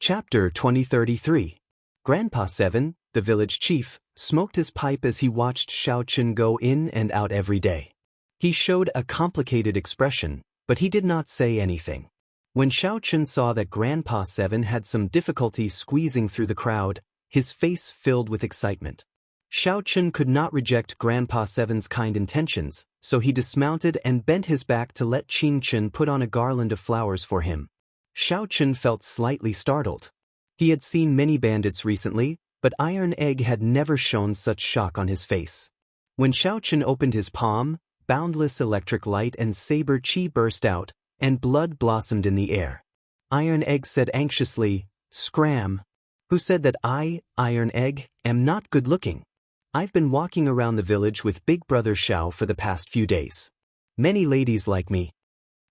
Chapter 2033. Grandpa 7, the village chief, smoked his pipe as he watched Xiaochen go in and out every day. He showed a complicated expression, but he did not say anything. When Xiaochen saw that Grandpa 7 had some difficulty squeezing through the crowd, his face filled with excitement. Xiaochen could not reject Grandpa 7's kind intentions, so he dismounted and bent his back to let Qingchen put on a garland of flowers for him. Xiaochen felt slightly startled. He had seen many bandits recently, but Iron Egg had never shown such shock on his face. When Xiaochen opened his palm, boundless electric light and saber chi burst out, and blood blossomed in the air. Iron Egg said anxiously, "Scram. Who said that I, Iron Egg, am not good-looking? I've been walking around the village with Big Brother Xiao for the past few days. Many ladies like me.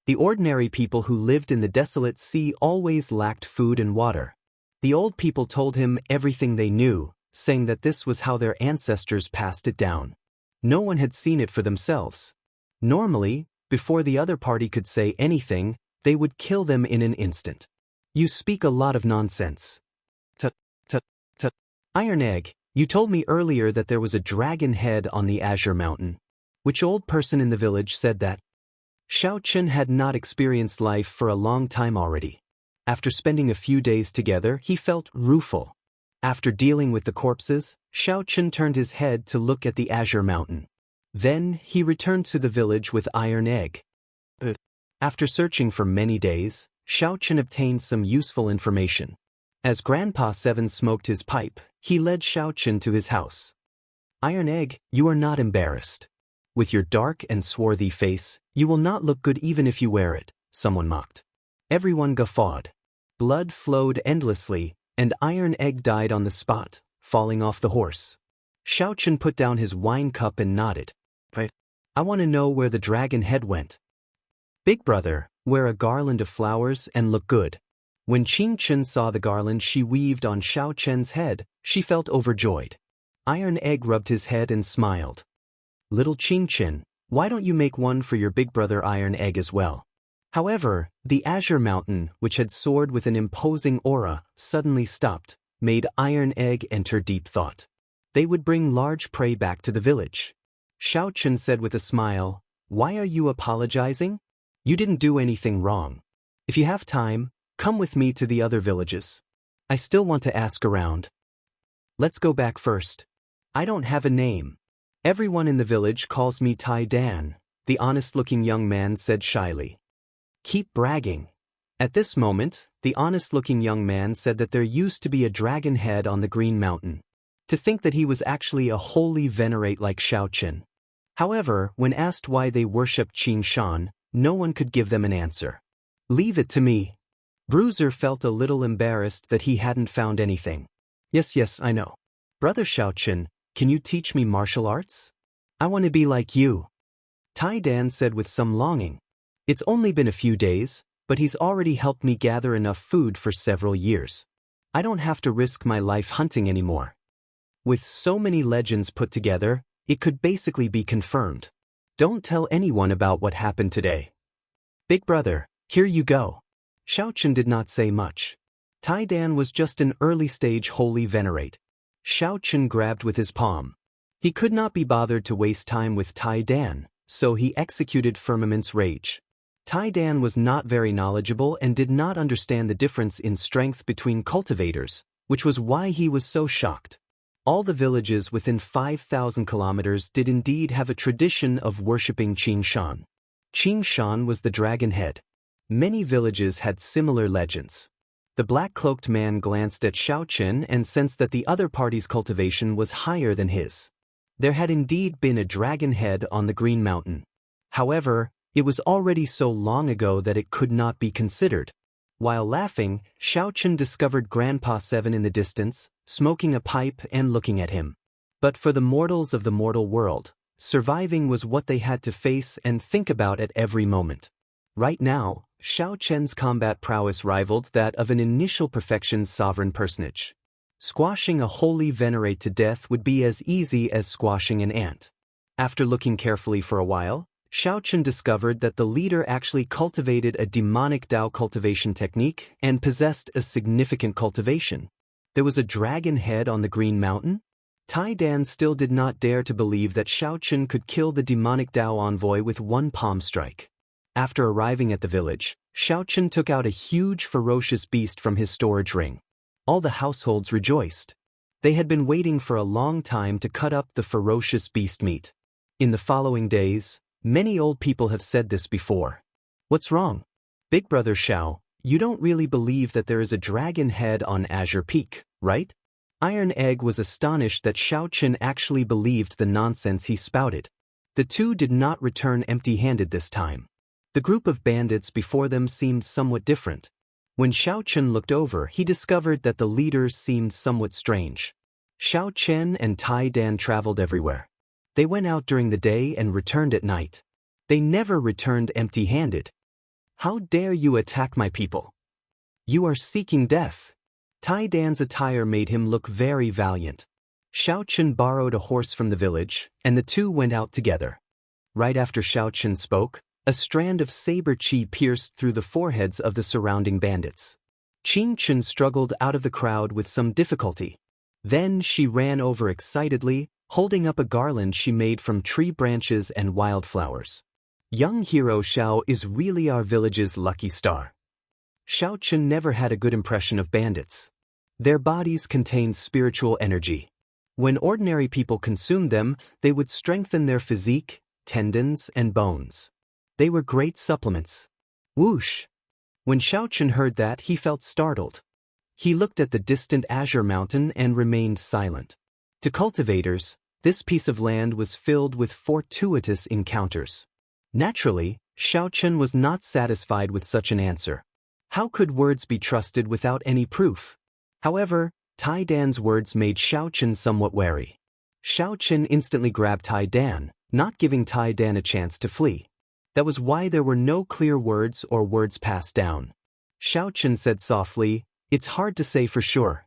The ordinary people who lived in the desolate sea always lacked food and water. The old people told him everything they knew, saying that this was how their ancestors passed it down. No one had seen it for themselves. Normally, before the other party could say anything, they would kill them in an instant. You speak a lot of nonsense. Iron Egg, you told me earlier that there was a dragon head on the Azure Mountain. Which old person in the village said that?" Xiaochen had not experienced life for a long time already. After spending a few days together, he felt rueful. After dealing with the corpses, Xiaochen turned his head to look at the Azure Mountain. Then he returned to the village with Iron Egg. After searching for many days, Xiaochen obtained some useful information. As Grandpa 7 smoked his pipe, he led Xiaochen to his house. "Iron Egg, you are not embarrassed. With your dark and swarthy face, you will not look good even if you wear it," someone mocked. Everyone guffawed. Blood flowed endlessly, and Iron Egg died on the spot, falling off the horse. Xiaochen put down his wine cup and nodded. "I want to know where the dragon head went." "Big Brother, wear a garland of flowers and look good." When Qingchen saw the garland she weaved on Xiaochen's head, she felt overjoyed. Iron Egg rubbed his head and smiled. "Little Qingchen, why don't you make one for your big brother Iron Egg as well?" However, the Azure Mountain, which had soared with an imposing aura, suddenly stopped, made Iron Egg enter deep thought. They would bring large prey back to the village. Xiaochen said with a smile, "Why are you apologizing? You didn't do anything wrong. If you have time, come with me to the other villages. I still want to ask around." "Let's go back first. I don't have a name. Everyone in the village calls me Tai Dan," the honest-looking young man said shyly. "Keep bragging." At this moment, the honest-looking young man said that there used to be a dragon head on the Green Mountain. To think that he was actually a holy venerate like Xiaochen. However, when asked why they worshipped Qing Shan, no one could give them an answer. "Leave it to me." Bruiser felt a little embarrassed that he hadn't found anything. Yes, I know. "Brother Xiaochen, can you teach me martial arts? I want to be like you." Tai Dan said with some longing. "It's only been a few days, but he's already helped me gather enough food for several years. I don't have to risk my life hunting anymore." With so many legends put together, it could basically be confirmed. Don't tell anyone about what happened today. "Big Brother, here you go." Xiaochen did not say much. Tai Dan was just an early-stage holy venerate. Xiaochen grabbed with his palm. He could not be bothered to waste time with Tai Dan, so he executed Firmament's Rage. Tai Dan was not very knowledgeable and did not understand the difference in strength between cultivators, which was why he was so shocked. All the villages within 5,000 kilometers did indeed have a tradition of worshipping Qing Shan. Qing Shan was the dragon head. Many villages had similar legends. The black-cloaked man glanced at Xiaochen and sensed that the other party's cultivation was higher than his. There had indeed been a dragon head on the Green Mountain. However, it was already so long ago that it could not be considered. While laughing, Xiaochen discovered Grandpa 7 in the distance, smoking a pipe and looking at him. But for the mortals of the mortal world, surviving was what they had to face and think about at every moment. Right now, Xiaochen's combat prowess rivaled that of an initial perfection's sovereign personage. Squashing a holy venerate to death would be as easy as squashing an ant. After looking carefully for a while, Xiaochen discovered that the leader actually cultivated a demonic Dao cultivation technique and possessed a significant cultivation. There was a dragon head on the Green Mountain? Tai Dan still did not dare to believe that Xiaochen could kill the demonic Dao envoy with one palm strike. After arriving at the village, Xiaochen took out a huge ferocious beast from his storage ring. All the households rejoiced. They had been waiting for a long time to cut up the ferocious beast meat. In the following days, many old people have said this before. What's wrong? Big Brother Xiao, you don't really believe that there is a dragon head on Azure Peak, right? Iron Egg was astonished that Xiaochen actually believed the nonsense he spouted. The two did not return empty-handed this time. The group of bandits before them seemed somewhat different. When Xiaochen looked over, he discovered that the leaders seemed somewhat strange. Xiaochen and Tai Dan traveled everywhere. They went out during the day and returned at night. They never returned empty-handed. How dare you attack my people? You are seeking death. Tai Dan's attire made him look very valiant. Xiaochen borrowed a horse from the village, and the two went out together. Right after Xiaochen spoke, a strand of saber chi pierced through the foreheads of the surrounding bandits. Qingchen struggled out of the crowd with some difficulty. Then she ran over excitedly, holding up a garland she made from tree branches and wildflowers. Young hero Xiao is really our village's lucky star. Xiaochen never had a good impression of bandits. Their bodies contained spiritual energy. When ordinary people consumed them, they would strengthen their physique, tendons, and bones. They were great supplements. Whoosh! When Xiaochen heard that, he felt startled. He looked at the distant Azure Mountain and remained silent. To cultivators, this piece of land was filled with fortuitous encounters. Naturally, Xiaochen was not satisfied with such an answer. How could words be trusted without any proof? However, Tai Dan's words made Xiaochen somewhat wary. Xiaochen instantly grabbed Tai Dan, not giving Tai Dan a chance to flee. That was why there were no clear words or words passed down. Xiaochen said softly, "It's hard to say for sure.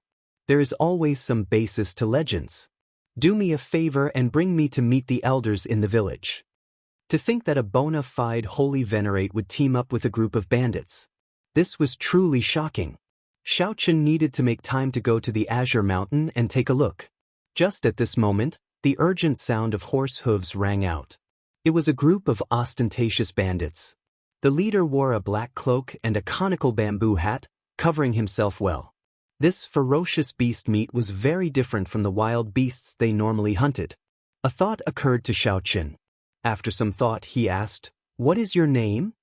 There is always some basis to legends. Do me a favor and bring me to meet the elders in the village." To think that a bona fide holy venerate would team up with a group of bandits. This was truly shocking. Xiaochen needed to make time to go to the Azure Mountain and take a look. Just at this moment, the urgent sound of horse hooves rang out. It was a group of ostentatious bandits. The leader wore a black cloak and a conical bamboo hat, covering himself well. This ferocious beast meat was very different from the wild beasts they normally hunted. A thought occurred to Xiaochen. After some thought, he asked, "What is your name?"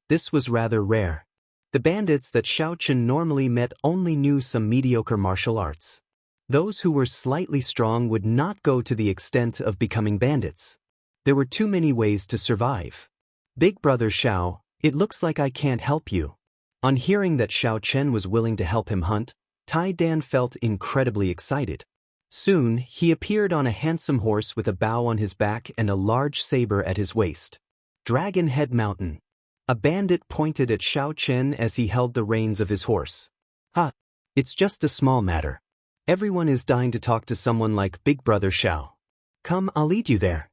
This was rather rare. The bandits that Xiaochen normally met only knew some mediocre martial arts. Those who were slightly strong would not go to the extent of becoming bandits. There were too many ways to survive. "Big Brother Xiao, it looks like I can't help you." On hearing that Xiaochen was willing to help him hunt, Tai Dan felt incredibly excited. Soon, he appeared on a handsome horse with a bow on his back and a large saber at his waist. Dragon Head Mountain. A bandit pointed at Xiaochen as he held the reins of his horse. "Ha! It's just a small matter. Everyone is dying to talk to someone like Big Brother Xiao. Come, I'll lead you there."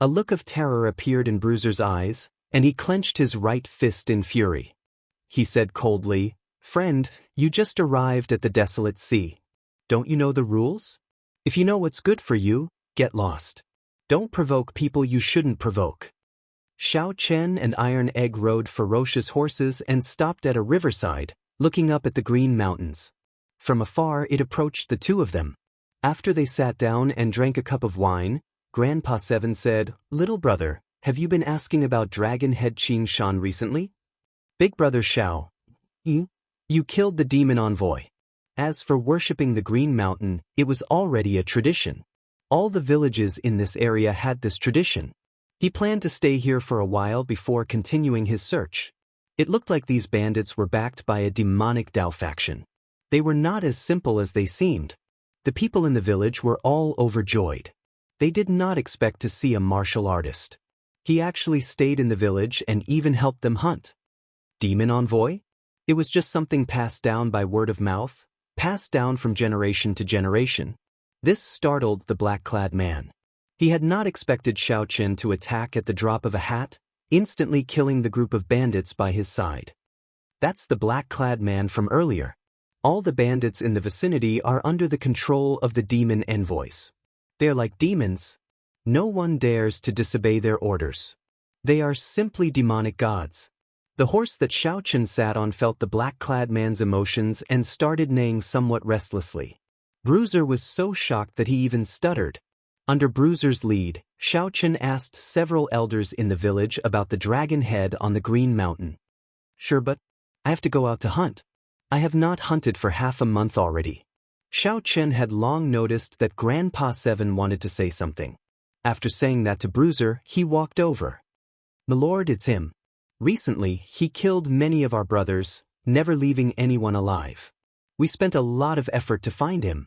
A look of terror appeared in Bruiser's eyes, and he clenched his right fist in fury. He said coldly, "Friend, you just arrived at the desolate sea. Don't you know the rules? If you know what's good for you, get lost. Don't provoke people you shouldn't provoke." Xiaochen and Iron Egg rode ferocious horses and stopped at a riverside, looking up at the Green Mountains. From afar it approached the two of them. After they sat down and drank a cup of wine, Grandpa Seven said, "Little brother, have you been asking about Dragon Head Qingshan recently?" "Big Brother Xiao, you killed the demon envoy." As for worshipping the Green Mountain, it was already a tradition. All the villages in this area had this tradition. He planned to stay here for a while before continuing his search. It looked like these bandits were backed by a demonic Dao faction. They were not as simple as they seemed. The people in the village were all overjoyed. They did not expect to see a martial artist. He actually stayed in the village and even helped them hunt. Demon envoy? It was just something passed down by word of mouth, passed down from generation to generation. This startled the black-clad man. He had not expected Xiaoqin to attack at the drop of a hat, instantly killing the group of bandits by his side. That's the black-clad man from earlier. All the bandits in the vicinity are under the control of the demon envoys. They are like demons. No one dares to disobey their orders. They are simply demonic gods. The horse that Xiaoqin sat on felt the black-clad man's emotions and started neighing somewhat restlessly. Bruiser was so shocked that he even stuttered. Under Bruiser's lead, Xiaoqin asked several elders in the village about the dragon head on the Green Mountain. Sure, but I have to go out to hunt. I have not hunted for half a month already. Xiaoqin had long noticed that Grandpa Seven wanted to say something. After saying that to Bruiser, he walked over. "Milord, it's him. Recently, he killed many of our brothers, never leaving anyone alive. We spent a lot of effort to find him."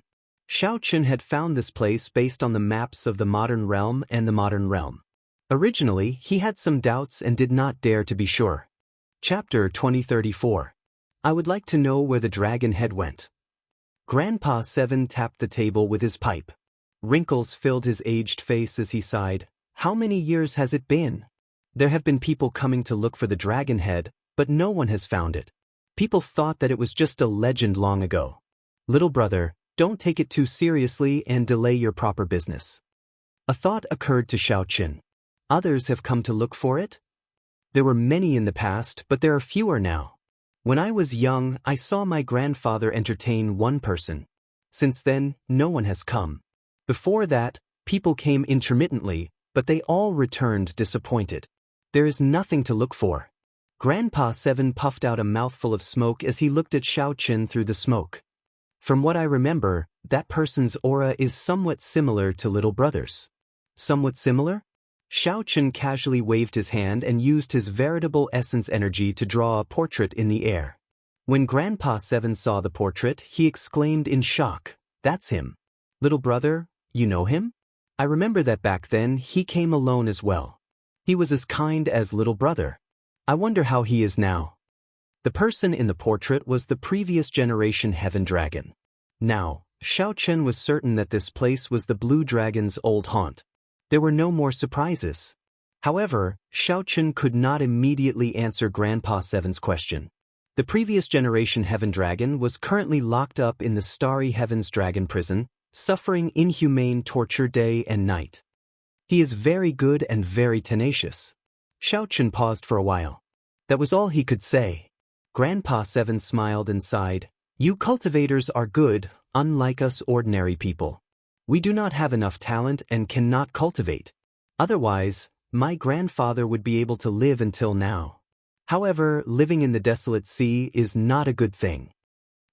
Xiaoqin had found this place based on the maps of the Modern Realm and the Modern Realm. Originally, he had some doubts and did not dare to be sure. Chapter 2034. I would like to know where the dragon head went. Grandpa Seven tapped the table with his pipe. Wrinkles filled his aged face as he sighed. How many years has it been? There have been people coming to look for the dragon head, but no one has found it. People thought that it was just a legend long ago. Little brother, don't take it too seriously and delay your proper business. A thought occurred to Xiaoqin. Others have come to look for it? There were many in the past, but there are fewer now. When I was young, I saw my grandfather entertain one person. Since then, no one has come. Before that, people came intermittently, but they all returned disappointed. There is nothing to look for. Grandpa Seven puffed out a mouthful of smoke as he looked at Xiaoqin through the smoke. From what I remember, that person's aura is somewhat similar to little brother's. Somewhat similar? Xiaoqin casually waved his hand and used his veritable essence energy to draw a portrait in the air. When Grandpa Seven saw the portrait, he exclaimed in shock, "That's him. Little brother, you know him? I remember that back then he came alone as well. He was as kind as little brother. I wonder how he is now." The person in the portrait was the previous generation Heaven Dragon. Now, Xiaoqin was certain that this place was the Blue Dragon's old haunt. There were no more surprises. However, Xiaoqin could not immediately answer Grandpa Seven's question. The previous generation Heaven Dragon was currently locked up in the Starry Heavens Dragon Prison, suffering inhumane torture day and night. He is very good and very tenacious. Xiaoqin paused for a while. That was all he could say. Grandpa Seven smiled and sighed. "You cultivators are good, unlike us ordinary people. We do not have enough talent and cannot cultivate. Otherwise, my grandfather would be able to live until now. However, living in the Desolate Sea is not a good thing.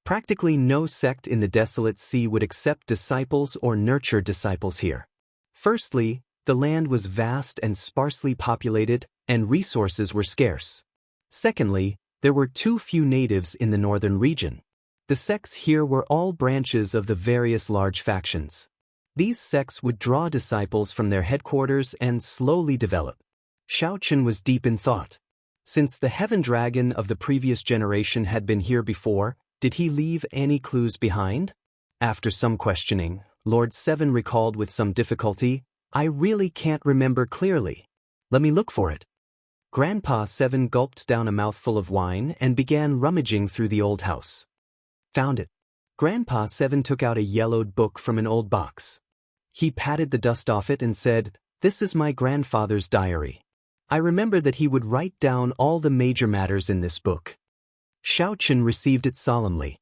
Practically no sect in the Desolate Sea would accept disciples or nurture disciples here. Firstly, the land was vast and sparsely populated, and resources were scarce. Secondly, there were too few natives in the northern region. The sects here were all branches of the various large factions. These sects would draw disciples from their headquarters and slowly develop." Xiaoqin was deep in thought. Since the Heaven Dragon of the previous generation had been here before, did he leave any clues behind? After some questioning, Lord Seven recalled with some difficulty, "I really can't remember clearly. Let me look for it." Grandpa Seven gulped down a mouthful of wine and began rummaging through the old house. Found it. Grandpa Seven took out a yellowed book from an old box. He patted the dust off it and said, "This is my grandfather's diary. I remember that he would write down all the major matters in this book." Xiaoqin received it solemnly.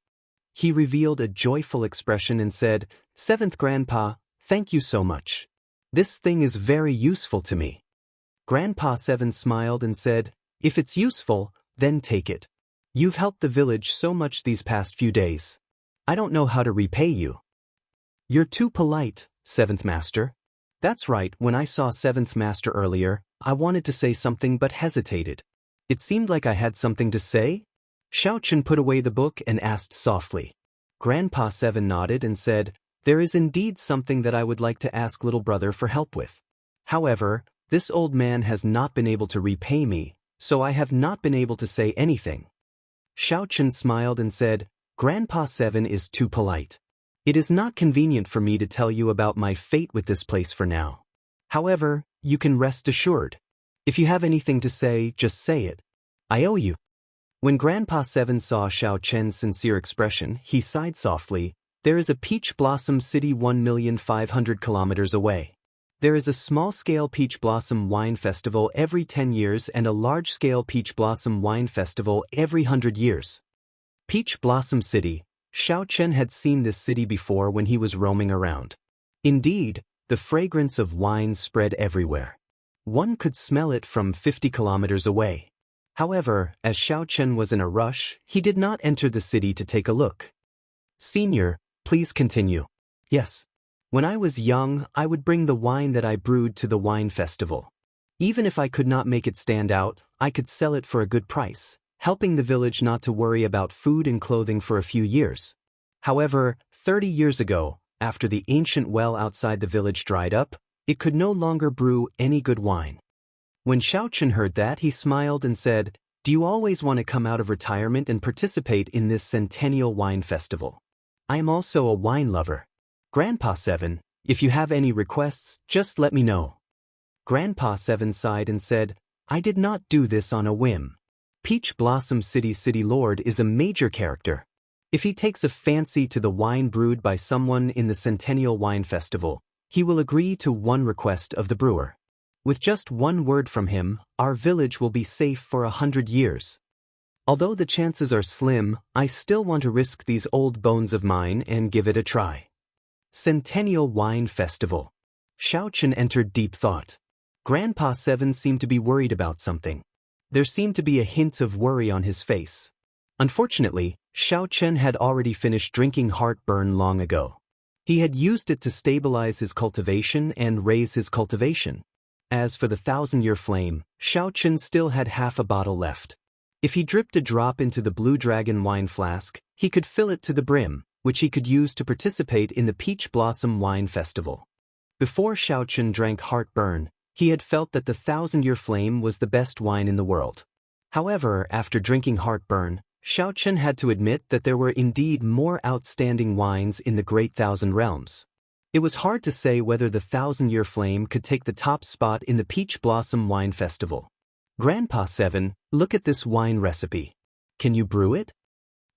He revealed a joyful expression and said, "Seventh Grandpa, thank you so much. This thing is very useful to me." Grandpa Seven smiled and said, "If it's useful, then take it. You've helped the village so much these past few days. I don't know how to repay you." "You're too polite, Seventh Master." "That's right, when I saw Seventh Master earlier, I wanted to say something but hesitated. It seemed like I had something to say?" Xiaoqin put away the book and asked softly. Grandpa Seven nodded and said, "There is indeed something that I would like to ask little brother for help with. However, this old man has not been able to repay me, so I have not been able to say anything." Xiaoqin smiled and said, "Grandpa Seven is too polite. It is not convenient for me to tell you about my fate with this place for now. However, you can rest assured. If you have anything to say, just say it. I owe you. When Grandpa Seven saw Xiao Chen's sincere expression, he sighed softly. There is a peach blossom city 1,500,000 kilometers away. There is a small-scale peach blossom wine festival every 10 years and a large-scale peach blossom wine festival every 100 years. Peach Blossom City. Xiao Chen had seen this city before when he was roaming around. Indeed, the fragrance of wine spread everywhere. One could smell it from 50 kilometers away. However, as Xiao Chen was in a rush, he did not enter the city to take a look. Senior, please continue. Yes. When I was young, I would bring the wine that I brewed to the wine festival. Even if I could not make it stand out, I could sell it for a good price, helping the village not to worry about food and clothing for a few years. However, 30 years ago, after the ancient well outside the village dried up, it could no longer brew any good wine. When Xiao Chen heard that, he smiled and said, "Do you always want to come out of retirement and participate in this centennial wine festival? I am also a wine lover. Grandpa Seven, if you have any requests, just let me know." Grandpa Seven sighed and said, "I did not do this on a whim. Peach Blossom City's city lord is a major character. If he takes a fancy to the wine brewed by someone in the Centennial Wine Festival, he will agree to one request of the brewer. With just one word from him, our village will be safe for 100 years. Although the chances are slim, I still want to risk these old bones of mine and give it a try." Centennial Wine Festival. Xiao Chen entered deep thought. Grandpa Seven seemed to be worried about something. There seemed to be a hint of worry on his face. Unfortunately, Xiao Chen had already finished drinking heartburn long ago. He had used it to stabilize his cultivation and raise his cultivation. As for the 1,000-year flame, Xiao Chen still had half a bottle left. If he dripped a drop into the Blue Dragon wine flask, he could fill it to the brim, which he could use to participate in the Peach Blossom Wine Festival. Before Xiao Chen drank heartburn, he had felt that the 1,000-year flame was the best wine in the world. However, after drinking heartburn, Xiao Chen had to admit that there were indeed more outstanding wines in the Great Thousand Realms. It was hard to say whether the 1,000-year flame could take the top spot in the Peach Blossom Wine Festival. Grandpa Seven, look at this wine recipe. Can you brew it?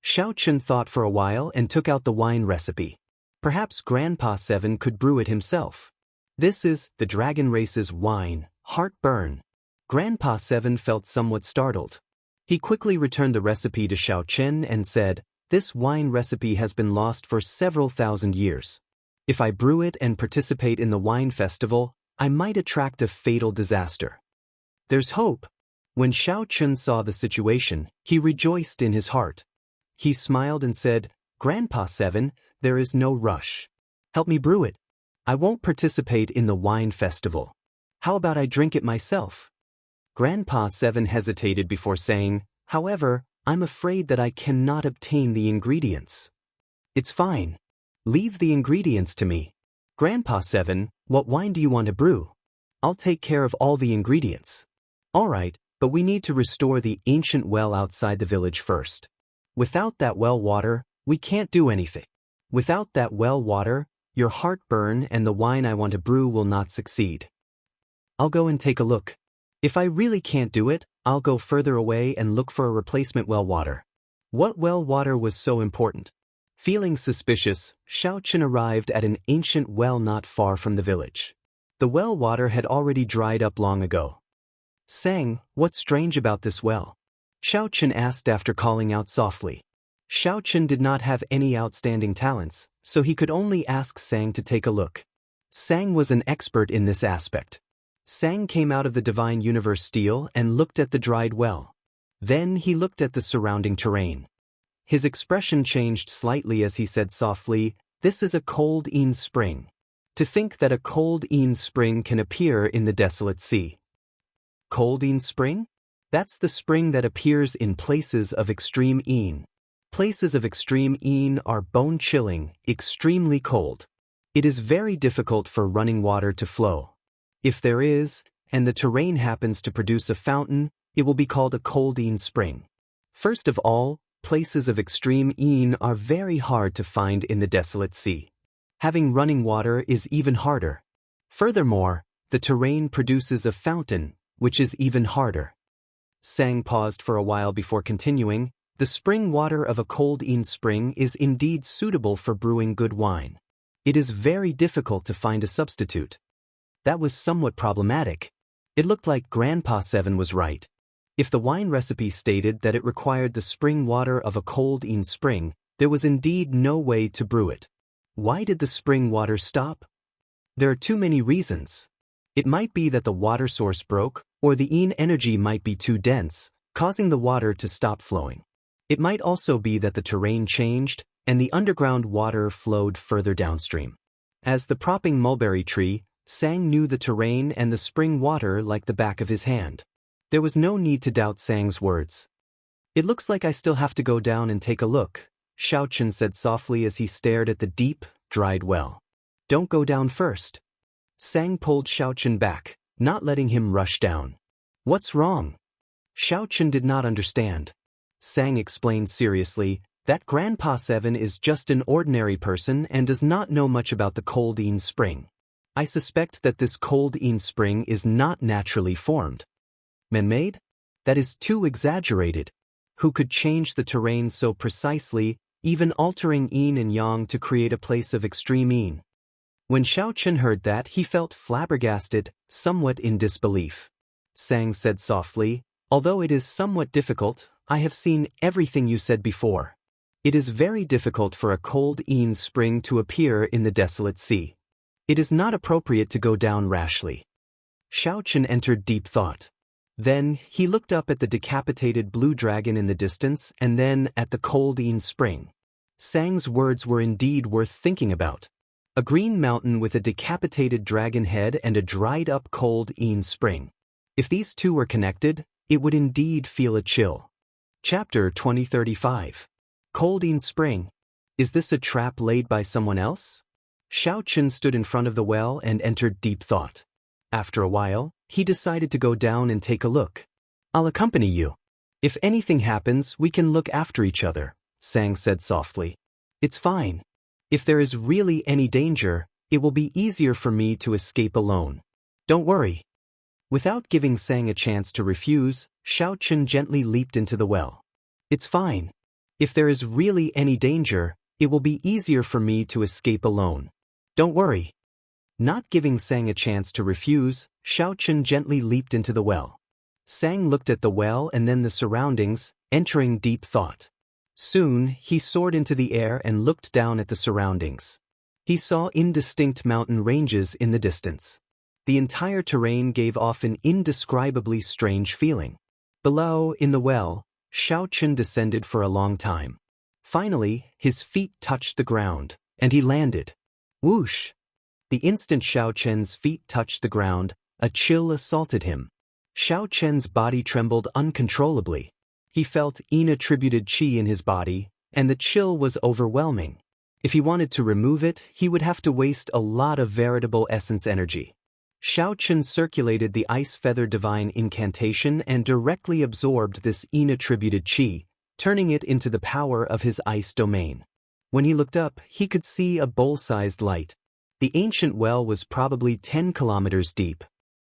Xiao Chen thought for a while and took out the wine recipe. Perhaps Grandpa Seven could brew it himself. This is the dragon race's wine, heartburn. Grandpa Seven felt somewhat startled. He quickly returned the recipe to Xiao Chen and said, "This wine recipe has been lost for several thousand years. If I brew it and participate in the wine festival, I might attract a fatal disaster." There's hope. When Xiao Chen saw the situation, he rejoiced in his heart. He smiled and said, "Grandpa Seven, there is no rush. Help me brew it. I won't participate in the wine festival. How about I drink it myself?" Grandpa Seven hesitated before saying, "However, I'm afraid that I cannot obtain the ingredients." "It's fine. Leave the ingredients to me." "Grandpa Seven, what wine do you want to brew? I'll take care of all the ingredients." "All right, but we need to restore the ancient well outside the village first. Without that well water, we can't do anything. Without that well water, your heartburn and the wine I want to brew will not succeed. I'll go and take a look. If I really can't do it, I'll go further away and look for a replacement well water." What well water was so important? Feeling suspicious, Xiao Chen arrived at an ancient well not far from the village. The well water had already dried up long ago. "Sang, what's strange about this well?" Xiao Chen asked after calling out softly. Xiao Chen did not have any outstanding talents, so he could only ask Sang to take a look. Sang was an expert in this aspect. Sang came out of the Divine Universe Steel and looked at the dried well. Then he looked at the surrounding terrain. His expression changed slightly as he said softly, "This is a cold Een spring. To think that a cold Een spring can appear in the desolate sea." Cold Een spring? That's the spring that appears in places of extreme Een. Places of extreme Een are bone-chilling, extremely cold. It is very difficult for running water to flow. If there is, and the terrain happens to produce a fountain, it will be called a cold Een spring. First of all, places of extreme Een are very hard to find in the desolate sea. Having running water is even harder. Furthermore, the terrain produces a fountain, which is even harder. Sang paused for a while before continuing. The spring water of a cold spring is indeed suitable for brewing good wine. It is very difficult to find a substitute. That was somewhat problematic. It looked like Grandpa Seven was right. If the wine recipe stated that it required the spring water of a cold spring, there was indeed no way to brew it. Why did the spring water stop? There are too many reasons. It might be that the water source broke, or the energy might be too dense, causing the water to stop flowing. It might also be that the terrain changed, and the underground water flowed further downstream. As the propping mulberry tree, Sang knew the terrain and the spring water like the back of his hand. There was no need to doubt Sang's words. "It looks like I still have to go down and take a look," Xiaochen said softly as he stared at the deep, dried well. "Don't go down first." Sang pulled Xiaochen back, not letting him rush down. "What's wrong?" Xiaochen did not understand. Sang explained seriously that Grandpa Seven is just an ordinary person and does not know much about the cold spring. "I suspect that this cold spring is not naturally formed. Man-made? That is too exaggerated. Who could change the terrain so precisely, even altering yin and yang to create a place of extreme yin?" When Xiaochen heard that, he felt flabbergasted, somewhat in disbelief. Sang said softly, "Although it is somewhat difficult, I have seen everything you said before. It is very difficult for a cold spring to appear in the desolate sea. It is not appropriate to go down rashly." Xiaochen entered deep thought. Then, he looked up at the decapitated blue dragon in the distance and then at the cold spring. Sang's words were indeed worth thinking about. A green mountain with a decapitated dragon head and a dried-up cold spring. If these two were connected, it would indeed feel a chill. Chapter 2035. Cold spring. Is this a trap laid by someone else? Xiaochen stood in front of the well and entered deep thought. After a while, he decided to go down and take a look. "I'll accompany you. If anything happens, we can look after each other," Sang said softly. "It's fine. If there is really any danger, it will be easier for me to escape alone. Don't worry." Without giving Sang a chance to refuse, Xiaochen gently leaped into the well. "It's fine. If there is really any danger, it will be easier for me to escape alone. Don't worry." Not giving Sang a chance to refuse, Xiaochen gently leaped into the well. Sang looked at the well and then the surroundings, entering deep thought. Soon, he soared into the air and looked down at the surroundings. He saw indistinct mountain ranges in the distance. The entire terrain gave off an indescribably strange feeling. Below, in the well, Xiaochen descended for a long time. Finally, his feet touched the ground, and he landed. Whoosh! The instant Xiaochen's feet touched the ground, a chill assaulted him. Xiaochen's body trembled uncontrollably. He felt yin-attributed qi in his body, and the chill was overwhelming. If he wanted to remove it, he would have to waste a lot of veritable essence energy. Xiaochen circulated the Ice Feather Divine incantation and directly absorbed this yin-attributed qi, turning it into the power of his ice domain. When he looked up, he could see a bowl-sized light. The ancient well was probably 10 kilometers deep.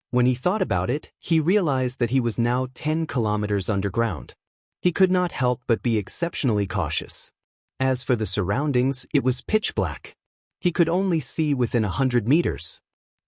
When he thought about it, he realized that he was now 10 kilometers underground. He could not help but be exceptionally cautious. As for the surroundings, it was pitch black. He could only see within 100 meters.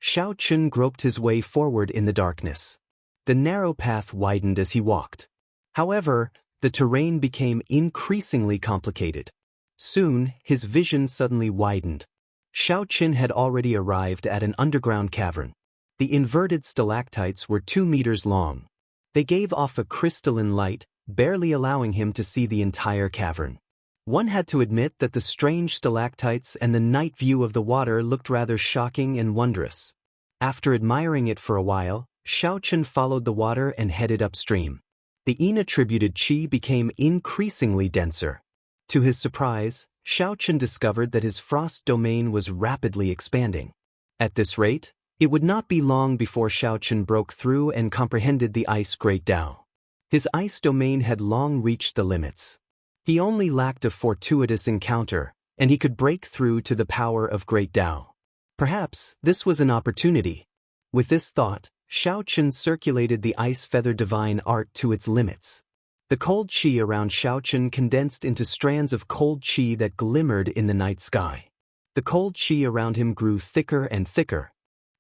Xiaochen groped his way forward in the darkness. The narrow path widened as he walked. However, the terrain became increasingly complicated. Soon, his vision suddenly widened. Xiaochen had already arrived at an underground cavern. The inverted stalactites were 2 meters long. They gave off a crystalline light, barely allowing him to see the entire cavern. One had to admit that the strange stalactites and the night view of the water looked rather shocking and wondrous. After admiring it for a while, Xiaochen followed the water and headed upstream. The yin-attributed qi became increasingly denser. To his surprise, Xiaochen discovered that his frost domain was rapidly expanding. At this rate, it would not be long before Xiaochen broke through and comprehended the Ice Great Tao. His ice domain had long reached the limits. He only lacked a fortuitous encounter, and he could break through to the power of Great Tao. Perhaps this was an opportunity. With this thought, Xiaochen circulated the ice feather divine art to its limits. The cold qi around Xiaochen condensed into strands of cold qi that glimmered in the night sky. The cold qi around him grew thicker and thicker.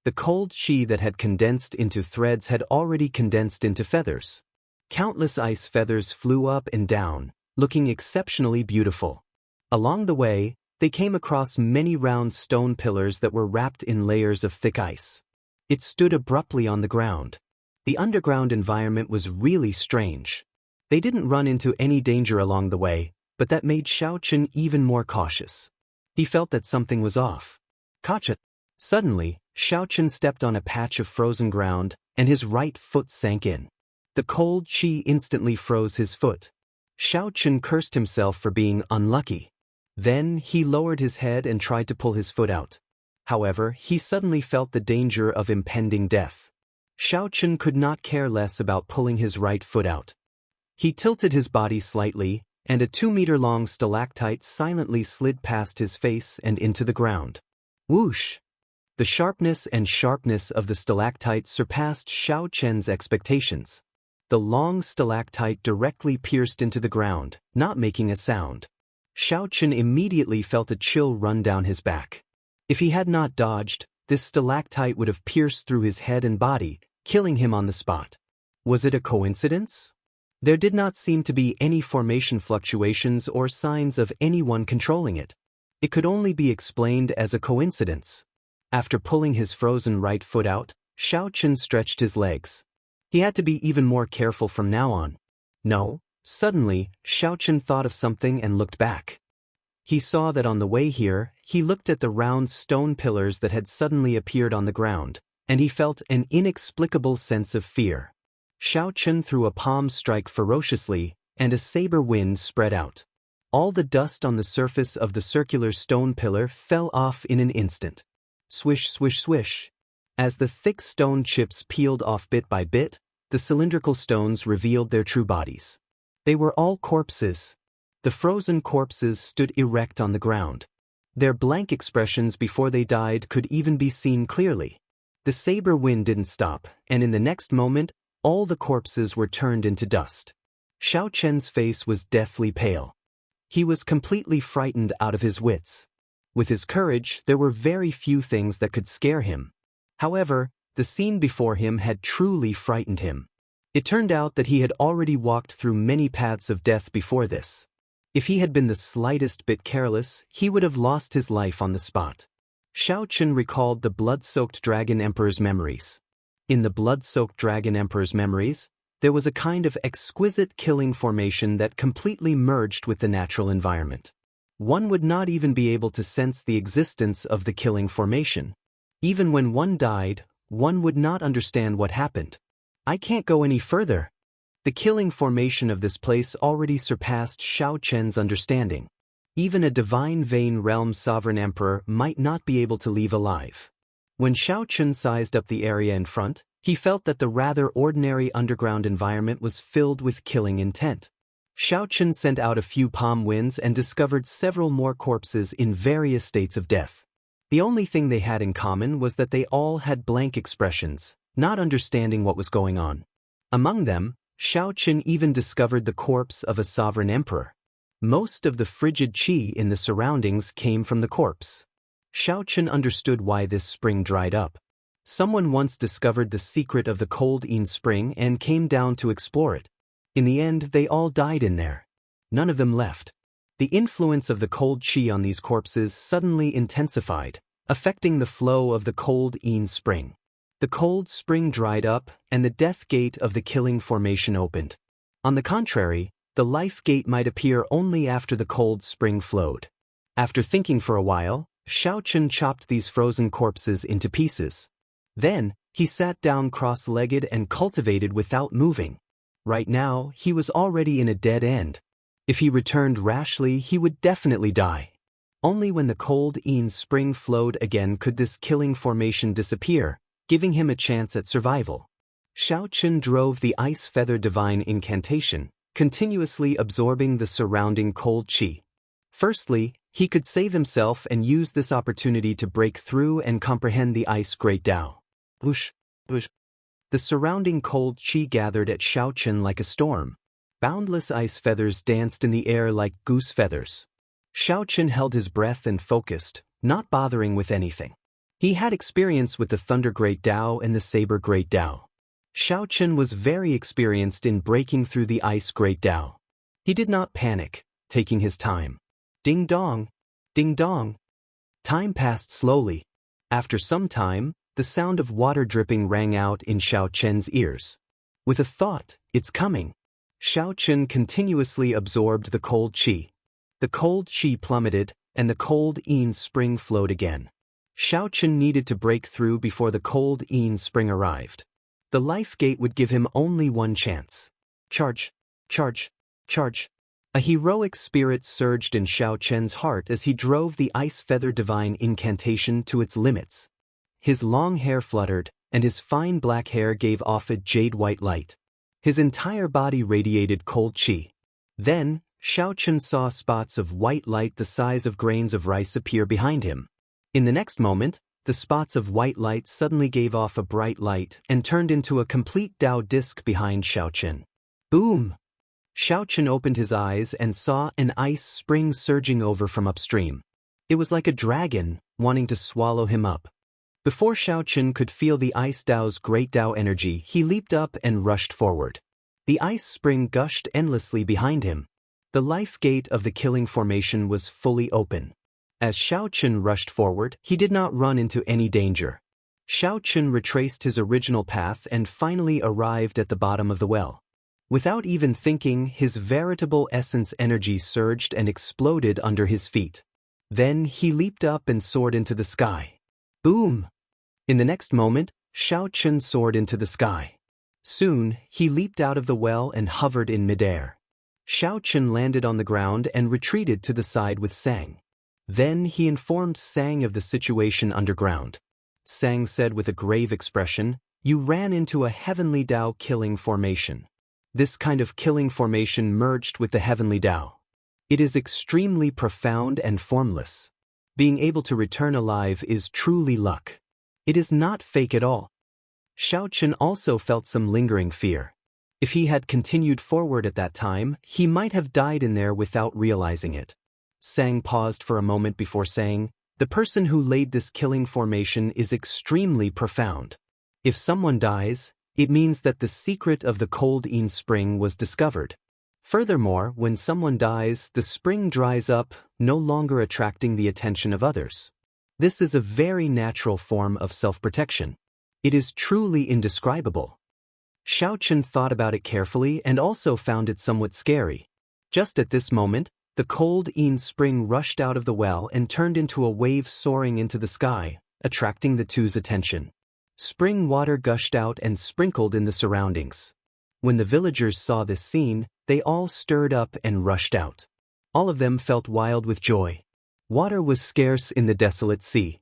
The cold qi that had condensed into threads had already condensed into feathers. Countless ice feathers flew up and down, looking exceptionally beautiful. Along the way, they came across many round stone pillars that were wrapped in layers of thick ice. It stood abruptly on the ground. The underground environment was really strange. They didn't run into any danger along the way, but that made Xiaochen even more cautious. He felt that something was off. Gotcha! Suddenly, Xiaochen stepped on a patch of frozen ground, and his right foot sank in. The cold qi instantly froze his foot. Xiaochen cursed himself for being unlucky. Then he lowered his head and tried to pull his foot out. However, he suddenly felt the danger of impending death. Xiaochen could not care less about pulling his right foot out. He tilted his body slightly, and a 2-meter-long stalactite silently slid past his face and into the ground. Whoosh! The sharpness of the stalactite surpassed Xiaochen's expectations. The long stalactite directly pierced into the ground, not making a sound. Xiaochen immediately felt a chill run down his back. If he had not dodged, this stalactite would have pierced through his head and body, killing him on the spot. Was it a coincidence? There did not seem to be any formation fluctuations or signs of anyone controlling it. It could only be explained as a coincidence. After pulling his frozen right foot out, Xiaochen stretched his legs. He had to be even more careful from now on. No, suddenly, Xiaochen thought of something and looked back. He saw that on the way here, he looked at the round stone pillars that had suddenly appeared on the ground, and he felt an inexplicable sense of fear. Xiaochen threw a palm strike ferociously, and a saber wind spread out. All the dust on the surface of the circular stone pillar fell off in an instant. Swish, swish, swish. As the thick stone chips peeled off bit by bit, the cylindrical stones revealed their true bodies. They were all corpses. The frozen corpses stood erect on the ground. Their blank expressions before they died could even be seen clearly. The saber wind didn't stop, and in the next moment, all the corpses were turned into dust. Xiaochen's face was deathly pale. He was completely frightened out of his wits. With his courage, there were very few things that could scare him. However, the scene before him had truly frightened him. It turned out that he had already walked through many paths of death before this. If he had been the slightest bit careless, he would have lost his life on the spot. Xiaochen recalled the blood-soaked Dragon Emperor's memories. In the blood-soaked Dragon Emperor's memories, there was a kind of exquisite killing formation that completely merged with the natural environment. One would not even be able to sense the existence of the killing formation. Even when one died, one would not understand what happened. I can't go any further. The killing formation of this place already surpassed Xiaochen's understanding. Even a divine vein realm sovereign emperor might not be able to leave alive. When Xiaochen sized up the area in front, he felt that the rather ordinary underground environment was filled with killing intent. Xiaochen sent out a few palm winds and discovered several more corpses in various states of death. The only thing they had in common was that they all had blank expressions, not understanding what was going on. Among them, Xiaochen even discovered the corpse of a sovereign emperor. Most of the frigid qi in the surroundings came from the corpse. Xiaochen understood why this spring dried up. Someone once discovered the secret of the cold Yin spring and came down to explore it. In the end, they all died in there. None of them left. The influence of the cold qi on these corpses suddenly intensified, affecting the flow of the cold Yin spring. The cold spring dried up, and the death gate of the killing formation opened. On the contrary, the life gate might appear only after the cold spring flowed. After thinking for a while, Xiaochen chopped these frozen corpses into pieces. Then, he sat down cross-legged and cultivated without moving. Right now, he was already in a dead end. If he returned rashly, he would definitely die. Only when the cold Yin spring flowed again could this killing formation disappear, giving him a chance at survival. Xiaochen drove the ice feather divine incantation, continuously absorbing the surrounding cold qi. Firstly, he could save himself and use this opportunity to break through and comprehend the ice great Tao. Whoosh! The surrounding cold qi gathered at Xiaochen like a storm. Boundless ice feathers danced in the air like goose feathers. Xiaochen held his breath and focused, not bothering with anything. He had experience with the Thunder Great Dao and the Saber Great Dao. Xiaochen was very experienced in breaking through the Ice Great Dao. He did not panic, taking his time. Ding dong, ding dong. Time passed slowly. After some time, the sound of water dripping rang out in Xiaochen's ears. With a thought, "It's coming," Xiaochen continuously absorbed the cold qi. The cold qi plummeted, and the cold yin spring flowed again. Xiaochen needed to break through before the cold yin spring arrived. The life gate would give him only one chance. Charge, charge, charge. A heroic spirit surged in Xiaochen's heart as he drove the ice feather divine incantation to its limits. His long hair fluttered, and his fine black hair gave off a jade-white light. His entire body radiated cold qi. Then, Xiaochen saw spots of white light the size of grains of rice appear behind him. In the next moment, the spots of white light suddenly gave off a bright light and turned into a complete Dao disc behind Xiaochen. Boom! Xiaochen opened his eyes and saw an ice spring surging over from upstream. It was like a dragon, wanting to swallow him up. Before Xiaochen could feel the ice Dao's great Dao energy, he leaped up and rushed forward. The ice spring gushed endlessly behind him. The life gate of the killing formation was fully open. As Xiaochen rushed forward, he did not run into any danger. Xiaochen retraced his original path and finally arrived at the bottom of the well. Without even thinking, his veritable essence energy surged and exploded under his feet. Then he leaped up and soared into the sky. Boom! In the next moment, Xiaochen soared into the sky. Soon, he leaped out of the well and hovered in midair. Xiaochen landed on the ground and retreated to the side with Sang. Then he informed Sang of the situation underground. Sang said with a grave expression, "You ran into a heavenly Dao killing formation. This kind of killing formation merged with the heavenly Dao. It is extremely profound and formless. Being able to return alive is truly luck. It is not fake at all." Xiaochen also felt some lingering fear. If he had continued forward at that time, he might have died in there without realizing it. Sang paused for a moment before saying, "The person who laid this killing formation is extremely profound. If someone dies, it means that the secret of the cold yin spring was discovered. Furthermore, when someone dies, the spring dries up, no longer attracting the attention of others. This is a very natural form of self-protection. It is truly indescribable." Xiaochen thought about it carefully and also found it somewhat scary. Just at this moment, the cold yin spring rushed out of the well and turned into a wave soaring into the sky, attracting the two's attention. Spring water gushed out and sprinkled in the surroundings. When the villagers saw this scene, they all stirred up and rushed out. All of them felt wild with joy. Water was scarce in the desolate sea.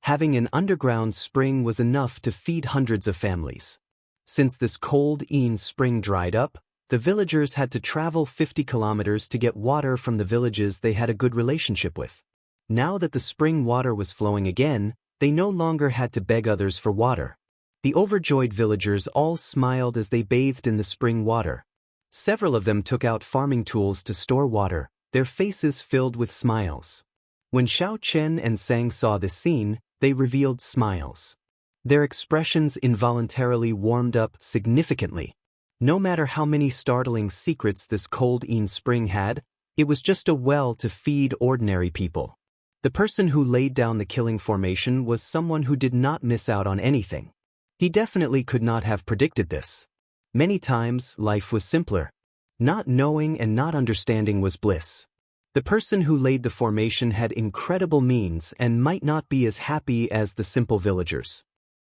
Having an underground spring was enough to feed hundreds of families. Since this cold yin spring dried up, the villagers had to travel 50 kilometers to get water from the villages they had a good relationship with. Now that the spring water was flowing again, they no longer had to beg others for water. The overjoyed villagers all smiled as they bathed in the spring water. Several of them took out farming tools to store water, their faces filled with smiles. When Xiaochen and Sang saw this scene, they revealed smiles. Their expressions involuntarily warmed up significantly. No matter how many startling secrets this cold yin spring had, it was just a well to feed ordinary people. The person who laid down the killing formation was someone who did not miss out on anything. He definitely could not have predicted this. Many times, life was simpler. Not knowing and not understanding was bliss. The person who laid the formation had incredible means and might not be as happy as the simple villagers.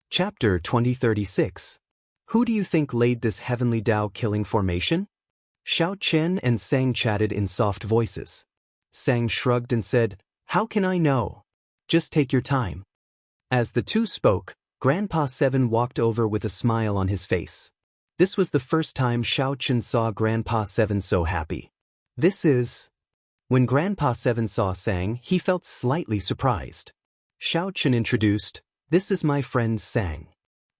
Chapter 2036. Who do you think laid this heavenly Dao killing formation? Xiaochen and Sang chatted in soft voices. Sang shrugged and said, "How can I know? Just take your time." As the two spoke, Grandpa Seven walked over with a smile on his face. This was the first time Xiaochen saw Grandpa Seven so happy. When Grandpa Seven saw Sang, he felt slightly surprised. Xiaochen introduced, "This is my friend Sang.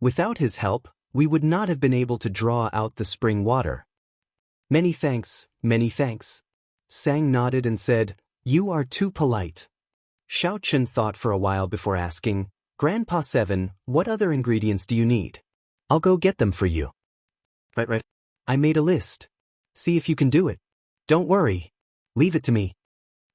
Without his help, we would not have been able to draw out the spring water. Many thanks, many thanks. Sang nodded and said, "You are too polite." Xiaochen thought for a while before asking, "Grandpa 7, what other ingredients do you need? I'll go get them for you." Right. I made a list. See if you can do it. Don't worry. Leave it to me.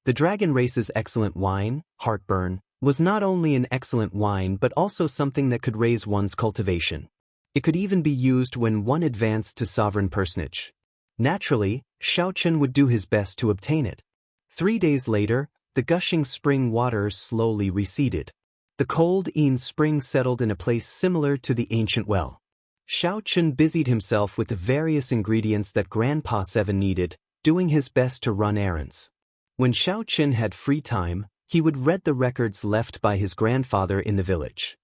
The Dragon Race's excellent wine, Heartburn, was not only an excellent wine but also something that could raise one's cultivation. It could even be used when one advanced to sovereign personage. Naturally, Xiaochen would do his best to obtain it. 3 days later, the gushing spring water slowly receded. The cold spring settled in a place similar to the ancient well. Xiaochen busied himself with the various ingredients that Grandpa 7 needed, doing his best to run errands. When Xiaochen had free time, he would read the records left by his grandfather in the village.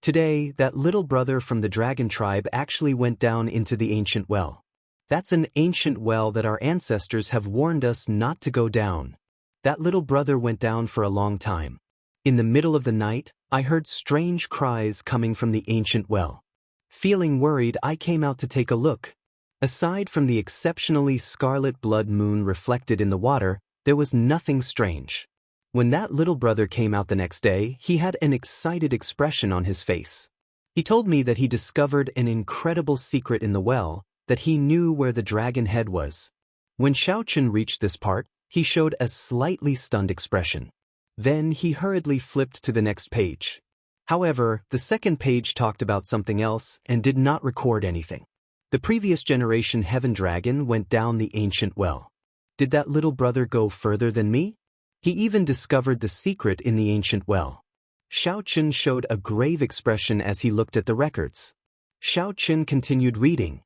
Today, that little brother from the dragon tribe actually went down into the ancient well. That's an ancient well that our ancestors have warned us not to go down. That little brother went down for a long time. In the middle of the night, I heard strange cries coming from the ancient well. Feeling worried, I came out to take a look. Aside from the exceptionally scarlet blood moon reflected in the water, there was nothing strange. When that little brother came out the next day, he had an excited expression on his face. He told me that he discovered an incredible secret in the well, that he knew where the dragon head was. When Xiaochen reached this part, he showed a slightly stunned expression. Then he hurriedly flipped to the next page. However, the second page talked about something else and did not record anything. The previous generation Heaven Dragon went down the ancient well. Did that little brother go further than me? He even discovered the secret in the ancient well. Xiaochen showed a grave expression as he looked at the records. Xiaochen continued reading.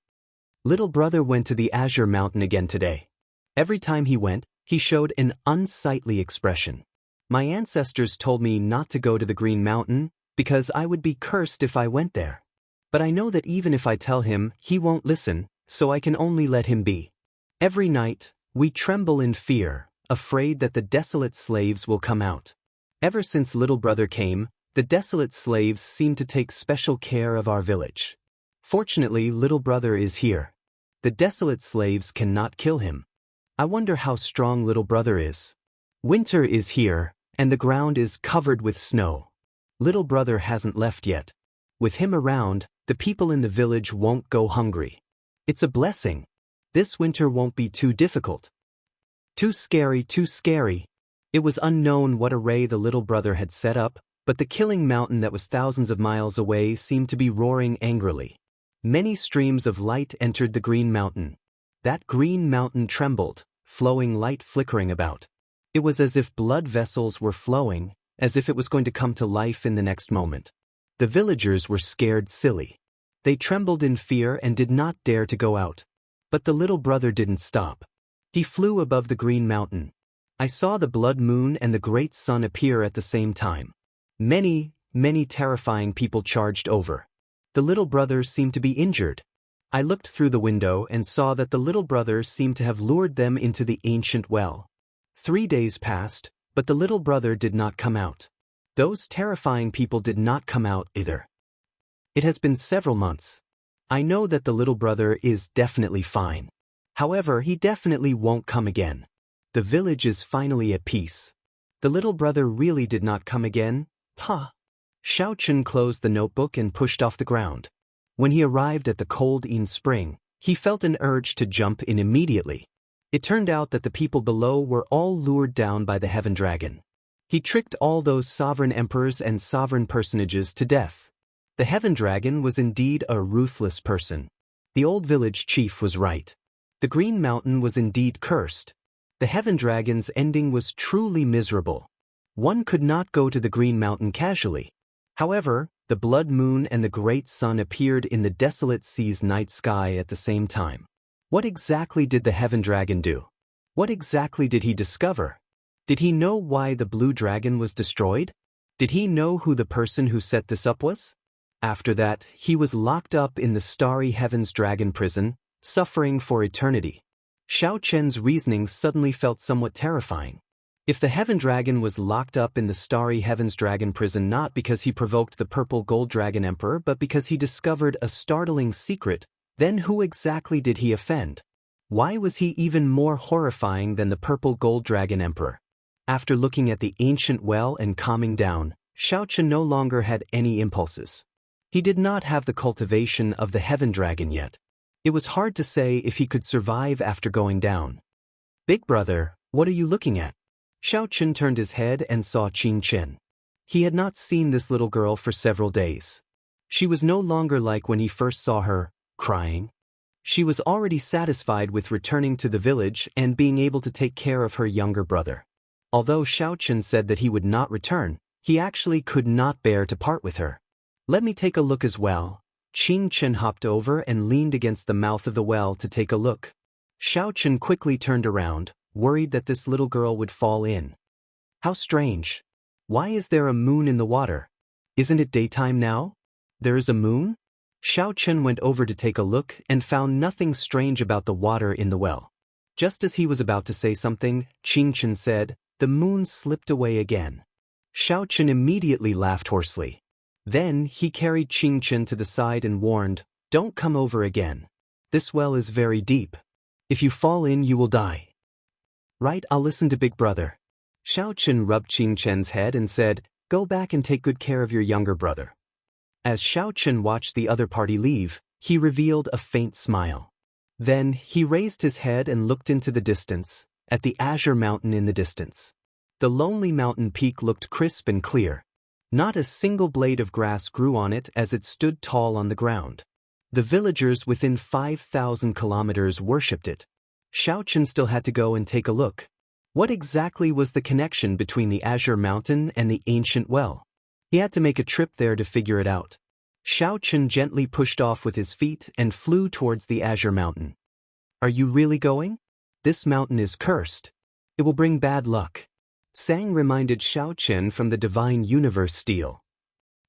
Little brother went to the Azure Mountain again today. Every time he went, he showed an unsightly expression. My ancestors told me not to go to the Green Mountain because I would be cursed if I went there. But I know that even if I tell him, he won't listen, so I can only let him be. Every night, we tremble in fear, afraid that the desolate slaves will come out. Ever since little brother came, the desolate slaves seem to take special care of our village. Fortunately, little brother is here. The desolate slaves cannot kill him. I wonder how strong little brother is. Winter is here, and the ground is covered with snow. Little brother hasn't left yet. With him around, the people in the village won't go hungry. It's a blessing. This winter won't be too difficult. Too scary, too scary. It was unknown what array the little brother had set up, but the killing mountain that was thousands of miles away seemed to be roaring angrily. Many streams of light entered the Green Mountain. That Green Mountain trembled, flowing light flickering about. It was as if blood vessels were flowing, as if it was going to come to life in the next moment. The villagers were scared silly. They trembled in fear and did not dare to go out. But the little brother didn't stop. He flew above the Green Mountain. I saw the blood moon and the great sun appear at the same time. Many terrifying people charged over. The little brother seemed to be injured. I looked through the window and saw that the little brother seemed to have lured them into the ancient well. 3 days passed, but the little brother did not come out. Those terrifying people did not come out either. It has been several months. I know that the little brother is definitely fine. However, he definitely won't come again. The village is finally at peace. The little brother really did not come again? Huh. Xiaochen closed the notebook and pushed off the ground. When he arrived at the cold spring, he felt an urge to jump in immediately. It turned out that the people below were all lured down by the Heaven Dragon. He tricked all those sovereign emperors and sovereign personages to death. The Heaven Dragon was indeed a ruthless person. The old village chief was right. The Green Mountain was indeed cursed. The Heaven Dragon's ending was truly miserable. One could not go to the Green Mountain casually. However, the blood moon and the great sun appeared in the desolate sea's night sky at the same time. What exactly did the Heaven Dragon do? What exactly did he discover? Did he know why the blue dragon was destroyed? Did he know who the person who set this up was? After that, he was locked up in the starry Heaven's Dragon prison, suffering for eternity. Xiaochen's reasoning suddenly felt somewhat terrifying. If the Heaven Dragon was locked up in the starry Heaven's Dragon prison not because he provoked the purple gold dragon emperor but because he discovered a startling secret, then who exactly did he offend? Why was he even more horrifying than the purple gold dragon emperor? After looking at the ancient well and calming down, Xiaochen no longer had any impulses. He did not have the cultivation of the Heaven Dragon yet. It was hard to say if he could survive after going down. Big brother, what are you looking at? Xiaochen turned his head and saw Qing Chen. He had not seen this little girl for several days. She was no longer like when he first saw her, crying. She was already satisfied with returning to the village and being able to take care of her younger brother. Although Xiaochen said that he would not return, he actually could not bear to part with her. Let me take a look as well. Qing Chen hopped over and leaned against the mouth of the well to take a look. Xiaochen quickly turned around, worried that this little girl would fall in. How strange. Why is there a moon in the water? Isn't it daytime now? There is a moon? Xiaochen went over to take a look and found nothing strange about the water in the well. Just as he was about to say something, Qing Chen said, "The moon slipped away again." Xiaochen immediately laughed hoarsely. Then he carried Qing Chen to the side and warned, "Don't come over again. This well is very deep. If you fall in, you will die." "Right, I'll listen to Big Brother." Xiaochen rubbed Qing Chen's head and said, "Go back and take good care of your younger brother." As Xiaochen watched the other party leave, he revealed a faint smile. Then he raised his head and looked into the distance, at the azure mountain in the distance. The lonely mountain peak looked crisp and clear. Not a single blade of grass grew on it as it stood tall on the ground. The villagers within 5,000 kilometers worshipped it. Xiaochen still had to go and take a look. What exactly was the connection between the azure mountain and the ancient well? He had to make a trip there to figure it out. Xiaochen gently pushed off with his feet and flew towards the azure mountain. "Are you really going? This mountain is cursed. It will bring bad luck." Sang reminded Xiaochen from the divine universe stele.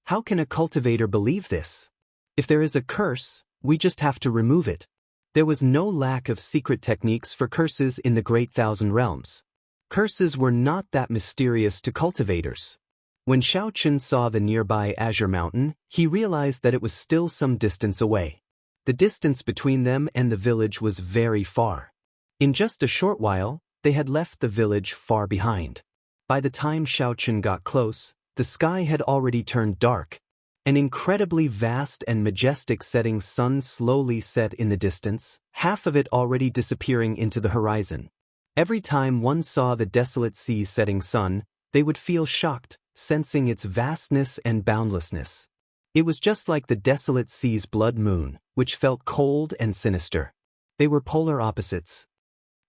How can a cultivator believe this? If there is a curse, we just have to remove it. There was no lack of secret techniques for curses in the Great Thousand Realms. Curses were not that mysterious to cultivators. When Xiaochen saw the nearby azure mountain, he realized that it was still some distance away. The distance between them and the village was very far. In just a short while, they had left the village far behind. By the time Xiaochen got close, the sky had already turned dark. An incredibly vast and majestic setting sun slowly set in the distance, half of it already disappearing into the horizon. Every time one saw the desolate sea's setting sun, they would feel shocked, sensing its vastness and boundlessness. It was just like the desolate sea's blood moon, which felt cold and sinister. They were polar opposites.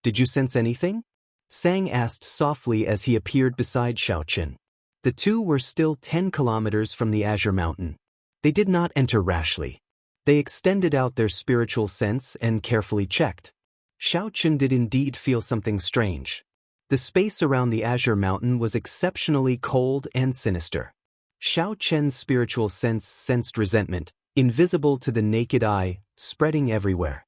"Did you sense anything?" Sang asked softly as he appeared beside Xiaochen. The two were still 10 kilometers from the azure mountain. They did not enter rashly. They extended out their spiritual sense and carefully checked. Xiaochen did indeed feel something strange. The space around the azure mountain was exceptionally cold and sinister. Xiaochen's spiritual sense sensed resentment, invisible to the naked eye, spreading everywhere.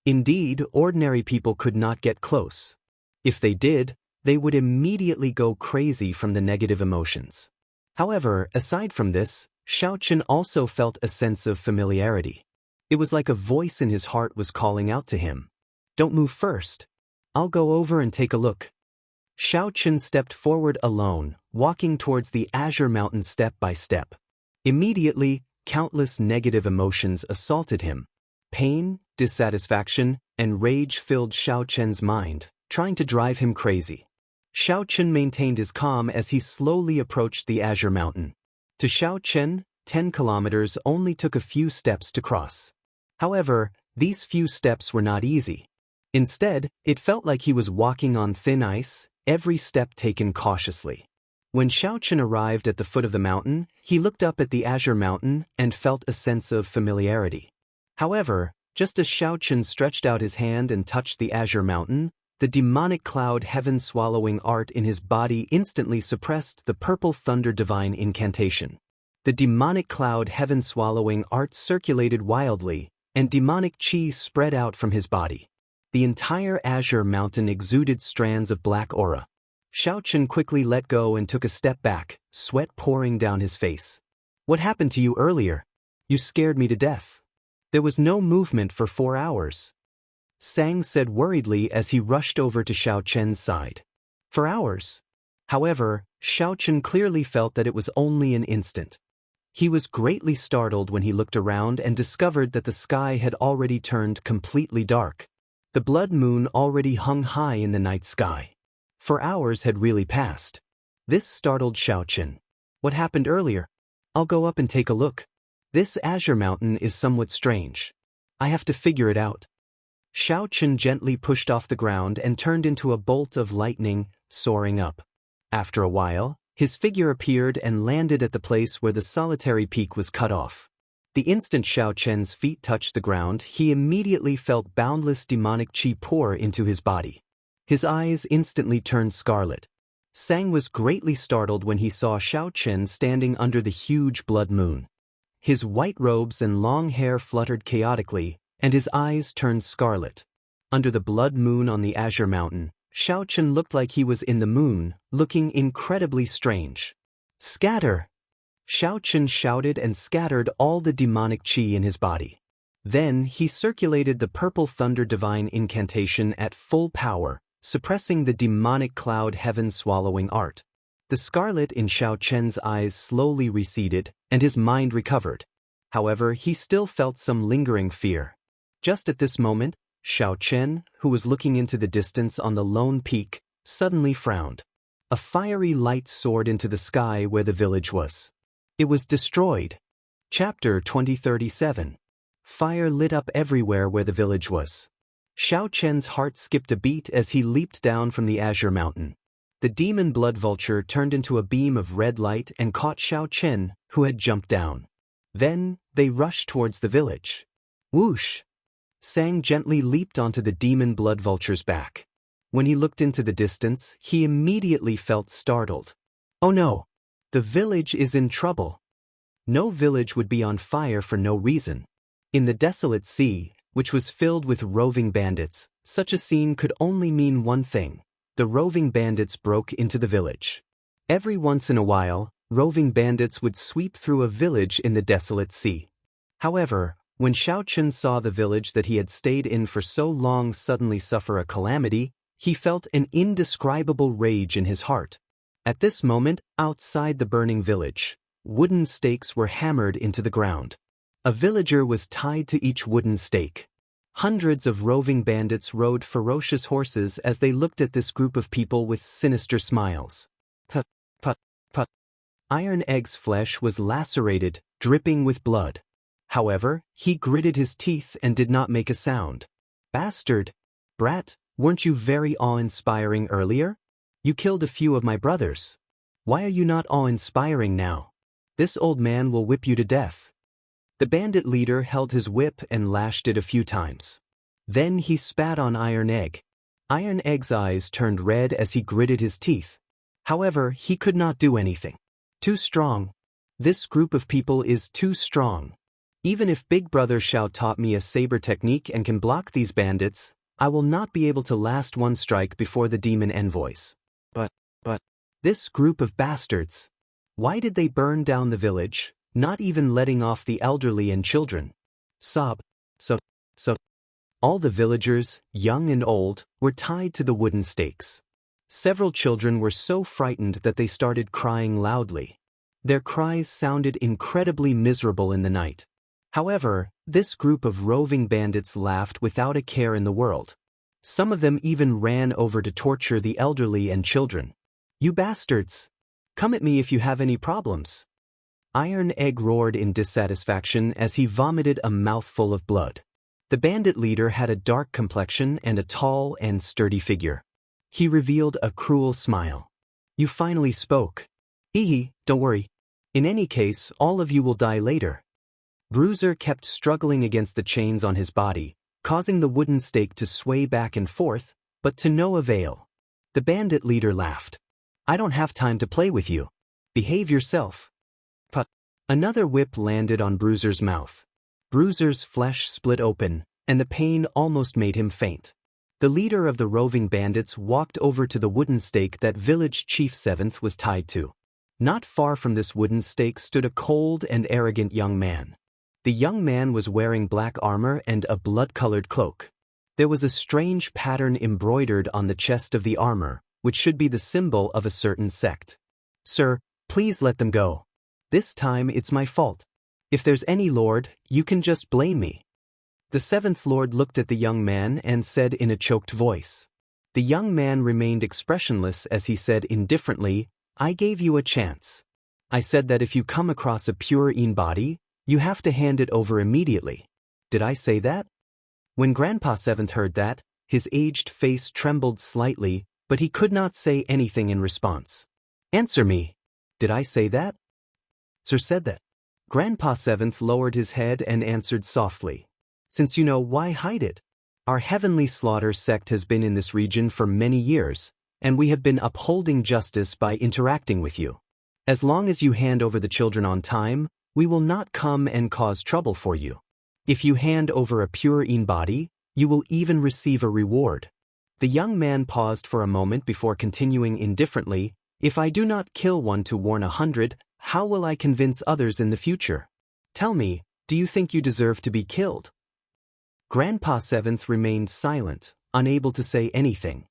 Indeed, ordinary people could not get close. If they did, they would immediately go crazy from the negative emotions. However, aside from this, Xiaochen also felt a sense of familiarity. It was like a voice in his heart was calling out to him. "Don't move first. I'll go over and take a look." Xiaochen stepped forward alone, walking towards the azure mountain step by step. Immediately, countless negative emotions assaulted him. Pain, dissatisfaction, and rage filled Xiaochen's mind, trying to drive him crazy. Xiaochen maintained his calm as he slowly approached the azure mountain. To Xiaochen, 10 kilometers only took a few steps to cross. However, these few steps were not easy. Instead, it felt like he was walking on thin ice, every step taken cautiously. When Xiaochen arrived at the foot of the mountain, he looked up at the azure mountain and felt a sense of familiarity. However, just as Xiaochen stretched out his hand and touched the azure mountain, the demonic cloud heaven-swallowing art in his body instantly suppressed the purple thunder divine incantation. The demonic cloud heaven-swallowing art circulated wildly, and demonic chi spread out from his body. The entire azure mountain exuded strands of black aura. Xiaochen quickly let go and took a step back, sweat pouring down his face. What happened to you earlier? You scared me to death. There was no movement for 4 hours. Sang said worriedly as he rushed over to Xiaochen's side. For hours? However, Xiaochen clearly felt that it was only an instant. He was greatly startled when he looked around and discovered that the sky had already turned completely dark. The blood moon already hung high in the night sky. 4 hours had really passed. This startled Xiaochen. What happened earlier? I'll go up and take a look. This azure mountain is somewhat strange. I have to figure it out. Xiaochen gently pushed off the ground and turned into a bolt of lightning, soaring up. After a while, his figure appeared and landed at the place where the solitary peak was cut off. The instant Xiaochen's feet touched the ground, he immediately felt boundless demonic qi pour into his body. His eyes instantly turned scarlet. Sang was greatly startled when he saw Xiaochen standing under the huge blood moon. His white robes and long hair fluttered chaotically, and his eyes turned scarlet. Under the blood moon on the azure mountain, Xiaochen looked like he was in the moon, looking incredibly strange. Scatter! Xiaochen shouted and scattered all the demonic qi in his body. Then he circulated the purple thunder divine incantation at full power, suppressing the demonic cloud heaven swallowing art. The scarlet in Xiaochen's eyes slowly receded, and his mind recovered. However, he still felt some lingering fear. Just at this moment, Xiaochen, who was looking into the distance on the lone peak, suddenly frowned. A fiery light soared into the sky where the village was. It was destroyed. Chapter 2037. Fire lit up everywhere where the village was. Xiaochen's heart skipped a beat as he leaped down from the azure mountain. The demon blood vulture turned into a beam of red light and caught Xiaochen, who had jumped down. Then, they rushed towards the village. Whoosh! Sang gently leaped onto the demon blood vulture's back. When he looked into the distance, he immediately felt startled. Oh no! The village is in trouble. No village would be on fire for no reason. In the desolate sea, which was filled with roving bandits, such a scene could only mean one thing. The roving bandits broke into the village. Every once in a while, roving bandits would sweep through a village in the desolate sea. However, when Xiaochen saw the village that he had stayed in for so long suddenly suffer a calamity, he felt an indescribable rage in his heart. At this moment, outside the burning village, wooden stakes were hammered into the ground. A villager was tied to each wooden stake. Hundreds of roving bandits rode ferocious horses as they looked at this group of people with sinister smiles. Put, put, put. Iron Egg's flesh was lacerated, dripping with blood. However, he gritted his teeth and did not make a sound. Bastard! Brat, weren't you very awe-inspiring earlier? You killed a few of my brothers. Why are you not awe-inspiring now? This old man will whip you to death. The bandit leader held his whip and lashed it a few times. Then he spat on Iron Egg. Iron Egg's eyes turned red as he gritted his teeth. However, he could not do anything. Too strong. This group of people is too strong. Even if Big Brother Xiao taught me a saber technique and can block these bandits, I will not be able to last one strike before the demon envoys. But, this group of bastards. Why did they burn down the village, not even letting off the elderly and children? So. All the villagers, young and old, were tied to the wooden stakes. Several children were so frightened that they started crying loudly. Their cries sounded incredibly miserable in the night. However, this group of roving bandits laughed without a care in the world. Some of them even ran over to torture the elderly and children. You bastards! Come at me if you have any problems. Iron Egg roared in dissatisfaction as he vomited a mouthful of blood. The bandit leader had a dark complexion and a tall and sturdy figure. He revealed a cruel smile. You finally spoke. Don't worry. In any case, all of you will die later. Bruiser kept struggling against the chains on his body, causing the wooden stake to sway back and forth, but to no avail. The bandit leader laughed. I don't have time to play with you. Behave yourself. But another whip landed on Bruiser's mouth. Bruiser's flesh split open, and the pain almost made him faint. The leader of the roving bandits walked over to the wooden stake that village chief 7th was tied to. Not far from this wooden stake stood a cold and arrogant young man. The young man was wearing black armor and a blood-colored cloak. There was a strange pattern embroidered on the chest of the armor, which should be the symbol of a certain sect. "Sir, please let them go. This time it's my fault. If there's any lord, you can just blame me." The 7th lord looked at the young man and said in a choked voice. The young man remained expressionless as he said indifferently, "I gave you a chance. I said that if you come across a pure body, you have to hand it over immediately. Did I say that?" When Grandpa 7th heard that, his aged face trembled slightly, but he could not say anything in response. "Answer me. Did I say that?" "Sir said that." Grandpa 7th lowered his head and answered softly. "Since you know, why hide it? Our heavenly slaughter sect has been in this region for many years, and we have been upholding justice by interacting with you. As long as you hand over the children on time, we will not come and cause trouble for you. If you hand over a pure body, you will even receive a reward." The young man paused for a moment before continuing indifferently, "If I do not kill one to warn 100, how will I convince others in the future? Tell me, do you think you deserve to be killed?" Grandpa 7th remained silent, unable to say anything.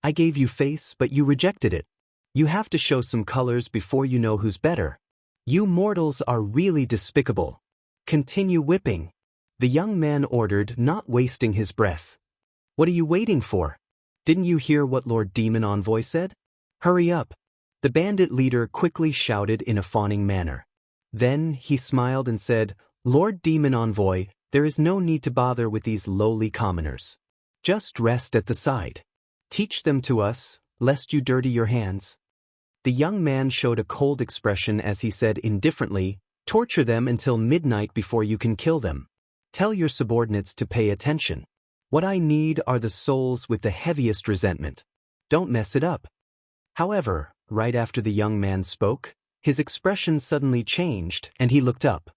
"I gave you face, but you rejected it. You have to show some colors before you know who's better. You mortals are really despicable. Continue whipping," the young man ordered, not wasting his breath. "What are you waiting for? Didn't you hear what Lord Demon Envoy said? Hurry up," the bandit leader quickly shouted in a fawning manner. Then he smiled and said, "Lord Demon Envoy, there is no need to bother with these lowly commoners. Just rest at the side. Teach them to us, lest you dirty your hands." The young man showed a cold expression as he said indifferently, "Torture them until midnight before you can kill them. Tell your subordinates to pay attention. What I need are the souls with the heaviest resentment. Don't mess it up." However, right after the young man spoke, his expression suddenly changed and he looked up.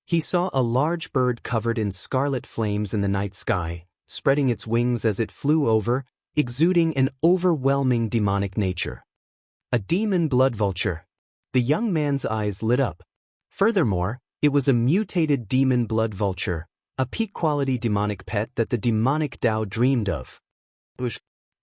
He saw a large bird covered in scarlet flames in the night sky, spreading its wings as it flew over, exuding an overwhelming demonic nature. A demon blood vulture. The young man's eyes lit up. Furthermore, it was a mutated demon blood vulture, a peak-quality demonic pet that the demonic Dao dreamed of.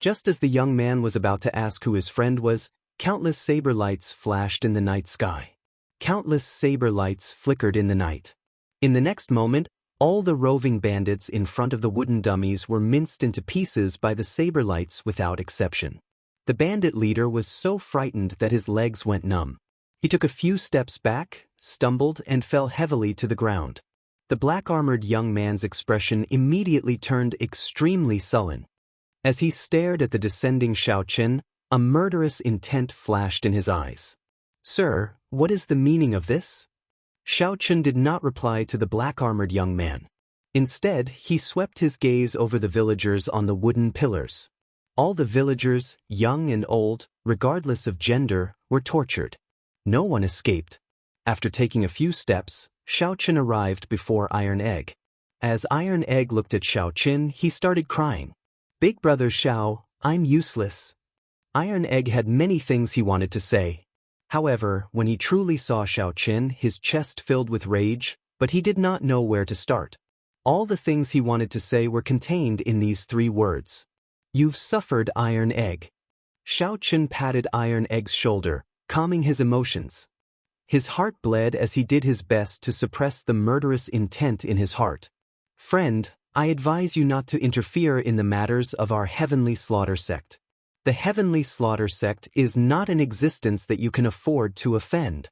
Just as the young man was about to ask who his friend was, countless saber lights flashed in the night sky. Countless saber lights flickered in the night. In the next moment, all the roving bandits in front of the wooden dummies were minced into pieces by the saber lights without exception. The bandit leader was so frightened that his legs went numb. He took a few steps back, stumbled, and fell heavily to the ground. The black-armored young man's expression immediately turned extremely sullen. As he stared at the descending Xianxia, a murderous intent flashed in his eyes. "Sir, what is the meaning of this?" Xianxia did not reply to the black-armored young man. Instead, he swept his gaze over the villagers on the wooden pillars. All the villagers, young and old, regardless of gender, were tortured. No one escaped. After taking a few steps, Xianxia arrived before Iron Egg. As Iron Egg looked at Xianxia, he started crying. "Big brother Xiao, I'm useless." Iron Egg had many things he wanted to say. However, when he truly saw Xianxia, his chest filled with rage, but he did not know where to start. All the things he wanted to say were contained in these 3 words. "You've suffered, Iron Egg." Xianxia patted Iron Egg's shoulder, calming his emotions. His heart bled as he did his best to suppress the murderous intent in his heart. "Friend, I advise you not to interfere in the matters of our heavenly slaughter sect. The heavenly slaughter sect is not an existence that you can afford to offend."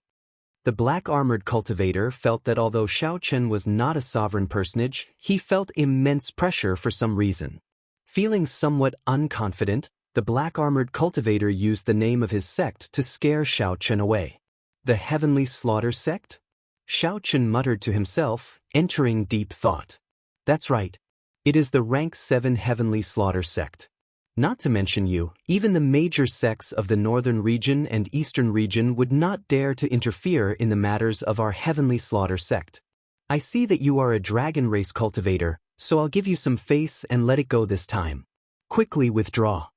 The black-armored cultivator felt that although Xianxia was not a sovereign personage, he felt immense pressure for some reason. Feeling somewhat unconfident, the black-armored cultivator used the name of his sect to scare Xianxia away. "The heavenly slaughter sect?" Xianxia muttered to himself, entering deep thought. "That's right. It is the rank 7 heavenly slaughter sect. Not to mention you, even the major sects of the northern region and eastern region would not dare to interfere in the matters of our heavenly slaughter sect. I see that you are a dragon race cultivator, So I'll give you some face and let it go this time. Quickly withdraw.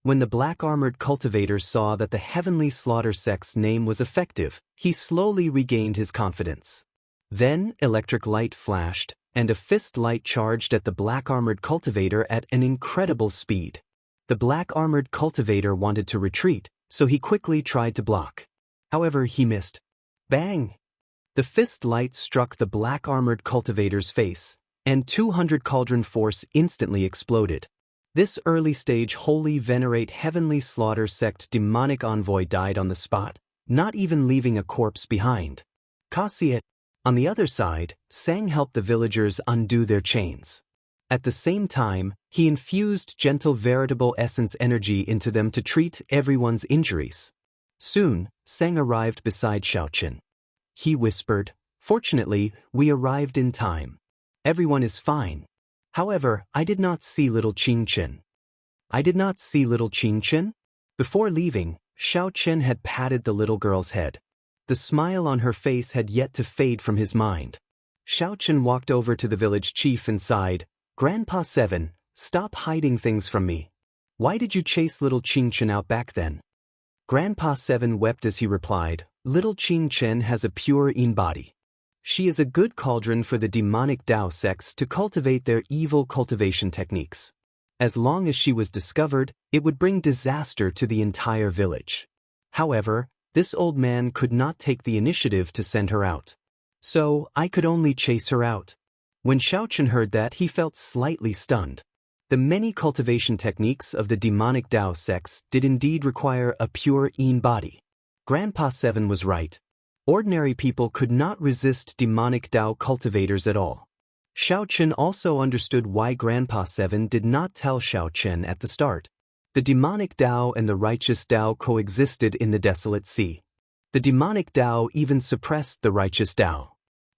When the black-armored cultivator saw that the heavenly slaughter sect's name was effective, he slowly regained his confidence. Then, electric light flashed, and a fist light charged at the black-armored cultivator at an incredible speed. The black-armored cultivator wanted to retreat, so he quickly tried to block. However, he missed. Bang! The fist light struck the black-armored cultivator's face, and 200 cauldron force instantly exploded. This early-stage holy venerate heavenly slaughter sect demonic envoy died on the spot, not even leaving a corpse behind. Kasia. On the other side, Sang helped the villagers undo their chains. At the same time, he infused gentle veritable essence energy into them to treat everyone's injuries. Soon, Sang arrived beside Xiaochen. He whispered, "Fortunately, we arrived in time. Everyone is fine. However, I did not see little Qingchen." I did not see little Qingchen? Before leaving, Xiaochen had patted the little girl's head. The smile on her face had yet to fade from his mind. Xiaochen walked over to the village chief and sighed, "Grandpa Seven, stop hiding things from me. Why did you chase little Qingchen out back then?" Grandpa Seven wept as he replied, "Little Qingchen has a pure yin body. She is a good cauldron for the demonic Dao sects to cultivate their evil cultivation techniques. As long as she was discovered, it would bring disaster to the entire village. However, this old man could not take the initiative to send her out. So, I could only chase her out." When Xiaochen heard that, he felt slightly stunned. The many cultivation techniques of the demonic Dao sects did indeed require a pure yin body. Grandpa Seven was right. Ordinary people could not resist demonic Dao cultivators at all. Xiaochen also understood why Grandpa Seven did not tell Xiaochen at the start. The demonic Dao and the righteous Dao coexisted in the desolate sea. The demonic Dao even suppressed the righteous Dao.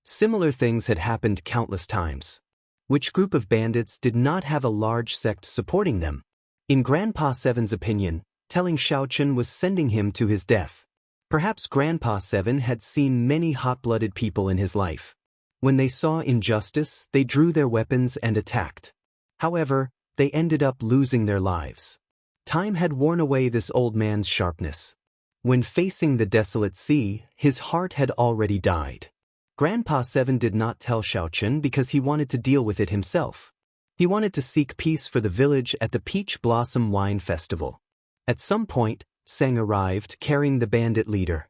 Similar things had happened countless times. Which group of bandits did not have a large sect supporting them? In Grandpa Seven's opinion, telling Xiaochen was sending him to his death. Perhaps Grandpa Seven had seen many hot-blooded people in his life. When they saw injustice, they drew their weapons and attacked. However, they ended up losing their lives. Time had worn away this old man's sharpness. When facing the desolate sea, his heart had already died. Grandpa Seven did not tell Xiaochen because he wanted to deal with it himself. He wanted to seek peace for the village at the Peach Blossom Wine Festival. At some point, Sang arrived carrying the bandit leader.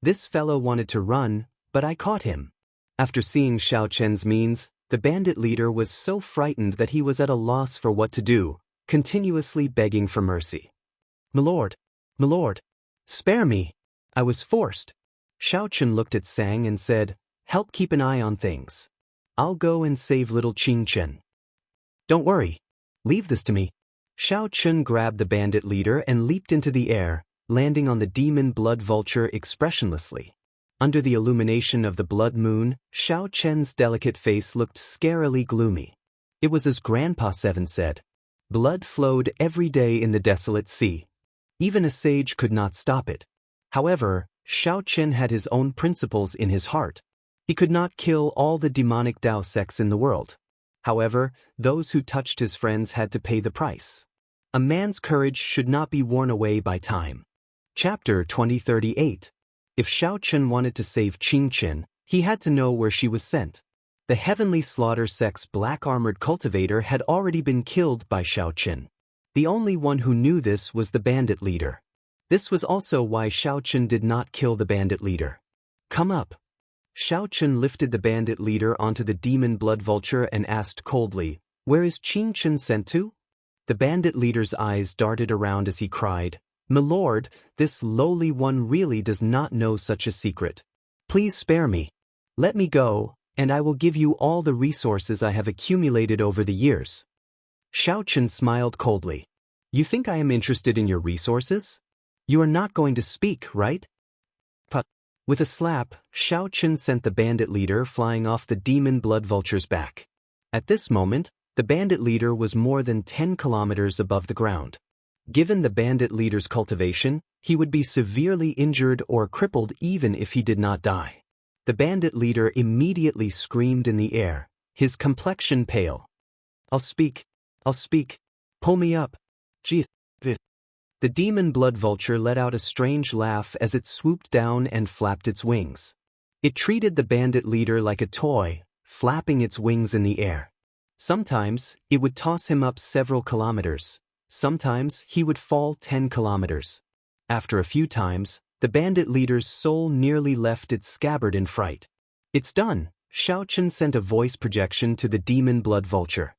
This fellow wanted to run, but I caught him. After seeing Xiaochen's means, the bandit leader was so frightened that he was at a loss for what to do, continuously begging for mercy. My lord, spare me. I was forced." Xiaochen looked at Sang and said, "Help keep an eye on things. I'll go and save little Qingchen." "Don't worry. Leave this to me." Xiaochen grabbed the bandit leader and leaped into the air, landing on the demon blood vulture expressionlessly. Under the illumination of the blood moon, Xiaochen's delicate face looked scarily gloomy. It was as Grandpa Seven said. Blood flowed every day in the desolate sea. Even a sage could not stop it. However, Xiaochen had his own principles in his heart. He could not kill all the demonic Dao sects in the world. However, those who touched his friends had to pay the price. A man's courage should not be worn away by time. Chapter 2038. If Xiaochen wanted to save Qingchen, he had to know where she was sent. The heavenly slaughter sect's black-armored cultivator had already been killed by Xiaochen. The only one who knew this was the bandit leader. This was also why Xiaochen did not kill the bandit leader. "Come up." Xiaochen lifted the bandit leader onto the demon blood vulture and asked coldly, "Where is Qingchen sent to?" The bandit leader's eyes darted around as he cried, "My lord, this lowly one really does not know such a secret. Please spare me. Let me go, and I will give you all the resources I have accumulated over the years." Xiaochen smiled coldly. "You think I am interested in your resources? You are not going to speak, right?" With a slap, Xiaochen sent the bandit leader flying off the demon blood vulture's back. At this moment, the bandit leader was more than 10 kilometers above the ground. Given the bandit leader's cultivation, he would be severely injured or crippled even if he did not die. The bandit leader immediately screamed in the air, his complexion pale. I'll speak. Pull me up. Gee. The demon blood vulture let out a strange laugh as it swooped down and flapped its wings. It treated the bandit leader like a toy, flapping its wings in the air. Sometimes, it would toss him up several kilometers. Sometimes, he would fall 10 kilometers. After a few times, the bandit leader's soul nearly left its scabbard in fright. It's done, Xiaochen sent a voice projection to the demon blood vulture.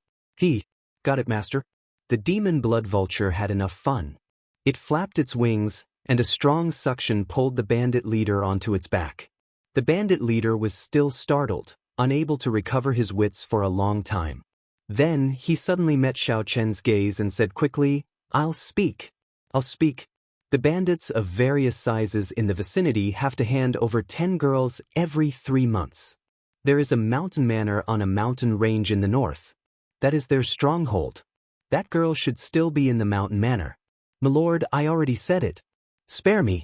Got it, master. The demon blood vulture had enough fun. It flapped its wings, and a strong suction pulled the bandit leader onto its back. The bandit leader was still startled, unable to recover his wits for a long time. Then, he suddenly met Xiaochen's gaze and said quickly, I'll speak. The bandits of various sizes in the vicinity have to hand over 10 girls every 3 months. There is a mountain manor on a mountain range in the north. That is their stronghold. That girl should still be in the mountain manor. Milord, I already said it. Spare me.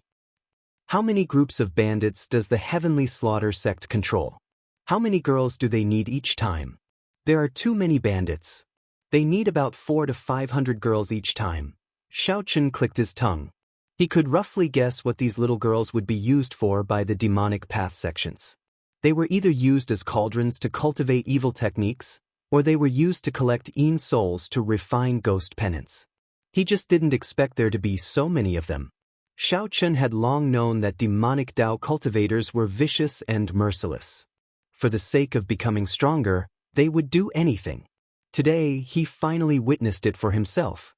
How many groups of bandits does the Heavenly Slaughter sect control? How many girls do they need each time? There are too many bandits. They need about 400 to 500 girls each time. Xiaochen clicked his tongue. He could roughly guess what these little girls would be used for by the demonic path sections. They were either used as cauldrons to cultivate evil techniques, or they were used to collect Yin souls to refine ghost penance. He just didn't expect there to be so many of them. Xiaochen had long known that demonic Dao cultivators were vicious and merciless. For the sake of becoming stronger, they would do anything. Today, he finally witnessed it for himself.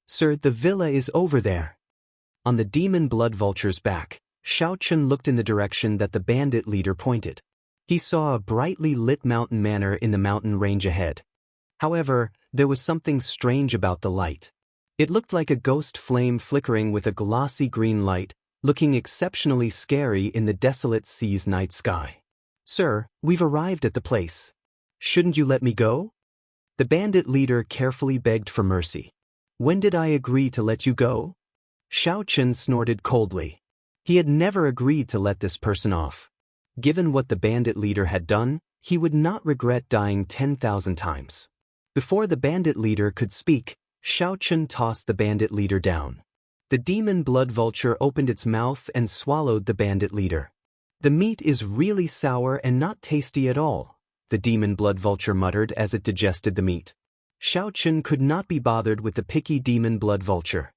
Sir, the villa is over there. On the demon blood vulture's back, Xiaochen looked in the direction that the bandit leader pointed. He saw a brightly lit mountain manor in the mountain range ahead. However, there was something strange about the light. It looked like a ghost flame flickering with a glossy green light, looking exceptionally scary in the desolate sea's night sky. Sir, we've arrived at the place. Shouldn't you let me go? The bandit leader carefully begged for mercy. When did I agree to let you go? Xiaochen snorted coldly. He had never agreed to let this person off. Given what the bandit leader had done, he would not regret dying 10,000 times. Before the bandit leader could speak, Xiaochen tossed the bandit leader down. The demon blood vulture opened its mouth and swallowed the bandit leader. The meat is really sour and not tasty at all, the demon blood vulture muttered as it digested the meat. Xiaochen could not be bothered with the picky demon blood vulture.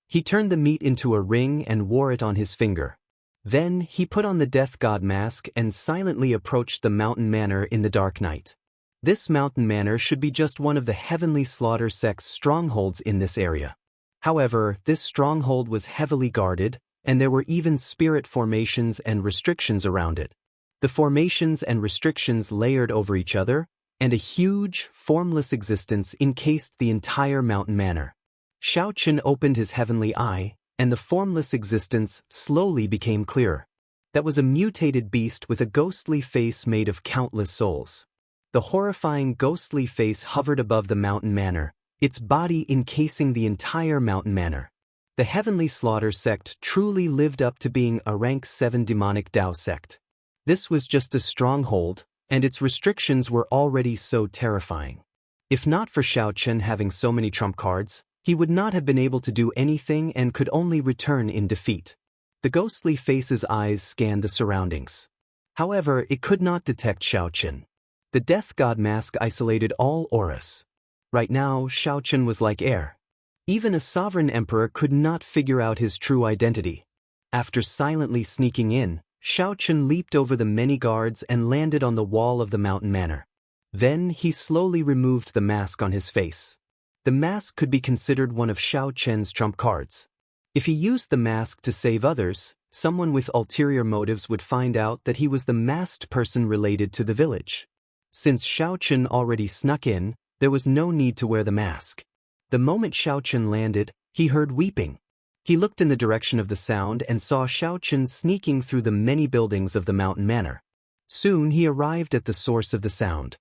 He turned the meat into a ring and wore it on his finger. Then, he put on the death god mask and silently approached the mountain manor in the dark night. This mountain manor should be just one of the Heavenly Slaughter sect's strongholds in this area. However, this stronghold was heavily guarded, and there were even spirit formations and restrictions around it. The formations and restrictions layered over each other, and a huge, formless existence encased the entire mountain manor. Xiaochen opened his heavenly eye, and the formless existence slowly became clearer. That was a mutated beast with a ghostly face made of countless souls. The horrifying ghostly face hovered above the mountain manor, its body encasing the entire mountain manor. The Heavenly Slaughter sect truly lived up to being a rank 7 demonic Dao sect. This was just a stronghold, and its restrictions were already so terrifying. If not for Xiaochen having so many trump cards, he would not have been able to do anything and could only return in defeat. The ghostly face's eyes scanned the surroundings. However, it could not detect Xiaochen. The death god mask isolated all auras. Right now, Xiaochen was like air. Even a sovereign emperor could not figure out his true identity. After silently sneaking in, Xiaochen leaped over the many guards and landed on the wall of the mountain manor. Then he slowly removed the mask on his face. The mask could be considered one of Xiaochen's trump cards. If he used the mask to save others, someone with ulterior motives would find out that he was the masked person related to the village. Since Xiaochen already snuck in, there was no need to wear the mask. The moment Xiaochen landed, he heard weeping. He looked in the direction of the sound and saw Xiaochen sneaking through the many buildings of the mountain manor. Soon he arrived at the source of the sound.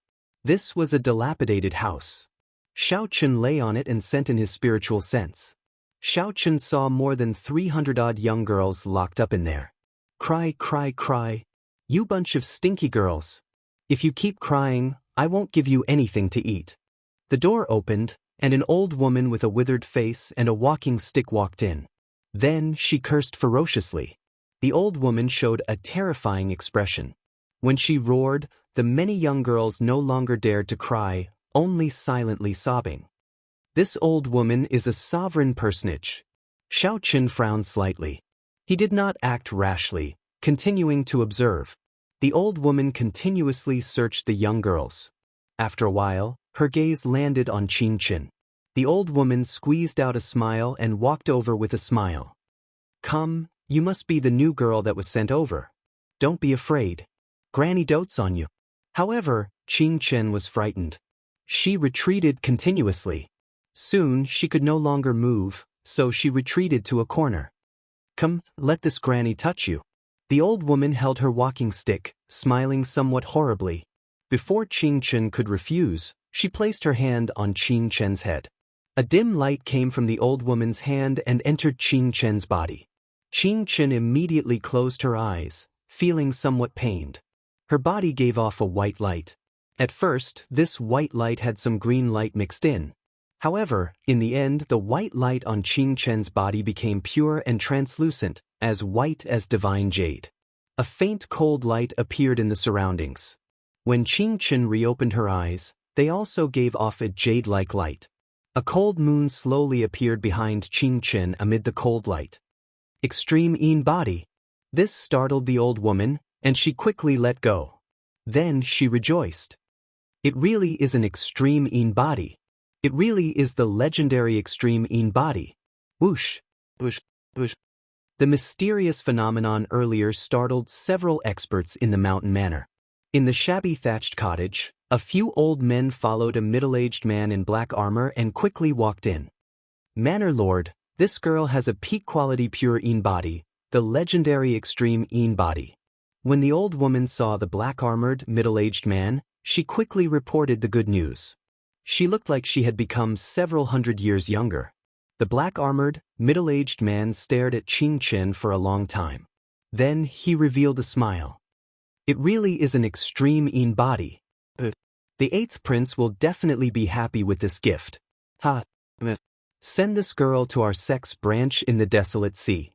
This was a dilapidated house. Xiaochen lay on it and sent in his spiritual sense. Xiaochen saw more than 300-odd young girls locked up in there. Cry, cry, cry. You bunch of stinky girls. If you keep crying, I won't give you anything to eat." The door opened, and an old woman with a withered face and a walking stick walked in. Then she cursed ferociously. The old woman showed a terrifying expression. When she roared, the many young girls no longer dared to cry, only silently sobbing. This old woman is a sovereign personage. Xiaoqun frowned slightly. He did not act rashly, continuing to observe. The old woman continuously searched the young girls. After a while, her gaze landed on Qianqun. The old woman squeezed out a smile and walked over with a smile. "Come, you must be the new girl that was sent over. Don't be afraid. Granny dotes on you." However, Qianqun was frightened. She retreated continuously. Soon she could no longer move, so she retreated to a corner. "Come, let this granny touch you." The old woman held her walking stick, smiling somewhat horribly. Before Qianqun could refuse, she placed her hand on Qianqun's head. A dim light came from the old woman's hand and entered Qianqun's body. Qianqun immediately closed her eyes, feeling somewhat pained. Her body gave off a white light. At first, this white light had some green light mixed in. However, in the end, the white light on Qianqun's body became pure and translucent, as white as divine jade. A faint cold light appeared in the surroundings. When Qianqun reopened her eyes, they also gave off a jade-like light. A cold moon slowly appeared behind Qianqun amid the cold light. Extreme Yin body. This startled the old woman, and she quickly let go. Then she rejoiced. It really is an extreme Yin body. It really is the legendary extreme Yin body. Whoosh, whoosh, whoosh. The mysterious phenomenon earlier startled several experts in the mountain manor. In the shabby thatched cottage, a few old men followed a middle-aged man in black armor and quickly walked in. "Manor Lord, this girl has a peak-quality pure Yin body, the legendary extreme Yin body." When the old woman saw the black-armored, middle-aged man, she quickly reported the good news. She looked like she had become several hundred years younger. The black-armored, middle-aged man stared at Qianqun for a long time. Then he revealed a smile. "It really is an extreme Yin body. The 8th prince will definitely be happy with this gift. Send this girl to our sex branch in the desolate sea.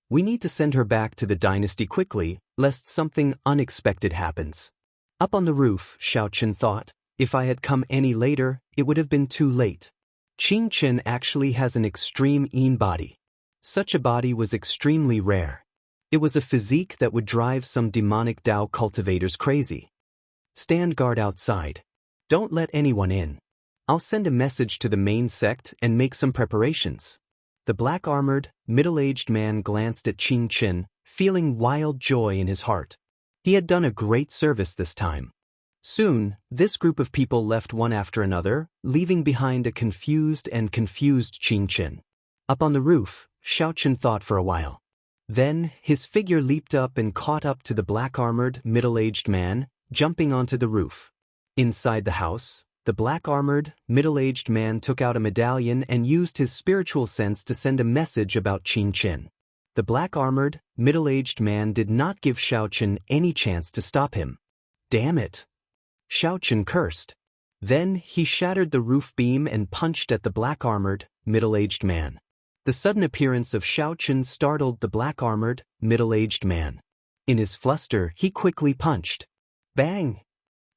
We need to send her back to the dynasty quickly, lest something unexpected happens." Up on the roof, Xiaoqun thought, if I had come any later, it would have been too late. Qianqun actually has an extreme Yin body. Such a body was extremely rare. It was a physique that would drive some demonic Dao cultivators crazy. "Stand guard outside. Don't let anyone in. I'll send a message to the main sect and make some preparations." The black-armored, middle-aged man glanced at Qianqun, feeling wild joy in his heart. He had done a great service this time. Soon, this group of people left one after another, leaving behind a confused Qianqun. Up on the roof, Xiaoqun thought for a while. Then, his figure leaped up and caught up to the black-armored, middle-aged man, jumping onto the roof. Inside the house, the black-armored, middle-aged man took out a medallion and used his spiritual sense to send a message about Qianqun. The black-armored, middle-aged man did not give Xiaoqun any chance to stop him. "Damn it!" Xiaoqun cursed. Then he shattered the roof beam and punched at the black-armored, middle-aged man. The sudden appearance of Xiaoqun startled the black-armored, middle-aged man. In his fluster, he quickly punched. Bang!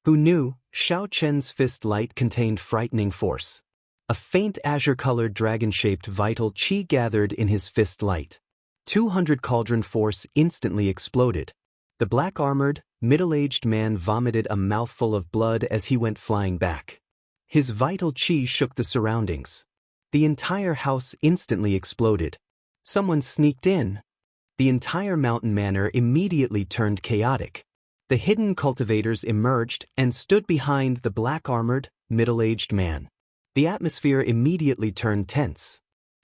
Who knew, Xiaoqun's fist light contained frightening force. A faint azure-colored dragon-shaped vital qi gathered in his fist light. 200 cauldron force instantly exploded. The black-armored, middle-aged man vomited a mouthful of blood as he went flying back. His vital qi shook the surroundings. The entire house instantly exploded. Someone sneaked in. The entire mountain manor immediately turned chaotic. The hidden cultivators emerged and stood behind the black-armored, middle-aged man. The atmosphere immediately turned tense.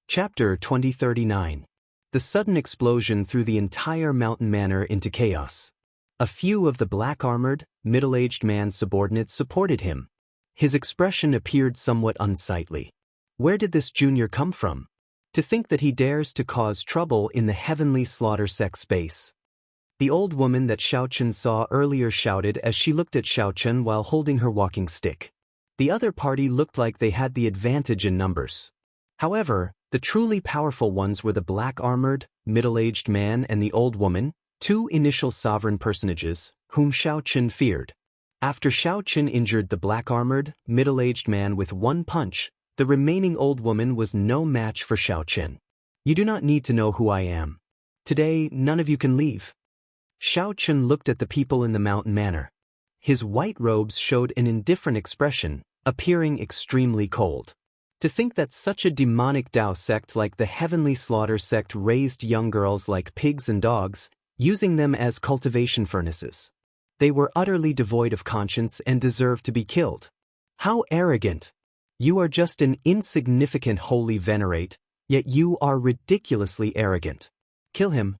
Chapter 2039. The sudden explosion threw the entire mountain manor into chaos. A few of the black-armored, middle-aged man's subordinates supported him. His expression appeared somewhat unsightly. Where did this junior come from? To think that he dares to cause trouble in the heavenly slaughter sect space. The old woman that Xiaochen saw earlier shouted as she looked at Xiaochen while holding her walking stick. The other party looked like they had the advantage in numbers. However, the truly powerful ones were the black-armored, middle-aged man and the old woman, two initial sovereign personages, whom Xiaochen feared. After Xiaochen injured the black-armored, middle-aged man with one punch, the remaining old woman was no match for Xiaochen. You do not need to know who I am. Today, none of you can leave. Xiaochen looked at the people in the mountain manor. His white robes showed an indifferent expression, appearing extremely cold. To think that such a demonic Dao sect like the Heavenly Slaughter sect raised young girls like pigs and dogs, using them as cultivation furnaces. They were utterly devoid of conscience and deserved to be killed. How arrogant! You are just an insignificant holy venerate, yet you are ridiculously arrogant. Kill him.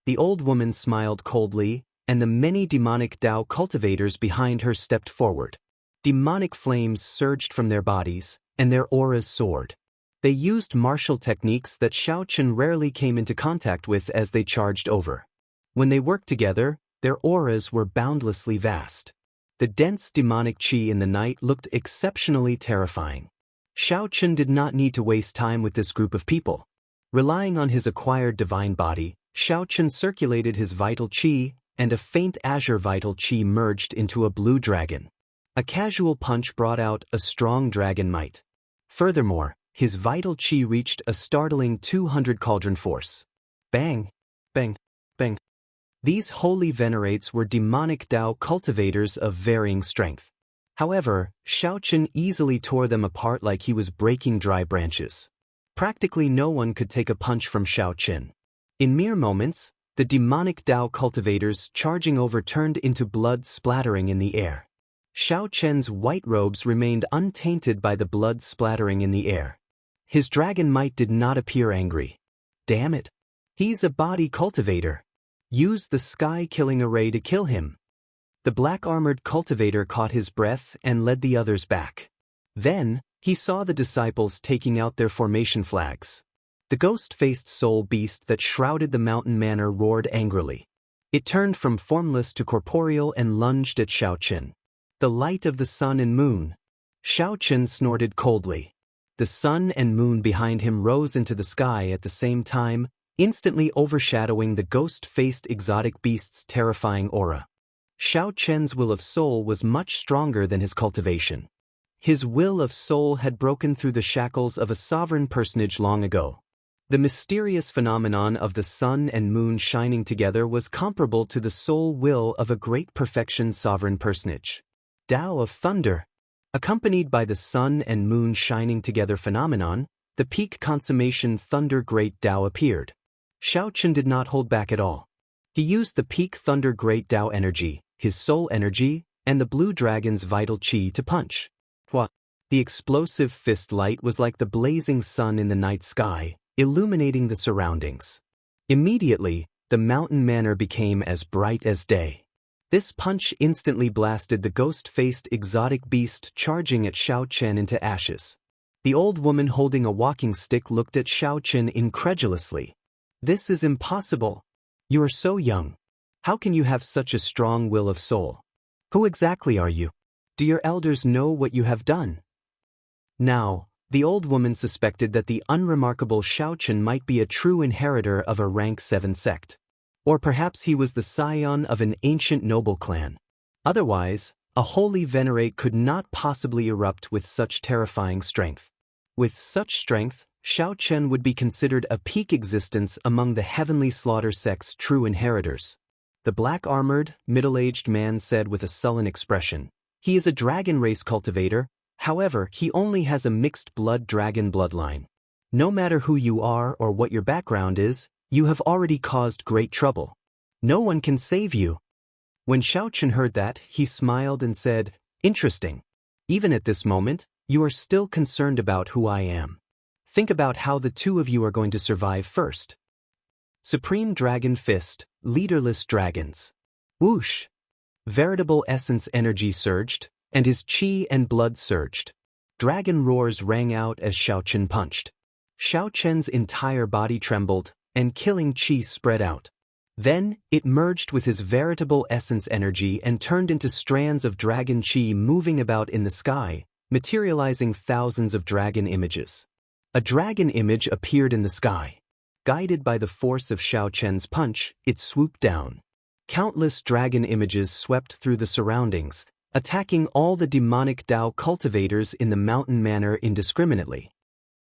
The old woman smiled coldly, and the many demonic Dao cultivators behind her stepped forward. Demonic flames surged from their bodies, and their auras soared. They used martial techniques that Xiaochen rarely came into contact with as they charged over. When they worked together, their auras were boundlessly vast. The dense demonic qi in the night looked exceptionally terrifying. Xiaochen did not need to waste time with this group of people. Relying on his acquired divine body, Xiaochen circulated his vital qi, and a faint azure vital qi merged into a blue dragon. A casual punch brought out a strong dragon might. Furthermore, his vital qi reached a startling 200 cauldron force. Bang! Bang! Bang! These holy venerates were demonic Dao cultivators of varying strength. However, Xiaochen easily tore them apart like he was breaking dry branches. Practically no one could take a punch from Xiaochen. In mere moments, the demonic Dao cultivators charging over turned into blood splattering in the air. Xiaochen's white robes remained untainted by the blood splattering in the air. His dragon might did not appear angry. Damn it! He's a body cultivator. Use the sky-killing array to kill him. The black-armored cultivator caught his breath and led the others back. Then, he saw the disciples taking out their formation flags. The ghost-faced soul beast that shrouded the mountain manor roared angrily. It turned from formless to corporeal and lunged at Xiaochen. The light of the sun and moon. Xiaochen snorted coldly. The sun and moon behind him rose into the sky at the same time, instantly overshadowing the ghost-faced exotic beast's terrifying aura. Xiaochen's will of soul was much stronger than his cultivation. His will of soul had broken through the shackles of a sovereign personage long ago. The mysterious phenomenon of the sun and moon shining together was comparable to the soul will of a great perfection sovereign personage. Dao of Thunder. Accompanied by the sun and moon shining together phenomenon, the peak consummation Thunder Great Dao appeared. Xiaochen did not hold back at all. He used the peak Thunder Great Dao energy, his soul energy, and the blue dragon's vital qi to punch. The explosive fist light was like the blazing sun in the night sky, illuminating the surroundings. Immediately, the mountain manor became as bright as day. This punch instantly blasted the ghost-faced exotic beast charging at Xiaochen into ashes. The old woman holding a walking stick looked at Xiaochen incredulously. This is impossible. You are so young. How can you have such a strong will of soul? Who exactly are you? Do your elders know what you have done? Now, the old woman suspected that the unremarkable Xiaochen might be a true inheritor of a rank 7 sect. Or perhaps he was the scion of an ancient noble clan. Otherwise, a holy venerate could not possibly erupt with such terrifying strength. With such strength, Xiaochen would be considered a peak existence among the Heavenly Slaughter sect's true inheritors. The black-armored, middle-aged man said with a sullen expression, "He is a dragon race cultivator, however, he only has a mixed blood dragon bloodline. No matter who you are or what your background is, you have already caused great trouble. No one can save you." When Xiaochen heard that, he smiled and said, "Interesting. Even at this moment, you are still concerned about who I am. Think about how the two of you are going to survive first." Supreme Dragon Fist, leaderless dragons. Whoosh! Veritable essence energy surged, and his qi and blood surged. Dragon roars rang out as Xiaochen punched. Xiaochen's entire body trembled, and killing qi spread out. Then, it merged with his veritable essence energy and turned into strands of dragon chi moving about in the sky, materializing thousands of dragon images. A dragon image appeared in the sky. Guided by the force of Xiaochen's punch, it swooped down. Countless dragon images swept through the surroundings, attacking all the demonic Dao cultivators in the mountain manor indiscriminately.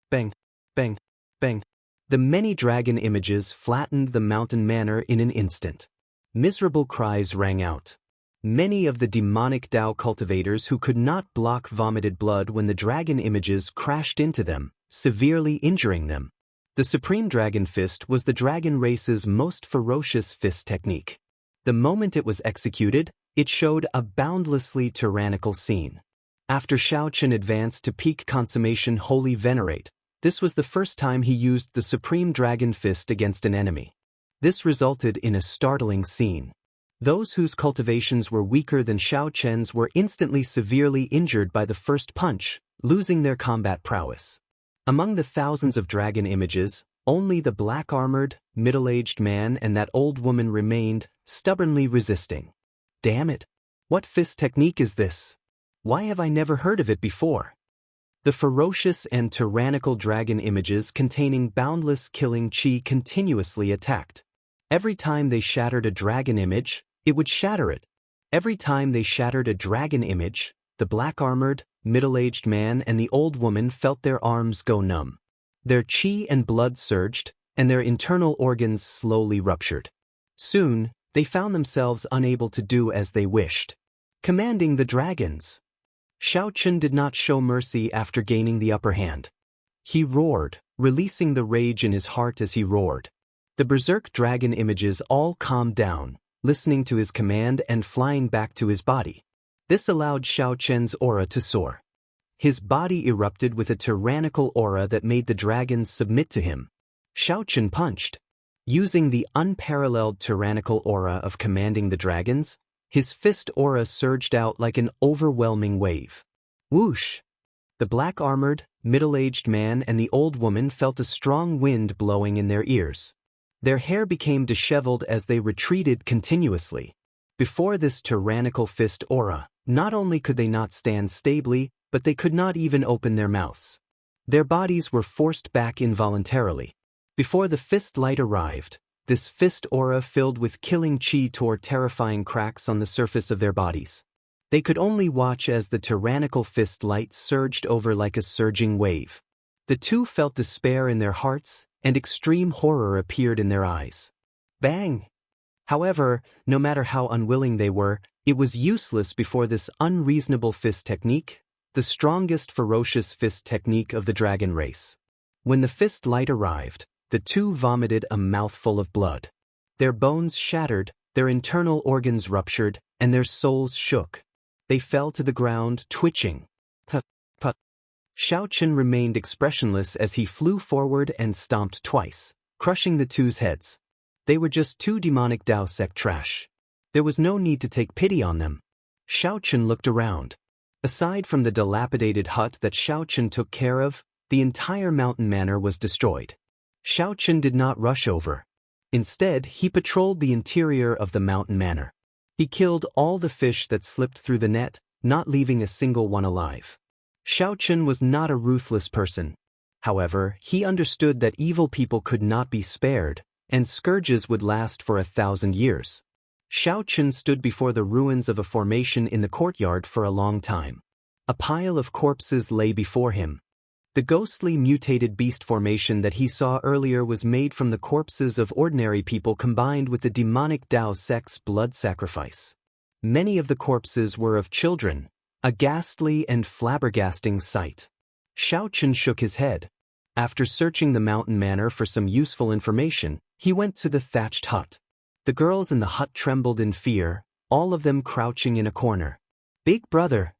Bang, bang, bang. The many dragon images flattened the mountain manor in an instant. Miserable cries rang out. Many of the demonic Dao cultivators who could not block vomited blood when the dragon images crashed into them, severely injuring them. The Supreme Dragon Fist was the dragon race's most ferocious fist technique. The moment it was executed, it showed a boundlessly tyrannical scene. After Xiaochen advanced to peak consummation Holy Venerate, this was the first time he used the Supreme Dragon Fist against an enemy. This resulted in a startling scene. Those whose cultivations were weaker than Xiaochen's were instantly severely injured by the first punch, losing their combat prowess. Among the thousands of dragon images, only the black-armored, middle-aged man and that old woman remained, stubbornly resisting. Damn it! What fist technique is this? Why have I never heard of it before? The ferocious and tyrannical dragon images containing boundless killing chi continuously attacked. Every time they shattered a dragon image, it would shatter it. Every time they shattered a dragon image, the black-armored, middle-aged man and the old woman felt their arms go numb. Their chi and blood surged, and their internal organs slowly ruptured. Soon, they found themselves unable to do as they wished. Commanding the dragons. Xiaochen did not show mercy after gaining the upper hand. He roared, releasing the rage in his heart as he roared. The berserk dragon images all calmed down, listening to his command and flying back to his body. This allowed Xiaochen's aura to soar. His body erupted with a tyrannical aura that made the dragons submit to him. Xiaochen punched. Using the unparalleled tyrannical aura of commanding the dragons, his fist aura surged out like an overwhelming wave. Whoosh! The black-armored, middle-aged man and the old woman felt a strong wind blowing in their ears. Their hair became disheveled as they retreated continuously. Before this tyrannical fist aura, not only could they not stand stably, but they could not even open their mouths. Their bodies were forced back involuntarily. Before the fist light arrived, this fist aura filled with killing chi tore terrifying cracks on the surface of their bodies. They could only watch as the tyrannical fist light surged over like a surging wave. The two felt despair in their hearts, and extreme horror appeared in their eyes. Bang! However, no matter how unwilling they were, it was useless before this unreasonable fist technique, the strongest ferocious fist technique of the dragon race. When the fist light arrived, the two vomited a mouthful of blood. Their bones shattered, their internal organs ruptured, and their souls shook. They fell to the ground, twitching. Tut. Xiaochen remained expressionless as he flew forward and stomped twice, crushing the two's heads. They were just two demonic Dao sect trash. There was no need to take pity on them. Xiaochen looked around. Aside from the dilapidated hut that Xiaochen took care of, the entire mountain manor was destroyed. Xiaochen did not rush over. Instead, he patrolled the interior of the mountain manor. He killed all the fish that slipped through the net, not leaving a single one alive. Xiaochen was not a ruthless person. However, he understood that evil people could not be spared, and scourges would last for 1,000 years. Xiaochen stood before the ruins of a formation in the courtyard for a long time. A pile of corpses lay before him. The ghostly mutated beast formation that he saw earlier was made from the corpses of ordinary people combined with the demonic Dao sect's blood sacrifice. Many of the corpses were of children, a ghastly and flabbergasting sight. Xiaochen shook his head. After searching the mountain manor for some useful information, he went to the thatched hut. The girls in the hut trembled in fear, all of them crouching in a corner. "Big brother!"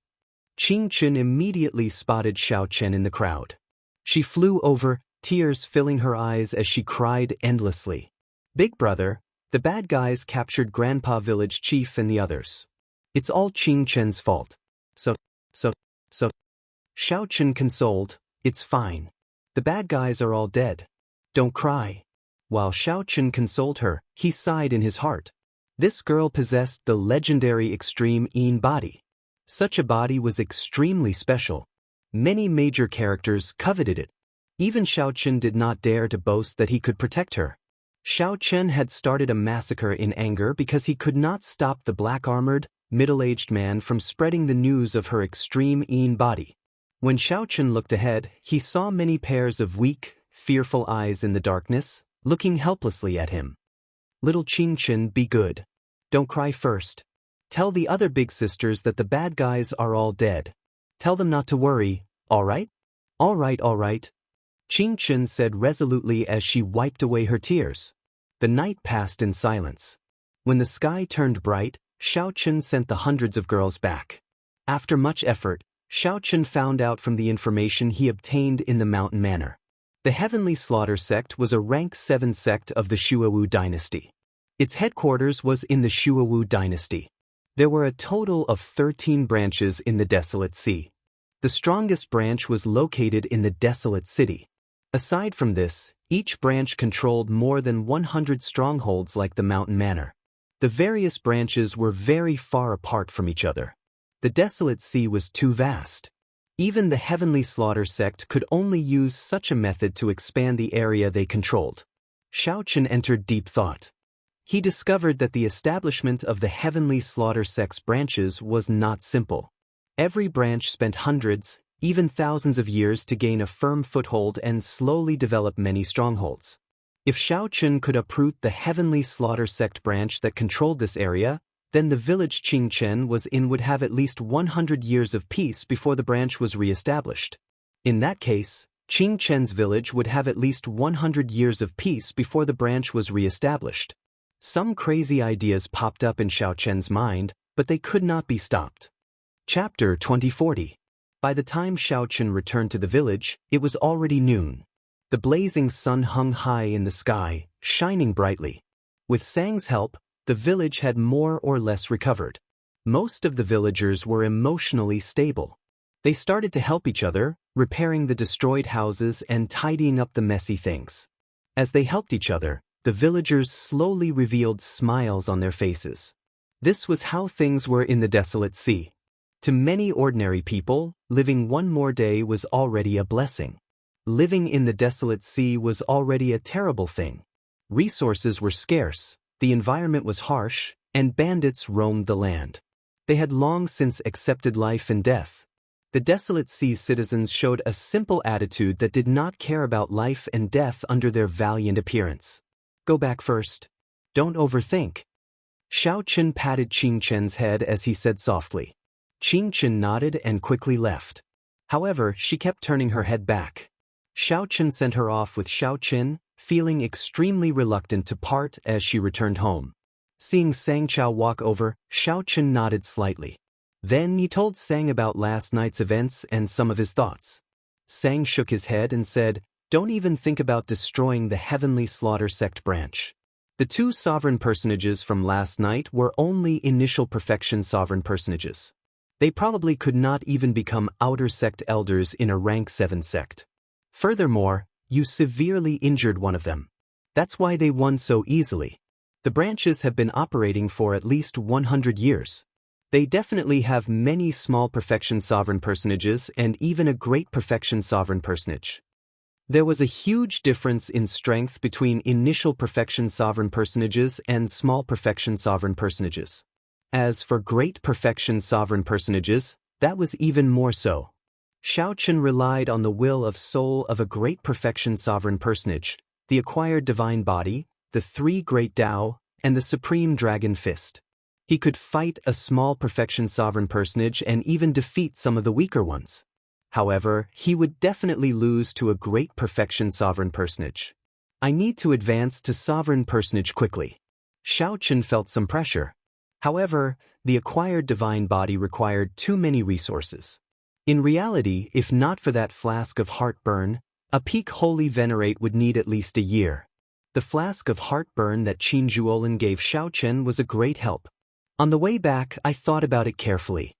Qingchen immediately spotted Xiaochen in the crowd. She flew over, tears filling her eyes as she cried endlessly. "Big brother, the bad guys captured Grandpa Village Chief and the others. It's all Qingchen's fault." So. Xiaochen consoled, "It's fine. The bad guys are all dead. Don't cry. While Xiaochen consoled her, he sighed in his heart. This girl possessed the legendary extreme Yin body. Such a body was extremely special. Many major characters coveted it. Even Xiaochen did not dare to boast that he could protect her. Xiaochen had started a massacre in anger because he could not stop the black-armored, middle-aged man from spreading the news of her extreme Yin body. When Xiaochen looked ahead, he saw many pairs of weak, fearful eyes in the darkness, looking helplessly at him. Little Qingchen, be good. Don't cry first. Tell the other big sisters that the bad guys are all dead. Tell them not to worry, all right? All right, all right. Qingchen said resolutely as she wiped away her tears. The night passed in silence. When the sky turned bright, Xiaochen sent the hundreds of girls back. After much effort, Xiaochen found out from the information he obtained in the mountain manor. The Heavenly Slaughter sect was a rank 7 sect of the Shuawu dynasty. Its headquarters was in the Shuawu dynasty. There were a total of 13 branches in the Desolate Sea. The strongest branch was located in the Desolate City. Aside from this, each branch controlled more than 100 strongholds like the mountain manor. The various branches were very far apart from each other. The Desolate Sea was too vast. Even the Heavenly Slaughter sect could only use such a method to expand the area they controlled. Xiaochen entered deep thought. He discovered that the establishment of the Heavenly Slaughter sect's branches was not simple. Every branch spent hundreds, even thousands of years to gain a firm foothold and slowly develop many strongholds. If Xiaochen could uproot the Heavenly Slaughter sect branch that controlled this area, then the village Qingchen was in would have at least 100 years of peace before the branch was re-established. In that case, Qingchen's village would have at least 100 years of peace before the branch was re-established. Some crazy ideas popped up in Xiaochen's mind, but they could not be stopped. Chapter 2040. By the time Xiaochen returned to the village, it was already noon. The blazing sun hung high in the sky, shining brightly. With Sang's help, the village had more or less recovered. Most of the villagers were emotionally stable. They started to help each other, repairing the destroyed houses and tidying up the messy things. As they helped each other, the villagers slowly revealed smiles on their faces. This was how things were in the Desolate Sea. To many ordinary people, living one more day was already a blessing. Living in the Desolate Sea was already a terrible thing. Resources were scarce, the environment was harsh, and bandits roamed the land. They had long since accepted life and death. The Desolate Sea's citizens showed a simple attitude that did not care about life and death under their valiant appearance. Go back first. Don't overthink. Xiaochen patted Qingchen's head as he said softly. Qingchen nodded and quickly left. However, she kept turning her head back. Xiaochen sent her off with Xiaochen, feeling extremely reluctant to part as she returned home. Seeing Sang Chao walk over, Xiaochen nodded slightly. Then he told Sang about last night's events and some of his thoughts. Sang shook his head and said, "Don't even think about destroying the Heavenly Slaughter sect branch. The two sovereign personages from last night were only initial perfection sovereign personages. They probably could not even become outer sect elders in a rank 7 sect. Furthermore, you severely injured one of them. That's why they won so easily. The branches have been operating for at least 100 years. They definitely have many small perfection sovereign personages and even a great perfection sovereign personage." There was a huge difference in strength between initial perfection sovereign personages and small perfection sovereign personages. As for great perfection sovereign personages, that was even more so. Xiaochen relied on the will of soul of a great perfection sovereign personage, the acquired divine body, the 3 great Dao, and the supreme dragon fist. He could fight a small perfection sovereign personage and even defeat some of the weaker ones. However, he would definitely lose to a great perfection sovereign personage. I need to advance to sovereign personage quickly. Xiaochen felt some pressure. However, the acquired divine body required too many resources. In reality, if not for that flask of heartburn, a peak holy venerate would need at least a year. The flask of heartburn that Qin Zhuolin gave Xiaochen was a great help. On the way back, I thought about it carefully.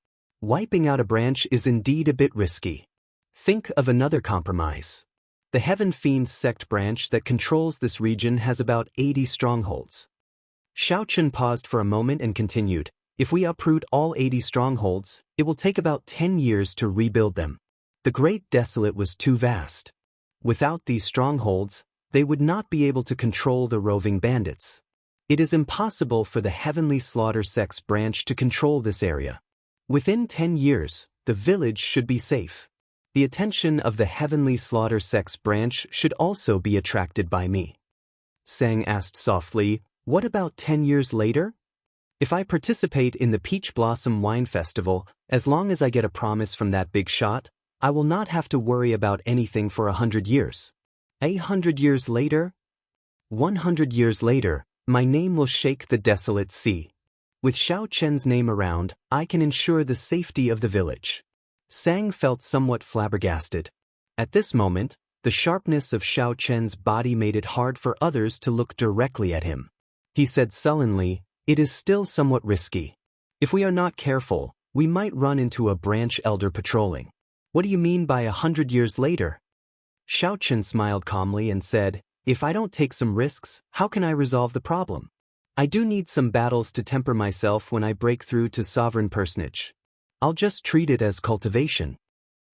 Wiping out a branch is indeed a bit risky. Think of another compromise. The Heaven Fiends sect branch that controls this region has about 80 strongholds. Xiaochen paused for a moment and continued, if we uproot all 80 strongholds, it will take about 10 years to rebuild them. The Great Desolate was too vast. Without these strongholds, they would not be able to control the roving bandits. It is impossible for the Heavenly Slaughter Sect's branch to control this area. Within 10 years, the village should be safe. The attention of the Heavenly Slaughter Sect's branch should also be attracted by me. Sang asked softly, what about 10 years later? If I participate in the Peach Blossom Wine Festival, as long as I get a promise from that big shot, I will not have to worry about anything for 100 years. 100 years later? 100 years later, my name will shake the desolate sea. With Xiaochen's name around, I can ensure the safety of the village. Sang felt somewhat flabbergasted. At this moment, the sharpness of Xiaochen's body made it hard for others to look directly at him. He said sullenly, it is still somewhat risky. If we are not careful, we might run into a branch elder patrolling. What do you mean by 100 years later? Xiaochen smiled calmly and said, if I don't take some risks, how can I resolve the problem? I do need some battles to temper myself when I break through to sovereign personage. I'll just treat it as cultivation.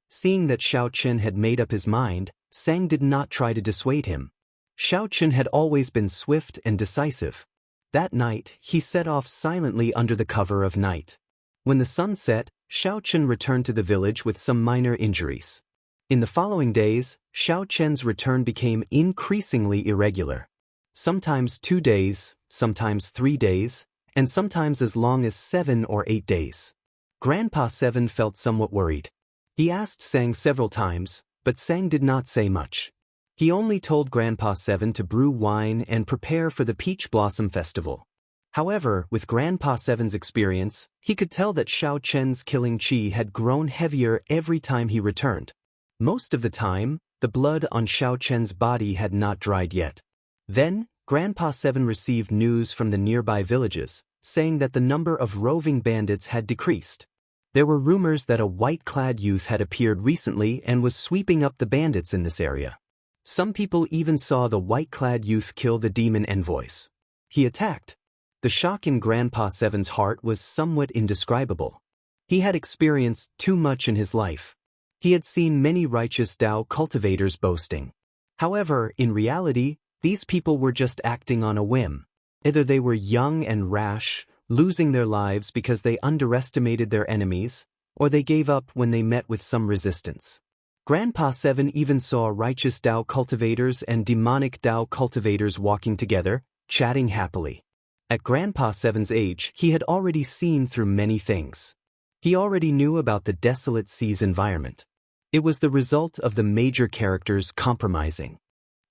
Seeing that Xiaochen had made up his mind, Sang did not try to dissuade him. Xiaochen had always been swift and decisive. That night, he set off silently under the cover of night. When the sun set, Xiaochen returned to the village with some minor injuries. In the following days, Xiaochen's return became increasingly irregular. Sometimes 2 days, sometimes 3 days, and sometimes as long as 7 or 8 days. Grandpa Seven felt somewhat worried. He asked Sang several times, but Sang did not say much. He only told Grandpa Seven to brew wine and prepare for the Peach Blossom Festival. However, with Grandpa Seven's experience, he could tell that Xiaochen's killing chi had grown heavier every time he returned. Most of the time, the blood on Xiaochen's body had not dried yet. Then, Grandpa Seven received news from the nearby villages, saying that the number of roving bandits had decreased. There were rumors that a white-clad youth had appeared recently and was sweeping up the bandits in this area. Some people even saw the white-clad youth kill the demon envoys. He attacked. The shock in Grandpa Seven's heart was somewhat indescribable. He had experienced too much in his life. He had seen many righteous Dao cultivators boasting. However, in reality, these people were just acting on a whim. Either they were young and rash, losing their lives because they underestimated their enemies, or they gave up when they met with some resistance. Grandpa Seven even saw righteous Dao cultivators and demonic Dao cultivators walking together, chatting happily. At Grandpa Seven's age, he had already seen through many things. He already knew about the desolate sea's environment. It was the result of the major characters compromising.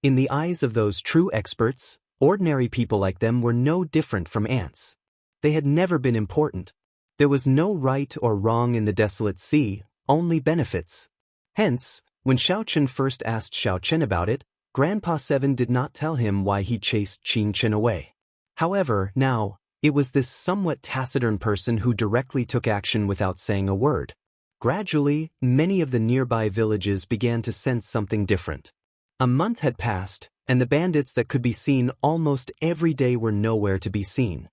In the eyes of those true experts, ordinary people like them were no different from ants. They had never been important. There was no right or wrong in the desolate sea, only benefits. Hence, when Xiaochen first asked Xiaochen about it, Grandpa Seven did not tell him why he chased Qingchen away. However, now, it was this somewhat taciturn person who directly took action without saying a word. Gradually, many of the nearby villages began to sense something different. A month had passed, and the bandits that could be seen almost every day were nowhere to be seen.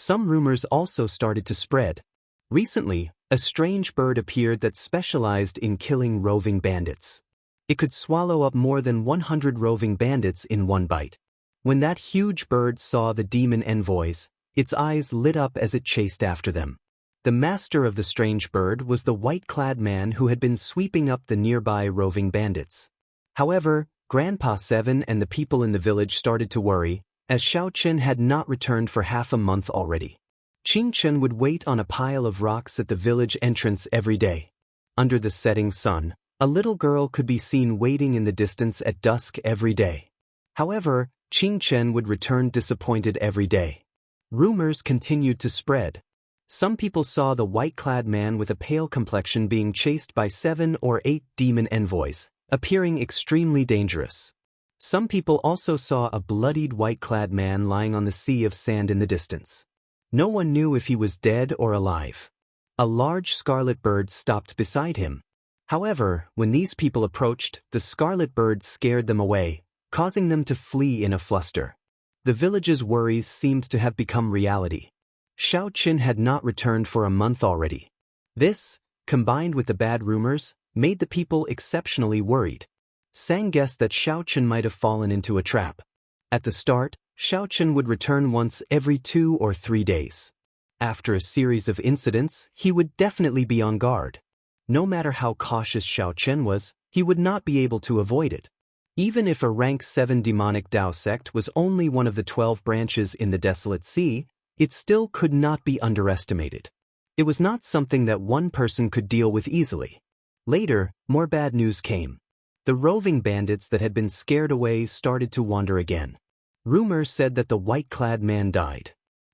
Some rumors also started to spread. Recently, a strange bird appeared that specialized in killing roving bandits. It could swallow up more than 100 roving bandits in one bite. When that huge bird saw the demon envoys, its eyes lit up as it chased after them. The master of the strange bird was the white-clad man who had been sweeping up the nearby roving bandits. However, Grandpa Seven and the people in the village started to worry, as Xiaochen had not returned for half a month already. Qingchen would wait on a pile of rocks at the village entrance every day. Under the setting sun, a little girl could be seen waiting in the distance at dusk every day. However, Qingchen would return disappointed every day. Rumors continued to spread. Some people saw the white-clad man with a pale complexion being chased by 7 or 8 demon envoys, appearing extremely dangerous. Some people also saw a bloodied white-clad man lying on the sea of sand in the distance. No one knew if he was dead or alive. A large scarlet bird stopped beside him. However, when these people approached, the scarlet bird scared them away, causing them to flee in a fluster. The village's worries seemed to have become reality. Xiaoqin had not returned for a month already. This, combined with the bad rumors, made the people exceptionally worried. Sang guessed that Xiaoqin might have fallen into a trap. At the start, Xiaoqin would return once every 2 or 3 days. After a series of incidents, he would definitely be on guard. No matter how cautious Xiaoqin was, he would not be able to avoid it. Even if a rank 7 demonic Dao sect was only one of the 12 branches in the Desolate Sea, it still could not be underestimated. It was not something that one person could deal with easily. Later, more bad news came. The roving bandits that had been scared away started to wander again. Rumor said that the white-clad man died.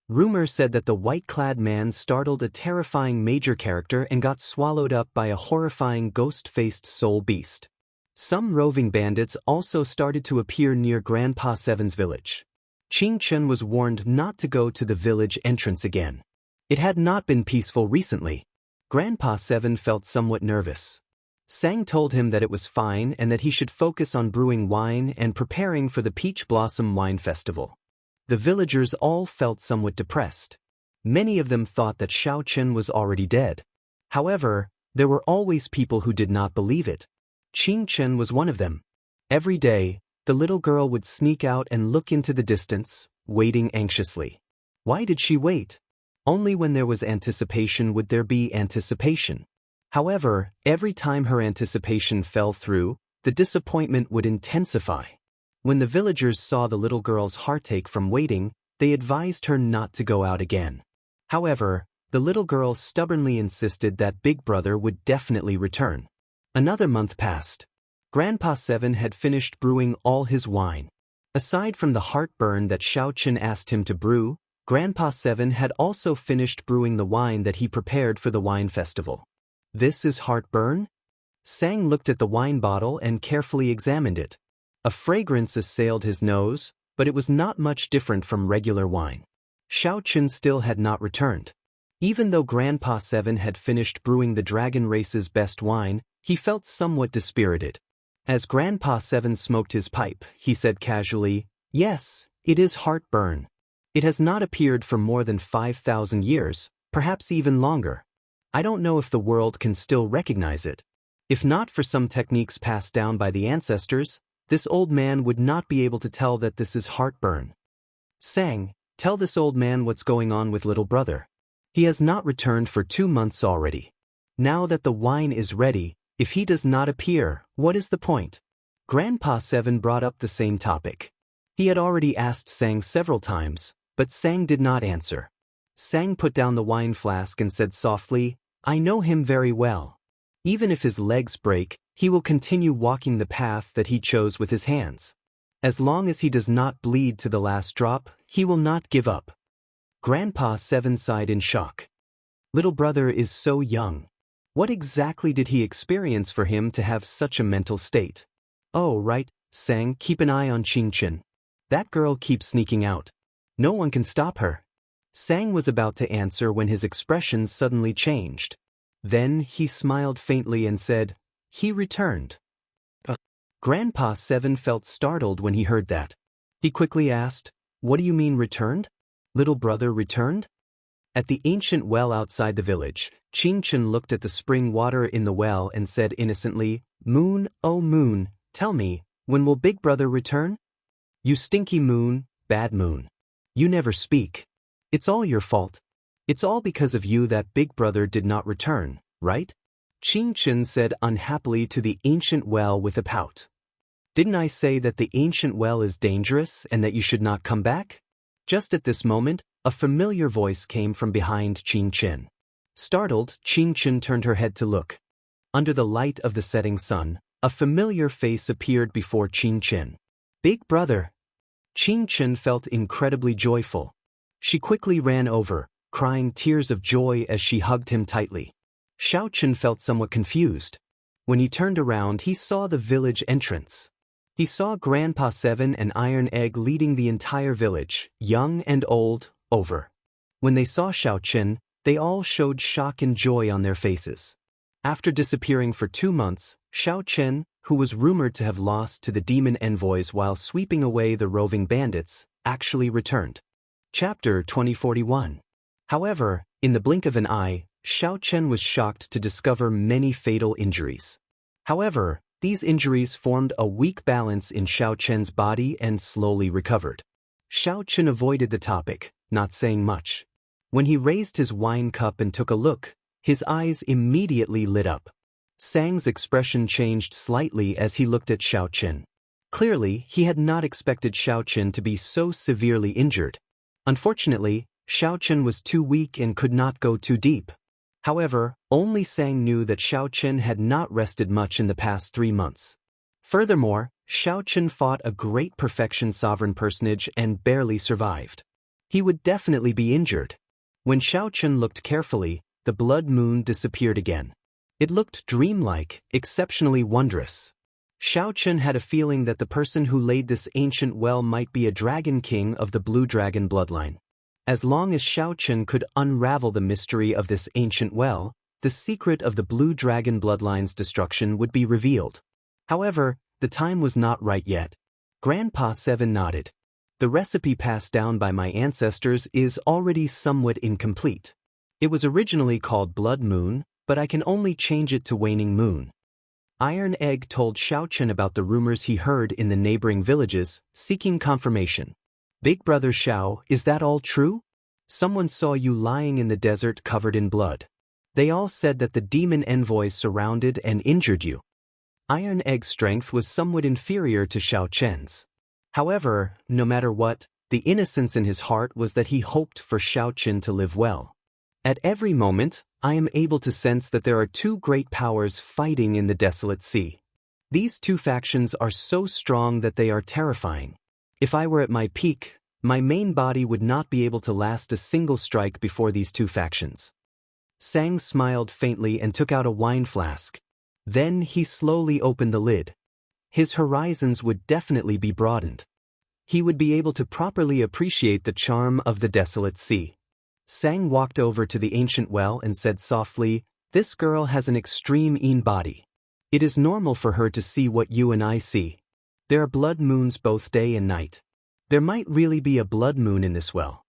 Rumor said that the white-clad man startled a terrifying major character and got swallowed up by a horrifying ghost-faced soul beast. Some roving bandits also started to appear near Grandpa Seven's village. Qingchen was warned not to go to the village entrance again. It had not been peaceful recently. Grandpa Seven felt somewhat nervous. Sang told him that it was fine and that he should focus on brewing wine and preparing for the Peach Blossom Wine Festival. The villagers all felt somewhat depressed. Many of them thought that Xiaoqin was already dead. However, there were always people who did not believe it. Qingchen was one of them. Every day, the little girl would sneak out and look into the distance, waiting anxiously. Why did she wait? Only when there was anticipation would there be anticipation. However, every time her anticipation fell through, the disappointment would intensify. When the villagers saw the little girl's heartache from waiting, they advised her not to go out again. However, the little girl stubbornly insisted that Big Brother would definitely return. Another month passed. Grandpa Seven had finished brewing all his wine. Aside from the heartburn that Xiaoqin asked him to brew, Grandpa Seven had also finished brewing the wine that he prepared for the wine festival. This is heartburn? Sang looked at the wine bottle and carefully examined it. A fragrance assailed his nose, but it was not much different from regular wine. Xiaoqin still had not returned. Even though Grandpa Seven had finished brewing the dragon race's best wine, he felt somewhat dispirited. As Grandpa Seven smoked his pipe, he said casually, "Yes, it is heartburn. It has not appeared for more than 5,000 years, perhaps even longer. I don't know if the world can still recognize it. If not for some techniques passed down by the ancestors, this old man would not be able to tell that this is heartburn. Sang, tell this old man what's going on with little brother. He has not returned for 2 months already. Now that the wine is ready, if he does not appear, what is the point?" Grandpa Seven brought up the same topic. He had already asked Sang several times, but Sang did not answer. Sang put down the wine flask and said softly, "I know him very well. Even if his legs break, he will continue walking the path that he chose with his hands. As long as he does not bleed to the last drop, he will not give up." Grandpa Seven sighed in shock. Little brother is so young. What exactly did he experience for him to have such a mental state? "Oh, right, Sang, keep an eye on Qingchen. That girl keeps sneaking out. No one can stop her." Sang was about to answer when his expression suddenly changed. Then he smiled faintly and said, "He returned." Grandpa Seven felt startled when he heard that. He quickly asked, "What do you mean returned? Little brother returned?" At the ancient well outside the village, Qingchen looked at the spring water in the well and said innocently, "Moon, oh moon, tell me, when will Big Brother return? You stinky moon, bad moon. You never speak. It's all your fault. It's all because of you that Big Brother did not return, right?" Qingchen said unhappily to the ancient well with a pout. "Didn't I say that the ancient well is dangerous and that you should not come back?" Just at this moment, a familiar voice came from behind Qingchen. Startled, Qingchen turned her head to look. Under the light of the setting sun, a familiar face appeared before Qingchen. "Big Brother." Qingchen felt incredibly joyful. She quickly ran over, crying tears of joy as she hugged him tightly. Xiaoqin felt somewhat confused. When he turned around, he saw the village entrance. He saw Grandpa Seven and Iron Egg leading the entire village, young and old, over. When they saw Xiaoqin, they all showed shock and joy on their faces. After disappearing for 2 months, Xiaochen, who was rumored to have lost to the demon envoys while sweeping away the roving bandits, actually returned. Chapter 2041. However, in the blink of an eye, Xiaochen was shocked to discover many fatal injuries. However, these injuries formed a weak balance in Xiaochen's body and slowly recovered. Xiaochen avoided the topic, not saying much. When he raised his wine cup and took a look, his eyes immediately lit up. Sang's expression changed slightly as he looked at Xiaochen. Clearly, he had not expected Xiaochen to be so severely injured. Unfortunately, Xiaochen was too weak and could not go too deep. However, only Sang knew that Xiaochen had not rested much in the past 3 months. Furthermore, Xiaochen fought a great perfection sovereign personage and barely survived. He would definitely be injured. When Xiaochen looked carefully, the blood moon disappeared again. It looked dreamlike, exceptionally wondrous. Xiaochen had a feeling that the person who laid this ancient well might be a dragon king of the blue dragon bloodline. As long as Xiaochen could unravel the mystery of this ancient well, the secret of the blue dragon bloodline's destruction would be revealed. However, the time was not right yet. Grandpa Seven nodded. The recipe passed down by my ancestors is already somewhat incomplete. It was originally called Blood Moon, but I can only change it to Waning Moon. Iron Egg told Xiaochen about the rumors he heard in the neighboring villages, seeking confirmation. Big Brother Xiao, is that all true? Someone saw you lying in the desert covered in blood. They all said that the demon envoys surrounded and injured you. Iron Egg's strength was somewhat inferior to Xiaochen's. However, no matter what, the innocence in his heart was that he hoped for Xiaochen to live well. At every moment, I am able to sense that there are two great powers fighting in the desolate sea. These two factions are so strong that they are terrifying. If I were at my peak, my main body would not be able to last a single strike before these two factions. Sang smiled faintly and took out a wine flask. Then he slowly opened the lid. His horizons would definitely be broadened. He would be able to properly appreciate the charm of the desolate sea. Sang walked over to the ancient well and said softly, "This girl has an extreme body. It is normal for her to see what you and I see. There are blood moons both day and night. There might really be a blood moon in this well."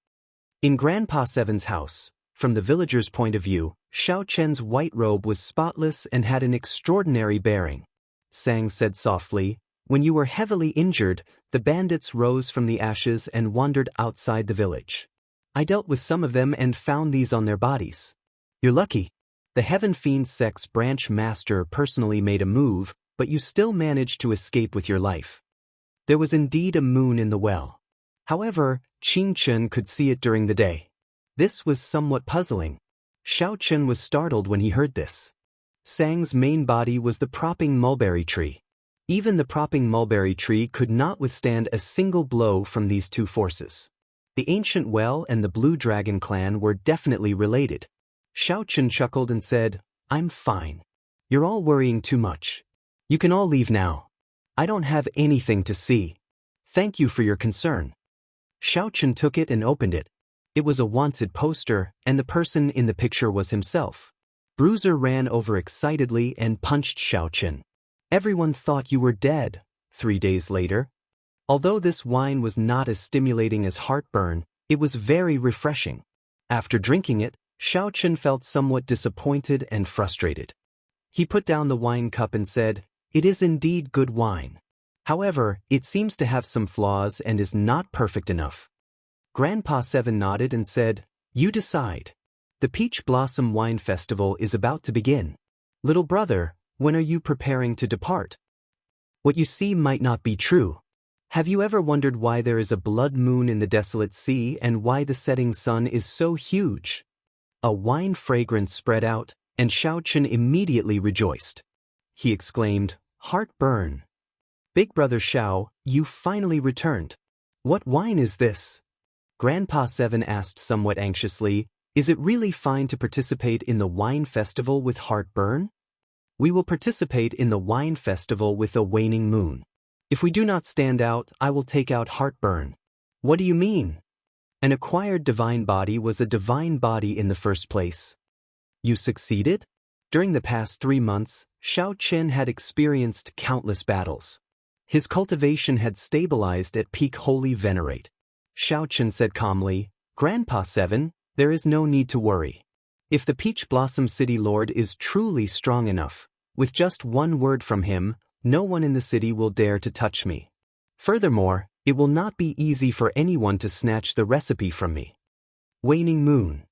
In Grandpa Seven's house, from the villagers' point of view, Xiaochen's white robe was spotless and had an extraordinary bearing. Sang said softly, "When you were heavily injured, the bandits rose from the ashes and wandered outside the village. I dealt with some of them and found these on their bodies. You're lucky. The Heaven Fiend Sect's branch master personally made a move, but you still managed to escape with your life." There was indeed a moon in the well. However, Qingchen could see it during the day. This was somewhat puzzling. Xiaochen was startled when he heard this. Sang's main body was the propping mulberry tree. Even the propping mulberry tree could not withstand a single blow from these two forces. The ancient well and the Blue Dragon clan were definitely related. Xiaochen chuckled and said, "I'm fine. You're all worrying too much. You can all leave now. I don't have anything to see. Thank you for your concern." Xiaochen took it and opened it. It was a wanted poster, and the person in the picture was himself. Bruiser ran over excitedly and punched Xiaochen. "Everyone thought you were dead." 3 days later. Although this wine was not as stimulating as heartburn, it was very refreshing. After drinking it, Xiaochen felt somewhat disappointed and frustrated. He put down the wine cup and said, "It is indeed good wine. However, it seems to have some flaws and is not perfect enough." Grandpa Seven nodded and said, "You decide. The Peach Blossom Wine Festival is about to begin. Little brother, when are you preparing to depart? What you see might not be true. Have you ever wondered why there is a blood moon in the desolate sea and why the setting sun is so huge?" A wine fragrance spread out, and Xiaochen immediately rejoiced. He exclaimed, "Heartburn. Big Brother Xiao, you finally returned. What wine is this?" Grandpa Seven asked somewhat anxiously, "Is it really fine to participate in the wine festival with heartburn?" "We will participate in the wine festival with a waning moon. If we do not stand out, I will take out heartburn." "What do you mean? An acquired divine body was a divine body in the first place." "You succeeded?" During the past 3 months, Xiaochen had experienced countless battles. His cultivation had stabilized at peak holy venerate. Xiaochen said calmly, "Grandpa 7, there is no need to worry. If the Peach Blossom City Lord is truly strong enough, with just one word from him, no one in the city will dare to touch me. Furthermore, it will not be easy for anyone to snatch the recipe from me." Waning moon.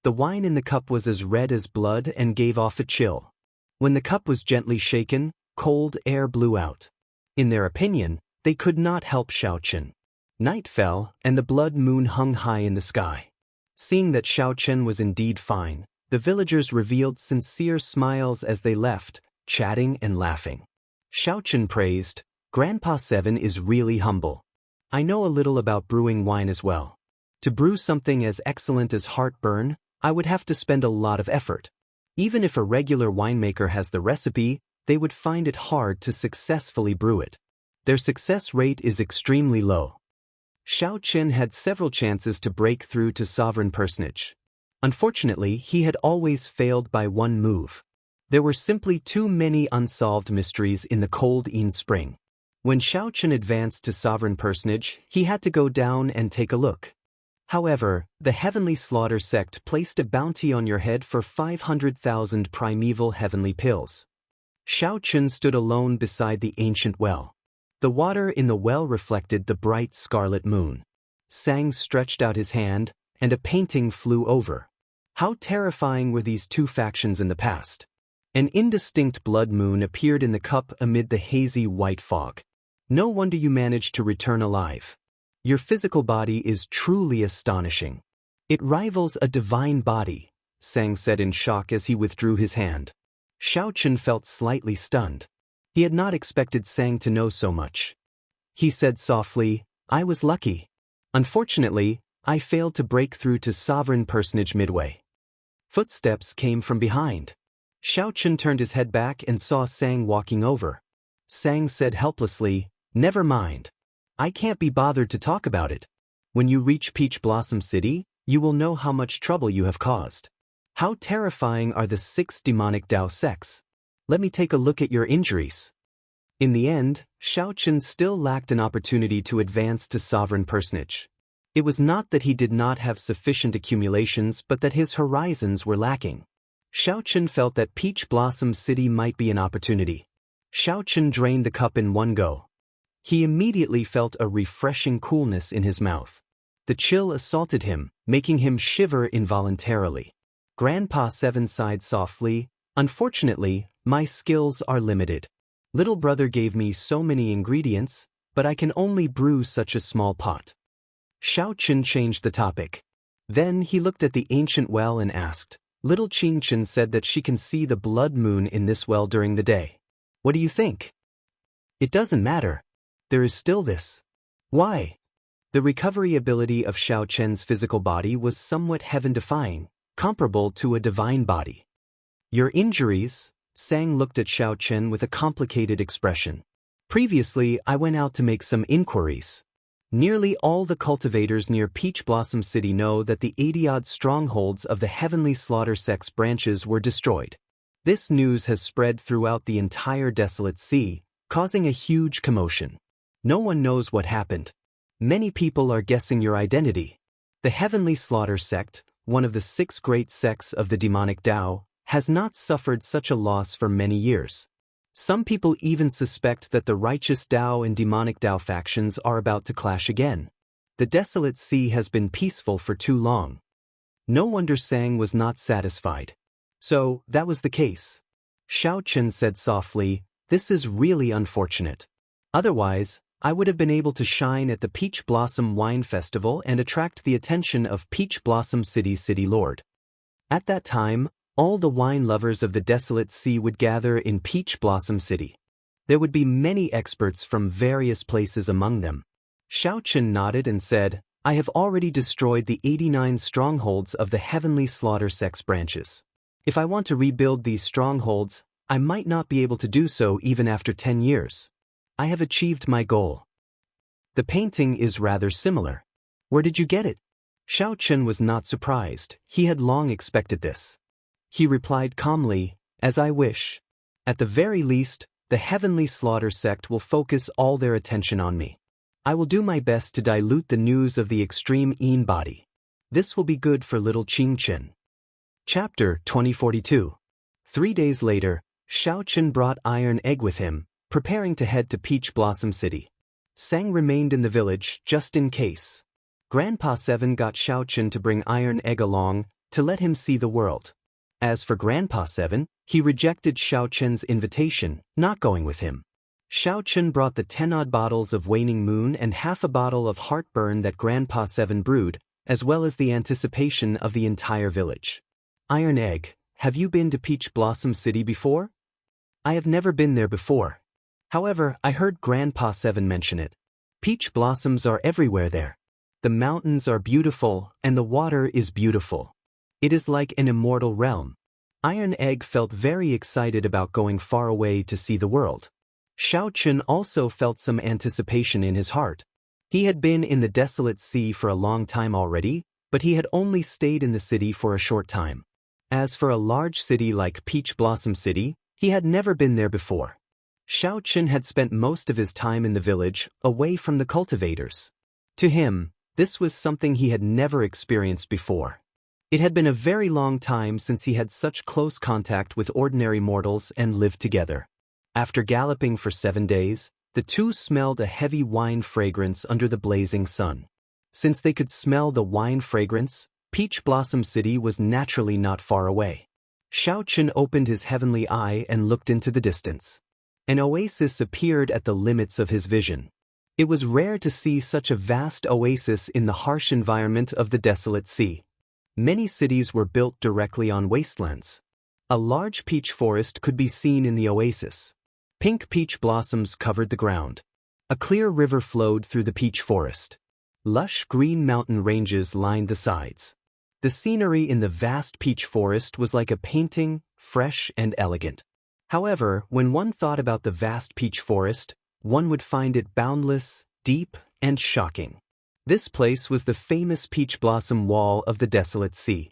The wine in the cup was as red as blood and gave off a chill. When the cup was gently shaken, cold air blew out. In their opinion, they could not help Xiaochen. Night fell, and the blood moon hung high in the sky. Seeing that Xiaochen was indeed fine, the villagers revealed sincere smiles as they left, chatting and laughing. Xiaochen praised, "Grandpa 7 is really humble. I know a little about brewing wine as well. To brew something as excellent as heartburn, I would have to spend a lot of effort. Even if a regular winemaker has the recipe, they would find it hard to successfully brew it. Their success rate is extremely low." Xiaochen had several chances to break through to sovereign personage. Unfortunately, he had always failed by one move. There were simply too many unsolved mysteries in the cold Yin spring. When Xiaochen advanced to sovereign personage, he had to go down and take a look. However, the Heavenly Slaughter sect placed a bounty on your head for 500,000 primeval heavenly pills. Xiaochen stood alone beside the ancient well. The water in the well reflected the bright scarlet moon. Sang stretched out his hand, and a painting flew over. How terrifying were these two factions in the past. An indistinct blood moon appeared in the cup amid the hazy white fog. "No wonder you managed to return alive. Your physical body is truly astonishing. It rivals a divine body," Sang said in shock as he withdrew his hand. Xiaochen felt slightly stunned. He had not expected Sang to know so much. He said softly, "I was lucky. Unfortunately, I failed to break through to sovereign personage midway." Footsteps came from behind. Xiaochen turned his head back and saw Sang walking over. Sang said helplessly, "Never mind. I can't be bothered to talk about it. When you reach Peach Blossom City, you will know how much trouble you have caused. How terrifying are the 6 demonic Dao sects. Let me take a look at your injuries." In the end, Xiaochen still lacked an opportunity to advance to sovereign personage. It was not that he did not have sufficient accumulations but that his horizons were lacking. Xiaochen felt that Peach Blossom City might be an opportunity. Xiaochen drained the cup in one go. He immediately felt a refreshing coolness in his mouth. The chill assaulted him, making him shiver involuntarily. Grandpa 7 sighed softly, "Unfortunately, my skills are limited. Little brother gave me so many ingredients, but I can only brew such a small pot." Xiaochen changed the topic. Then he looked at the ancient well and asked, "Little Qingchen said that she can see the blood moon in this well during the day. What do you think?" "It doesn't matter. There is still this." "Why?" The recovery ability of Xiaochen's physical body was somewhat heaven-defying, comparable to a divine body. "Your injuries?" Sang looked at Xiaochen with a complicated expression. "Previously, I went out to make some inquiries. Nearly all the cultivators near Peach Blossom City know that the 80-odd strongholds of the Heavenly Slaughter sect's branches were destroyed. This news has spread throughout the entire desolate sea, causing a huge commotion. No one knows what happened. Many people are guessing your identity. The Heavenly Slaughter sect, one of the 6 great sects of the demonic Dao, has not suffered such a loss for many years. Some people even suspect that the righteous Dao and demonic Dao factions are about to clash again. The desolate sea has been peaceful for too long." No wonder Sang was not satisfied. "So, that was the case." Xiaochen said softly, "This is really unfortunate. Otherwise, I would have been able to shine at the Peach Blossom Wine Festival and attract the attention of Peach Blossom City's city lord. At that time, all the wine lovers of the desolate sea would gather in Peach Blossom City. There would be many experts from various places among them." Xiaochen nodded and said, "I have already destroyed the 89 strongholds of the Heavenly Slaughter sect's branches. If I want to rebuild these strongholds, I might not be able to do so even after 10 years. I have achieved my goal." "The painting is rather similar. Where did you get it?" Xiaochen was not surprised. He had long expected this. He replied calmly, As I wish. At the very least, the Heavenly Slaughter sect will focus all their attention on me. I will do my best to dilute the news of the extreme Yin body. This will be good for little Qingchen. Chapter 2042. 3 days later, Xiaochen brought Iron Egg with him, preparing to head to Peach Blossom City. Sang remained in the village, just in case. Grandpa Seven got Xiaochen to bring Iron Egg along, to let him see the world. As for Grandpa Seven, he rejected Xiaochen's invitation, not going with him. Xiaochen brought the 10-odd bottles of Waning Moon and half a bottle of heartburn that Grandpa Seven brewed, as well as the anticipation of the entire village. Iron Egg, have you been to Peach Blossom City before? I have never been there before. However, I heard Grandpa Seven mention it. Peach blossoms are everywhere there. The mountains are beautiful, and the water is beautiful. It is like an immortal realm. Iron Egg felt very excited about going far away to see the world. Xiaochen also felt some anticipation in his heart. He had been in the desolate sea for a long time already, but he had only stayed in the city for a short time. As for a large city like Peach Blossom City, he had never been there before. Xiaochen had spent most of his time in the village, away from the cultivators. To him, this was something he had never experienced before. It had been a very long time since he had such close contact with ordinary mortals and lived together. After galloping for 7 days, the two smelled a heavy wine fragrance under the blazing sun. Since they could smell the wine fragrance, Peach Blossom City was naturally not far away. Xiaochen opened his heavenly eye and looked into the distance. An oasis appeared at the limits of his vision. It was rare to see such a vast oasis in the harsh environment of the desolate sea. Many cities were built directly on wastelands. A large peach forest could be seen in the oasis. Pink peach blossoms covered the ground. A clear river flowed through the peach forest. Lush green mountain ranges lined the sides. The scenery in the vast peach forest was like a painting, fresh and elegant. However, when one thought about the vast peach forest, one would find it boundless, deep, and shocking. This place was the famous Peach Blossom Wall of the desolate sea.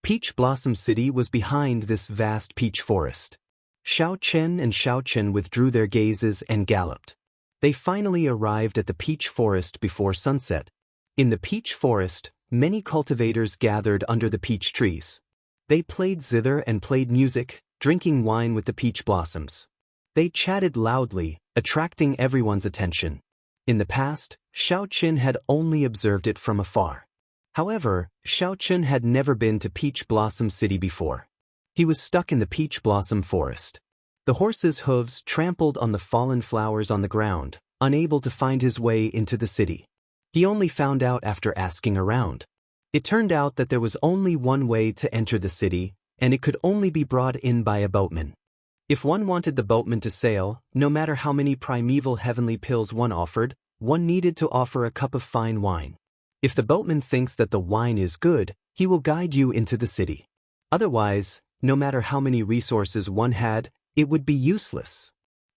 Peach Blossom City was behind this vast peach forest. Xiaochen and Xiaochen withdrew their gazes and galloped. They finally arrived at the peach forest before sunset. In the peach forest, many cultivators gathered under the peach trees. They played zither and played music, drinking wine with the peach blossoms. They chatted loudly, attracting everyone's attention. In the past, Xiaochen had only observed it from afar. However, Xiaochen had never been to Peach Blossom City before. He was stuck in the peach blossom forest. The horse's hooves trampled on the fallen flowers on the ground, unable to find his way into the city. He only found out after asking around. It turned out that there was only one way to enter the city, and it could only be brought in by a boatman. If one wanted the boatman to sail, no matter how many primeval heavenly pills one offered, one needed to offer a cup of fine wine. If the boatman thinks that the wine is good, he will guide you into the city. Otherwise, no matter how many resources one had, it would be useless.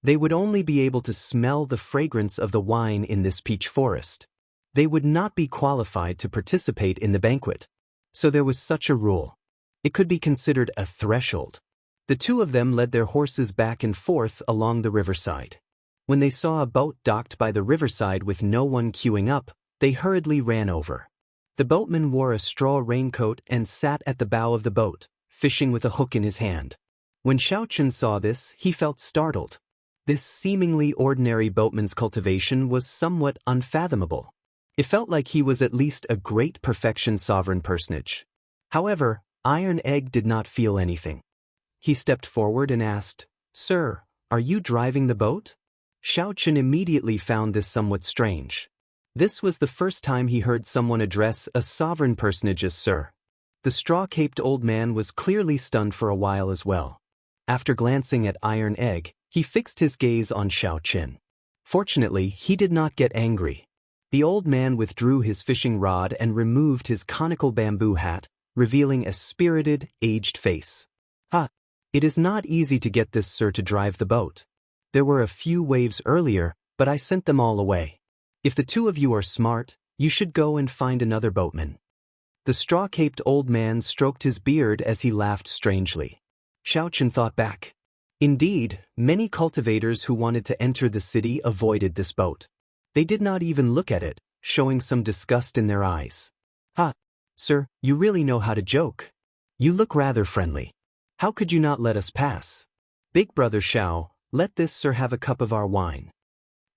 They would only be able to smell the fragrance of the wine in this peach forest. They would not be qualified to participate in the banquet. So there was such a rule. It could be considered a threshold. The two of them led their horses back and forth along the riverside. When they saw a boat docked by the riverside with no one queuing up, they hurriedly ran over. The boatman wore a straw raincoat and sat at the bow of the boat, fishing with a hook in his hand. When Xiaochen saw this, he felt startled. This seemingly ordinary boatman's cultivation was somewhat unfathomable. It felt like he was at least a great perfection sovereign personage. However, Iron Egg did not feel anything. He stepped forward and asked, "Sir, are you driving the boat?" Xiaochen immediately found this somewhat strange. This was the first time he heard someone address a sovereign personage as sir. The straw-caped old man was clearly stunned for a while as well. After glancing at Iron Egg, he fixed his gaze on Xiaochen. Fortunately, he did not get angry. The old man withdrew his fishing rod and removed his conical bamboo hat, revealing a spirited, aged face. "Ha! It is not easy to get this sir to drive the boat. There were a few waves earlier, but I sent them all away. If the two of you are smart, you should go and find another boatman." The straw-caped old man stroked his beard as he laughed strangely. Xiaochen thought back. Indeed, many cultivators who wanted to enter the city avoided this boat. They did not even look at it, showing some disgust in their eyes. "Ha! Sir, you really know how to joke. You look rather friendly. How could you not let us pass? Big brother Xiao, let this sir have a cup of our wine."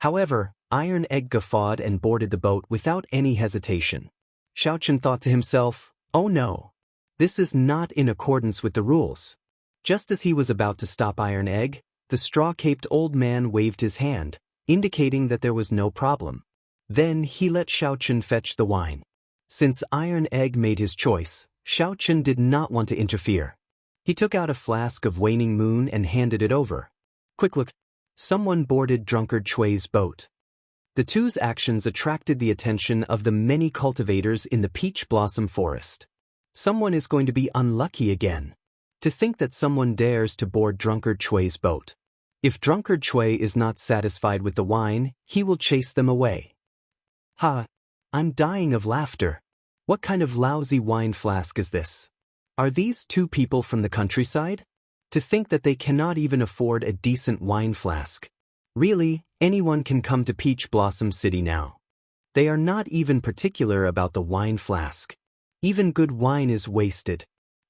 However, Iron Egg guffawed and boarded the boat without any hesitation. Xiaochen thought to himself, "Oh no. This is not in accordance with the rules." Just as he was about to stop Iron Egg, the straw-caped old man waved his hand, indicating that there was no problem. Then he let Xiaochen fetch the wine. Since Iron Egg made his choice, Xiaochen did not want to interfere. He took out a flask of Waning Moon and handed it over. Quick look. Someone boarded Drunkard Chui's boat. The two's actions attracted the attention of the many cultivators in the peach blossom forest. Someone is going to be unlucky again. To think that someone dares to board Drunkard Chui's boat. If Drunkard Chui is not satisfied with the wine, he will chase them away. Ha! I'm dying of laughter. What kind of lousy wine flask is this? Are these two people from the countryside? To think that they cannot even afford a decent wine flask. Really, anyone can come to Peach Blossom City now. They are not even particular about the wine flask. Even good wine is wasted.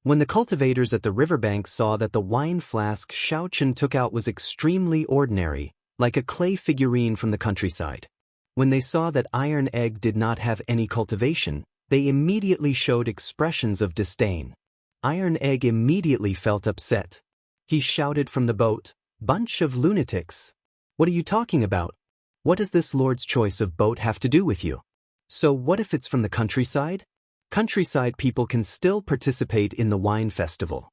When the cultivators at the riverbank saw that the wine flask Xiaochen took out was extremely ordinary, like a clay figurine from the countryside. When they saw that Iron Egg did not have any cultivation, they immediately showed expressions of disdain. Iron Egg immediately felt upset. He shouted from the boat, "Bunch of lunatics! What are you talking about? What does this Lord's choice of boat have to do with you? So what if it's from the countryside? Countryside people can still participate in the wine festival."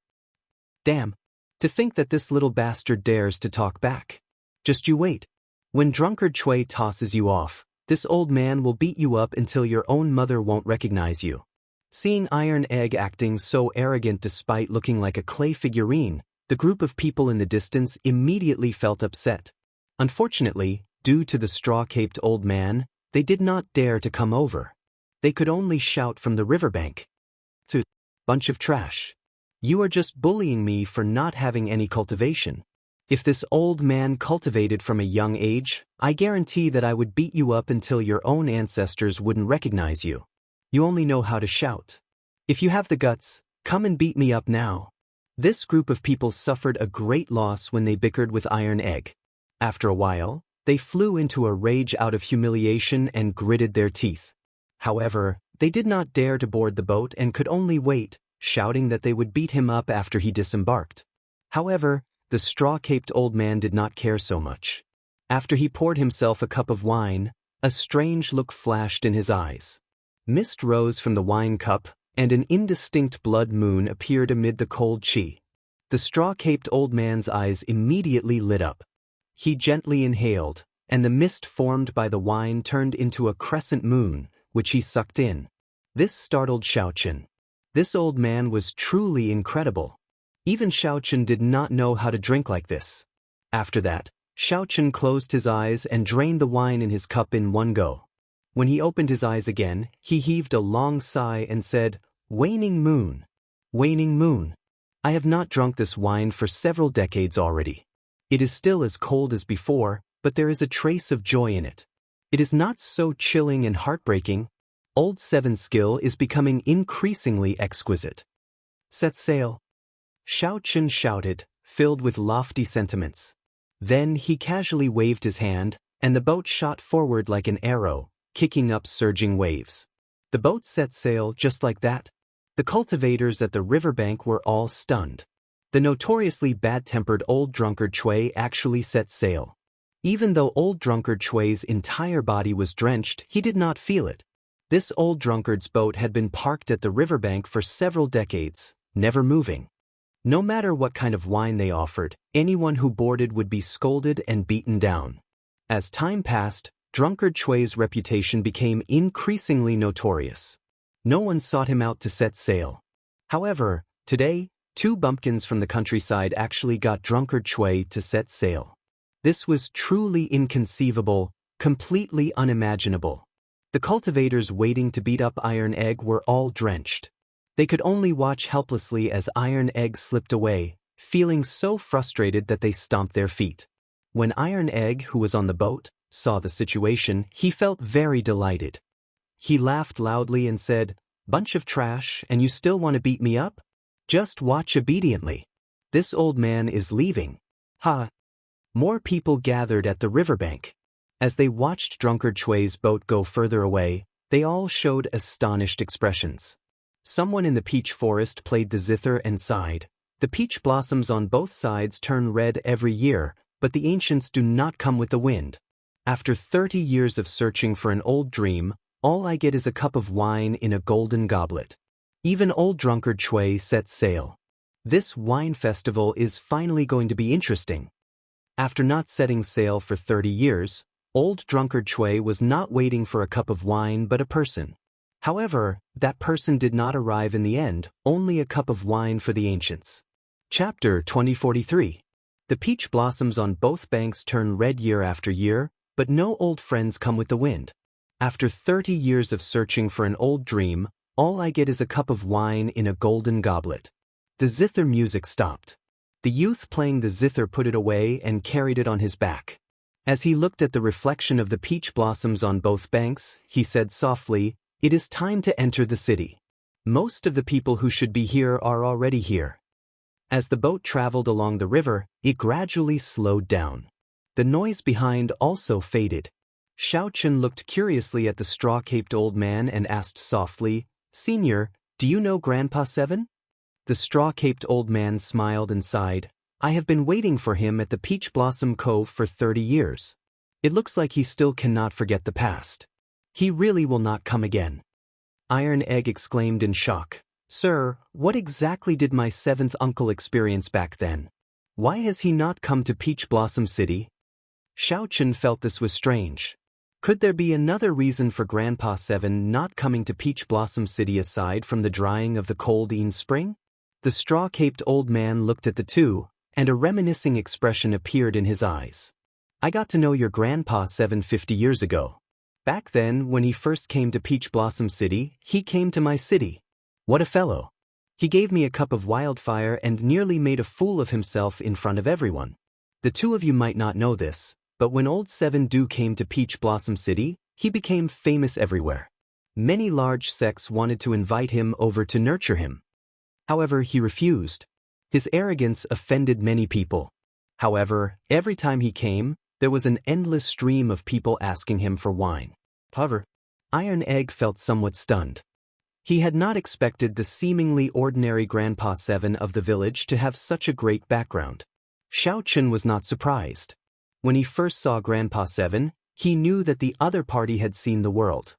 Damn! To think that this little bastard dares to talk back. Just you wait. When Drunkard Chui tosses you off, this old man will beat you up until your own mother won't recognize you. Seeing Iron Egg acting so arrogant despite looking like a clay figurine, the group of people in the distance immediately felt upset. Unfortunately, due to the straw-caped old man, they did not dare to come over. They could only shout from the riverbank. "To bunch of trash. You are just bullying me for not having any cultivation. If this old man cultivated from a young age, I guarantee that I would beat you up until your own ancestors wouldn't recognize you. You only know how to shout. If you have the guts, come and beat me up now." This group of people suffered a great loss when they bickered with Iron Egg. After a while, they flew into a rage out of humiliation and gritted their teeth. However, they did not dare to board the boat and could only wait, shouting that they would beat him up after he disembarked. However, the straw-caped old man did not care so much. After he poured himself a cup of wine, a strange look flashed in his eyes. Mist rose from the wine cup, and an indistinct blood moon appeared amid the cold qi. The straw-caped old man's eyes immediately lit up. He gently inhaled, and the mist formed by the wine turned into a crescent moon, which he sucked in. This startled Xiaochen. This old man was truly incredible. Even Xiaochen did not know how to drink like this. After that, Xiaochen closed his eyes and drained the wine in his cup in one go. When he opened his eyes again, he heaved a long sigh and said, "Waning moon. Waning moon. I have not drunk this wine for several decades already. It is still as cold as before, but there is a trace of joy in it. It is not so chilling and heartbreaking. Old Seven's skill is becoming increasingly exquisite. Set sail." Xiaochen shouted, filled with lofty sentiments. Then he casually waved his hand, and the boat shot forward like an arrow, kicking up surging waves. The boat set sail just like that. The cultivators at the riverbank were all stunned. The notoriously bad-tempered old Drunkard Chui actually set sail. Even though old Drunkard Chui's entire body was drenched, he did not feel it. This old drunkard's boat had been parked at the riverbank for several decades, never moving. No matter what kind of wine they offered, anyone who boarded would be scolded and beaten down. As time passed, Drunkard Chui's reputation became increasingly notorious. No one sought him out to set sail. However, today, two bumpkins from the countryside actually got Drunkard Chui to set sail. This was truly inconceivable, completely unimaginable. The cultivators waiting to beat up Iron Egg were all drenched. They could only watch helplessly as Iron Egg slipped away, feeling so frustrated that they stomped their feet. When Iron Egg, who was on the boat, saw the situation, he felt very delighted. He laughed loudly and said, "Bunch of trash, and you still want to beat me up? Just watch obediently. This old man is leaving." Ha! More people gathered at the riverbank. As they watched Drunkard Chui's boat go further away, they all showed astonished expressions. Someone in the peach forest played the zither and sighed. The peach blossoms on both sides turn red every year, but the ancients do not come with the wind. After 30 years of searching for an old dream, all I get is a cup of wine in a golden goblet. Even old Drunkard Chui sets sail. This wine festival is finally going to be interesting. After not setting sail for 30 years, old Drunkard Chui was not waiting for a cup of wine but a person. However, that person did not arrive in the end, only a cup of wine for the ancients. Chapter 2043. The peach blossoms on both banks turn red year after year, but no old friends come with the wind. After 30 years of searching for an old dream, all I get is a cup of wine in a golden goblet. The zither music stopped. The youth playing the zither put it away and carried it on his back. As he looked at the reflection of the peach blossoms on both banks, he said softly, "It is time to enter the city. Most of the people who should be here are already here." As the boat traveled along the river, it gradually slowed down. The noise behind also faded. Xiaochen looked curiously at the straw-caped old man and asked softly, "Senior, do you know Grandpa Seven?" The straw-caped old man smiled and sighed. "I have been waiting for him at the Peach Blossom Cove for 30 years. It looks like he still cannot forget the past. He really will not come again." Iron Egg exclaimed in shock, "Sir, what exactly did my seventh uncle experience back then? Why has he not come to Peach Blossom City?" Xiaochen felt this was strange. Could there be another reason for Grandpa Seven not coming to Peach Blossom City aside from the drying of the cold spring? The straw-caped old man looked at the two, and a reminiscing expression appeared in his eyes. "I got to know your Grandpa 750 years ago. Back then, when he first came to Peach Blossom City, he came to my city. What a fellow. He gave me a cup of wildfire and nearly made a fool of himself in front of everyone. The two of you might not know this, but when old Seven Du came to Peach Blossom City, he became famous everywhere. Many large sects wanted to invite him over to nurture him. However, he refused. His arrogance offended many people. However, every time he came, there was an endless stream of people asking him for wine. However, Iron Egg felt somewhat stunned. He had not expected the seemingly ordinary Grandpa Seven of the village to have such a great background. Xiaochen was not surprised. When he first saw Grandpa Seven, he knew that the other party had seen the world.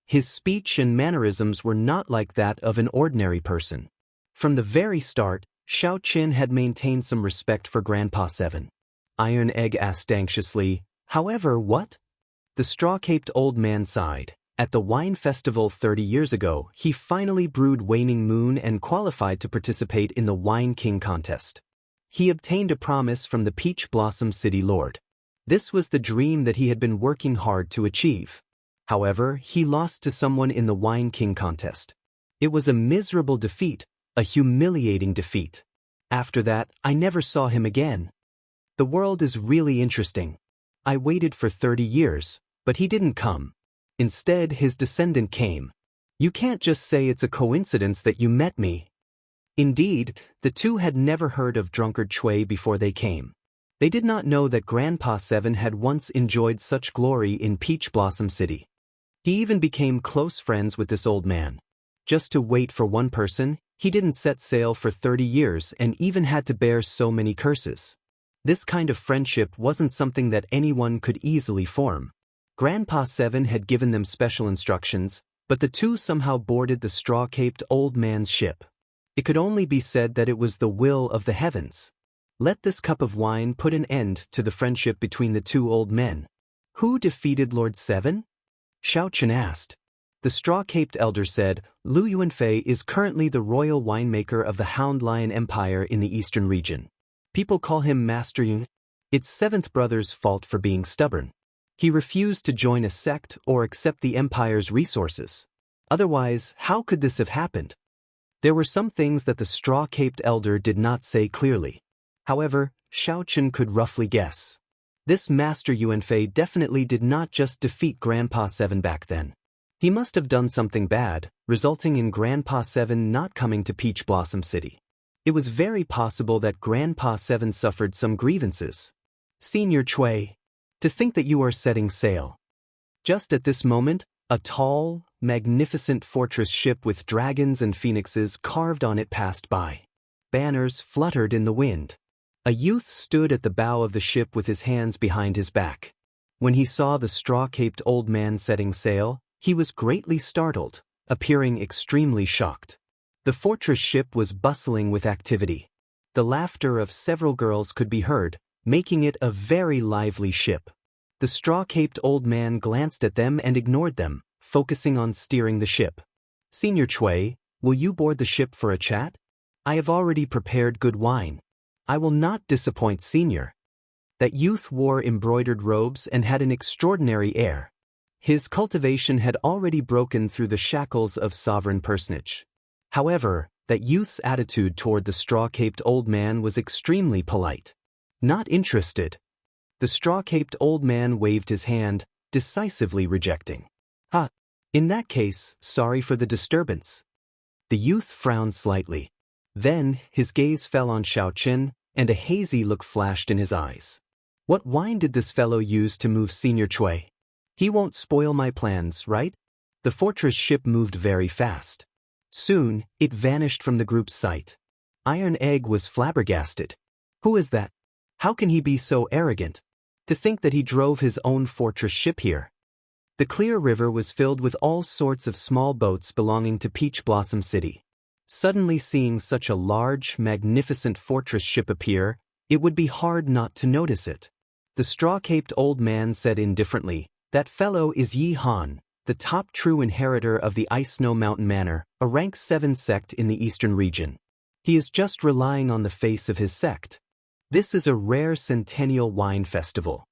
His speech and mannerisms were not like that of an ordinary person. From the very start, Xiaochen had maintained some respect for Grandpa Seven. Iron Egg asked anxiously, "However, what?" The straw-caped old man sighed. At the wine festival 30 years ago, he finally brewed Waning Moon and qualified to participate in the Wine King contest. He obtained a promise from the Peach Blossom City Lord. This was the dream that he had been working hard to achieve. However, he lost to someone in the Wine King contest. It was a miserable defeat, a humiliating defeat. After that, I never saw him again. The world is really interesting. I waited for 30 years, but he didn't come. Instead, his descendant came. You can't just say it's a coincidence that you met me. Indeed, the two had never heard of Drunkard Chui before they came. They did not know that Grandpa Seven had once enjoyed such glory in Peach Blossom City. He even became close friends with this old man. Just to wait for one person, he didn't set sail for 30 years and even had to bear so many curses. This kind of friendship wasn't something that anyone could easily form. Grandpa Seven had given them special instructions, but the two somehow boarded the straw-caped old man's ship. It could only be said that it was the will of the heavens. Let this cup of wine put an end to the friendship between the two old men. Who defeated Lord Seven? Xiaochen asked. The straw-caped elder said, Lu Yuanfei is currently the royal winemaker of the Hound Lion Empire in the eastern region. People call him Master Yun. It's seventh brother's fault for being stubborn. He refused to join a sect or accept the empire's resources. Otherwise, how could this have happened? There were some things that the straw-caped elder did not say clearly. However, Xiaochen could roughly guess. This Master Yuanfei definitely did not just defeat Grandpa 7 back then. He must have done something bad, resulting in Grandpa 7 not coming to Peach Blossom City. It was very possible that Grandpa 7 suffered some grievances. Senior Cui, to think that you are setting sail. Just at this moment, a tall, magnificent fortress ship with dragons and phoenixes carved on it passed by. Banners fluttered in the wind. A youth stood at the bow of the ship with his hands behind his back. When he saw the straw-caped old man setting sail, he was greatly startled, appearing extremely shocked. The fortress ship was bustling with activity. The laughter of several girls could be heard, making it a very lively ship. The straw-caped old man glanced at them and ignored them, focusing on steering the ship. Senior Cui, will you board the ship for a chat? I have already prepared good wine. I will not disappoint Senior. That youth wore embroidered robes and had an extraordinary air. His cultivation had already broken through the shackles of sovereign personage. However, that youth's attitude toward the straw-caped old man was extremely polite. Not interested. The straw-caped old man waved his hand, decisively rejecting. In that case, sorry for the disturbance. The youth frowned slightly. Then, his gaze fell on Xiaochen, and a hazy look flashed in his eyes. What wine did this fellow use to move Senior Cui? He won't spoil my plans, right? The fortress ship moved very fast. Soon, it vanished from the group's sight. Iron Egg was flabbergasted. Who is that? How can he be so arrogant? To think that he drove his own fortress ship here. The clear river was filled with all sorts of small boats belonging to Peach Blossom City. Suddenly seeing such a large, magnificent fortress ship appear, it would be hard not to notice it. The straw-caped old man said indifferently, that fellow is Yi Han, the top true inheritor of the Ice Snow Mountain Manor, a rank 7 sect in the eastern region. He is just relying on the face of his sect. This is a rare centennial wine festival.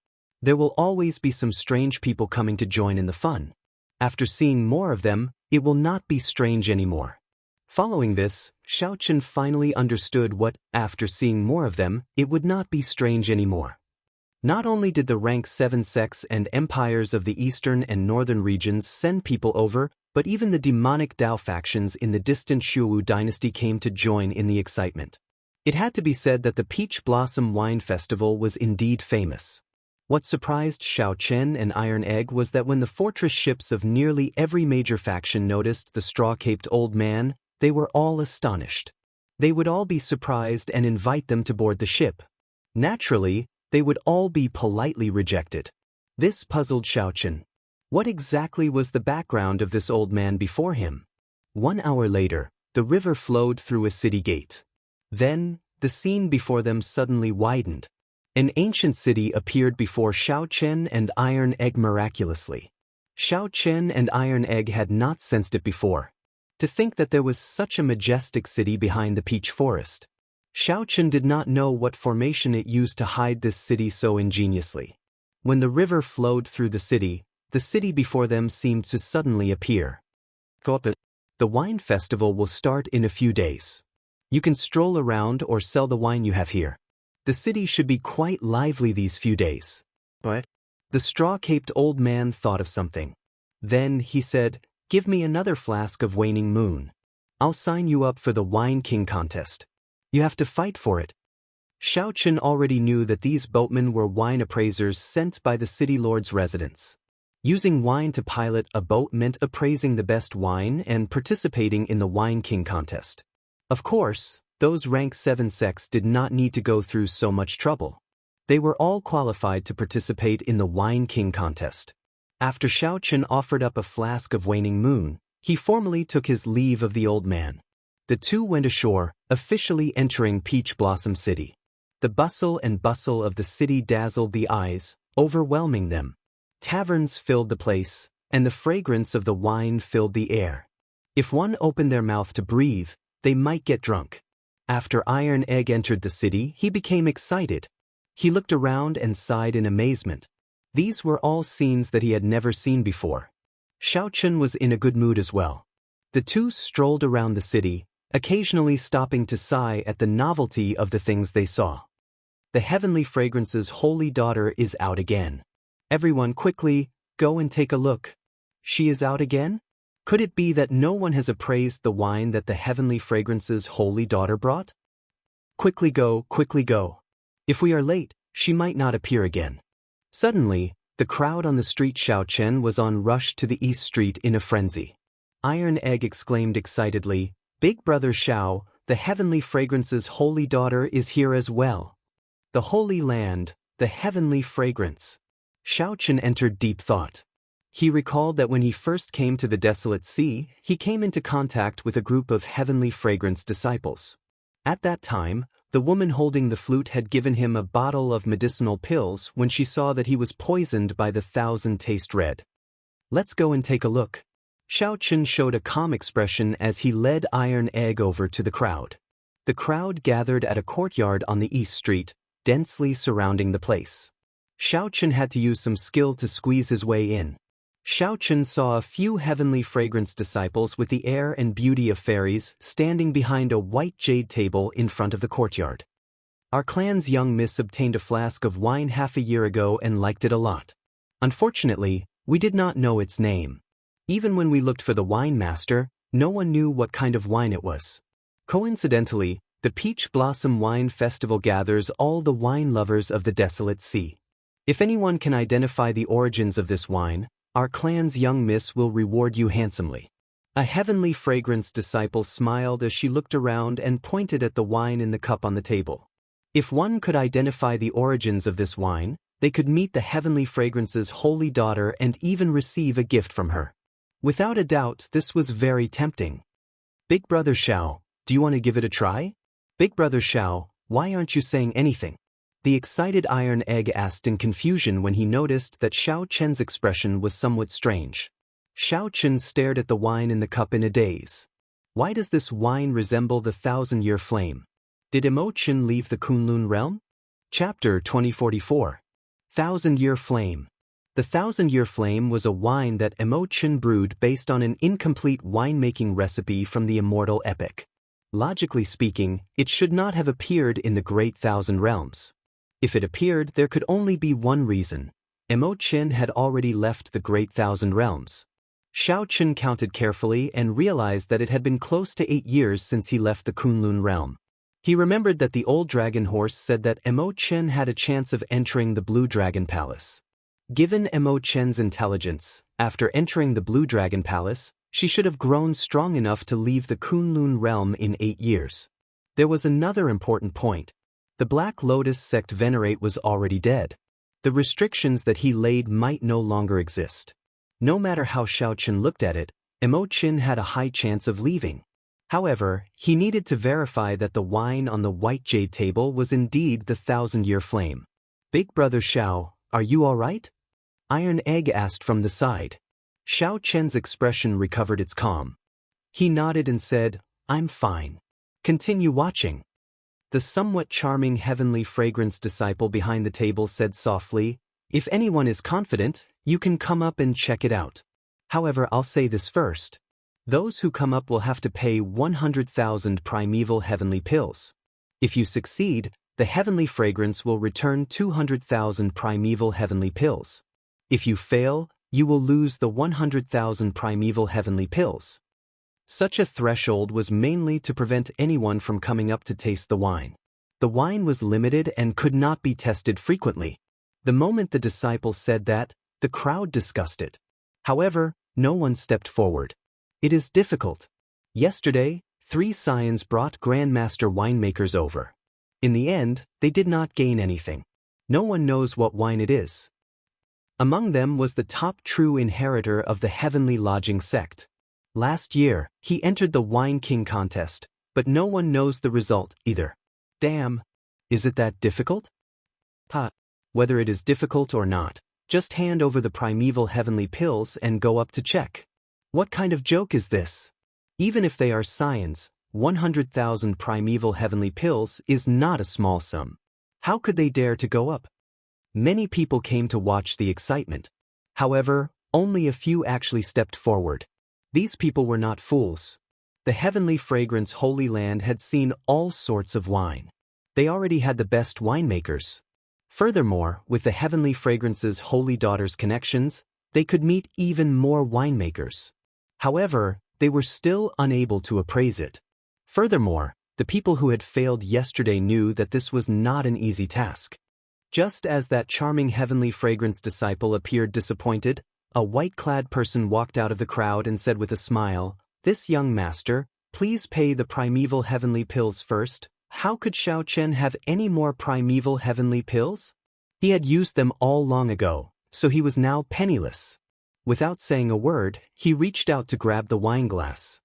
There will always be some strange people coming to join in the fun. After seeing more of them, it will not be strange anymore. Following this, Xiaochen finally understood what, after seeing more of them, it would not be strange anymore. Not only did the rank 7 sects and empires of the eastern and northern regions send people over, but even the demonic Dao factions in the distant Shuwu dynasty came to join in the excitement. It had to be said that the Peach Blossom Wine Festival was indeed famous. What surprised Xiaochen and Iron Egg was that when the fortress ships of nearly every major faction noticed the straw-caped old man, they were all astonished. They would all be surprised and invite them to board the ship. Naturally, they would all be politely rejected. This puzzled Xiaochen. What exactly was the background of this old man before him? 1 hour later, the river flowed through a city gate. Then, the scene before them suddenly widened. An ancient city appeared before Xiaochen and Iron Egg miraculously. Xiaochen and Iron Egg had not sensed it before. To think that there was such a majestic city behind the peach forest. Xiaochen did not know what formation it used to hide this city so ingeniously. When the river flowed through the city before them seemed to suddenly appear. The wine festival will start in a few days. You can stroll around or sell the wine you have here. The city should be quite lively these few days. But the straw-caped old man thought of something. Then he said, "Give me another flask of Waning Moon. I'll sign you up for the Wine King contest. You have to fight for it." Xiaochen already knew that these boatmen were wine appraisers sent by the city lord's residence. Using wine to pilot a boat meant appraising the best wine and participating in the Wine King contest. Of course, those rank 7 sects did not need to go through so much trouble. They were all qualified to participate in the Wine King contest. After Xiaochen offered up a flask of Waning Moon, he formally took his leave of the old man. The two went ashore, officially entering Peach Blossom City. The bustle of the city dazzled the eyes, overwhelming them. Taverns filled the place, and the fragrance of the wine filled the air. If one opened their mouth to breathe, they might get drunk. After Iron Egg entered the city, he became excited. He looked around and sighed in amazement. These were all scenes that he had never seen before. Xiaochen was in a good mood as well. The two strolled around the city, occasionally stopping to sigh at the novelty of the things they saw. The heavenly fragrance's holy daughter is out again. Everyone quickly, go and take a look. She is out again? Could it be that no one has appraised the wine that the heavenly fragrance's holy daughter brought? Quickly go, quickly go. If we are late, she might not appear again. Suddenly, the crowd on the street Xiaochen was on rush to the East Street in a frenzy. Iron Egg exclaimed excitedly, Big Brother Xiao, the heavenly fragrance's holy daughter is here as well. The Holy Land, the heavenly fragrance. Xiaochen entered deep thought. He recalled that when he first came to the desolate sea, he came into contact with a group of heavenly fragrance disciples. At that time, the woman holding the flute had given him a bottle of medicinal pills when she saw that he was poisoned by the 1,000 taste red. Let's go and take a look. Xiaochen showed a calm expression as he led Iron Egg over to the crowd. The crowd gathered at a courtyard on the East Street, densely surrounding the place. Xiaochen had to use some skill to squeeze his way in. Xiaochen saw a few heavenly fragrance disciples with the air and beauty of fairies standing behind a white jade table in front of the courtyard. Our clan's young miss obtained a flask of wine half a year ago and liked it a lot. Unfortunately, we did not know its name. Even when we looked for the wine master, no one knew what kind of wine it was. Coincidentally, the Peach Blossom Wine Festival gathers all the wine lovers of the desolate sea. If anyone can identify the origins of this wine, our clan's young miss will reward you handsomely. A heavenly fragrance disciple smiled as she looked around and pointed at the wine in the cup on the table. If one could identify the origins of this wine, they could meet the heavenly fragrance's holy daughter and even receive a gift from her. Without a doubt, this was very tempting. Big Brother Xiao, do you want to give it a try? Big Brother Xiao, why aren't you saying anything? The excited Iron Egg asked in confusion when he noticed that Xiaochen's expression was somewhat strange. Xiaochen stared at the wine in the cup in a daze. Why does this wine resemble the 1,000-year flame? Did Imochen leave the Kunlun realm? Chapter 2044. 1,000-year flame. The 1,000-year flame was a wine that Imochen brewed based on an incomplete winemaking recipe from the Immortal epic. Logically speaking, it should not have appeared in the Great Thousand Realms. If it appeared, there could only be one reason. Imochen had already left the Great Thousand Realms. Xiaochen counted carefully and realized that it had been close to 8 years since he left the Kunlun realm. He remembered that the old dragon horse said that Imochen had a chance of entering the Blue Dragon Palace. Given Imochen's intelligence, after entering the Blue Dragon Palace, she should have grown strong enough to leave the Kunlun realm in 8 years. There was another important point. The Black Lotus sect venerate was already dead. The restrictions that he laid might no longer exist. No matter how Xiaochen looked at it, Imochen had a high chance of leaving. However, he needed to verify that the wine on the white jade table was indeed the 1,000-year flame. Big Brother Xiao, are you all right? Iron Egg asked from the side. Xiaochen's expression recovered its calm. He nodded and said, I'm fine. Continue watching. The somewhat charming heavenly fragrance disciple behind the table said softly, If anyone is confident, you can come up and check it out. However, I'll say this first. Those who come up will have to pay 100,000 primeval heavenly pills. If you succeed, the heavenly fragrance will return 200,000 primeval heavenly pills. If you fail, you will lose the 100,000 primeval heavenly pills. Such a threshold was mainly to prevent anyone from coming up to taste the wine. The wine was limited and could not be tested frequently. The moment the disciple said that, the crowd discussed it. However, no one stepped forward. It is difficult. Yesterday, 3 scions brought Grandmaster winemakers over. In the end, they did not gain anything. No one knows what wine it is. Among them was the top true inheritor of the Heavenly Lodging sect. Last year, he entered the Wine King contest, but no one knows the result either. Damn. Is it that difficult? Whether it is difficult or not, just hand over the primeval heavenly pills and go up to check. What kind of joke is this? Even if they are scions, 100,000 primeval heavenly pills is not a small sum. How could they dare to go up? Many people came to watch the excitement. However, only a few actually stepped forward. These people were not fools. The heavenly fragrance Holy Land had seen all sorts of wine. They already had the best winemakers. Furthermore, with the heavenly fragrance's holy daughter's connections, they could meet even more winemakers. However, they were still unable to appraise it. Furthermore, the people who had failed yesterday knew that this was not an easy task. Just as that charming heavenly fragrance disciple appeared disappointed, a white-clad person walked out of the crowd and said with a smile, "This young master, please pay the primeval heavenly pills first." How could Xiao Chen have any more primeval heavenly pills? He had used them all long ago, so he was now penniless. Without saying a word, he reached out to grab the wine glass.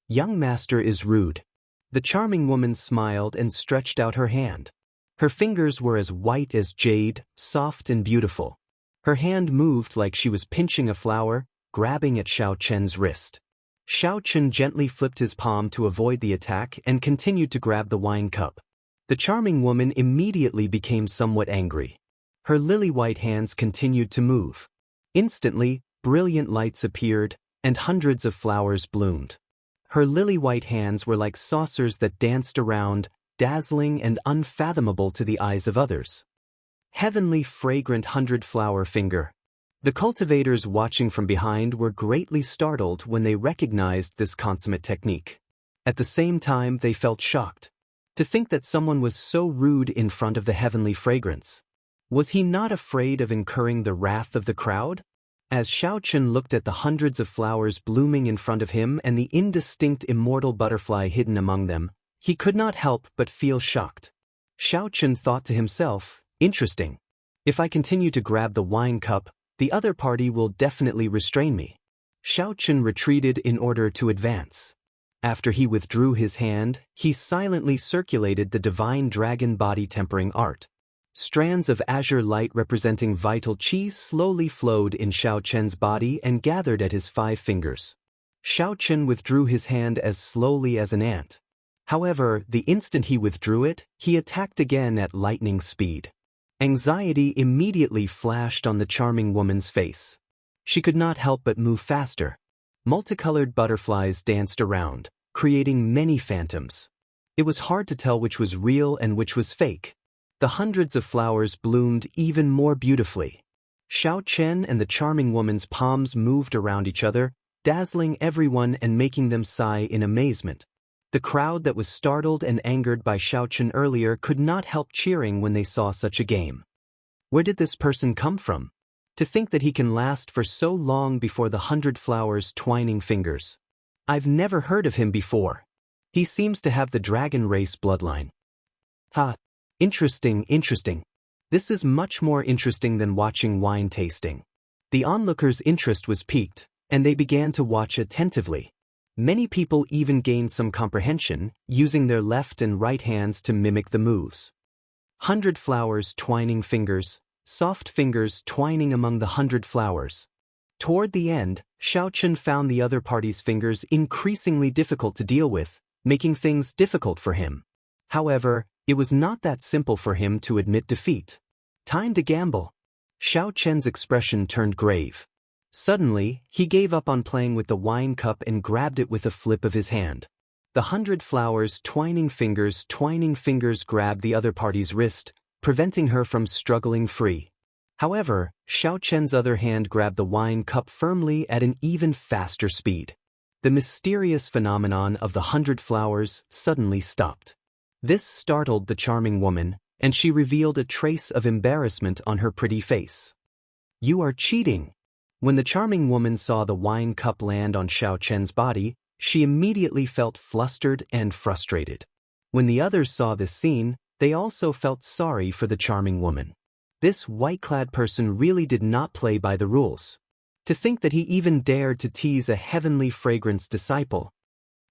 "Young master is rude." The charming woman smiled and stretched out her hand. Her fingers were as white as jade, soft and beautiful. Her hand moved like she was pinching a flower, grabbing at Xiao Chen's wrist. Xiao Chen gently flipped his palm to avoid the attack and continued to grab the wine cup. The charming woman immediately became somewhat angry. Her lily-white hands continued to move. Instantly, brilliant lights appeared, and hundreds of flowers bloomed. Her lily-white hands were like saucers that danced around, dazzling and unfathomable to the eyes of others. Heavenly fragrant 100-flower finger. The cultivators watching from behind were greatly startled when they recognized this consummate technique. At the same time, they felt shocked. To think that someone was so rude in front of the heavenly fragrance. Was he not afraid of incurring the wrath of the crowd? As Xiao Chen looked at the hundreds of flowers blooming in front of him and the indistinct immortal butterfly hidden among them, he could not help but feel shocked. Xiao Chen thought to himself, "Interesting. If I continue to grab the wine cup, the other party will definitely restrain me." Xiao Chen retreated in order to advance. After he withdrew his hand, he silently circulated the divine dragon body tempering art. Strands of azure light representing vital qi slowly flowed in Xiao Chen's body and gathered at his 5 fingers. Xiao Chen withdrew his hand as slowly as an ant. However, the instant he withdrew it, he attacked again at lightning speed. Anxiety immediately flashed on the charming woman's face. She could not help but move faster. Multicolored butterflies danced around, creating many phantoms. It was hard to tell which was real and which was fake. The hundreds of flowers bloomed even more beautifully. Xiao Chen and the charming woman's palms moved around each other, dazzling everyone and making them sigh in amazement. The crowd that was startled and angered by Xiao Chen earlier could not help cheering when they saw such a game. Where did this person come from? To think that he can last for so long before the 100 flowers twining fingers. I've never heard of him before. He seems to have the dragon race bloodline. Ha! Interesting. This is much more interesting than watching wine tasting. The onlookers' interest was piqued, and they began to watch attentively. Many people even gained some comprehension, using their left and right hands to mimic the moves. 100 flowers twining fingers, soft fingers twining among the 100 flowers. Toward the end, Xiao Chen found the other party's fingers increasingly difficult to deal with, making things difficult for him. However, it was not that simple for him to admit defeat. Time to gamble. Xiao Chen's expression turned grave. Suddenly, he gave up on playing with the wine cup and grabbed it with a flip of his hand. The 100 flowers twining fingers grabbed the other party's wrist, preventing her from struggling free. However, Xiao Chen's other hand grabbed the wine cup firmly at an even faster speed. The mysterious phenomenon of the 100 flowers suddenly stopped. This startled the charming woman, and she revealed a trace of embarrassment on her pretty face. "You are cheating." When the charming woman saw the wine cup land on Xiao Chen's body, she immediately felt flustered and frustrated. When the others saw this scene, they also felt sorry for the charming woman. This white-clad person really did not play by the rules. To think that he even dared to tease a heavenly fragrance disciple.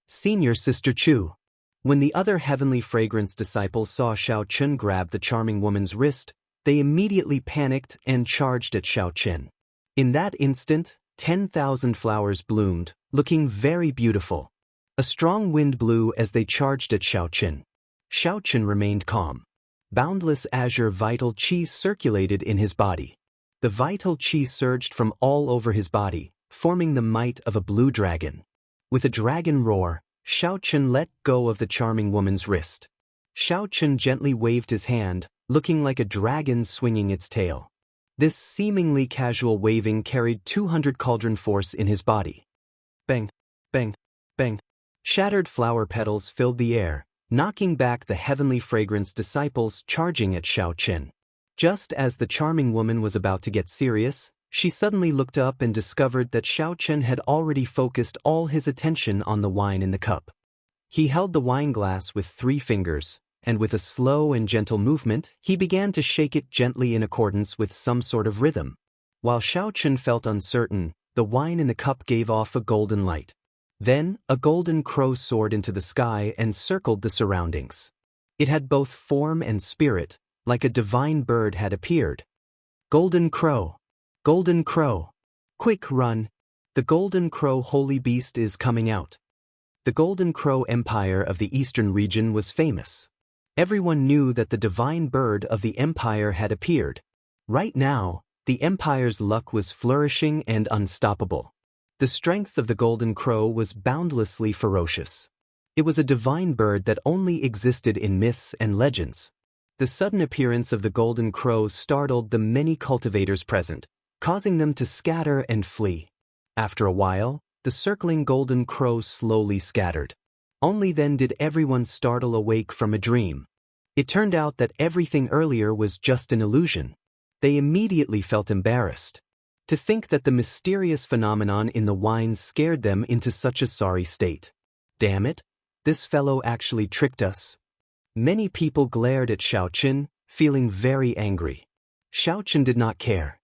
Senior Sister Chu. When the other heavenly fragrance disciples saw Xiao Chen grab the charming woman's wrist, they immediately panicked and charged at Xiao Chen. In that instant, 10,000 flowers bloomed, looking very beautiful. A strong wind blew as they charged at Xiao Chen. Xiao Chen remained calm. Boundless azure vital qi circulated in his body. The vital qi surged from all over his body, forming the might of a blue dragon. With a dragon roar, Xiaochen let go of the charming woman's wrist. Xiaochen gently waved his hand, looking like a dragon swinging its tail. This seemingly casual waving carried 200 cauldron force in his body. Bang, bang, bang. Shattered flower petals filled the air, knocking back the heavenly fragrance disciples charging at Xiaochen. Just as the charming woman was about to get serious, she suddenly looked up and discovered that Xiaochen had already focused all his attention on the wine in the cup. He held the wine glass with 3 fingers, and with a slow and gentle movement, he began to shake it gently in accordance with some sort of rhythm. While Xiaochen felt uncertain, the wine in the cup gave off a golden light. Then, a golden crow soared into the sky and circled the surroundings. It had both form and spirit, like a divine bird had appeared. Golden crow! Golden crow! Quick, run! The golden crow holy beast is coming out. The Golden Crow Empire of the eastern region was famous. Everyone knew that the divine bird of the empire had appeared. Right now, the empire's luck was flourishing and unstoppable. The strength of the golden crow was boundlessly ferocious. It was a divine bird that only existed in myths and legends. The sudden appearance of the golden crow startled the many cultivators present, causing them to scatter and flee. After a while, the circling golden crow slowly scattered. Only then did everyone startle awake from a dream. It turned out that everything earlier was just an illusion. They immediately felt embarrassed. To think that the mysterious phenomenon in the wine scared them into such a sorry state. Damn it, this fellow actually tricked us. Many people glared at Xiaochen, feeling very angry. Xiaochen did not care.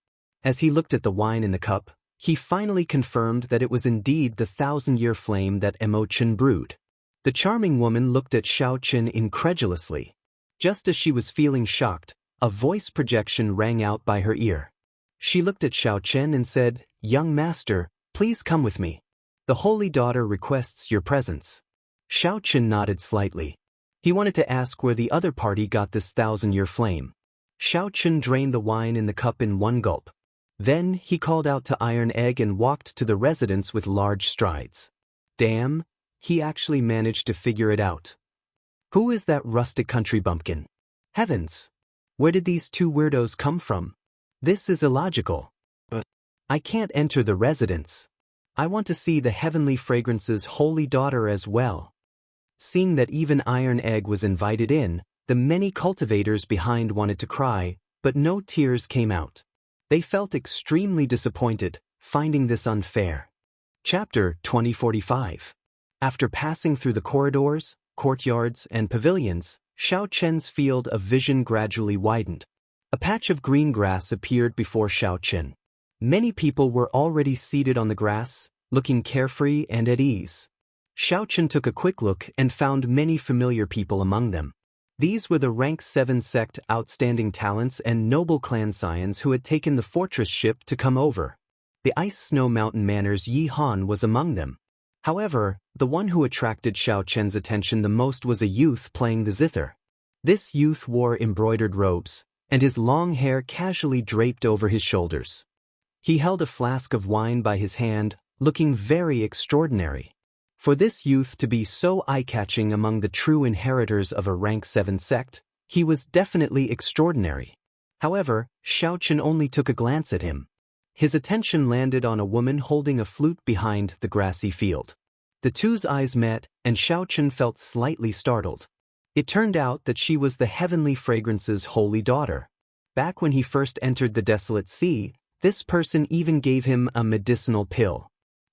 As he looked at the wine in the cup, he finally confirmed that it was indeed the 1,000-year flame that Immortal brewed. The charming woman looked at Xiaochen incredulously. Just as she was feeling shocked, a voice projection rang out by her ear. She looked at Xiaochen and said, "Young master, please come with me. The holy daughter requests your presence." Xiaochen nodded slightly. He wanted to ask where the other party got this 1,000-year flame. Xiaochen drained the wine in the cup in one gulp. Then he called out to Iron Egg and walked to the residence with large strides. Damn, he actually managed to figure it out. Who is that rustic country bumpkin? Heavens! Where did these 2 weirdos come from? This is illogical. But I can't enter the residence. I want to see the heavenly fragrance's holy daughter as well. Seeing that even Iron Egg was invited in, the many cultivators behind wanted to cry, but no tears came out. They felt extremely disappointed, finding this unfair. Chapter 2045. After passing through the corridors, courtyards, and pavilions, Xiaochen's field of vision gradually widened. A patch of green grass appeared before Xiaochen. Many people were already seated on the grass, looking carefree and at ease. Xiaochen took a quick look and found many familiar people among them. These were the Rank 7 sect outstanding talents and noble clan scions who had taken the fortress ship to come over. The Ice Snow Mountain Manor's Yi Han was among them. However, the one who attracted Xiaochen's attention the most was a youth playing the zither. This youth wore embroidered robes, and his long hair casually draped over his shoulders. He held a flask of wine by his hand, looking very extraordinary. For this youth to be so eye-catching among the true inheritors of a Rank 7 sect, he was definitely extraordinary. However, Xiaochen only took a glance at him. His attention landed on a woman holding a flute behind the grassy field. The two's eyes met, and Xiaochen felt slightly startled. It turned out that she was the heavenly fragrance's holy daughter. Back when he first entered the desolate sea, this person even gave him a medicinal pill.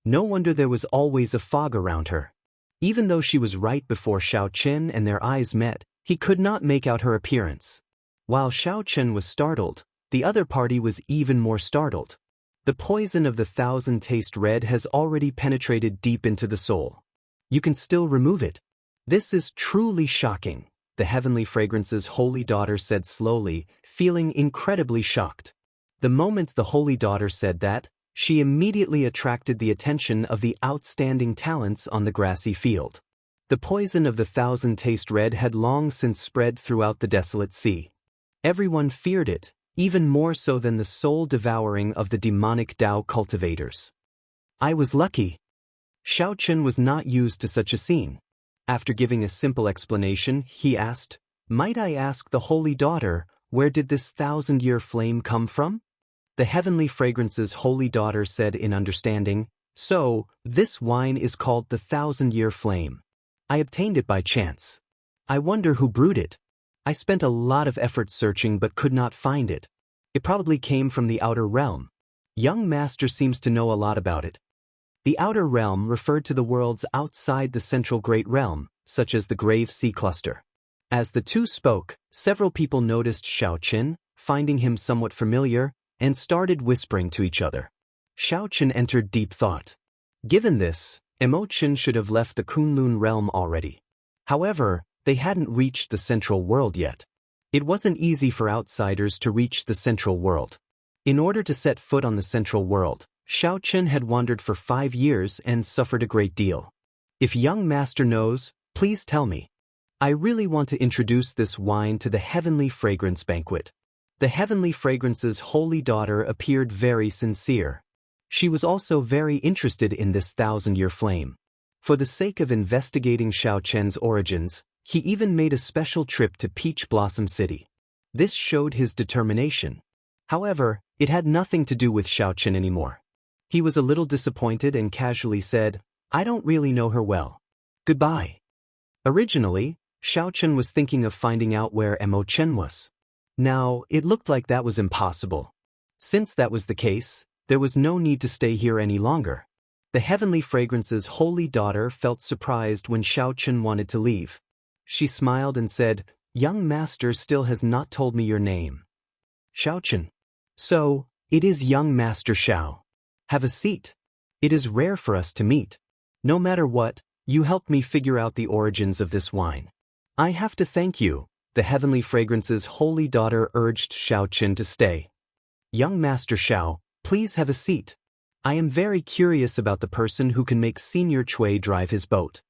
No wonder there was always a fog around her. Even though she was right before Xiaochen and their eyes met, he could not make out her appearance. While Xiaochen was startled, the other party was even more startled. The poison of the 1,000 taste red has already penetrated deep into the soul. You can still remove it. This is truly shocking, the heavenly fragrance's holy daughter said slowly, feeling incredibly shocked. The moment the holy daughter said that, she immediately attracted the attention of the outstanding talents on the grassy field. The poison of the 1,000 taste red had long since spread throughout the desolate sea. Everyone feared it, even more so than the soul devouring of the demonic Dao cultivators. I was lucky. Xiaochen was not used to such a scene. After giving a simple explanation, he asked, "Might I ask the Holy Daughter, where did this 1,000-year flame come from?" The Heavenly Fragrance's Holy Daughter said in understanding, "So, this wine is called the 1,000-year flame. I obtained it by chance. I wonder who brewed it. I spent a lot of effort searching but could not find it. It probably came from the outer realm. Young Master seems to know a lot about it." The outer realm referred to the worlds outside the central Great Realm, such as the Grave Sea Cluster. As the two spoke, several people noticed Xiaoqin, finding him somewhat familiar, and started whispering to each other. Xiaoqin entered deep thought. Given this, Imochen should have left the Kunlun realm already. However, they hadn't reached the central world yet. It wasn't easy for outsiders to reach the central world. In order to set foot on the central world, Xiaoqin had wandered for 5 years and suffered a great deal. "If young master knows, please tell me. I really want to introduce this wine to the Heavenly Fragrance banquet." The Heavenly Fragrance's Holy Daughter appeared very sincere. She was also very interested in this 1,000-year flame. For the sake of investigating Xiaoqin's origins, he even made a special trip to Peach Blossom City. This showed his determination. However, it had nothing to do with Xiaoqin anymore. He was a little disappointed and casually said, "I don't really know her well. Goodbye." Originally, Xiaoqin was thinking of finding out where Imochen was. Now, it looked like that was impossible. Since that was the case, there was no need to stay here any longer. The Heavenly Fragrance's Holy Daughter felt surprised when Xiaoqin wanted to leave. She smiled and said, "Young Master still has not told me your name." "Xiaoqin." "So, it is young Master Xiao. Have a seat. It is rare for us to meet. No matter what, you helped me figure out the origins of this wine. I have to thank you." The Heavenly Fragrance's Holy Daughter urged Xiaoqin to stay. "Young Master Xiao, please have a seat. I am very curious about the person who can make Senior Chui drive his boat."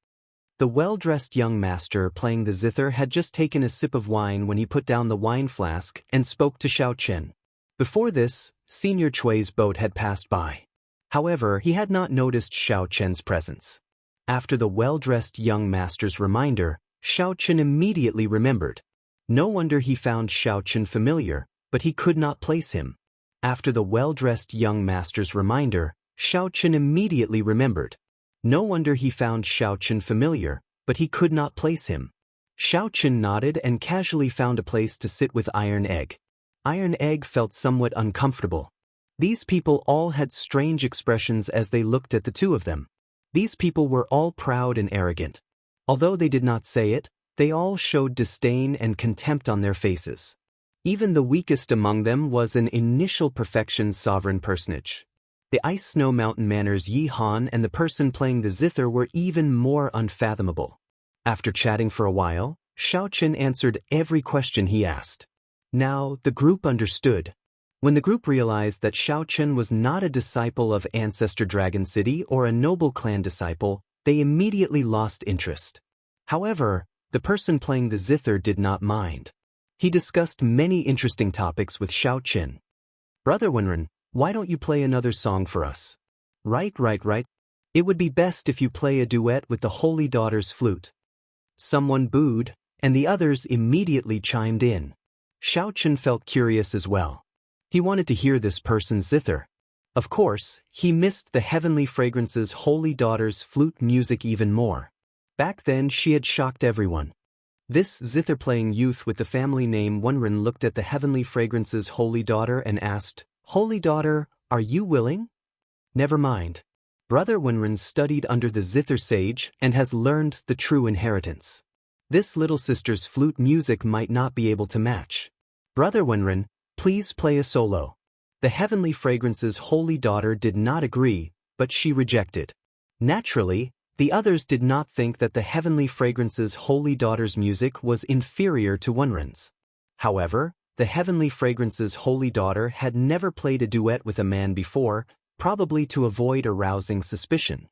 The well-dressed young master playing the zither had just taken a sip of wine when he put down the wine flask and spoke to Xiaoqin. Before this, Senior Chui's boat had passed by. However, he had not noticed Xiaoqin's presence. After the well-dressed young master's reminder, Xiaoqin immediately remembered. No wonder he found Xiaoqin familiar, but he could not place him. After the well-dressed young master's reminder, Xiaoqin immediately remembered. No wonder he found Xiaoqin familiar, but he could not place him. Xiaoqin nodded and casually found a place to sit with Iron Egg. Iron Egg felt somewhat uncomfortable. These people all had strange expressions as they looked at the two of them. These people were all proud and arrogant. Although they did not say it, they all showed disdain and contempt on their faces. Even the weakest among them was an initial perfection sovereign personage. The Ice Snow Mountain Manor's Yi Han and the person playing the zither were even more unfathomable. After chatting for a while, Xiaoqin answered every question he asked. Now, the group understood. When the group realized that Xiaoqin was not a disciple of Ancestor Dragon City or a noble clan disciple, they immediately lost interest. However, the person playing the zither did not mind. He discussed many interesting topics with Xiaoqin. "Brother Wenren, why don't you play another song for us?" Right. It would be best if you play a duet with the Holy Daughter's flute." Someone booed, and the others immediately chimed in. Xiaoqin felt curious as well. He wanted to hear this person's zither. Of course, he missed the Heavenly Fragrance's Holy Daughter's flute music even more. Back then she had shocked everyone. This zither-playing youth with the family name Wenren looked at the Heavenly Fragrance's Holy Daughter and asked, "Holy Daughter, are you willing?" "Never mind. Brother Wenren studied under the zither sage and has learned the true inheritance. This little sister's flute music might not be able to match. Brother Wenren, please play a solo." The Heavenly Fragrance's Holy Daughter did not agree, but she rejected. Naturally, the others did not think that the Heavenly Fragrance's Holy Daughter's music was inferior to Wenren's. However, the Heavenly Fragrance's Holy Daughter had never played a duet with a man before, probably to avoid arousing suspicion.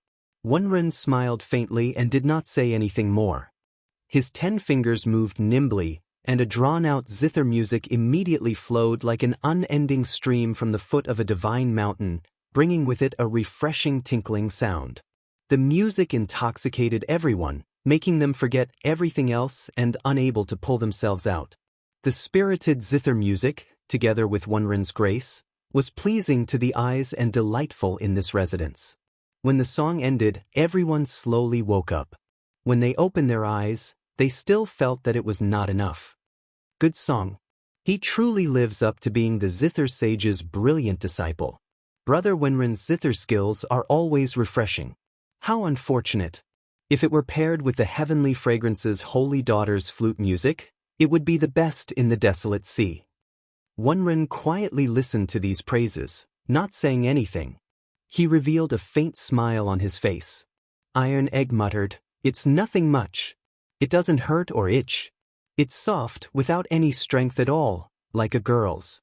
Wenren smiled faintly and did not say anything more. His 10 fingers moved nimbly, and a drawn-out zither music immediately flowed like an unending stream from the foot of a divine mountain, bringing with it a refreshing tinkling sound. The music intoxicated everyone, making them forget everything else and unable to pull themselves out. The spirited zither music, together with Wenren's grace, was pleasing to the eyes and delightful in this residence. When the song ended, everyone slowly woke up. When they opened their eyes, they still felt that it was not enough. Good song. He truly lives up to being the zither sage's brilliant disciple. Brother Wenren's zither skills are always refreshing. How unfortunate. If it were paired with the heavenly fragrance's holy daughter's flute music, it would be the best in the desolate sea. Wenren quietly listened to these praises, not saying anything. He revealed a faint smile on his face. Iron Egg muttered, "It's nothing much. It doesn't hurt or itch. It's soft without any strength at all, like a girl's."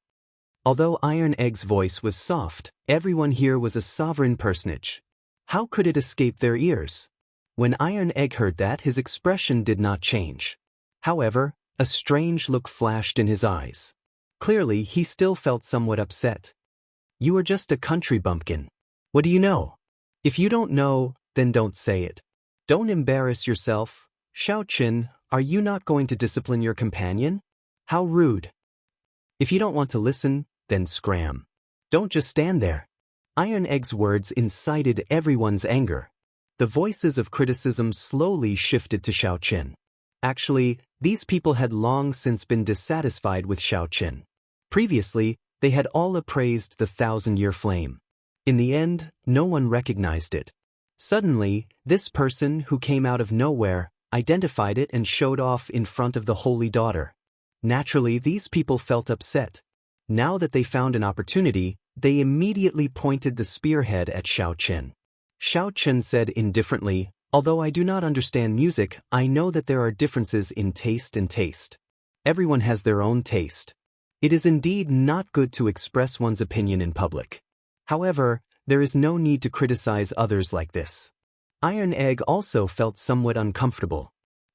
Although Iron Egg's voice was soft, everyone here was a sovereign personage. How could it escape their ears? When Iron Egg heard that, his expression did not change. However, a strange look flashed in his eyes. Clearly, he still felt somewhat upset. "You are just a country bumpkin. What do you know? If you don't know, then don't say it. Don't embarrass yourself. Xiaoqin, are you not going to discipline your companion? How rude. If you don't want to listen, then scram. Don't just stand there." Iron Egg's words incited everyone's anger. The voices of criticism slowly shifted to Xiaoqin. Actually, these people had long since been dissatisfied with Xiaoqin. Previously, they had all appraised the 1,000-year flame. In the end, no one recognized it. Suddenly, this person who came out of nowhere identified it and showed off in front of the holy daughter. Naturally, these people felt upset. Now that they found an opportunity, they immediately pointed the spearhead at Xiaoqin. Xiaoqin said indifferently, "Although I do not understand music, I know that there are differences in taste and taste. Everyone has their own taste. It is indeed not good to express one's opinion in public. However, there is no need to criticize others like this." Iron Egg also felt somewhat uncomfortable.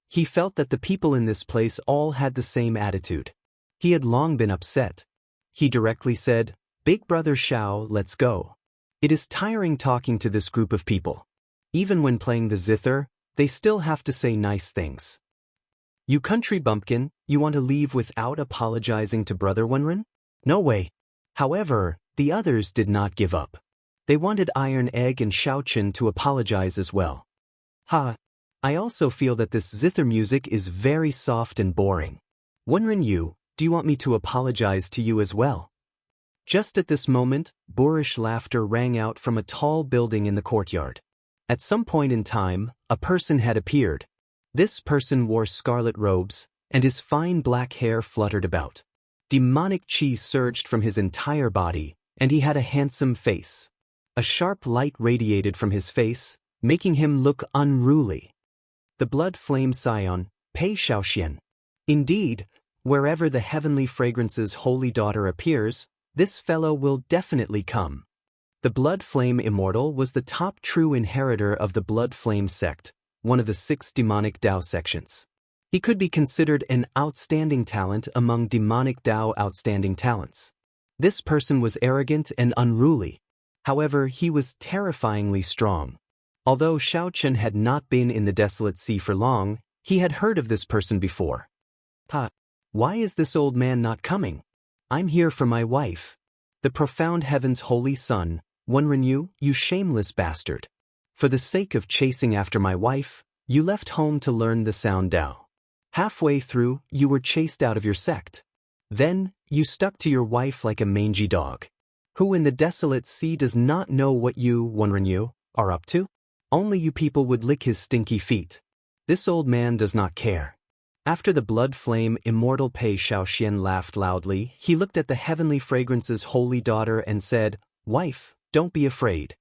He felt that the people in this place all had the same attitude. He had long been upset. He directly said, "Big brother Xiao, let's go. It is tiring talking to this group of people. Even when playing the zither, they still have to say nice things. You country bumpkin, you want to leave without apologizing to Brother Wenren? No way." However, the others did not give up. They wanted Iron Egg and Xiaoqin to apologize as well. "Ha! I also feel that this zither music is very soft and boring. Wenren Yu, do you want me to apologize to you as well?" Just at this moment, boorish laughter rang out from a tall building in the courtyard. At some point in time, a person had appeared. This person wore scarlet robes, and his fine black hair fluttered about. Demonic chi surged from his entire body, and he had a handsome face. A sharp light radiated from his face, making him look unruly. The blood flame scion, Pei Xiaoxian. Indeed, wherever the heavenly fragrance's holy daughter appears, this fellow will definitely come. The blood flame immortal was the top true inheritor of the blood flame sect, one of the 6 demonic Dao sections. He could be considered an outstanding talent among demonic Dao outstanding talents. This person was arrogant and unruly. However, he was terrifyingly strong. Although Xiaoqin had not been in the desolate sea for long, he had heard of this person before. "Ha! Why is this old man not coming? I'm here for my wife. The profound heaven's holy son, Wenren Yu, you shameless bastard. For the sake of chasing after my wife, you left home to learn the sound Dao. Halfway through, you were chased out of your sect. Then, you stuck to your wife like a mangy dog. Who in the desolate sea does not know what you, Wenren Yu, are up to? Only you people would lick his stinky feet. This old man does not care." After the blood flame immortal Pei Xiaoxian laughed loudly, he looked at the heavenly fragrance's holy daughter and said, "Wife, don't be afraid.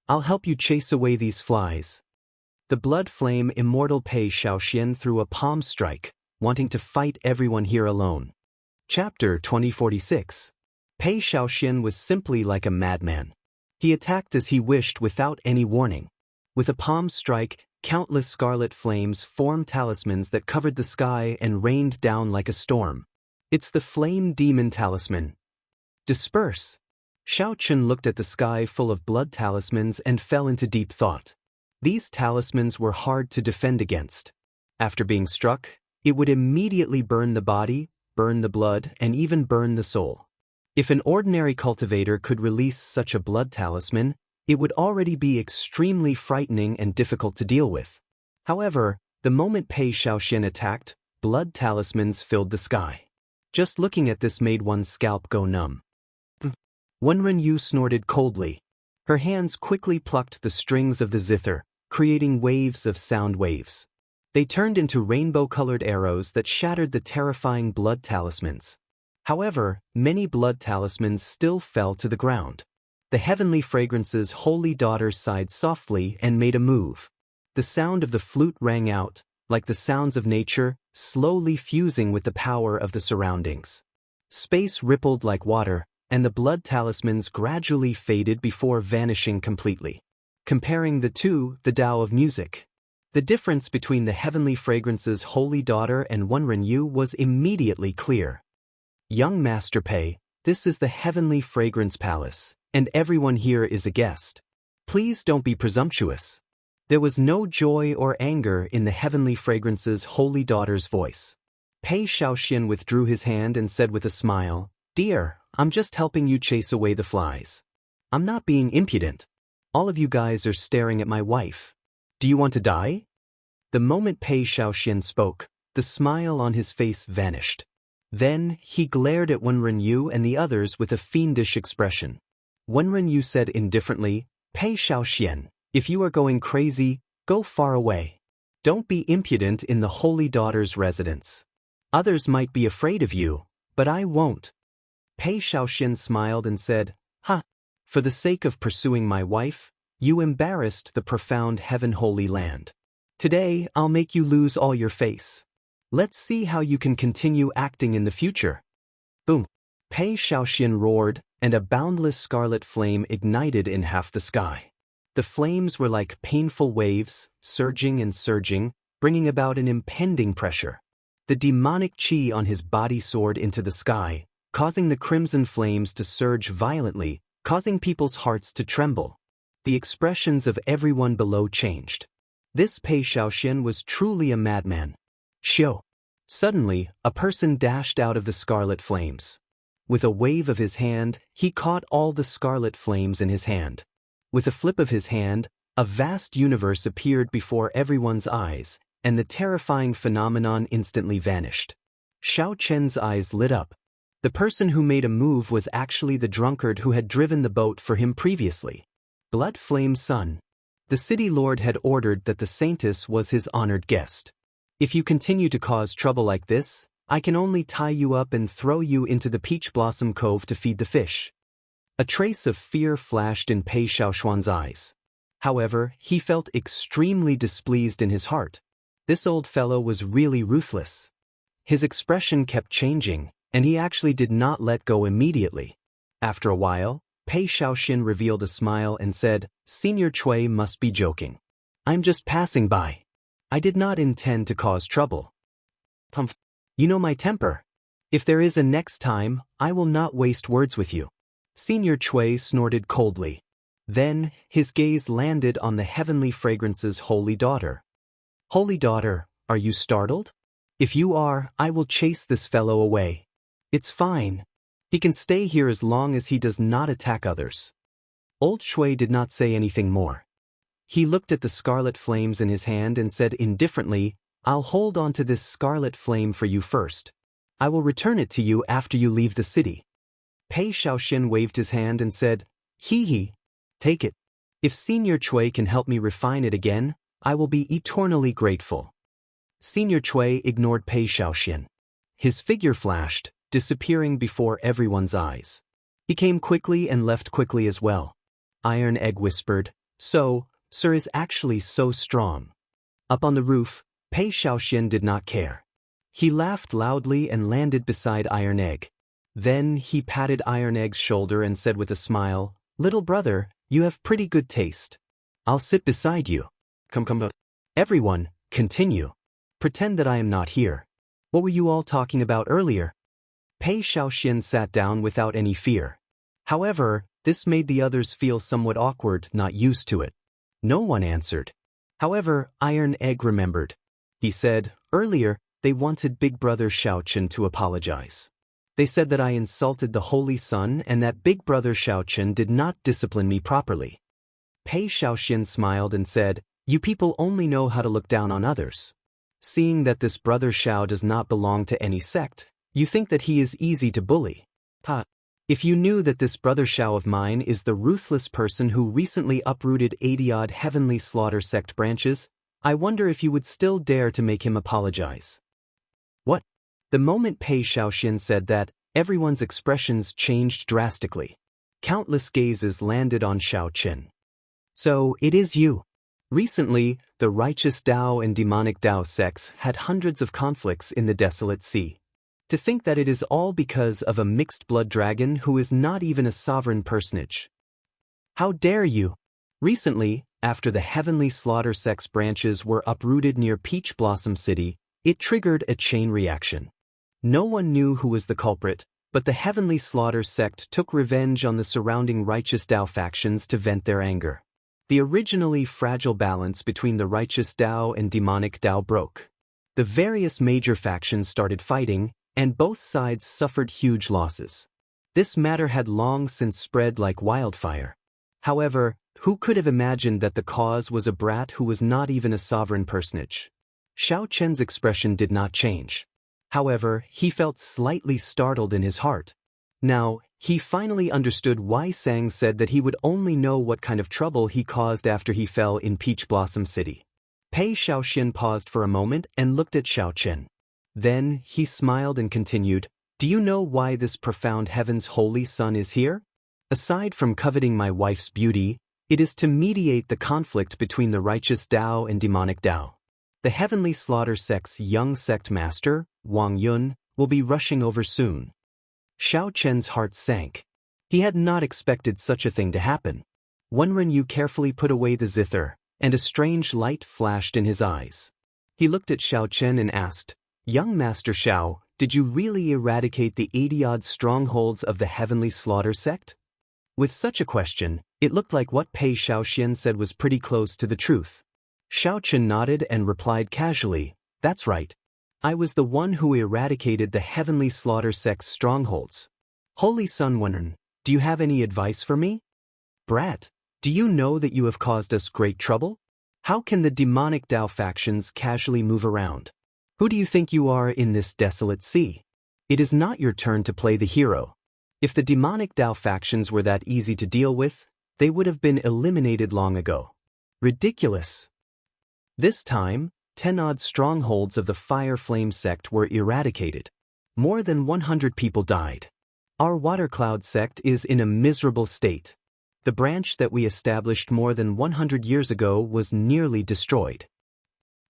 I'll help you chase away these flies." The blood flame immortal Pei Xiaoxian threw a palm strike, wanting to fight everyone here alone. Chapter 2046. Pei Xiaoxian was simply like a madman. He attacked as he wished without any warning. With a palm strike, countless scarlet flames formed talismans that covered the sky and rained down like a storm. It's the flame demon talisman. Disperse. Xiaoqin looked at the sky full of blood talismans and fell into deep thought. These talismans were hard to defend against. After being struck, it would immediately burn the body, burn the blood, and even burn the soul. If an ordinary cultivator could release such a blood talisman, it would already be extremely frightening and difficult to deal with. However, the moment Pei Xiaoxian attacked, blood talismans filled the sky. Just looking at this made one's scalp go numb. Wenren Yu snorted coldly. Her hands quickly plucked the strings of the zither, creating waves of sound waves. They turned into rainbow-colored arrows that shattered the terrifying blood talismans. However, many blood talismans still fell to the ground. The heavenly fragrance's holy daughter sighed softly and made a move. The sound of the flute rang out, like the sounds of nature, slowly fusing with the power of the surroundings. Space rippled like water, and the blood talismans gradually faded before vanishing completely. Comparing the two, the Tao of music. The difference between the heavenly fragrance's holy daughter and Wenren Yu was immediately clear. Young Master Pei, this is the heavenly fragrance palace, and everyone here is a guest. Please don't be presumptuous. There was no joy or anger in the heavenly fragrance's holy daughter's voice. Pei Xiaoxian withdrew his hand and said with a smile, "Dear, I'm just helping you chase away the flies. I'm not being impudent. All of you guys are staring at my wife. Do you want to die?" The moment Pei Xiaoxian spoke, the smile on his face vanished. Then, he glared at Wenren Yu and the others with a fiendish expression. Wenren Yu said indifferently, "Pei Xiaoxian, if you are going crazy, go far away. Don't be impudent in the holy daughter's residence. Others might be afraid of you, but I won't." Pei Xiaoxian smiled and said, "Ha! For the sake of pursuing my wife, you embarrassed the profound heaven-holy land. Today, I'll make you lose all your face. Let's see how you can continue acting in the future." Boom! Pei Xiaoxian roared, and a boundless scarlet flame ignited in half the sky. The flames were like painful waves, surging and surging, bringing about an impending pressure. The demonic chi on his body soared into the sky, causing the crimson flames to surge violently, causing people's hearts to tremble. The expressions of everyone below changed. This Pei Xiaoxian was truly a madman. Xiao! Suddenly, a person dashed out of the scarlet flames. With a wave of his hand, he caught all the scarlet flames in his hand. With a flip of his hand, a vast universe appeared before everyone's eyes, and the terrifying phenomenon instantly vanished. Xiao Chen's eyes lit up. The person who made a move was actually the drunkard who had driven the boat for him previously. Blood Flame Sun. The city lord had ordered that the saintess was his honored guest. "If you continue to cause trouble like this, I can only tie you up and throw you into the Peach Blossom Cove to feed the fish." A trace of fear flashed in Pei Xiaoxuan's eyes. However, he felt extremely displeased in his heart. This old fellow was really ruthless. His expression kept changing, and he actually did not let go immediately. After a while, Pei Xiaoxian revealed a smile and said, "Senior Cui must be joking. I'm just passing by. I did not intend to cause trouble. Pumph. You know my temper. If there is a next time, I will not waste words with you." Senior Cui snorted coldly. Then, his gaze landed on the heavenly fragrance's holy daughter. "Holy daughter, are you startled? If you are, I will chase this fellow away. It's fine. He can stay here as long as he does not attack others." Old Shui did not say anything more. He looked at the scarlet flames in his hand and said indifferently, "I'll hold on to this scarlet flame for you first. I will return it to you after you leave the city." Pei Xiaoxian waved his hand and said, "He, take it. If Senior Cui can help me refine it again, I will be eternally grateful." Senior Cui ignored Pei Xiaoxian. His figure flashed, disappearing before everyone's eyes. He came quickly and left quickly as well. Iron Egg whispered, "So, Sir is actually so strong." Up on the roof, Pei Xiaoxian did not care. He laughed loudly and landed beside Iron Egg. Then he patted Iron Egg's shoulder and said with a smile, "Little brother, you have pretty good taste. I'll sit beside you. Come. Everyone, continue. Pretend that I am not here. What were you all talking about earlier?" Pei Xiaoxian sat down without any fear. However, this made the others feel somewhat awkward, not used to it. No one answered. However, Iron Egg remembered. He said, earlier, they wanted Big Brother Xiaochen to apologize. They said that I insulted the Holy Sun and that Big Brother Xiaochen did not discipline me properly. Pei Xiaoxian smiled and said, you people only know how to look down on others. Seeing that this Brother Xiao does not belong to any sect, you think that he is easy to bully. Ha! If you knew that this Brother Xiao of mine is the ruthless person who recently uprooted 80-odd Heavenly Slaughter sect branches, I wonder if you would still dare to make him apologize. What? The moment Pei Xiaoxian said that, everyone's expressions changed drastically. Countless gazes landed on Xiaochen. So, it is you. Recently, the righteous Dao and demonic Dao sects had hundreds of conflicts in the desolate sea. To think that it is all because of a mixed-blood dragon who is not even a sovereign personage. How dare you? Recently, after the Heavenly Slaughter sect's branches were uprooted near Peach Blossom City, it triggered a chain reaction. No one knew who was the culprit, but the Heavenly Slaughter sect took revenge on the surrounding righteous Dao factions to vent their anger. The originally fragile balance between the righteous Dao and demonic Dao broke. The various major factions started fighting, and both sides suffered huge losses. This matter had long since spread like wildfire. However, who could have imagined that the cause was a brat who was not even a sovereign personage? Xiaochen's expression did not change. However, he felt slightly startled in his heart. Now, he finally understood why Sang said that he would only know what kind of trouble he caused after he fell in Peach Blossom City. Pei Xiaoxian paused for a moment and looked at Xiaochen. Then, he smiled and continued, do you know why this profound heaven's holy sun is here? Aside from coveting my wife's beauty, it is to mediate the conflict between the righteous Dao and demonic Dao. The Heavenly Slaughter sect's young sect master, Wang Lin, will be rushing over soon. Xiaochen's heart sank. He had not expected such a thing to happen. Wenren carefully put away the zither, and a strange light flashed in his eyes. He looked at Xiaochen and asked, young Master Xiao, did you really eradicate the 80-odd strongholds of the Heavenly Slaughter sect? With such a question, it looked like what Pei Xiaoxian said was pretty close to the truth. Xiaochen nodded and replied casually, that's right. I was the one who eradicated the Heavenly Slaughter sect's strongholds. Holy Sun Wenren, do you have any advice for me? Brat, do you know that you have caused us great trouble? How can the demonic Dao factions casually move around? Who do you think you are in this desolate sea? It is not your turn to play the hero. If the demonic Dao factions were that easy to deal with, they would have been eliminated long ago. Ridiculous. This time, 10-odd strongholds of the Fire Flame sect were eradicated. More than 100 people died. Our Water Cloud sect is in a miserable state. The branch that we established more than 100 years ago was nearly destroyed.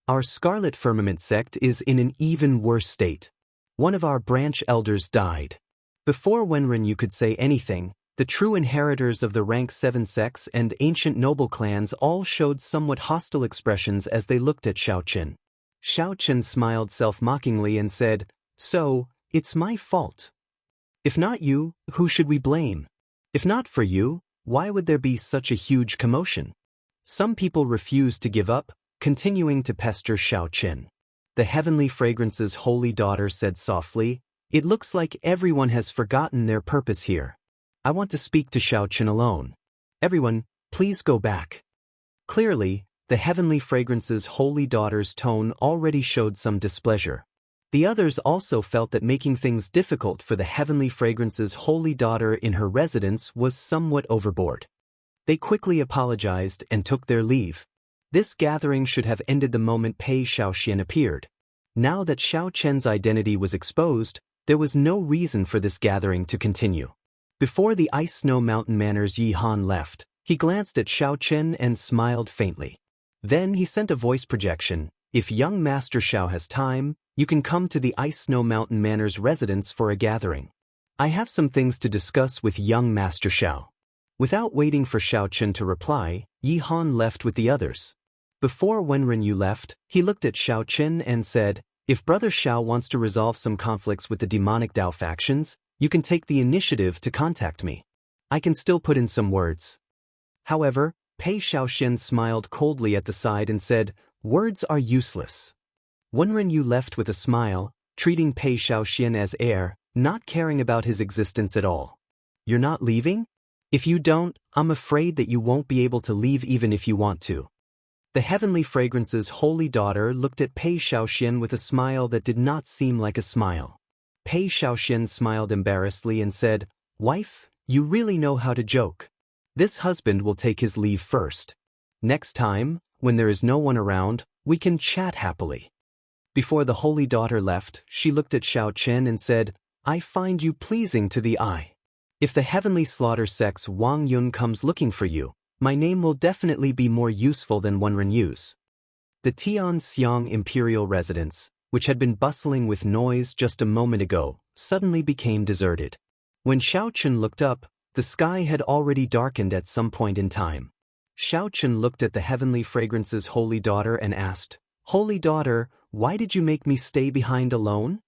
Our Scarlet Firmament sect is in an even worse state. One of our branch elders died. Before Wenren could say anything, the true inheritors of the rank 7 sects and ancient noble clans all showed somewhat hostile expressions as they looked at Xiaochen. Xiaochen smiled self-mockingly and said, so, it's my fault. If not you, who should we blame? If not for you, why would there be such a huge commotion? Some people refused to give up, continuing to pester Xiaochen. The Heavenly Fragrance's holy daughter said softly, it looks like everyone has forgotten their purpose here. I want to speak to Xiaochen alone. Everyone, please go back. Clearly, the Heavenly Fragrance's holy daughter's tone already showed some displeasure. The others also felt that making things difficult for the Heavenly Fragrance's holy daughter in her residence was somewhat overboard. They quickly apologized and took their leave. This gathering should have ended the moment Pei Xiaoxian appeared. Now that Xiaochen's identity was exposed, there was no reason for this gathering to continue. Before the Ice Snow Mountain Manor's Yi Han left, he glanced at Xiaochen and smiled faintly. Then he sent a voice projection, if young Master Xiao has time, you can come to the Ice Snow Mountain Manor's residence for a gathering. I have some things to discuss with young Master Xiao. Without waiting for Xiaochen to reply, Yi Han left with the others. Before Wenren left, he looked at Xiaochen and said, if Brother Xiao wants to resolve some conflicts with the demonic Dao factions, you can take the initiative to contact me. I can still put in some words. However, Pei Xiaoxian smiled coldly at the side and said, words are useless. Wenren left with a smile, treating Pei Shaoxian as heir, not caring about his existence at all. You're not leaving? If you don't, I'm afraid that you won't be able to leave even if you want to. The Heavenly Fragrance's holy daughter looked at Pei Shaoxian with a smile that did not seem like a smile. Pei Shaoxian smiled embarrassedly and said, "Wife, you really know how to joke. This husband will take his leave first. Next time, when there is no one around, we can chat happily." Before the holy daughter left, she looked at Xiao Chen and said, "I find you pleasing to the eye. If the heavenly slaughter sex Wang Yun comes looking for you, my name will definitely be more useful than Wenrenyu's." The Tianxiang imperial residence, which had been bustling with noise just a moment ago, suddenly became deserted. When Xiao Chen looked up, the sky had already darkened at some point in time. Xiao Chen looked at the Heavenly Fragrance's holy daughter and asked, "Holy daughter, why did you make me stay behind alone?"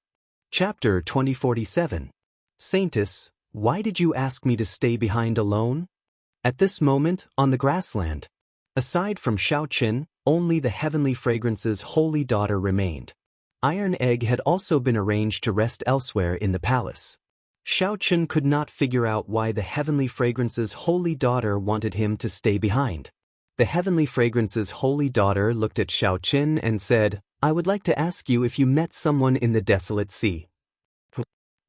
Chapter 2047. Saintess, why did you ask me to stay behind alone? At this moment, on the grassland, aside from Xiao Chen, only the Heavenly Fragrance's holy daughter remained. Iron Egg had also been arranged to rest elsewhere in the palace. Xiao Chen could not figure out why the Heavenly Fragrance's holy daughter wanted him to stay behind. The Heavenly Fragrance's holy daughter looked at Xiao Chen and said, "I would like to ask you if you met someone in the desolate sea."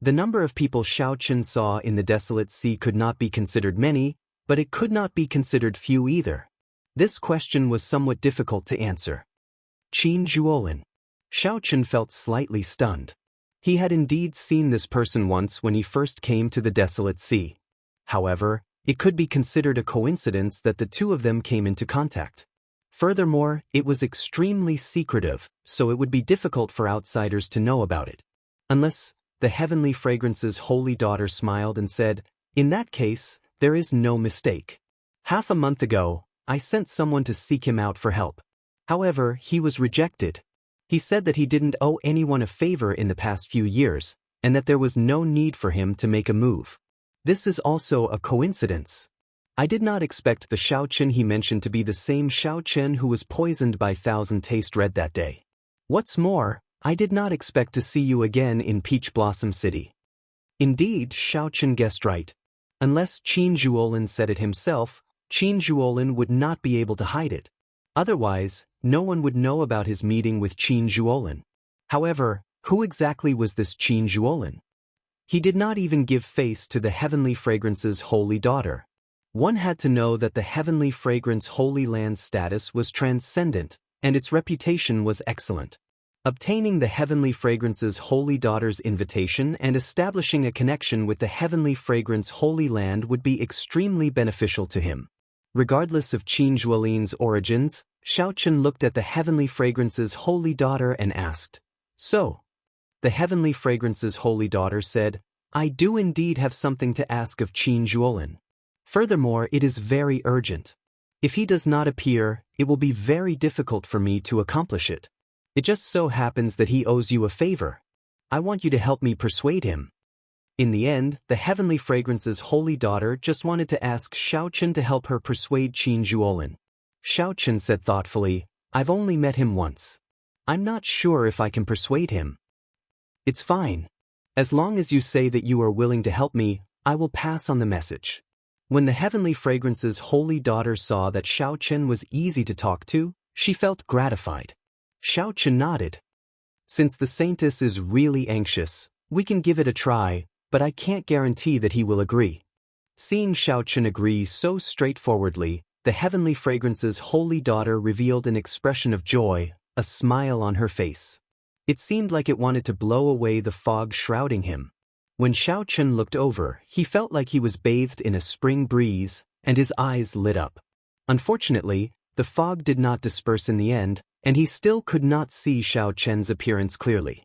The number of people Xiao Chen saw in the desolate sea could not be considered many, but it could not be considered few either. This question was somewhat difficult to answer. Qin Zhuolin. Xiao Chen felt slightly stunned. He had indeed seen this person once when he first came to the desolate sea. However, it could be considered a coincidence that the two of them came into contact. Furthermore, it was extremely secretive, so it would be difficult for outsiders to know about it. Unless, the Heavenly Fragrance's holy daughter smiled and said, "In that case, there is no mistake. Half a month ago, I sent someone to seek him out for help. However, he was rejected. He said that he didn't owe anyone a favor in the past few years, and that there was no need for him to make a move. This is also a coincidence. I did not expect the Xiao Chen he mentioned to be the same Xiao Chen who was poisoned by Thousand Taste Red that day. What's more, I did not expect to see you again in Peach Blossom City." Indeed, Xiao Chen guessed right. Unless Qin Zhuolin said it himself, Qin Zhuolin would not be able to hide it. Otherwise, no one would know about his meeting with Qin Zhuolin. However, who exactly was this Qin Zhuolin? He did not even give face to the Heavenly Fragrance's holy daughter. One had to know that the Heavenly Fragrance Holy Land's status was transcendent, and its reputation was excellent. Obtaining the Heavenly Fragrance's holy daughter's invitation and establishing a connection with the Heavenly Fragrance Holy Land would be extremely beneficial to him. Regardless of Qin Zhuolin's origins, Xiao Chen looked at the Heavenly Fragrance's holy daughter and asked, "So?" The Heavenly Fragrance's holy daughter said, "I do indeed have something to ask of Qin Zhuolin. Furthermore, it is very urgent. If he does not appear, it will be very difficult for me to accomplish it. It just so happens that he owes you a favor. I want you to help me persuade him." In the end, the Heavenly Fragrance's holy daughter just wanted to ask Xiao Chen to help her persuade Qin Zhuolin. Xiao Chen said thoughtfully, "I've only met him once. I'm not sure if I can persuade him." "It's fine. As long as you say that you are willing to help me, I will pass on the message." When the Heavenly Fragrance's holy daughter saw that Xiao Chen was easy to talk to, she felt gratified. Xiao Chen nodded. "Since the Saintess is really anxious, we can give it a try, but I can't guarantee that he will agree." Seeing Xiao Chen agree so straightforwardly, the Heavenly Fragrance's holy daughter revealed an expression of joy, a smile on her face. It seemed like it wanted to blow away the fog shrouding him. When Xiao Chen looked over, he felt like he was bathed in a spring breeze, and his eyes lit up. Unfortunately, the fog did not disperse in the end, and he still could not see Xiao Chen's appearance clearly.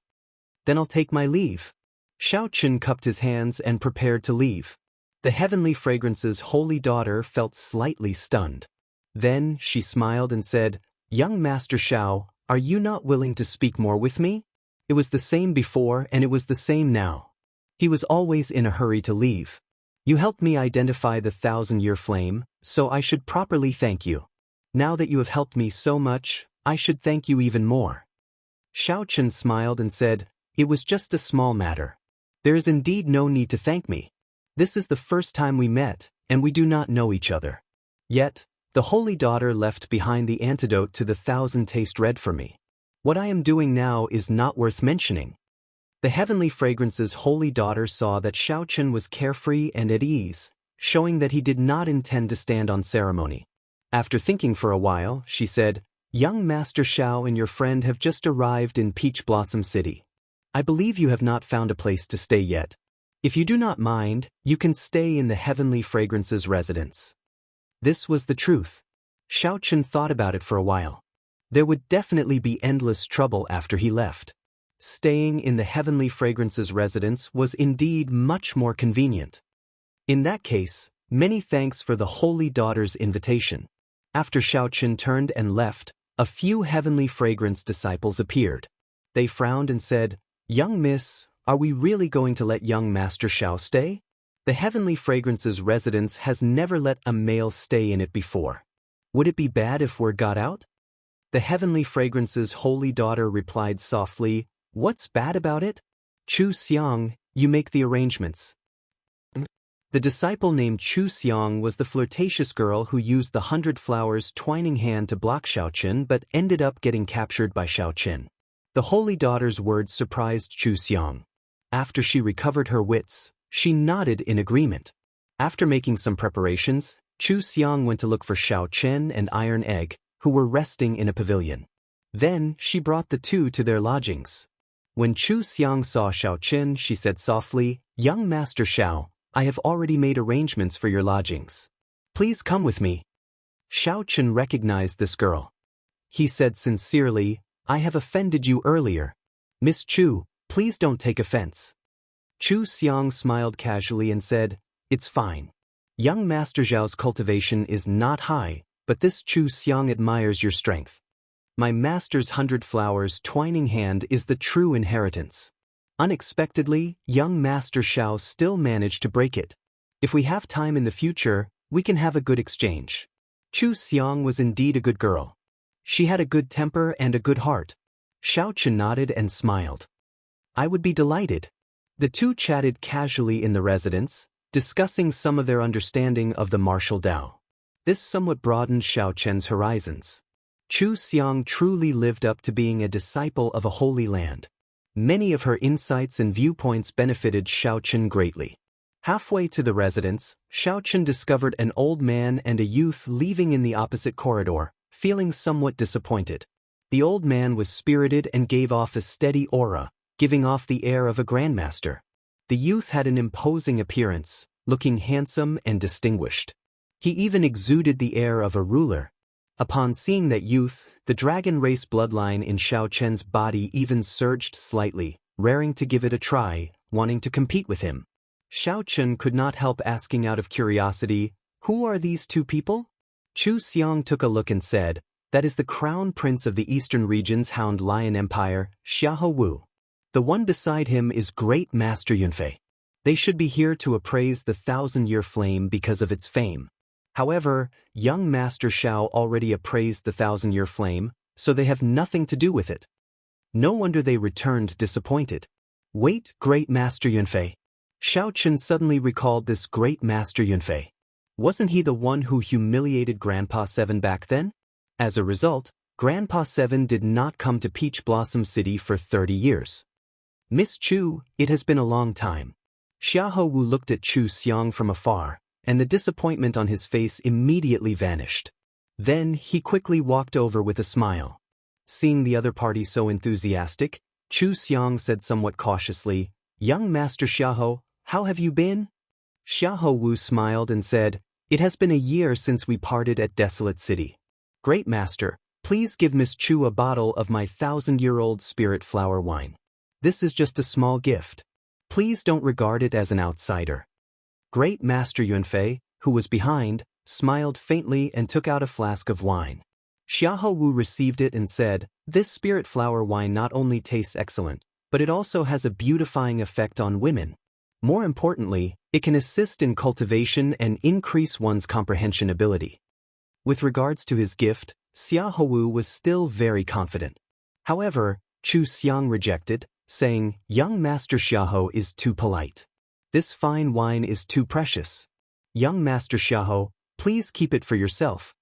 "Then I'll take my leave." Xiao Chen cupped his hands and prepared to leave. The Heavenly Fragrance's holy daughter felt slightly stunned. Then, she smiled and said, "Young Master Xiao, are you not willing to speak more with me? It was the same before and it was the same now." He was always in a hurry to leave. "You helped me identify the 1,000-year flame, so I should properly thank you. Now that you have helped me so much, I should thank you even more." Xiaochen smiled and said, "It was just a small matter. There is indeed no need to thank me. This is the first time we met, and we do not know each other. Yet, the holy daughter left behind the antidote to the 1,000 taste red for me. What I am doing now is not worth mentioning." The heavenly fragrance's holy daughter saw that Xiaochen was carefree and at ease, showing that he did not intend to stand on ceremony. After thinking for a while, she said, "Young Master Xiao and your friend have just arrived in Peach Blossom City. I believe you have not found a place to stay yet. If you do not mind, you can stay in the heavenly fragrance's residence." This was the truth. Xiaochen thought about it for a while. There would definitely be endless trouble after he left. Staying in the heavenly fragrance's residence was indeed much more convenient. In that case, many thanks for the holy daughter's invitation. After Xiaochen turned and left, a few heavenly fragrance disciples appeared. They frowned and said, "Young miss, are we really going to let young Master Xiao stay? The heavenly fragrance's residence has never let a male stay in it before. Would it be bad if word got out?" The heavenly fragrance's holy daughter replied softly, "What's bad about it? Chu Xiang, you make the arrangements." The disciple named Chu Xiang was the flirtatious girl who used the 100 flowers twining hand to block Xiaochen but ended up getting captured by Xiaochen. The holy daughter's words surprised Chu Xiang. After she recovered her wits, she nodded in agreement. After making some preparations, Chu Xiang went to look for Xiaochen and Iron Egg, who were resting in a pavilion. Then she brought the two to their lodgings. When Chu Xiang saw Xiaochen, she said softly, "Young Master Xiao, I have already made arrangements for your lodgings. Please come with me." Xiaochen recognized this girl. He said sincerely, "I have offended you earlier. Miss Chu, please don't take offense." Chu Xiang smiled casually and said, "It's fine. Young Master Zhao's cultivation is not high, but this Chu Xiang admires your strength. My master's 100 flowers twining hand is the true inheritance." Unexpectedly, young Master Xiao still managed to break it. "If we have time in the future, we can have a good exchange." Chu Xiang was indeed a good girl. She had a good temper and a good heart. Xiaochen nodded and smiled. "I would be delighted." The two chatted casually in the residence, discussing some of their understanding of the martial Dao. This somewhat broadened Xiaochen's horizons. Chu Xiang truly lived up to being a disciple of a holy land. Many of her insights and viewpoints benefited Xiaochen greatly. Halfway to the residence, Xiaochen discovered an old man and a youth leaving in the opposite corridor, feeling somewhat disappointed. The old man was spirited and gave off a steady aura, giving off the air of a grandmaster. The youth had an imposing appearance, looking handsome and distinguished. He even exuded the air of a ruler. Upon seeing that youth, the dragon race bloodline in Xiaochen's body even surged slightly, raring to give it a try, wanting to compete with him. Xiaochen could not help asking out of curiosity, "Who are these two people?" Chu Xiang took a look and said, "That is the crown prince of the eastern region's Hound Lion Empire, Xiahou Wu. The one beside him is Great Master Yunfei. They should be here to appraise the 1,000-year flame because of its fame. However, young Master Xiao already appraised the 1,000-year flame, so they have nothing to do with it." No wonder they returned disappointed. "Wait, Great Master Yunfei." Xiaochen suddenly recalled this Great Master Yunfei. Wasn't he the one who humiliated Grandpa Seven back then? As a result, Grandpa Seven did not come to Peach Blossom City for 30 years. "Miss Chu, it has been a long time." Xiahou Wu looked at Chu Xiang from afar, and the disappointment on his face immediately vanished. Then he quickly walked over with a smile. Seeing the other party so enthusiastic, Chu Xiang said somewhat cautiously, "Young Master Xiahou, how have you been?" Xiahou Wu smiled and said, "It has been a year since we parted at Desolate City. Great Master, please give Miss Chu a bottle of my 1,000-year-old spirit flower wine. This is just a small gift. Please don't regard it as an outsider." Great Master Yunfei, who was behind, smiled faintly and took out a flask of wine. Xiahou Wu received it and said, "This spirit flower wine not only tastes excellent, but it also has a beautifying effect on women. More importantly, it can assist in cultivation and increase one's comprehension ability." With regards to his gift, Xiahou Wu was still very confident. However, Chu Xiang rejected, saying, "Young Master Xiahou is too polite. This fine wine is too precious. Young Master Xiahou, please keep it for yourself."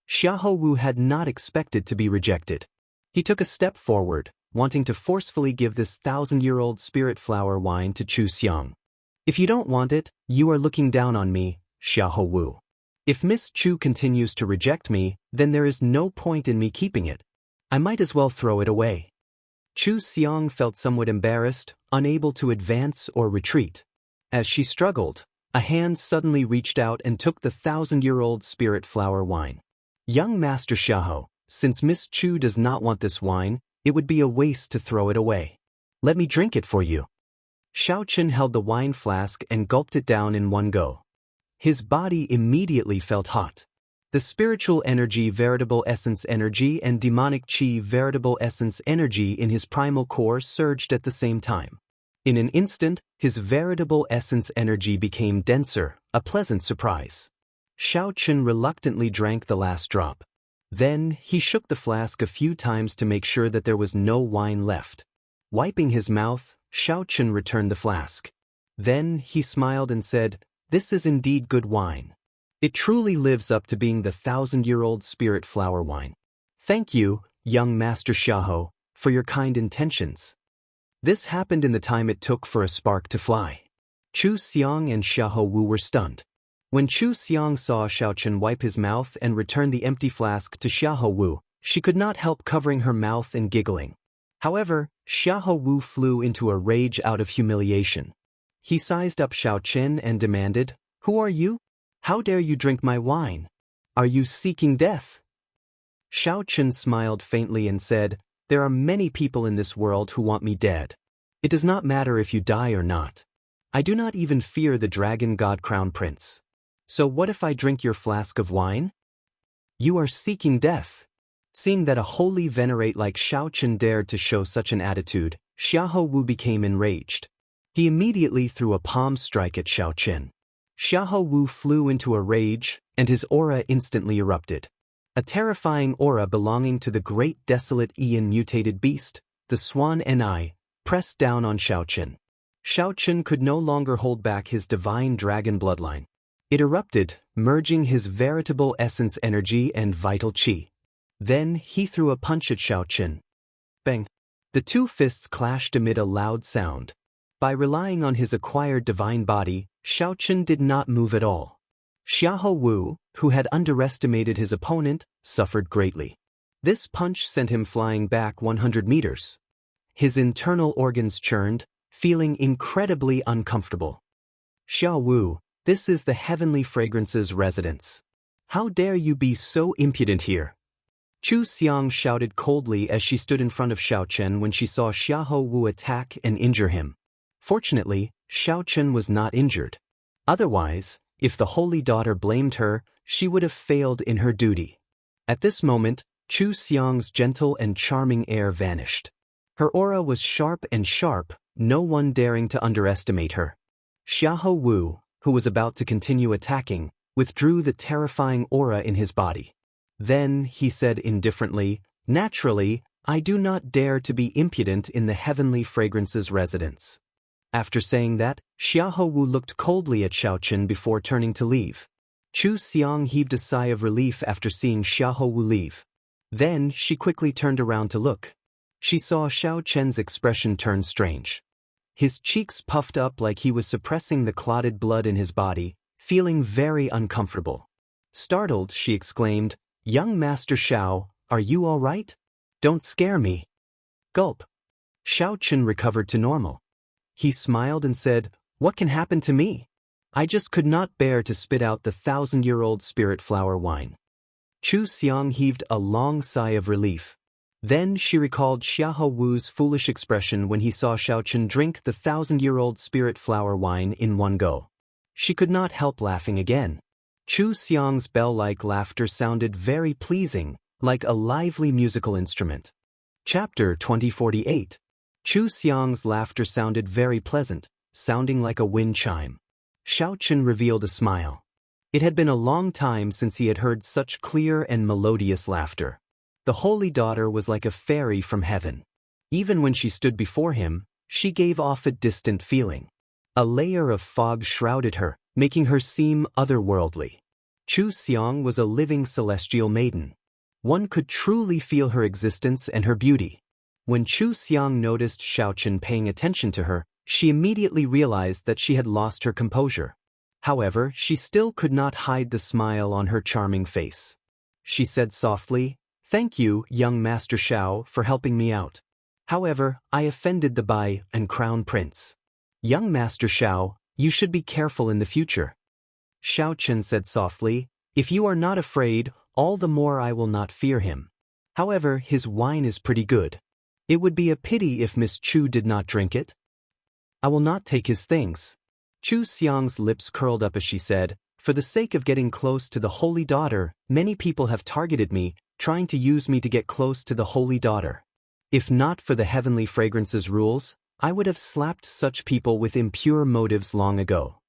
Xiahou Wu had not expected to be rejected. He took a step forward, wanting to forcefully give this 1,000-year-old spirit flower wine to Chu Xiang. "If you don't want it, you are looking down on me, Xiahou Wu. If Miss Chu continues to reject me, then there is no point in me keeping it. I might as well throw it away." Chu Xiang felt somewhat embarrassed, unable to advance or retreat. As she struggled, a hand suddenly reached out and took the 1,000-year-old spirit flower wine. "Young Master Xiahou, since Miss Chu does not want this wine, it would be a waste to throw it away. Let me drink it for you." Xiaochen held the wine flask and gulped it down in one go. His body immediately felt hot. The spiritual energy, veritable essence energy, and demonic qi, veritable essence energy in his primal core surged at the same time. In an instant, his veritable essence energy became denser, a pleasant surprise. Xiaochen reluctantly drank the last drop. Then, he shook the flask a few times to make sure that there was no wine left. Wiping his mouth, Xiaochen returned the flask. Then, he smiled and said, "This is indeed good wine. It truly lives up to being the 1,000-year-old spirit flower wine. Thank you, young Master Xiahou, for your kind intentions." This happened in the time it took for a spark to fly. Chu Xiang and Xiahou Wu were stunned. When Chu Xiang saw Xiaochen wipe his mouth and return the empty flask to Xiahou Wu, she could not help covering her mouth and giggling. However, Xiahou Wu flew into a rage out of humiliation. He sized up Xiaochen and demanded, "Who are you? How dare you drink my wine? Are you seeking death?" Xiaochen smiled faintly and said, "There are many people in this world who want me dead. It does not matter if you die or not. I do not even fear the dragon god crown prince. So what if I drink your flask of wine? You are seeking death." Seeing that a holy venerate like Xiaochen dared to show such an attitude, Xiahou Wu became enraged. He immediately threw a palm strike at Xiaochen. Xiahou Wu flew into a rage, and his aura instantly erupted. A terrifying aura belonging to the great desolate Ian mutated beast, the Swan Ni, pressed down on Xiaochen. Xiaochen could no longer hold back his divine dragon bloodline. It erupted, merging his veritable essence energy and vital qi. Then he threw a punch at Xiaochen. Bang! The two fists clashed amid a loud sound. By relying on his acquired divine body, Xiaochen did not move at all. Xiahou Wu, who had underestimated his opponent, suffered greatly. This punch sent him flying back 100 meters. His internal organs churned, feeling incredibly uncomfortable. "Xiao Wu, this is the Heavenly Fragrance's residence. How dare you be so impudent here?" Chu Xiang shouted coldly as she stood in front of Xiaochen when she saw Xiahou Wu attack and injure him. Fortunately, Xiaochen was not injured. Otherwise, if the holy daughter blamed her, she would have failed in her duty. At this moment, Chu Xiang's gentle and charming air vanished. Her aura was sharp, no one daring to underestimate her. Xiahou Wu, who was about to continue attacking, withdrew the terrifying aura in his body. Then, he said indifferently, "Naturally, I do not dare to be impudent in the Heavenly Fragrance's residence." After saying that, Xiahou Wu looked coldly at Xiaochen before turning to leave. Chu Xiang heaved a sigh of relief after seeing Xiahou Wu leave. Then, she quickly turned around to look. She saw Xiaochen's expression turn strange. His cheeks puffed up like he was suppressing the clotted blood in his body, feeling very uncomfortable. Startled, she exclaimed, "Young Master Xiao, are you all right? Don't scare me." Gulp. Xiaochen recovered to normal. He smiled and said, "What can happen to me? I just could not bear to spit out the 1,000-year-old spirit flower wine." Chu Xiang heaved a long sigh of relief. Then she recalled Xiahou Wu's foolish expression when he saw Xiaochen drink the 1,000-year-old spirit flower wine in one go. She could not help laughing again. Chu Xiang's bell-like laughter sounded very pleasing, like a lively musical instrument. Chapter 2048. Chu Xiang's laughter sounded very pleasant, sounding like a wind chime. Xiaochen revealed a smile. It had been a long time since he had heard such clear and melodious laughter. The holy daughter was like a fairy from heaven. Even when she stood before him, she gave off a distant feeling. A layer of fog shrouded her, making her seem otherworldly. Chu Xiang was a living celestial maiden. One could truly feel her existence and her beauty. When Chu Xiang noticed Xiaochen paying attention to her, she immediately realized that she had lost her composure. However, she still could not hide the smile on her charming face. She said softly, "Thank you, young Master Xiao, for helping me out. However, I offended the Bai and Crown Prince. Young Master Xiao, you should be careful in the future." Xiaochen said softly, "If you are not afraid, all the more I will not fear him. However, his wine is pretty good. It would be a pity if Miss Chu did not drink it. I will not take his things." Chu Xiang's lips curled up as she said, "For the sake of getting close to the Holy Daughter, many people have targeted me, trying to use me to get close to the Holy Daughter. If not for the Heavenly Fragrances rules, I would have slapped such people with impure motives long ago."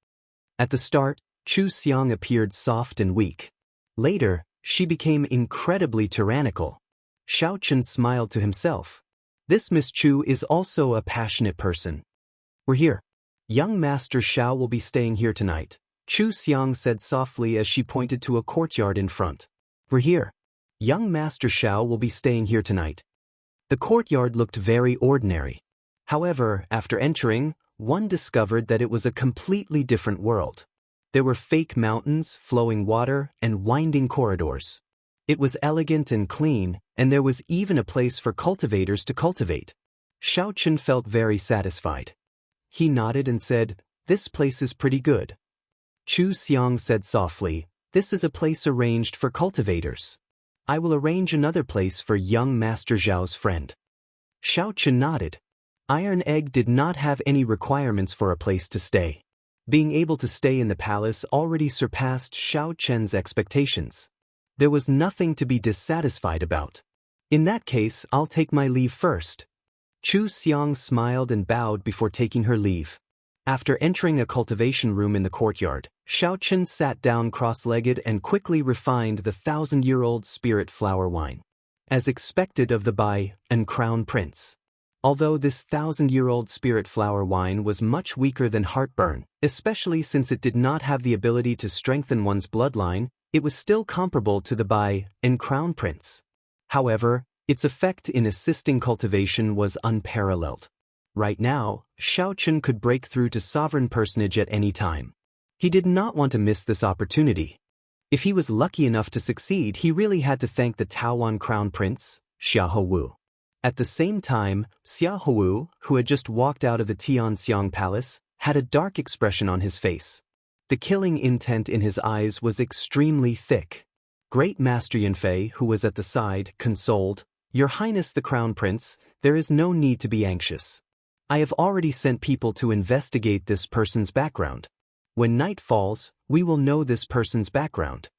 At the start, Chu Xiang appeared soft and weak. Later, she became incredibly tyrannical. Xiaochen smiled to himself. This Miss Chu is also a passionate person. "We're here. Young Master Xiao will be staying here tonight," Chu Xiang said softly as she pointed to a courtyard in front. "We're here. Young Master Xiao will be staying here tonight." The courtyard looked very ordinary. However, after entering, one discovered that it was a completely different world. There were fake mountains, flowing water, and winding corridors. It was elegant and clean, and there was even a place for cultivators to cultivate. Xiaochen felt very satisfied. He nodded and said, "This place is pretty good." Chu Xiang said softly, "This is a place arranged for cultivators. I will arrange another place for young Master Zhao's friend." Xiaochen nodded. Iron Egg did not have any requirements for a place to stay. Being able to stay in the palace already surpassed Xiaochen's expectations. There was nothing to be dissatisfied about. "In that case, I'll take my leave first." Chu Xiang smiled and bowed before taking her leave. After entering a cultivation room in the courtyard, Xiaochen sat down cross-legged and quickly refined the 1,000-year-old spirit flower wine. As expected of the Bai and Crown Prince. Although this 1,000-year-old spirit flower wine was much weaker than heartburn, especially since it did not have the ability to strengthen one's bloodline, it was still comparable to the Bai and Crown Prince. However, its effect in assisting cultivation was unparalleled. Right now, Xiaochen could break through to sovereign personage at any time. He did not want to miss this opportunity. If he was lucky enough to succeed, he really had to thank the Taoan Crown Prince, Xiaohu. At the same time, Xiaohu, who had just walked out of the Tianxiang Palace, had a dark expression on his face. The killing intent in his eyes was extremely thick. Great Master Yanfei, who was at the side, consoled, "Your Highness the Crown Prince, there is no need to be anxious. I have already sent people to investigate this person's background. When night falls, we will know this person's background."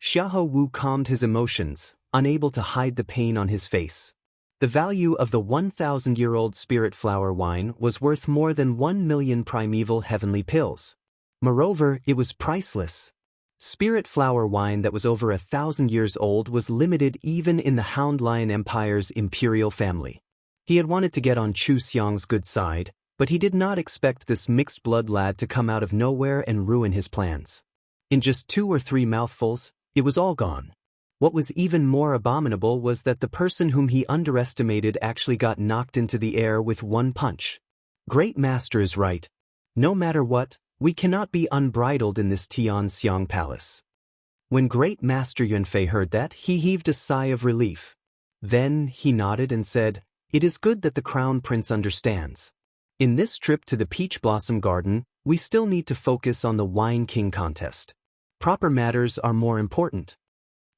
Xiahou Wu calmed his emotions, unable to hide the pain on his face. The value of the 1,000-year-old spirit flower wine was worth more than 1 million primeval heavenly pills. Moreover, it was priceless. Spirit flower wine that was over 1,000 years old was limited even in the Hound Lion Empire's imperial family. He had wanted to get on Chu Xiang's good side, but he did not expect this mixed-blood lad to come out of nowhere and ruin his plans. In just 2 or 3 mouthfuls, it was all gone. What was even more abominable was that the person whom he underestimated actually got knocked into the air with one punch. Great Master is right. No matter what, we cannot be unbridled in this Tianxiang Palace. When Great Master Yunfei heard that, he heaved a sigh of relief. Then he nodded and said, "It is good that the Crown Prince understands. In this trip to the Peach Blossom Garden, we still need to focus on the Wine King contest. Proper matters are more important."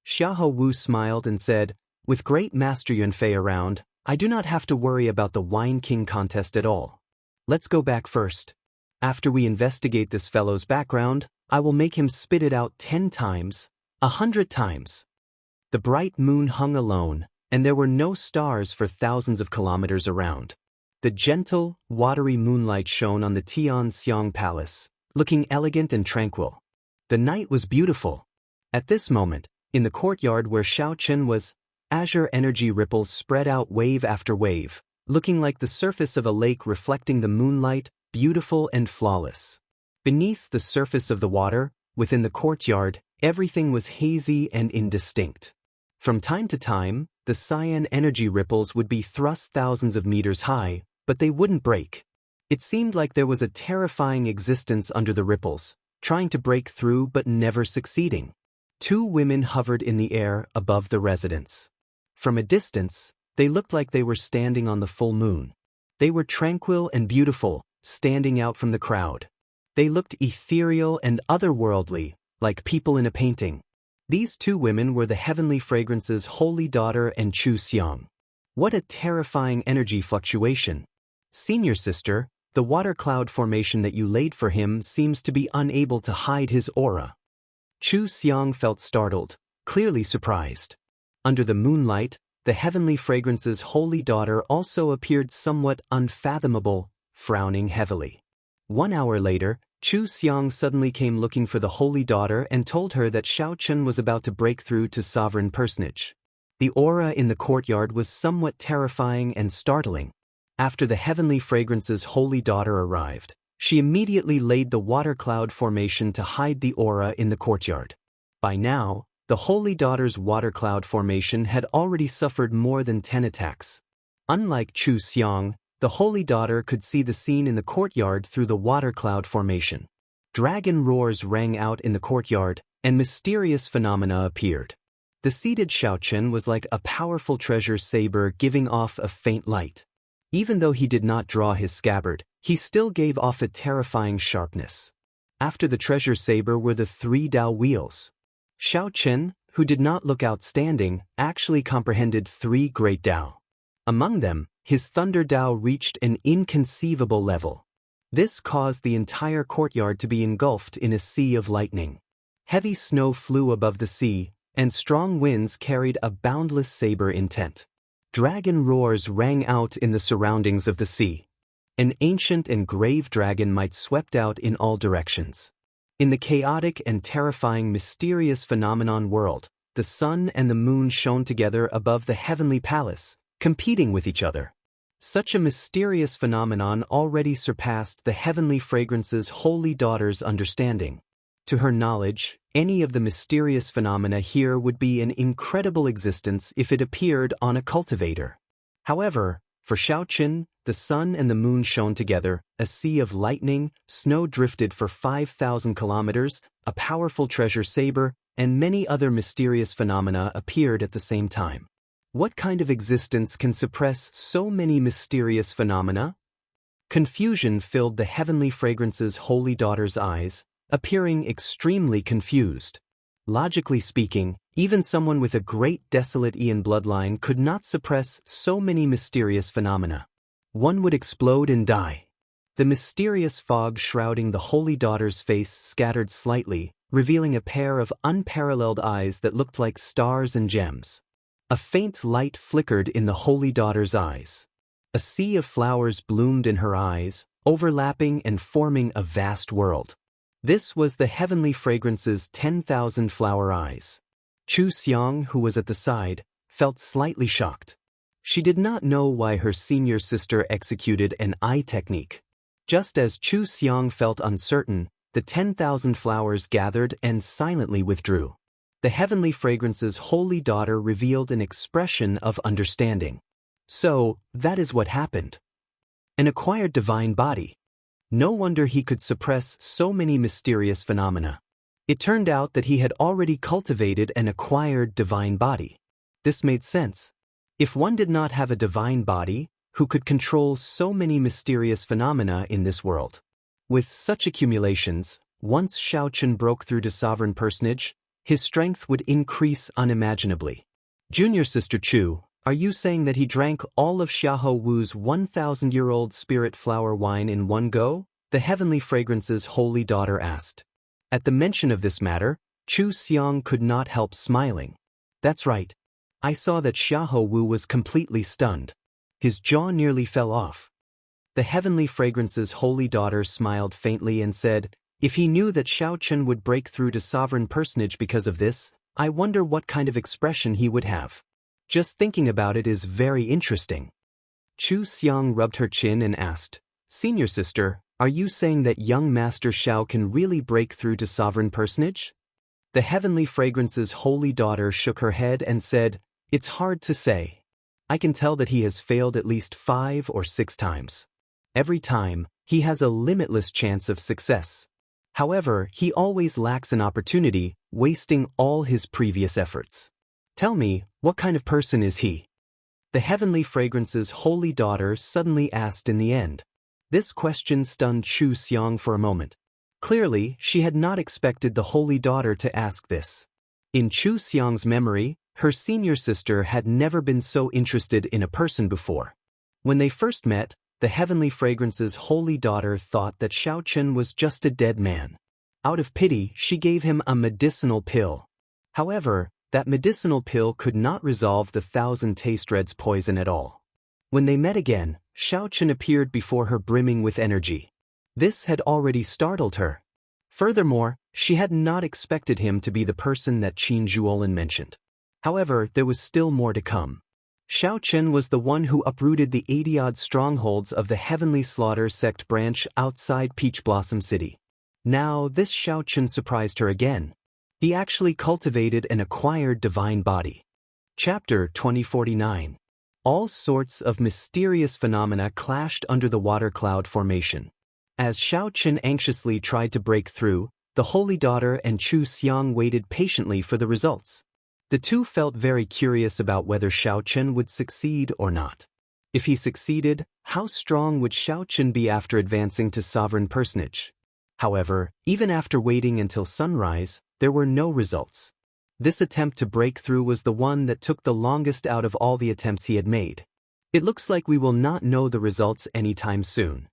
Xiahou Wu smiled and said, "With Great Master Yunfei around, I do not have to worry about the Wine King contest at all. Let's go back first. After we investigate this fellow's background, I will make him spit it out 10 times, 100 times." The bright moon hung alone, and there were no stars for thousands of kilometers around. The gentle, watery moonlight shone on the Tianxiang Palace, looking elegant and tranquil. The night was beautiful. At this moment, in the courtyard where Xiaochen was, azure energy ripples spread out wave after wave, looking like the surface of a lake reflecting the moonlight, beautiful and flawless. Beneath the surface of the water, within the courtyard, everything was hazy and indistinct. From time to time, the cyan energy ripples would be thrust thousands of meters high, but they wouldn't break. It seemed like there was a terrifying existence under the ripples, trying to break through but never succeeding. Two women hovered in the air above the residence. From a distance, they looked like they were standing on the full moon. They were tranquil and beautiful, standing out from the crowd. They looked ethereal and otherworldly, like people in a painting. These two women were the Heavenly Fragrance's holy daughter and Chu Xiang. What a terrifying energy fluctuation. Senior sister, the water cloud formation that you laid for him seems to be unable to hide his aura. Chu Xiang felt startled, clearly surprised. Under the moonlight, the Heavenly Fragrance's holy daughter also appeared somewhat unfathomable, frowning heavily. 1 hour later, Chu Xiang suddenly came looking for the holy daughter and told her that Xiaochen was about to break through to sovereign personage. The aura in the courtyard was somewhat terrifying and startling. After the Heavenly Fragrance's holy daughter arrived, she immediately laid the water cloud formation to hide the aura in the courtyard. By now, the holy daughter's water cloud formation had already suffered more than 10 attacks. Unlike Chu Xiang, the holy daughter could see the scene in the courtyard through the water cloud formation. Dragon roars rang out in the courtyard, and mysterious phenomena appeared. The seated Xiaochen was like a powerful treasure saber giving off a faint light. Even though he did not draw his scabbard, he still gave off a terrifying sharpness. After the treasure saber were the 3 Dao wheels. Xiaochen, who did not look outstanding, actually comprehended 3 great Dao. Among them, his thunder Dao reached an inconceivable level. This caused the entire courtyard to be engulfed in a sea of lightning. Heavy snow flew above the sea, and strong winds carried a boundless saber intent. Dragon roars rang out in the surroundings of the sea. An ancient and grave dragon might swept out in all directions. In the chaotic and terrifying mysterious phenomenon world, the sun and the moon shone together above the heavenly palace, competing with each other. Such a mysterious phenomenon already surpassed the Heavenly Fragrance's holy daughter's understanding. To her knowledge, any of the mysterious phenomena here would be an incredible existence if it appeared on a cultivator. However, for Xiaochen, the sun and the moon shone together, a sea of lightning, snow drifted for 5,000 kilometers, a powerful treasure saber, and many other mysterious phenomena appeared at the same time. What kind of existence can suppress so many mysterious phenomena? Confusion filled the Heavenly Fragrance's holy daughter's eyes, appearing extremely confused. Logically speaking, even someone with a great desolate Ian bloodline could not suppress so many mysterious phenomena. One would explode and die. The mysterious fog shrouding the holy daughter's face scattered slightly, revealing a pair of unparalleled eyes that looked like stars and gems. A faint light flickered in the holy daughter's eyes. A sea of flowers bloomed in her eyes, overlapping and forming a vast world. This was the Heavenly Fragrance's 10,000 flower eyes. Chu Xiang, who was at the side, felt slightly shocked. She did not know why her senior sister executed an eye technique. Just as Chu Xiang felt uncertain, the 10,000 flowers gathered and silently withdrew. The Heavenly Fragrance's holy daughter revealed an expression of understanding. So, that is what happened. An acquired divine body. No wonder he could suppress so many mysterious phenomena. It turned out that he had already cultivated an acquired divine body. This made sense. If one did not have a divine body, who could control so many mysterious phenomena in this world? With such accumulations, once Xiaochen broke through to sovereign personage, his strength would increase unimaginably. Junior Sister Chu, are you saying that he drank all of Xiahou Wu's 1,000-year-old spirit flower wine in one go? The Heavenly Fragrance's holy daughter asked. At the mention of this matter, Chu Xiang could not help smiling. That's right. I saw that Xiahou Wu was completely stunned. His jaw nearly fell off. The Heavenly Fragrance's holy daughter smiled faintly and said, if he knew that Xiaochen would break through to sovereign personage because of this, I wonder what kind of expression he would have. Just thinking about it is very interesting. Chu Xiang rubbed her chin and asked, "Senior sister, are you saying that young Master Xiao can really break through to sovereign personage?" The Heavenly Fragrance's holy daughter shook her head and said, "It's hard to say. I can tell that he has failed at least 5 or 6 times. Every time, he has a limitless chance of success. However, he always lacks an opportunity, wasting all his previous efforts. Tell me, what kind of person is he?" The Heavenly Fragrance's holy daughter suddenly asked in the end. This question stunned Chu Xiang for a moment. Clearly, she had not expected the holy daughter to ask this. In Chu Xiang's memory, her senior sister had never been so interested in a person before. When they first met, the Heavenly Fragrance's holy daughter thought that Xiao Chen was just a dead man. Out of pity, she gave him a medicinal pill. However, that medicinal pill could not resolve the 1,000 taste red's poison at all. When they met again, Xiao Chen appeared before her brimming with energy. This had already startled her. Furthermore, she had not expected him to be the person that Qin Zhuolin mentioned. However, there was still more to come. Xiao Chen was the one who uprooted the 80-odd strongholds of the Heavenly Slaughter sect branch outside Peach Blossom City. Now, this Xiao Chen surprised her again. He actually cultivated and acquired divine body. Chapter 2049. All sorts of mysterious phenomena clashed under the water cloud formation. As Xiao Chen anxiously tried to break through, the Holy Daughter and Chu Xiang waited patiently for the results. The two felt very curious about whether Xiao Chen would succeed or not. If he succeeded, how strong would Xiao Chen be after advancing to sovereign personage? However, even after waiting until sunrise, there were no results. This attempt to break through was the one that took the longest out of all the attempts he had made. It looks like we will not know the results anytime soon.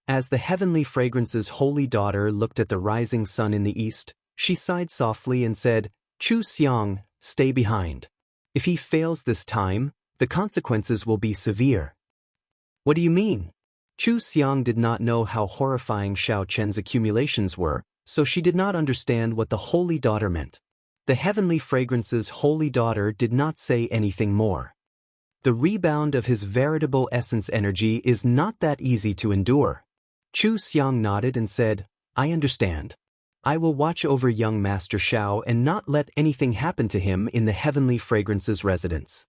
As the Heavenly Fragrance's holy daughter looked at the rising sun in the east, she sighed softly and said, "Chu Xiang, stay behind. If he fails this time, the consequences will be severe." "What do you mean?" Chu Xiang did not know how horrifying Xiao Chen's accumulations were, so she did not understand what the holy daughter meant. The Heavenly Fragrance's holy daughter did not say anything more. The rebound of his veritable essence energy is not that easy to endure. Chu Xiang nodded and said, "I understand. I will watch over young Master Xiao and not let anything happen to him in the Heavenly Fragrance's residence."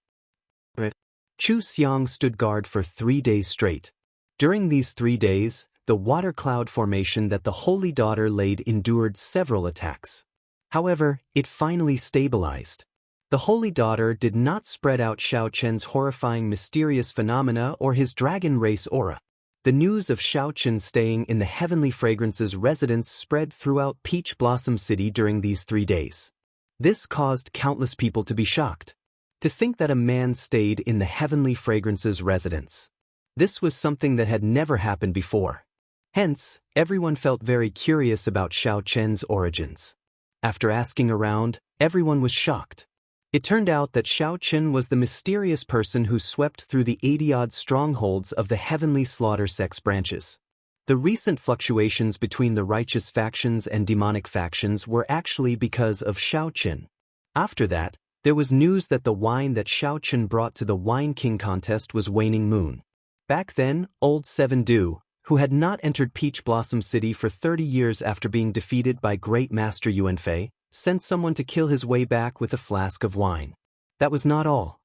Chu Xiang stood guard for 3 days straight. During these 3 days, the water cloud formation that the Holy Daughter laid endured several attacks. However, it finally stabilized. The Holy Daughter did not spread out Xiao Chen's horrifying mysterious phenomena or his dragon race aura. The news of Xiao Chen staying in the Heavenly Fragrance's residence spread throughout Peach Blossom City during these 3 days. This caused countless people to be shocked. To think that a man stayed in the Heavenly Fragrance's residence. This was something that had never happened before. Hence, everyone felt very curious about Xiao Chen's origins. After asking around, everyone was shocked. It turned out that Xiao Chen was the mysterious person who swept through the 80-odd strongholds of the Heavenly Slaughter sect branches. The recent fluctuations between the righteous factions and demonic factions were actually because of Xiao Chen. After that, there was news that the wine that Xiao Chen brought to the Wine King contest was Waning Moon. Back then, old Seven Du, who had not entered Peach Blossom City for 30 years after being defeated by Great Master Yuanfei, sent someone to kill his way back with a flask of wine. That was not all.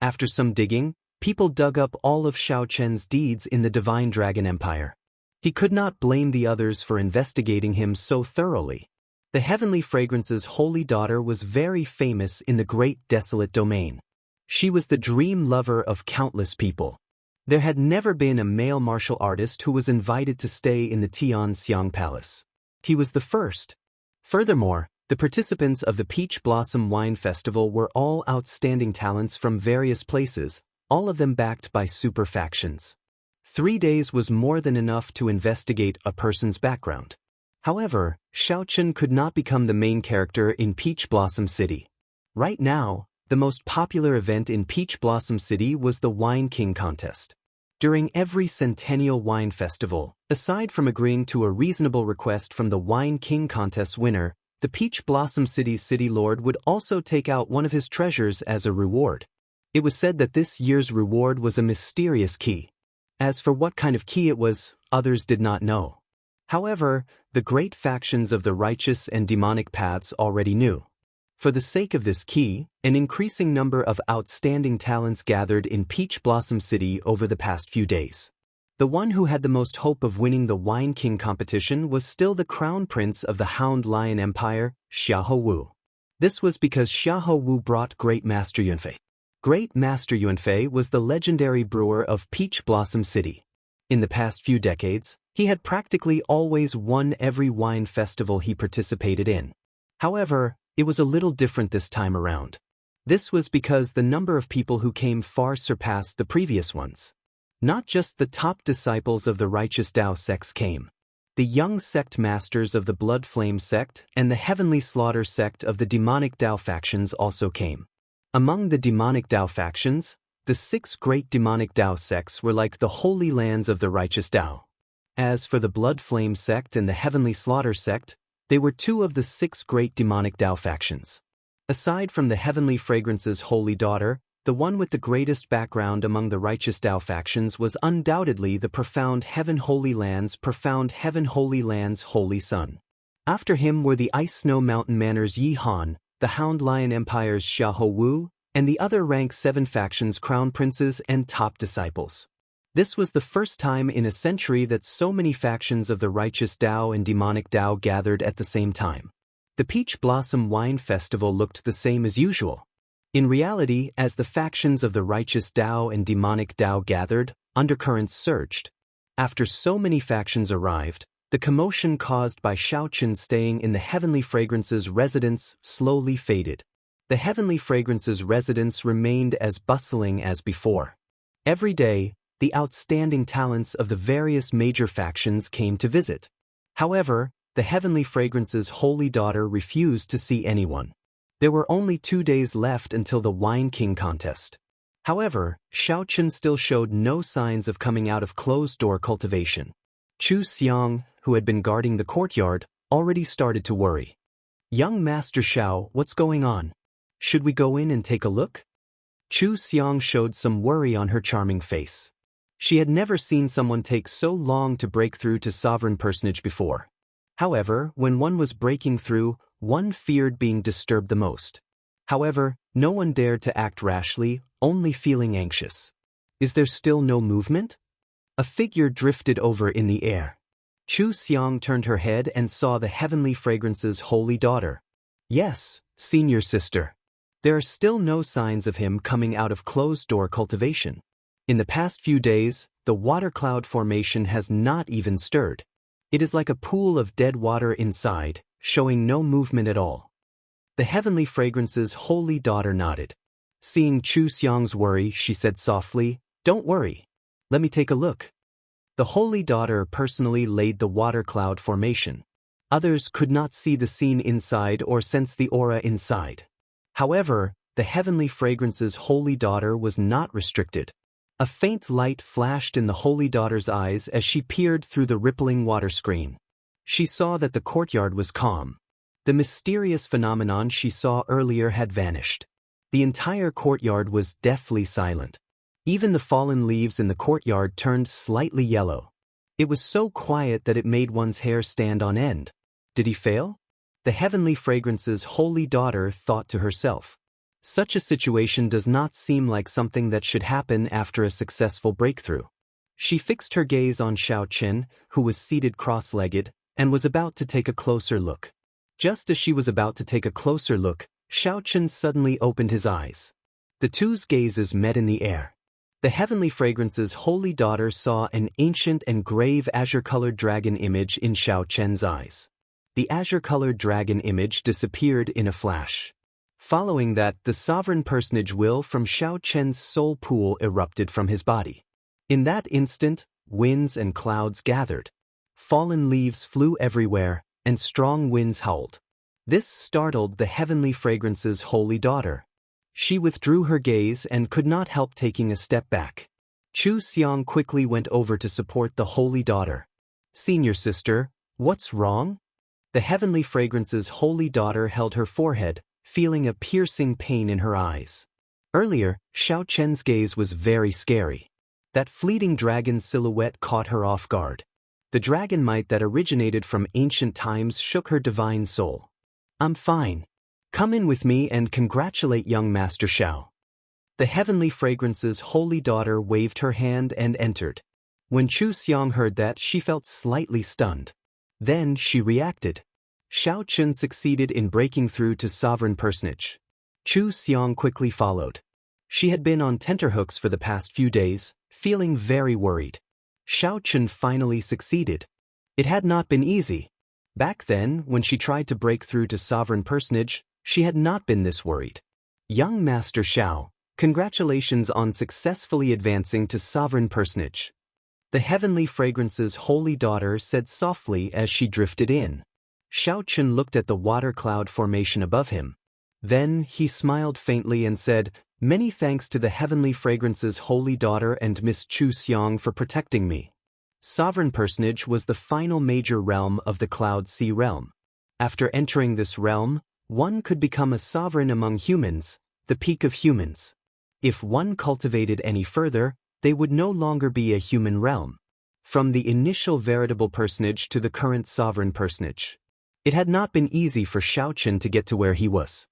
After some digging, people dug up all of Xiao Chen's deeds in the Divine Dragon Empire. He could not blame the others for investigating him so thoroughly. The Heavenly Fragrance's holy daughter was very famous in the Great Desolate Domain. She was the dream lover of countless people. There had never been a male martial artist who was invited to stay in the Tianxiang Palace. He was the first. Furthermore, the participants of the Peach Blossom Wine Festival were all outstanding talents from various places, all of them backed by super factions. 3 days was more than enough to investigate a person's background. However, Xiao Chen could not become the main character in Peach Blossom City. Right now, the most popular event in Peach Blossom City was the Wine King contest. During every Centennial Wine Festival, aside from agreeing to a reasonable request from the Wine King contest winner, the Peach Blossom City's city lord would also take out one of his treasures as a reward. It was said that this year's reward was a mysterious key. As for what kind of key it was, others did not know. However, the great factions of the righteous and demonic paths already knew. For the sake of this key, an increasing number of outstanding talents gathered in Peach Blossom City over the past few days. The one who had the most hope of winning the Wine King competition was still the crown prince of the Hound Lion Empire, Xiahou Wu. This was because Xiahou Wu brought Great Master Yunfei. Great Master Yunfei was the legendary brewer of Peach Blossom City. In the past few decades, he had practically always won every wine festival he participated in. However, it was a little different this time around. This was because the number of people who came far surpassed the previous ones. Not just the top disciples of the righteous Dao sects came. The young sect masters of the Blood Flame sect and the Heavenly Slaughter sect of the demonic Dao factions also came. Among the demonic Dao factions, the 6 great demonic Dao sects were like the holy lands of the righteous Dao. As for the Blood Flame sect and the Heavenly Slaughter sect, they were 2 of the 6 great demonic Dao factions. Aside from the Heavenly Fragrance's holy daughter, the one with the greatest background among the righteous Dao factions was undoubtedly the Profound Heaven Holy Lands Holy Son. After him were the Ice Snow Mountain Manor's Yi Han, the Hound Lion Empire's Xiahou Wu, and the other rank 7 factions' crown princes and top disciples. This was the first time in a century that so many factions of the righteous Dao and demonic Dao gathered at the same time. The Peach Blossom Wine Festival looked the same as usual. In reality, as the factions of the righteous Dao and demonic Dao gathered, undercurrents surged. After so many factions arrived, the commotion caused by Xiaochen staying in the Heavenly Fragrance's residence slowly faded. The Heavenly Fragrance's residence remained as bustling as before. Every day, the outstanding talents of the various major factions came to visit. However, the Heavenly Fragrance's holy daughter refused to see anyone. There were only 2 days left until the Wine King contest. However, Xiaochen still showed no signs of coming out of closed-door cultivation. Chu Xiang, who had been guarding the courtyard, already started to worry. "Young Master Xiao, what's going on? Should we go in and take a look?" Chu Xiang showed some worry on her charming face. She had never seen someone take so long to break through to sovereign personage before. However, when one was breaking through, one feared being disturbed the most. However, no one dared to act rashly, only feeling anxious. "Is there still no movement?" A figure drifted over in the air. Chu Xiang turned her head and saw the Heavenly Fragrance's holy daughter. "Yes, senior sister. There are still no signs of him coming out of closed-door cultivation. In the past few days, the water cloud formation has not even stirred. It is like a pool of dead water inside, showing no movement at all." The Heavenly Fragrance's holy daughter nodded. Seeing Chu Xiang's worry, she said softly, "Don't worry. Let me take a look." The holy daughter personally laid the water cloud formation. Others could not see the scene inside or sense the aura inside. However, the Heavenly Fragrance's holy daughter was not restricted. A faint light flashed in the holy daughter's eyes as she peered through the rippling water screen. She saw that the courtyard was calm. The mysterious phenomenon she saw earlier had vanished. The entire courtyard was deathly silent. Even the fallen leaves in the courtyard turned slightly yellow. It was so quiet that it made one's hair stand on end. Did he fail? The Heavenly Fragrance's holy daughter thought to herself. Such a situation does not seem like something that should happen after a successful breakthrough. She fixed her gaze on Xiaochen, who was seated cross-legged, and was about to take a closer look. Just as she was about to take a closer look, Xiaochen suddenly opened his eyes. The two's gazes met in the air. The Heavenly Fragrance's holy daughter saw an ancient and grave azure-colored dragon image in Xiaochen's eyes. The azure-colored dragon image disappeared in a flash. Following that, the sovereign personage will from Xiaochen's soul pool erupted from his body. In that instant, winds and clouds gathered. Fallen leaves flew everywhere, and strong winds howled. This startled the Heavenly Fragrance's holy daughter. She withdrew her gaze and could not help taking a step back. Chu Xiang quickly went over to support the holy daughter. "Senior sister, what's wrong?" The Heavenly Fragrance's holy daughter held her forehead, feeling a piercing pain in her eyes. Earlier, Xiao Chen's gaze was very scary. That fleeting dragon silhouette caught her off guard. The dragon might that originated from ancient times shook her divine soul. "I'm fine. Come in with me and congratulate young Master Xiao." The heavenly fragrance's holy daughter waved her hand and entered. When Chu Xiang heard that, she felt slightly stunned. Then she reacted. Xiao Chen succeeded in breaking through to sovereign personage. Chu Xiang quickly followed. She had been on tenterhooks for the past few days, feeling very worried. Xiao Chen finally succeeded. It had not been easy. Back then, when she tried to break through to sovereign personage, she had not been this worried. "Young Master Xiao, congratulations on successfully advancing to sovereign personage," the heavenly fragrance's holy daughter said softly as she drifted in. Xiao Chen looked at the water cloud formation above him. Then he smiled faintly and said, "Many thanks to the heavenly fragrance's holy daughter and Miss Chu Xiang for protecting me." Sovereign personage was the final major realm of the Cloud Sea realm. After entering this realm, one could become a sovereign among humans, the peak of humans. If one cultivated any further, they would no longer be a human realm. From the initial veritable personage to the current sovereign personage. It had not been easy for Xiao Chen to get to where he was.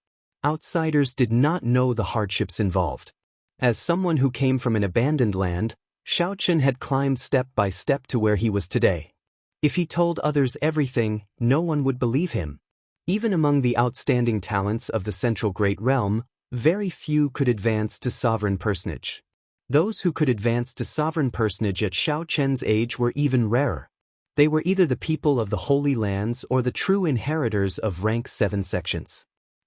Outsiders did not know the hardships involved. As someone who came from an abandoned land, Xiao Chen had climbed step by step to where he was today. If he told others everything, no one would believe him. Even among the outstanding talents of the Central Great Realm, very few could advance to sovereign personage. Those who could advance to sovereign personage at Xiao Chen's age were even rarer. They were either the people of the Holy Lands or the true inheritors of rank 7 sections.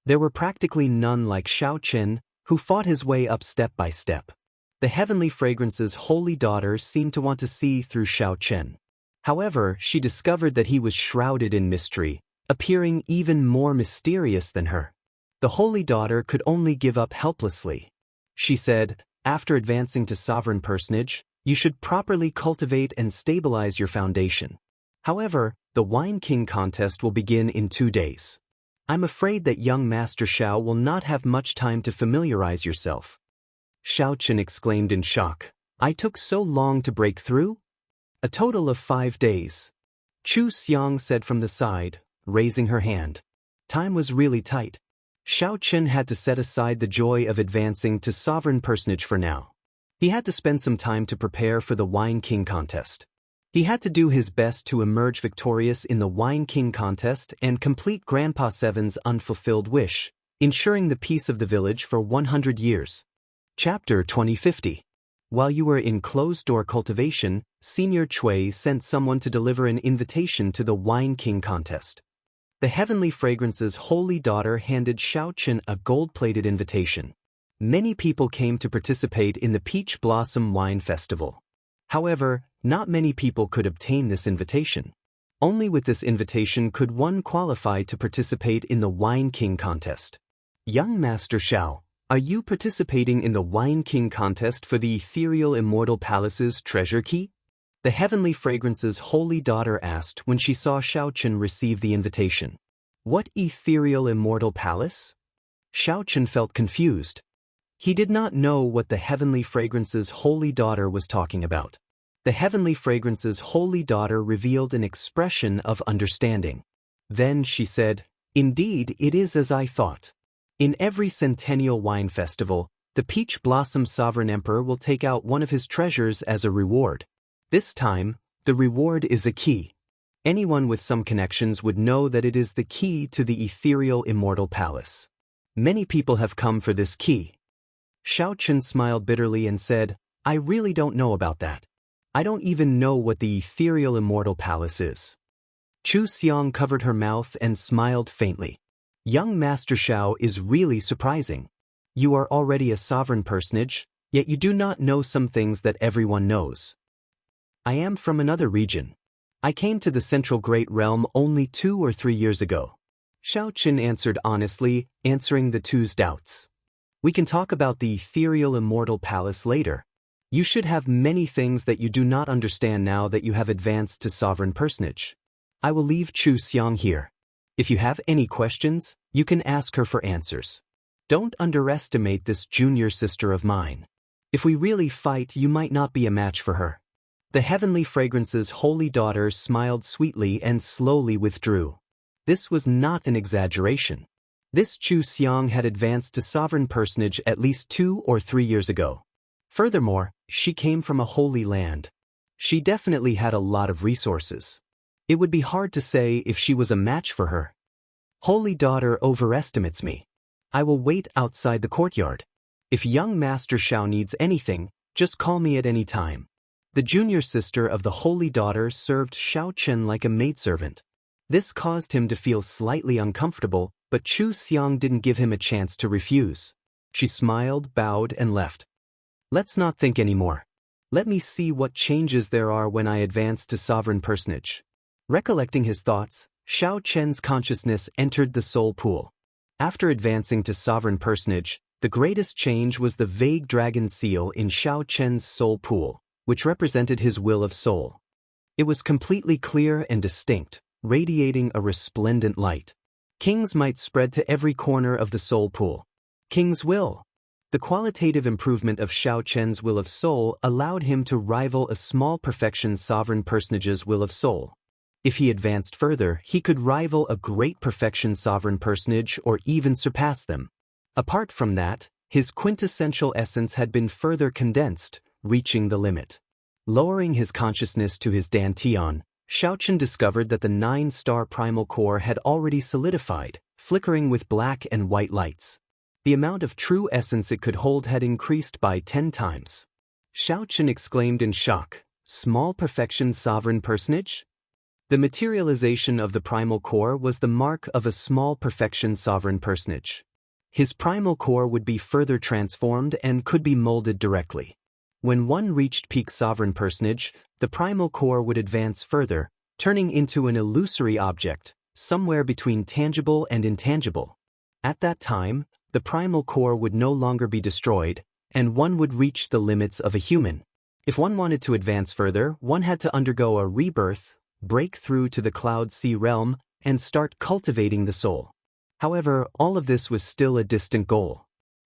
There were practically none like Xiao Chen, who fought his way up step by step. The heavenly fragrance's holy daughter seemed to want to see through Xiao Chen. However, she discovered that he was shrouded in mystery, appearing even more mysterious than her. The holy daughter could only give up helplessly. She said, "After advancing to sovereign personage, you should properly cultivate and stabilize your foundation. However, the Wine King contest will begin in 2 days. I'm afraid that young Master Xiao will not have much time to familiarize yourself." Xiao Chen exclaimed in shock. "I took so long to break through?" "A total of 5 days. Chu Xiang said from the side, raising her hand. Time was really tight. Xiao Chen had to set aside the joy of advancing to sovereign personage for now. He had to spend some time to prepare for the Wine King contest. He had to do his best to emerge victorious in the Wine King contest and complete Grandpa Seven's unfulfilled wish, ensuring the peace of the village for 100 years. Chapter 2050. While you were in closed-door cultivation, Senior Cui sent someone to deliver an invitation to the Wine King contest. The heavenly fragrance's holy daughter handed Xiao Chen a gold-plated invitation. Many people came to participate in the Peach Blossom Wine Festival. However, not many people could obtain this invitation. Only with this invitation could one qualify to participate in the Wine King contest. "Young Master Xiao, are you participating in the Wine King contest for the ethereal Immortal Palace's treasure key?" The heavenly fragrance's holy daughter asked when she saw Xiao Chen receive the invitation. "What ethereal Immortal Palace?" Xiao Chen felt confused. He did not know what the heavenly fragrance's holy daughter was talking about. The heavenly fragrance's holy daughter revealed an expression of understanding. Then she said, "Indeed, it is as I thought. In every centennial wine festival, the Peach Blossom Sovereign Emperor will take out one of his treasures as a reward. This time, the reward is a key. Anyone with some connections would know that it is the key to the ethereal Immortal Palace. Many people have come for this key." Xiao Chen smiled bitterly and said, "I really don't know about that. I don't even know what the ethereal Immortal Palace is." Chu Xiang covered her mouth and smiled faintly. "Young Master Xiao is really surprising. You are already a sovereign personage, yet you do not know some things that everyone knows. I am from another region. I came to the Central Great Realm only 2 or 3 years ago." Xiao Chen answered honestly, answering the two's doubts. "We can talk about the ethereal Immortal Palace later. You should have many things that you do not understand now that you have advanced to sovereign personage. I will leave Chu Xiang here. If you have any questions, you can ask her for answers." Don't underestimate this junior sister of mine. If we really fight, you might not be a match for her." The heavenly fragrance's holy daughter smiled sweetly and slowly withdrew. This was not an exaggeration. This Chu Xiang had advanced to sovereign personage at least 2 or 3 years ago. Furthermore, she came from a holy land. She definitely had a lot of resources. It would be hard to say if she was a match for her. "Holy daughter overestimates me. I will wait outside the courtyard. If young Master Xiao needs anything, just call me at any time." The junior sister of the holy daughter served Xiao Chen like a maidservant. This caused him to feel slightly uncomfortable, but Chu Xiang didn't give him a chance to refuse. She smiled, bowed, and left. "Let's not think anymore. Let me see what changes there are when I advance to sovereign personage." Recollecting his thoughts, Xiao Chen's consciousness entered the soul pool. After advancing to sovereign personage, the greatest change was the vague dragon seal in Xiao Chen's soul pool, which represented his will of soul. It was completely clear and distinct, radiating a resplendent light. King's might spread to every corner of the soul pool. King's will. The qualitative improvement of Xiao Chen's will of soul allowed him to rival a small perfection sovereign personage's will of soul. If he advanced further, he could rival a great perfection sovereign personage or even surpass them. Apart from that, his quintessential essence had been further condensed, reaching the limit. Lowering his consciousness to his dantian, Xiaochen discovered that the 9-star primal core had already solidified, flickering with black and white lights. The amount of true essence it could hold had increased by 10 times. Xiaochen exclaimed in shock, "Small perfection sovereign personage?" The materialization of the primal core was the mark of a small perfection sovereign personage. His primal core would be further transformed and could be molded directly. When one reached peak sovereign personage, the primal core would advance further, turning into an illusory object, somewhere between tangible and intangible. At that time, the primal core would no longer be destroyed, and one would reach the limits of a human. If one wanted to advance further, one had to undergo a rebirth, break through to the Cloud Sea realm, and start cultivating the soul. However, all of this was still a distant goal.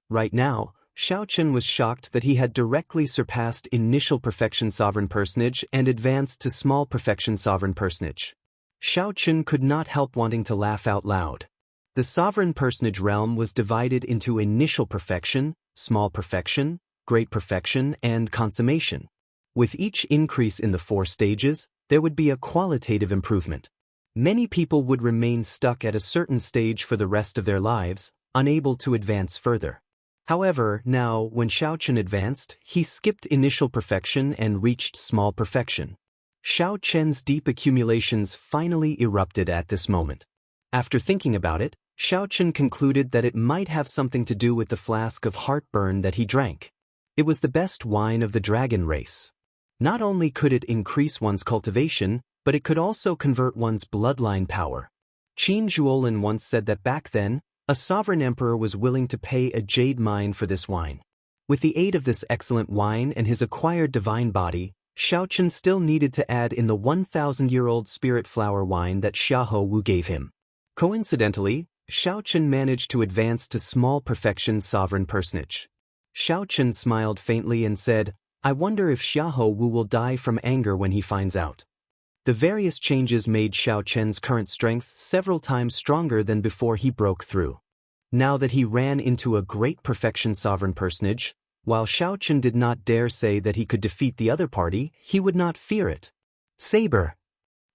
Right now, Xiaochen was shocked that he had directly surpassed initial perfection sovereign personage and advanced to small perfection sovereign personage. Xiaochen could not help wanting to laugh out loud. The sovereign personage realm was divided into initial perfection, small perfection, great perfection, and consummation. With each increase in the 4 stages, there would be a qualitative improvement. Many people would remain stuck at a certain stage for the rest of their lives, unable to advance further. However, now, when Xiaochen advanced, he skipped initial perfection and reached small perfection. Xiao Chen's deep accumulations finally erupted at this moment. After thinking about it, Xiao Chen concluded that it might have something to do with the flask of heartburn that he drank. It was the best wine of the dragon race. Not only could it increase one's cultivation, but it could also convert one's bloodline power. Qin Zhuolin once said that back then, a sovereign emperor was willing to pay a jade mine for this wine. With the aid of this excellent wine and his acquired divine body, Xiaochen still needed to add in the 1,000-year-old spirit flower wine that Xiahou Wu gave him. Coincidentally, Xiaochen managed to advance to small perfection sovereign personage. Xiaochen smiled faintly and said, "I wonder if Xiahou Wu will die from anger when he finds out." The various changes made Xiao Chen's current strength several times stronger than before he broke through. Now that he ran into a great perfection sovereign personage, while Xiao Chen did not dare say that he could defeat the other party, he would not fear it. Saber!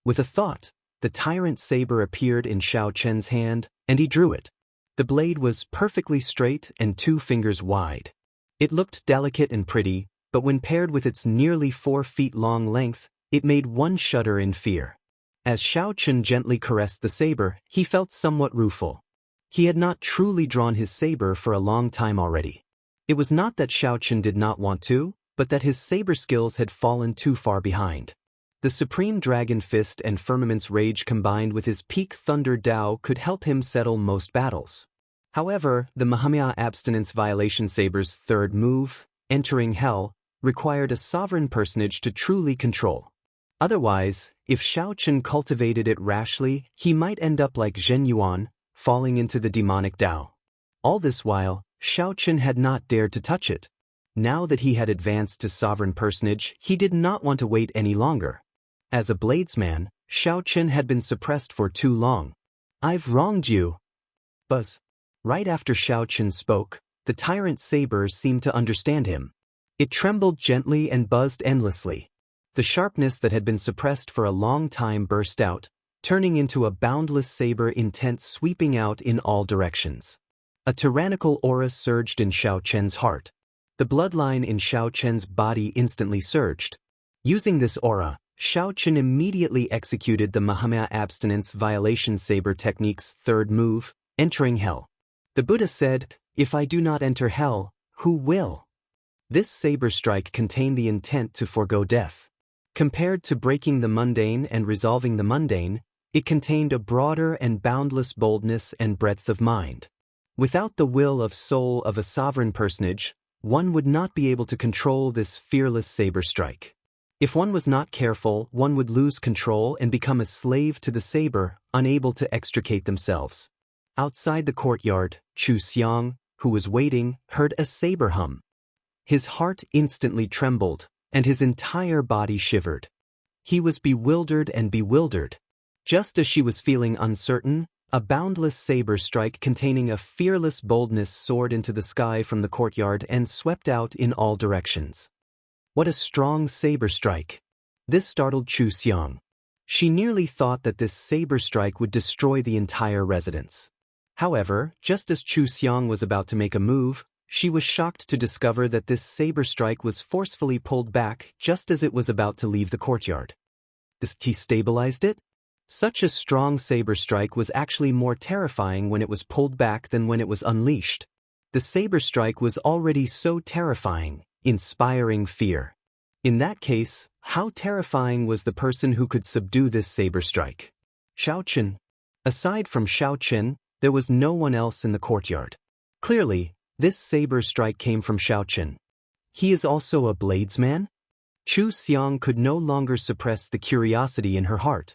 With a thought, the tyrant saber appeared in Xiao Chen's hand, and he drew it. The blade was perfectly straight and 2 fingers wide. It looked delicate and pretty, but when paired with its nearly 4 feet long length, it made one shudder in fear. As Xiao Chen gently caressed the saber, he felt somewhat rueful. He had not truly drawn his saber for a long time already. It was not that Xiao Chen did not want to, but that his saber skills had fallen too far behind. The Supreme Dragon Fist and Firmament's Rage combined with his Peak Thunder Dao could help him settle most battles. However, the Mahamya Abstinence Violation Saber's 3rd move, Entering Hell, required a sovereign personage to truly control. Otherwise, if Xiao Chen cultivated it rashly, he might end up like Zhen Yuan, falling into the demonic Dao. All this while, Xiaochen had not dared to touch it. Now that he had advanced to sovereign personage, he did not want to wait any longer. As a bladesman, Xiaochen had been suppressed for too long. "I've wronged you." Buzz. Right after Xiaochen spoke, the tyrant saber seemed to understand him. It trembled gently and buzzed endlessly. The sharpness that had been suppressed for a long time burst out, turning into a boundless saber intent sweeping out in all directions. A tyrannical aura surged in Xiaochen's heart. The bloodline in Xiaochen's body instantly surged. Using this aura, Xiaochen immediately executed the Mahamaya abstinence violation saber technique's third move, entering hell. The Buddha said, "If I do not enter hell, who will?" This saber strike contained the intent to forego death. Compared to breaking the mundane and resolving the mundane, it contained a broader and boundless boldness and breadth of mind. Without the will of soul of a sovereign personage, one would not be able to control this fearless saber strike. If one was not careful, one would lose control and become a slave to the saber, unable to extricate themselves. Outside the courtyard, Chu Xiang, who was waiting, heard a saber hum. His heart instantly trembled, and his entire body shivered. He was bewildered and bewildered. Just as she was feeling uncertain, a boundless saber strike containing a fearless boldness soared into the sky from the courtyard and swept out in all directions. What a strong saber strike! This startled Chu Xiang. She nearly thought that this saber strike would destroy the entire residence. However, just as Chu Xiang was about to make a move, she was shocked to discover that this saber strike was forcefully pulled back just as it was about to leave the courtyard. He stabilized it? Such a strong saber strike was actually more terrifying when it was pulled back than when it was unleashed. The saber strike was already so terrifying, inspiring fear. In that case, how terrifying was the person who could subdue this saber strike? Xiaochen. Aside from Xiaochen, there was no one else in the courtyard. Clearly, this saber strike came from Xiaochen. He is also a bladesman? Chu Xiang could no longer suppress the curiosity in her heart.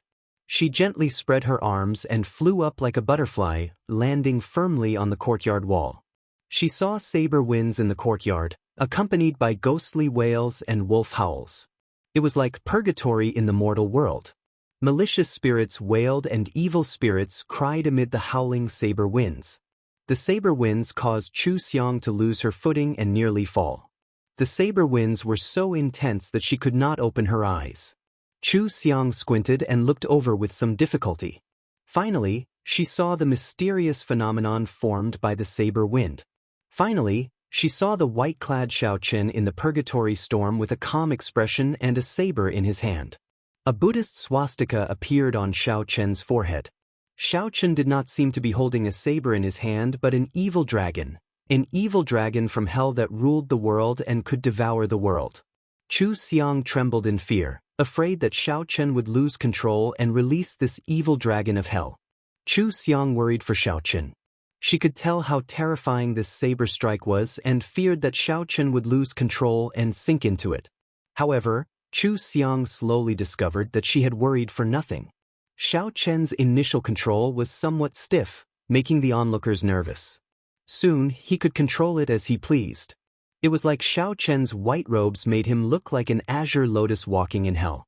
She gently spread her arms and flew up like a butterfly, landing firmly on the courtyard wall. She saw saber winds in the courtyard, accompanied by ghostly wails and wolf howls. It was like purgatory in the mortal world. Malicious spirits wailed and evil spirits cried amid the howling saber winds. The saber winds caused Chu Xiang to lose her footing and nearly fall. The saber winds were so intense that she could not open her eyes. Chu Xiang squinted and looked over with some difficulty. Finally, she saw the mysterious phenomenon formed by the saber wind. Finally, she saw the white-clad Xiaochen in the purgatory storm with a calm expression and a saber in his hand. A Buddhist swastika appeared on Xiaochen's forehead. Xiaochen did not seem to be holding a saber in his hand but an evil dragon from hell that ruled the world and could devour the world. Chu Xiang trembled in fear, afraid that Xiaochen would lose control and release this evil dragon of hell. Chu Xiang worried for Xiaochen. She could tell how terrifying this saber strike was and feared that Xiaochen would lose control and sink into it. However, Chu Xiang slowly discovered that she had worried for nothing. Xiaochen's initial control was somewhat stiff, making the onlookers nervous. Soon, he could control it as he pleased. It was like Xiaochen's white robes made him look like an azure lotus walking in hell.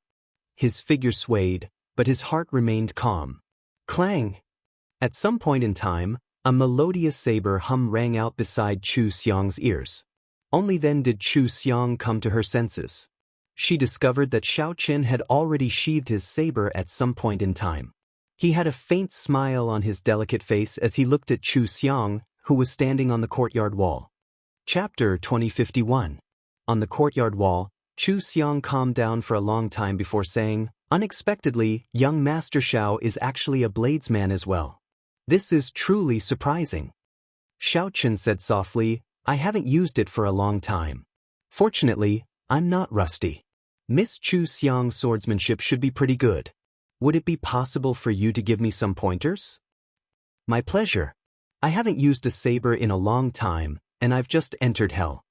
His figure swayed, but his heart remained calm. Clang! At some point in time, a melodious saber hum rang out beside Chu Xiang's ears. Only then did Chu Xiang come to her senses. She discovered that Xiaochen had already sheathed his saber at some point in time. He had a faint smile on his delicate face as he looked at Chu Xiang, who was standing on the courtyard wall. Chapter 2051. On the courtyard wall, Chu Xiang calmed down for a long time before saying, "Unexpectedly, young Master Xiao is actually a bladesman as well. This is truly surprising." Xiaochen said softly, "I haven't used it for a long time. Fortunately, I'm not rusty. Miss Chu Xiang's swordsmanship should be pretty good. Would it be possible for you to give me some pointers?" "My pleasure. I haven't used a saber in a long time, and I've just entered hell.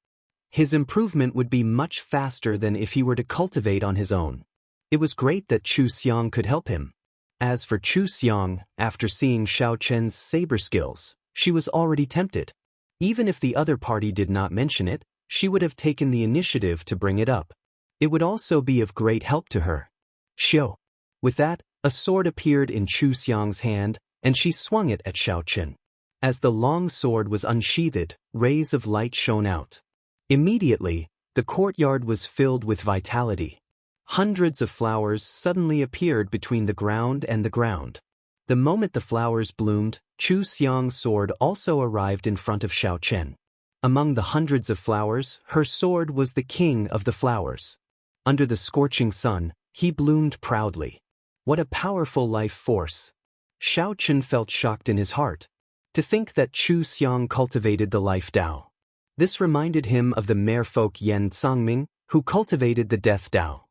His improvement would be much faster than if he were to cultivate on his own." It was great that Chu Xiang could help him. As for Chu Xiang, after seeing Xiaochen's saber skills, she was already tempted. Even if the other party did not mention it, she would have taken the initiative to bring it up. It would also be of great help to her. Xiao. With that, a sword appeared in Chu Xiang's hand, and she swung it at Xiaochen. As the long sword was unsheathed, rays of light shone out. Immediately, the courtyard was filled with vitality. Hundreds of flowers suddenly appeared between the ground and the ground. The moment the flowers bloomed, Chu Xiang's sword also arrived in front of Xiaochen. Among the hundreds of flowers, her sword was the king of the flowers. Under the scorching sun, he bloomed proudly. What a powerful life force! Xiaochen felt shocked in his heart. To think that Chu Xiang cultivated the life Dao. This reminded him of the merfolk Yan Cangming, who cultivated the death Dao.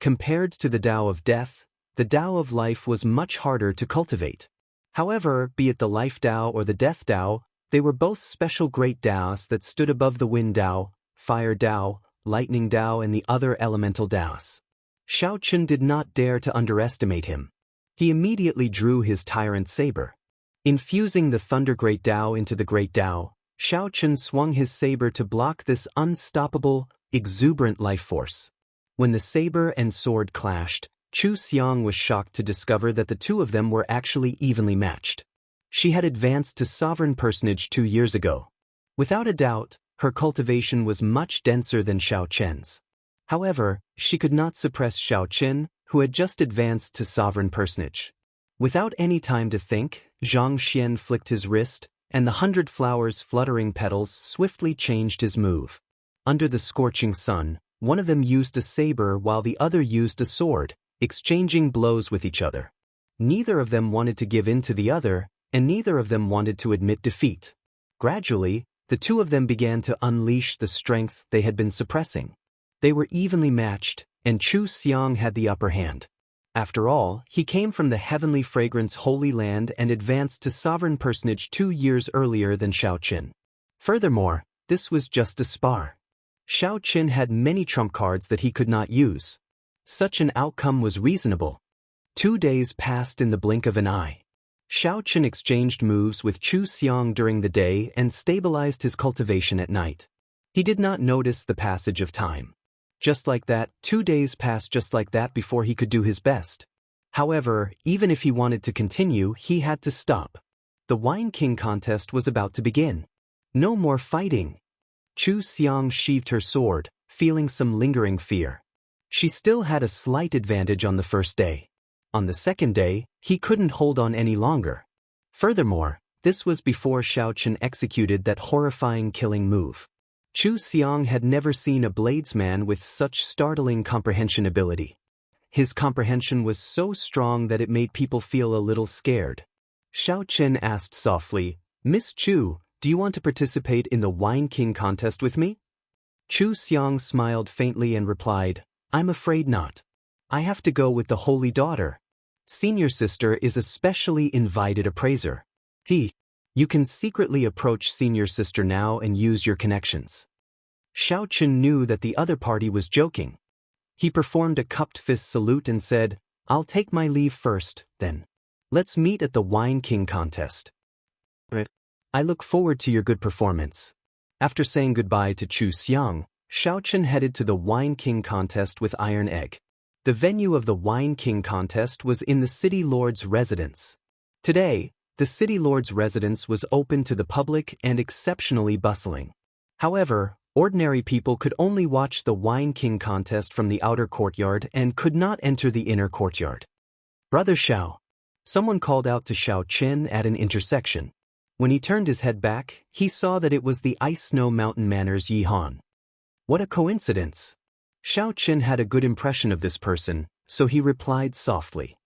Compared to the Dao of death, the Dao of life was much harder to cultivate. However, be it the life Dao or the death Dao, they were both special great Daos that stood above the wind Dao, fire Dao, lightning Dao and the other elemental Daos. Xiaochen did not dare to underestimate him. He immediately drew his tyrant saber. Infusing the Thunder Great Dao into the Great Dao, Xiaochen swung his saber to block this unstoppable, exuberant life force. When the saber and sword clashed, Chu Xiang was shocked to discover that the two of them were actually evenly matched. She had advanced to sovereign personage 2 years ago. Without a doubt, her cultivation was much denser than Xiaochen's. However, she could not suppress Xiaochen, who had just advanced to sovereign personage. Without any time to think, Zhang Xian flicked his wrist, and the 100 flowers fluttering petals swiftly changed his move. Under the scorching sun, one of them used a saber while the other used a sword, exchanging blows with each other. Neither of them wanted to give in to the other, and neither of them wanted to admit defeat. Gradually, the two of them began to unleash the strength they had been suppressing. They were evenly matched, and Chu Xiang had the upper hand. After all, he came from the heavenly fragrance Holy Land and advanced to sovereign personage 2 years earlier than Xiaochen. Furthermore, this was just a spar. Xiaochen had many trump cards that he could not use. Such an outcome was reasonable. 2 days passed in the blink of an eye. Xiaochen exchanged moves with Chu Xiang during the day and stabilized his cultivation at night. He did not notice the passage of time. Just like that, 2 days passed just like that before he could do his best. However, even if he wanted to continue, he had to stop. The Wine King contest was about to begin. No more fighting. Chu Xiang sheathed her sword, feeling some lingering fear. She still had a slight advantage on the first day. On the second day, he couldn't hold on any longer. Furthermore, this was before Xiaochen executed that horrifying killing move. Chu Xiang had never seen a bladesman with such startling comprehension ability. His comprehension was so strong that it made people feel a little scared. Xiaochen asked softly, "Miss Chu, do you want to participate in the Wine King contest with me?" Chu Xiang smiled faintly and replied, "I'm afraid not. I have to go with the Holy Daughter. Senior Sister is a specially invited appraiser. You can secretly approach Senior Sister now and use your connections." Xiaochen knew that the other party was joking. He performed a cupped fist salute and said, "I'll take my leave first, then. Let's meet at the Wine King contest. I look forward to your good performance." After saying goodbye to Chu Xiang, Xiaochen headed to the Wine King contest with Iron Egg. The venue of the Wine King contest was in the City Lord's residence. Today, the City Lord's residence was open to the public and exceptionally bustling. However, ordinary people could only watch the Wine King contest from the outer courtyard and could not enter the inner courtyard. "Brother Xiao." Someone called out to Xiaochen at an intersection. When he turned his head back, he saw that it was the Ice Snow Mountain Manor's Yi Han. What a coincidence! Xiaochen had a good impression of this person, so he replied softly,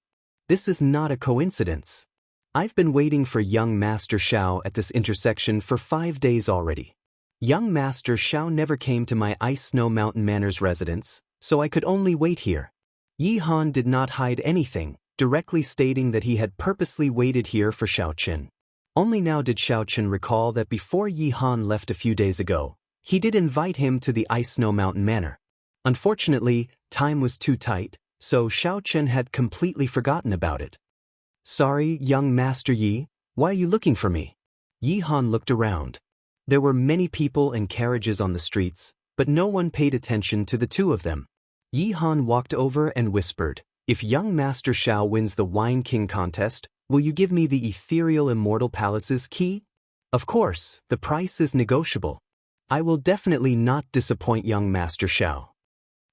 "This is not a coincidence. I've been waiting for young Master Xiao at this intersection for 5 days already. Young Master Xiao never came to my Ice Snow Mountain Manor's residence, so I could only wait here." Yi Han did not hide anything, directly stating that he had purposely waited here for Xiaochen. Only now did Xiaochen recall that before Yi Han left a few days ago, he did invite him to the Ice Snow Mountain Manor. Unfortunately, time was too tight, so Xiaochen had completely forgotten about it. "Sorry, young Master Yi, why are you looking for me?" Yi Han looked around. There were many people and carriages on the streets, but no one paid attention to the two of them. Yi Han walked over and whispered, "If young Master Xiao wins the Wine King contest, will you give me the ethereal Immortal Palace's key?" "Of course, the price is negotiable. I will definitely not disappoint young Master Xiao."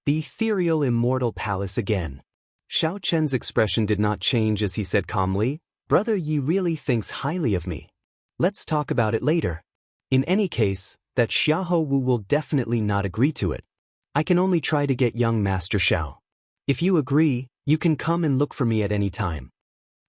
The ethereal Immortal Palace again. Xiao Chen's expression did not change as he said calmly, "Brother Yi really thinks highly of me. Let's talk about it later. In any case, that Xiahou Wu will definitely not agree to it. I can only try to get young Master Xiao. If you agree, you can come and look for me at any time."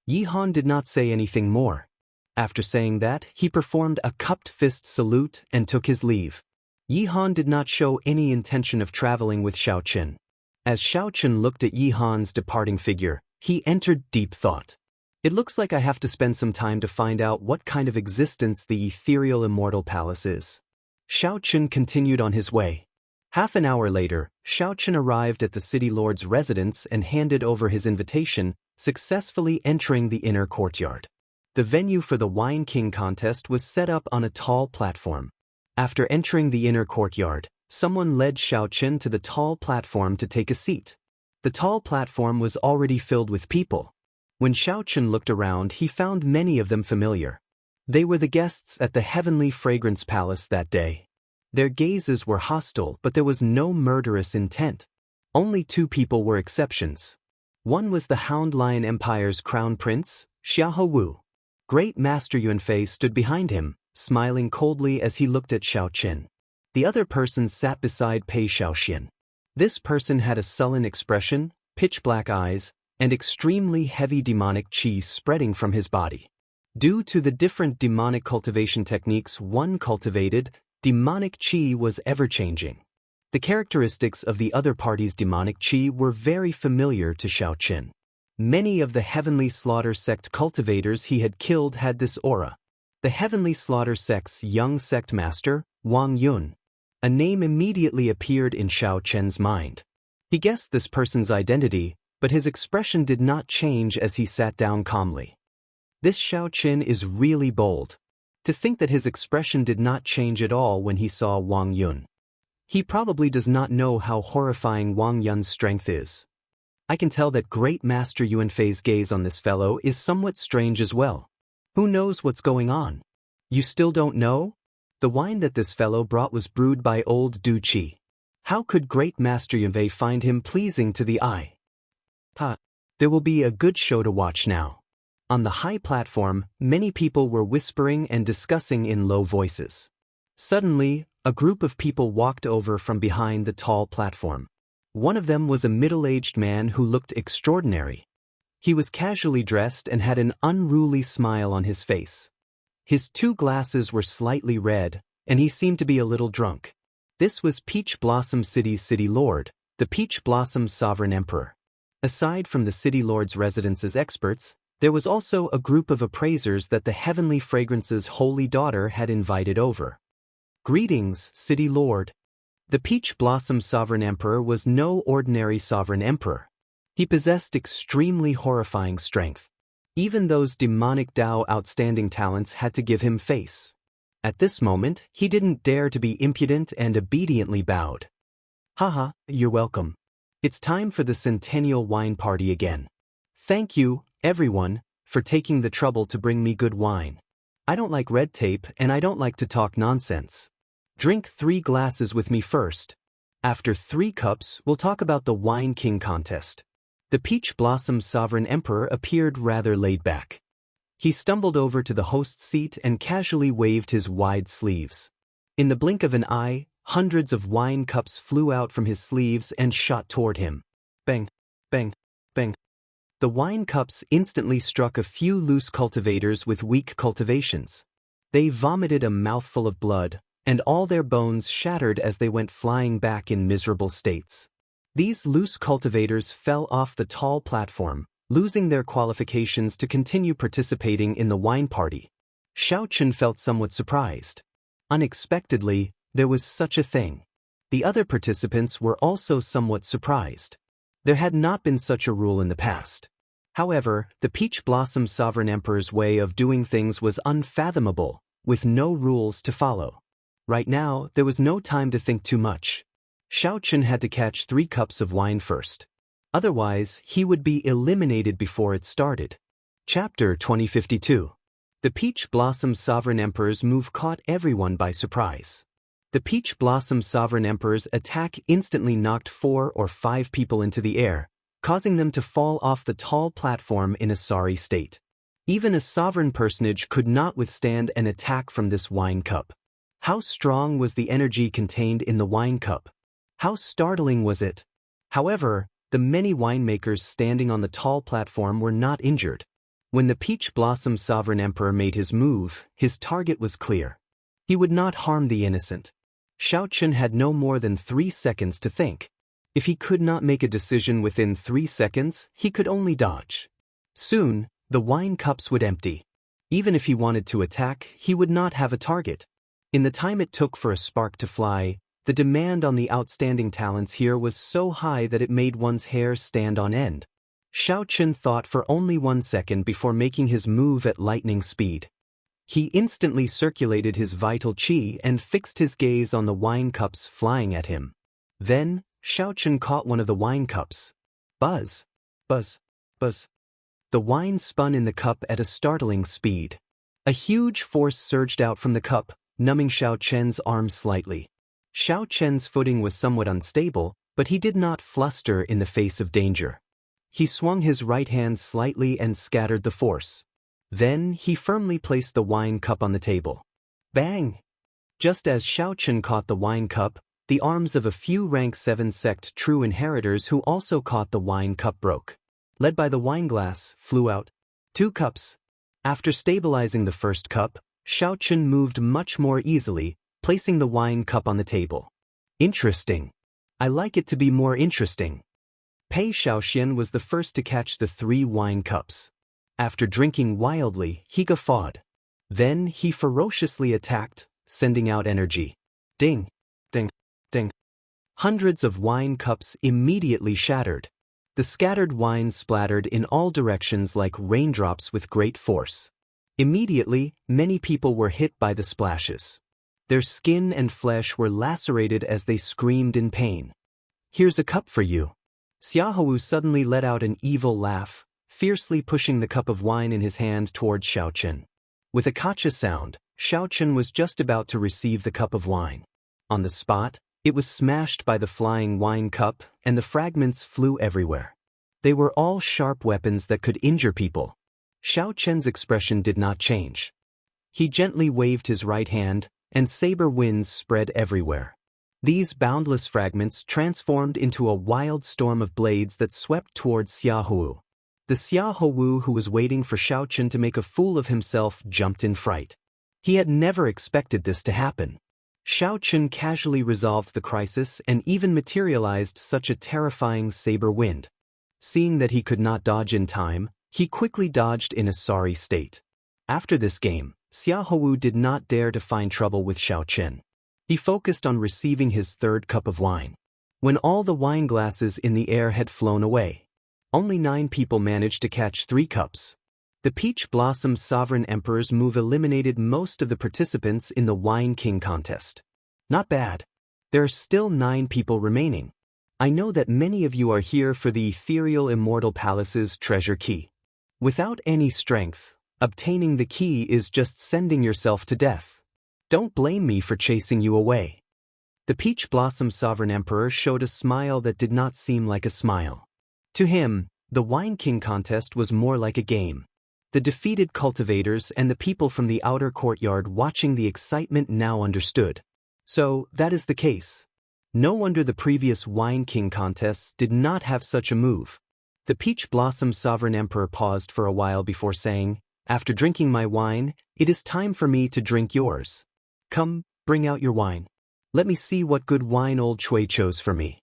Yi Han did not say anything more. After saying that, he performed a cupped fist salute and took his leave. Yi Han did not show any intention of traveling with Xiao Chen. As Xiao Chen looked at Yi Han's departing figure, he entered deep thought. It looks like I have to spend some time to find out what kind of existence the ethereal Immortal Palace is. Xiao Chen continued on his way. Half an hour later, Xiao Chen arrived at the city lord's residence and handed over his invitation, successfully entering the inner courtyard. The venue for the Wine King contest was set up on a tall platform. After entering the inner courtyard, someone led Xiao Chen to the tall platform to take a seat. The tall platform was already filled with people. When Xiao Chen looked around, he found many of them familiar. They were the guests at the Heavenly Fragrance Palace that day. Their gazes were hostile, but there was no murderous intent. Only two people were exceptions. One was the Hound Lion Empire's crown prince, Xiahou Wu. Great Master Yuanfei stood behind him, smiling coldly as he looked at Xiao Chen. The other person sat beside Pei Xiaoxian. This person had a sullen expression, pitch-black eyes, and extremely heavy demonic qi spreading from his body. Due to the different demonic cultivation techniques one cultivated, demonic qi was ever-changing. The characteristics of the other party's demonic qi were very familiar to Xiao Chen. Many of the Heavenly Slaughter sect cultivators he had killed had this aura. The Heavenly Slaughter sect's young sect master, Wang Yun. A name immediately appeared in Xiao Chen's mind. He guessed this person's identity, but his expression did not change as he sat down calmly. This Xiao Chen is really bold. To think that his expression did not change at all when he saw Wang Yun. He probably does not know how horrifying Wang Yun's strength is. I can tell that Great Master Yuanfei's gaze on this fellow is somewhat strange as well. Who knows what's going on? You still don't know? The wine that this fellow brought was brewed by old Du Qi. How could Great Master Yuanfei find him pleasing to the eye? There will be a good show to watch now. On the high platform, many people were whispering and discussing in low voices. Suddenly, a group of people walked over from behind the tall platform. One of them was a middle-aged man who looked extraordinary. He was casually dressed and had an unruly smile on his face. His two glasses were slightly red, and he seemed to be a little drunk. This was Peach Blossom City's city lord, the Peach Blossom Sovereign Emperor. Aside from the city lord's residence's experts, there was also a group of appraisers that the Heavenly Fragrance's holy daughter had invited over. Greetings, City Lord. The Peach Blossom Sovereign Emperor was no ordinary sovereign emperor. He possessed extremely horrifying strength. Even those demonic Dao outstanding talents had to give him face. At this moment, he didn't dare to be impudent and obediently bowed. Haha, you're welcome. It's time for the Centennial Wine Party again. Thank you, everyone, for taking the trouble to bring me good wine. I don't like red tape and I don't like to talk nonsense. Drink 3 glasses with me first. After 3 cups, we'll talk about the Wine King contest. The Peach Blossom Sovereign Emperor appeared rather laid back. He stumbled over to the host's seat and casually waved his wide sleeves. In the blink of an eye, hundreds of wine cups flew out from his sleeves and shot toward him. Bang, bang, bang. The wine cups instantly struck a few loose cultivators with weak cultivations. They vomited a mouthful of blood, and all their bones shattered as they went flying back in miserable states. These loose cultivators fell off the tall platform, losing their qualifications to continue participating in the wine party. Xiao Chen felt somewhat surprised. Unexpectedly, there was such a thing. The other participants were also somewhat surprised. There had not been such a rule in the past. However, the Peach Blossom Sovereign Emperor's way of doing things was unfathomable, with no rules to follow. Right now, there was no time to think too much. Xiaochen had to catch 3 cups of wine first. Otherwise, he would be eliminated before it started. Chapter 2052. The Peach Blossom Sovereign Emperor's move caught everyone by surprise. The Peach Blossom Sovereign Emperor's attack instantly knocked 4 or 5 people into the air, causing them to fall off the tall platform in a sorry state. Even a sovereign personage could not withstand an attack from this wine cup. How strong was the energy contained in the wine cup? How startling was it? However, the many winemakers standing on the tall platform were not injured. When the Peach Blossom Sovereign Emperor made his move, his target was clear. He would not harm the innocent. Xiaochen had no more than 3 seconds to think. If he could not make a decision within 3 seconds, he could only dodge. Soon, the wine cups would empty. Even if he wanted to attack, he would not have a target. In the time it took for a spark to fly, the demand on the outstanding talents here was so high that it made one's hair stand on end. Xiaochen thought for only 1 second before making his move at lightning speed. He instantly circulated his vital qi and fixed his gaze on the wine cups flying at him. Then, Xiaochen caught one of the wine cups. Buzz! Buzz! Buzz! The wine spun in the cup at a startling speed. A huge force surged out from the cup, numbing Xiaochen's arm slightly. Xiaochen's footing was somewhat unstable, but he did not fluster in the face of danger. He swung his right hand slightly and scattered the force. Then he firmly placed the wine cup on the table. Bang! Just as Xiaochen caught the wine cup, the arms of a few rank 7 sect true inheritors who also caught the wine cup broke. Led by the wineglass, flew out. 2 cups. After stabilizing the first cup, Xiaochen moved much more easily, placing the wine cup on the table. Interesting. I like it to be more interesting. Pei Xiaoxian was the first to catch the 3 wine cups. After drinking wildly, he guffawed. Then he ferociously attacked, sending out energy. Ding! Ding! Ding! Hundreds of wine cups immediately shattered. The scattered wine splattered in all directions like raindrops with great force. Immediately, many people were hit by the splashes. Their skin and flesh were lacerated as they screamed in pain. Here's a cup for you. Xiaohu suddenly let out an evil laugh, fiercely pushing the cup of wine in his hand toward Xiaochen. With a kacha sound, Xiaochen was just about to receive the cup of wine. On the spot, it was smashed by the flying wine cup, and the fragments flew everywhere. They were all sharp weapons that could injure people. Xiaochen's expression did not change. He gently waved his right hand, and saber winds spread everywhere. These boundless fragments transformed into a wild storm of blades that swept towards Xiaohu. The Xiaohu who was waiting for Xiaochen to make a fool of himself jumped in fright. He had never expected this to happen. Xiaochen casually resolved the crisis and even materialized such a terrifying saber wind. Seeing that he could not dodge in time, he quickly dodged in a sorry state. After this game, Xiaohu did not dare to find trouble with Xiaochen. He focused on receiving his 3rd cup of wine. When all the wine glasses in the air had flown away, only 9 people managed to catch 3 cups. The Peach Blossom Sovereign Emperor's move eliminated most of the participants in the Wine King contest. Not bad. There are still 9 people remaining. I know that many of you are here for the ethereal Immortal Palace's treasure key. Without any strength, obtaining the key is just sending yourself to death. Don't blame me for chasing you away. The Peach Blossom Sovereign Emperor showed a smile that did not seem like a smile. To him, the Wine King contest was more like a game. The defeated cultivators and the people from the outer courtyard watching the excitement now understood. So, that is the case. No wonder the previous Wine King contests did not have such a move. The Peach Blossom Sovereign Emperor paused for a while before saying, "After drinking my wine, it is time for me to drink yours. Come, bring out your wine. Let me see what good wine old Chui chose for me."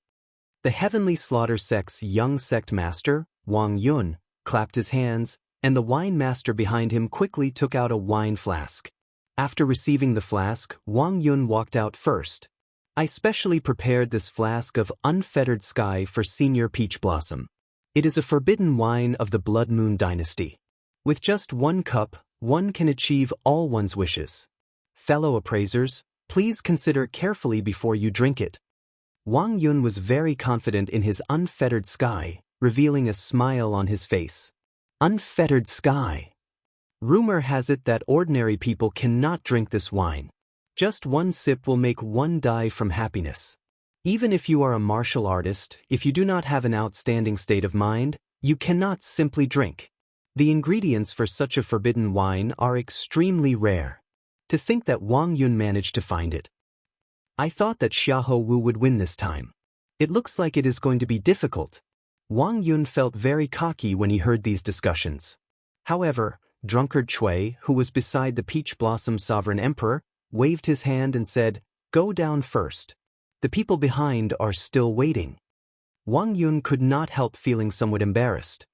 The Heavenly Slaughter Sect's young sect master, Wang Lin, clapped his hands, and the wine master behind him quickly took out a wine flask. After receiving the flask, Wang Lin walked out first. "I specially prepared this flask of unfettered sky for Senior Peach Blossom. It is a forbidden wine of the Blood Moon dynasty. With just 1 cup, one can achieve all one's wishes. Fellow appraisers, Please consider carefully before you drink it. Wang Yun was very confident in his unfettered sky, revealing a smile on his face. Unfettered sky. Rumor has it that ordinary people cannot drink this wine. Just one sip will make one die from happiness. Even if you are a martial artist, if you do not have an outstanding state of mind, you cannot simply drink. The ingredients for such a forbidden wine are extremely rare. To think that Wang Yun managed to find it. I thought that Xiahou Wu would win this time. It looks like it is going to be difficult. Wang Yun felt very cocky when he heard these discussions. However, drunkard Cui, who was beside the Peach Blossom Sovereign Emperor, waved his hand and said, "Go down first. The people behind are still waiting." Wang Yun could not help feeling somewhat embarrassed.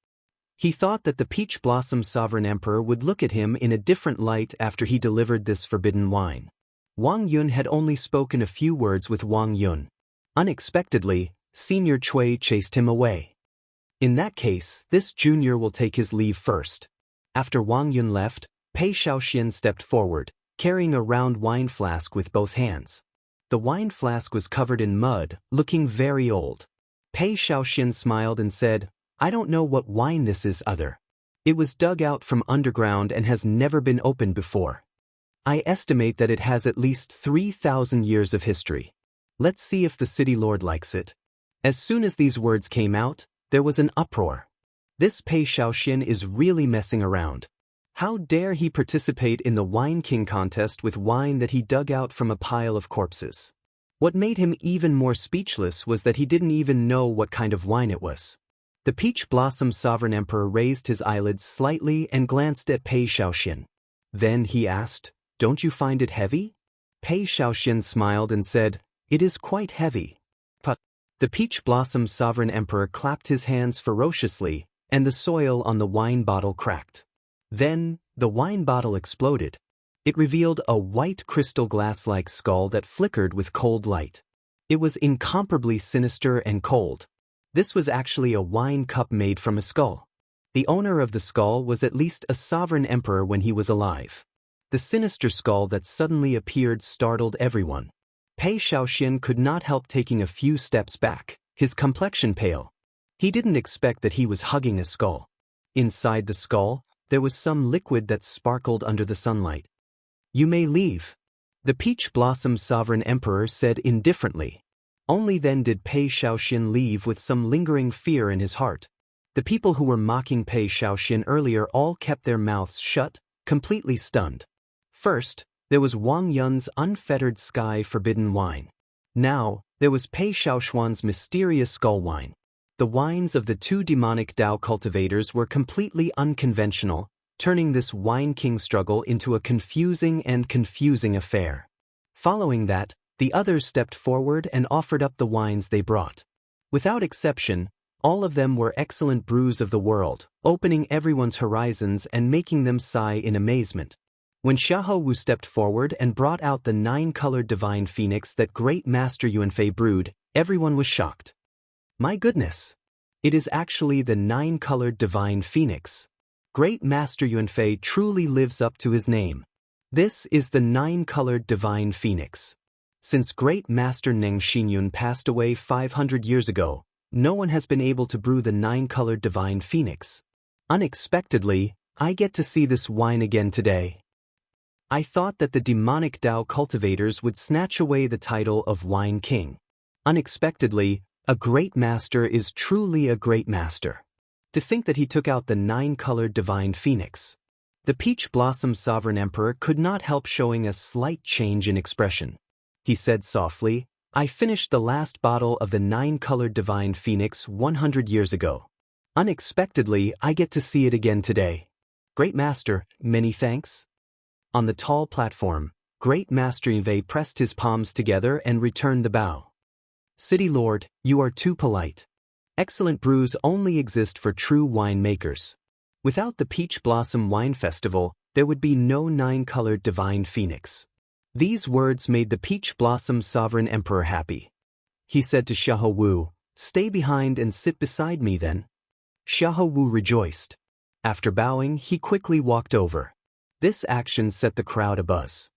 He thought that the Peach Blossom Sovereign Emperor would look at him in a different light after he delivered this forbidden wine. Wang Yun had only spoken a few words with Wang Yun. Unexpectedly, Senior Cui chased him away. In that case, this junior will take his leave first. After Wang Yun left, Pei Shaoxian stepped forward, carrying a round wine flask with both hands. The wine flask was covered in mud, looking very old. Pei Shaoxian smiled and said, "I don't know what wine this is other. It was dug out from underground and has never been opened before. I estimate that it has at least 3,000 years of history. Let's see if the city lord likes it." As soon as these words came out, there was an uproar. This Pei Shaoxian is really messing around. How dare he participate in the Wine King contest with wine that he dug out from a pile of corpses? What made him even more speechless was that he didn't even know what kind of wine it was. The Peach Blossom Sovereign Emperor raised his eyelids slightly and glanced at Pei Shaoxian. Then he asked, "Don't you find it heavy?" Pei Shaoxian smiled and said, "It is quite heavy." But the Peach Blossom Sovereign Emperor clapped his hands ferociously, and the soil on the wine bottle cracked. Then, the wine bottle exploded. It revealed a white crystal glass-like skull that flickered with cold light. It was incomparably sinister and cold. This was actually a wine cup made from a skull. The owner of the skull was at least a sovereign emperor when he was alive. The sinister skull that suddenly appeared startled everyone. Pei Shaoxian could not help taking a few steps back, his complexion pale. He didn't expect that he was hugging a skull. Inside the skull, there was some liquid that sparkled under the sunlight. "You may leave," the Peach Blossom Sovereign Emperor said indifferently. Only then did Pei Shaoxian leave with some lingering fear in his heart. The people who were mocking Pei Shaoxian earlier all kept their mouths shut, completely stunned. First, there was Wang Yun's unfettered sky forbidden wine. Now, there was Pei Shaoxian's mysterious skull wine. The wines of the two demonic Dao cultivators were completely unconventional, turning this Wine King struggle into a confusing affair. Following that, the others stepped forward and offered up the wines they brought. Without exception, all of them were excellent brews of the world, opening everyone's horizons and making them sigh in amazement. When Xiahou Wu stepped forward and brought out the 9-colored divine phoenix that great master Yuanfei brewed, everyone was shocked. My goodness! It is actually the 9-colored divine phoenix. Great master Yuanfei truly lives up to his name. This is the 9-colored divine phoenix. Since great master Neng Xinyun passed away 500 years ago, no one has been able to brew the 9-colored divine phoenix. Unexpectedly, I get to see this wine again today. I thought that the demonic Dao cultivators would snatch away the title of Wine King. Unexpectedly, a great master is truly a great master. To think that he took out the 9-colored divine phoenix. The Peach Blossom Sovereign Emperor could not help showing a slight change in expression. He said softly, "I finished the last bottle of the 9-colored divine phoenix 100 years ago. Unexpectedly, I get to see it again today. Great master, many thanks." On the tall platform, great master Yunfei pressed his palms together and returned the bow. "City Lord, you are too polite. Excellent brews only exist for true winemakers. Without the Peach Blossom Wine Festival, there would be no 9-colored divine phoenix." These words made the Peach Blossom Sovereign Emperor happy. He said to Xiahou Wu, "Stay behind and sit beside me then." Xiahou Wu rejoiced. After bowing, he quickly walked over. This action set the crowd abuzz.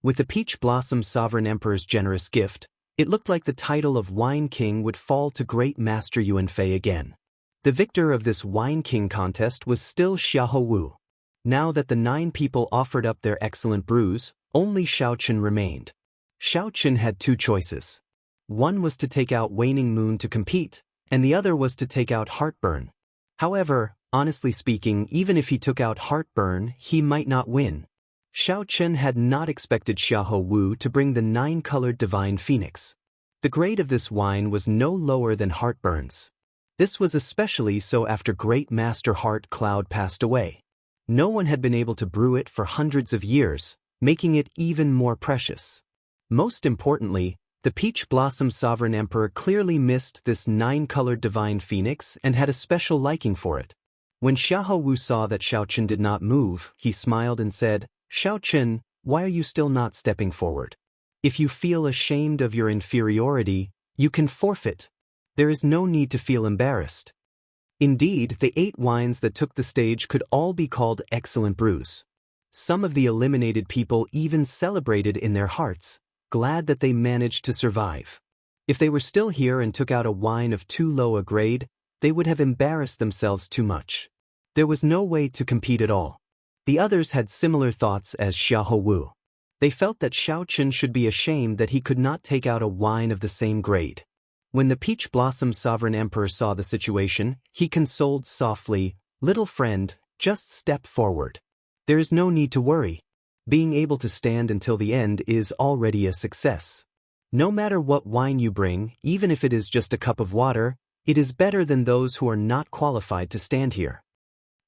With the Peach Blossom Sovereign Emperor's generous gift, it looked like the title of Wine King would fall to Great Master Yuanfei again. The victor of this Wine King contest was still Xiahou Wu. Now that the 9 people offered up their excellent brews, only Xiaoqun remained. Xiaoqun had 2 choices. One was to take out Waning Moon to compete, and the other was to take out Heartburn. However, honestly speaking, even if he took out Heartburn, he might not win. Xiaoqun had not expected Xiahou Wu to bring the 9-colored Divine Phoenix. The grade of this wine was no lower than Heartburn's. This was especially so after Great Master Heart Cloud passed away. No one had been able to brew it for hundreds of years, making it even more precious. Most importantly, the Peach Blossom Sovereign Emperor clearly missed this 9-colored Divine Phoenix and had a special liking for it. When Xiahou Wu saw that Xiaoqun did not move, he smiled and said, "Xiaoqun, why are you still not stepping forward? If you feel ashamed of your inferiority, you can forfeit. There is no need to feel embarrassed." Indeed, the 8 wines that took the stage could all be called excellent brews. Some of the eliminated people even celebrated in their hearts, glad that they managed to survive. If they were still here and took out a wine of too low a grade, they would have embarrassed themselves too much. There was no way to compete at all. The others had similar thoughts as Xiahou Wu. They felt that Xiaoqun should be ashamed that he could not take out a wine of the same grade. When the Peach Blossom Sovereign Emperor saw the situation, he consoled softly, "Little friend, just step forward. There is no need to worry. Being able to stand until the end is already a success. No matter what wine you bring, even if it is just a cup of water, it is better than those who are not qualified to stand here."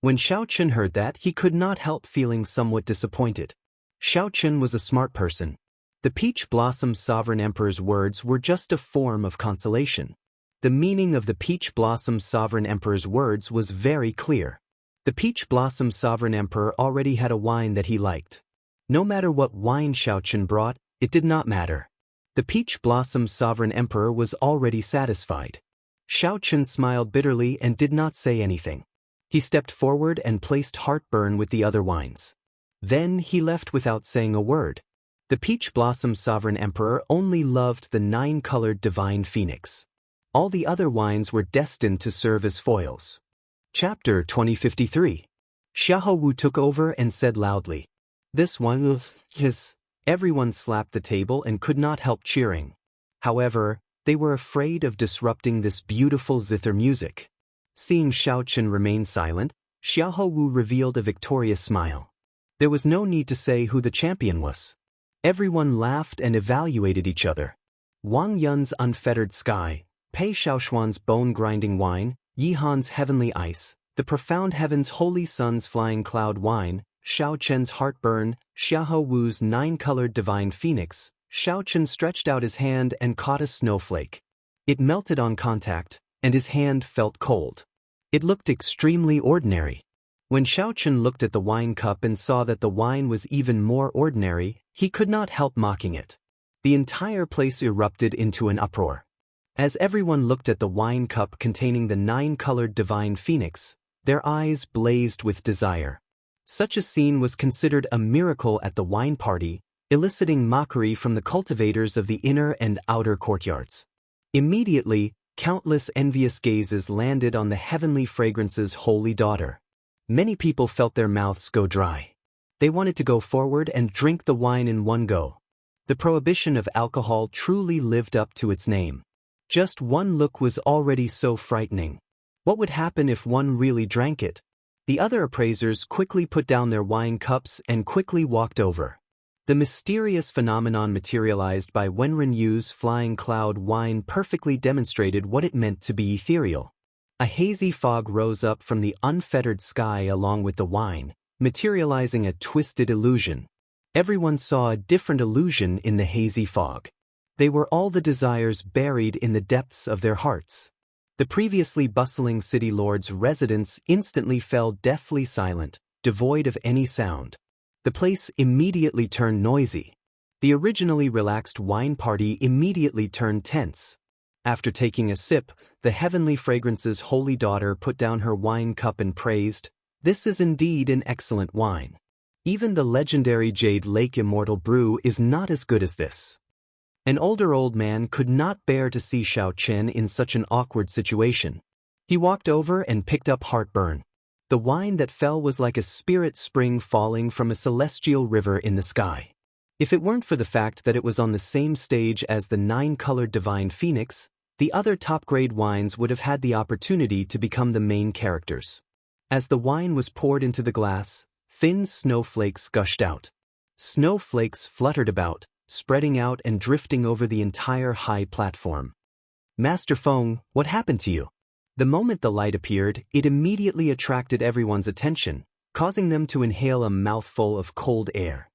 When Xiaoqun heard that, he could not help feeling somewhat disappointed. Xiaoqun was a smart person. The Peach Blossom Sovereign Emperor's words were just a form of consolation. The meaning of the Peach Blossom Sovereign Emperor's words was very clear. The Peach Blossom Sovereign Emperor already had a wine that he liked. No matter what wine Xiaoqun brought, it did not matter. The Peach Blossom Sovereign Emperor was already satisfied. Xiaoqun smiled bitterly and did not say anything. He stepped forward and placed Heartburn with the other wines. Then he left without saying a word. The Peach Blossom Sovereign Emperor only loved the 9-colored Divine Phoenix. All the other wines were destined to serve as foils. Chapter 2053. Xiahou Wu took over and said loudly, "This one is..." Everyone slapped the table and could not help cheering. However, they were afraid of disrupting this beautiful zither music. Seeing Xiaoqun remain silent, Xiahou Wu revealed a victorious smile. There was no need to say who the champion was. Everyone laughed and evaluated each other. Wang Yun's Unfettered Sky, Pei Xiaoshuan's Bone-Grinding Wine, Yihan's Heavenly Ice, the Profound Heaven's Holy Sun's Flying Cloud Wine, Xiaoqun's Heartburn, Xiahou Wu's 9-colored Divine Phoenix. Xiaoqun stretched out his hand and caught a snowflake. It melted on contact, and his hand felt cold. It looked extremely ordinary. When Xiaoqun looked at the wine cup and saw that the wine was even more ordinary, he could not help mocking it. The entire place erupted into an uproar. As everyone looked at the wine cup containing the 9-colored Divine Phoenix, their eyes blazed with desire. Such a scene was considered a miracle at the wine party, eliciting mockery from the cultivators of the inner and outer courtyards. Immediately, countless envious gazes landed on the heavenly fragrance's holy daughter. Many people felt their mouths go dry. They wanted to go forward and drink the wine in one go. The prohibition of alcohol truly lived up to its name. Just one look was already so frightening. What would happen if one really drank it? The other appraisers quickly put down their wine cups and quickly walked over. The mysterious phenomenon materialized by Wenren Yu's Flying Cloud wine perfectly demonstrated what it meant to be ethereal. A hazy fog rose up from the unfettered sky along with the wine, materializing a twisted illusion. Everyone saw a different illusion in the hazy fog. They were all the desires buried in the depths of their hearts. The previously bustling city lord's residence instantly fell deathly silent, devoid of any sound. The place immediately turned noisy. The originally relaxed wine party immediately turned tense. After taking a sip, the heavenly fragrance's holy daughter put down her wine cup and praised, "This is indeed an excellent wine." Even the legendary Jade Lake Immortal brew is not as good as this. An older old man could not bear to see Xiaochen in such an awkward situation. He walked over and picked up Heartburn. The wine that fell was like a spirit spring falling from a celestial river in the sky. If it weren't for the fact that it was on the same stage as the 9-colored Divine Phoenix, the other top-grade wines would have had the opportunity to become the main characters. As the wine was poured into the glass, thin snowflakes gushed out. Snowflakes fluttered about, spreading out and drifting over the entire high platform. Master Feng, what happened to you? The moment the light appeared, it immediately attracted everyone's attention, causing them to inhale a mouthful of cold air.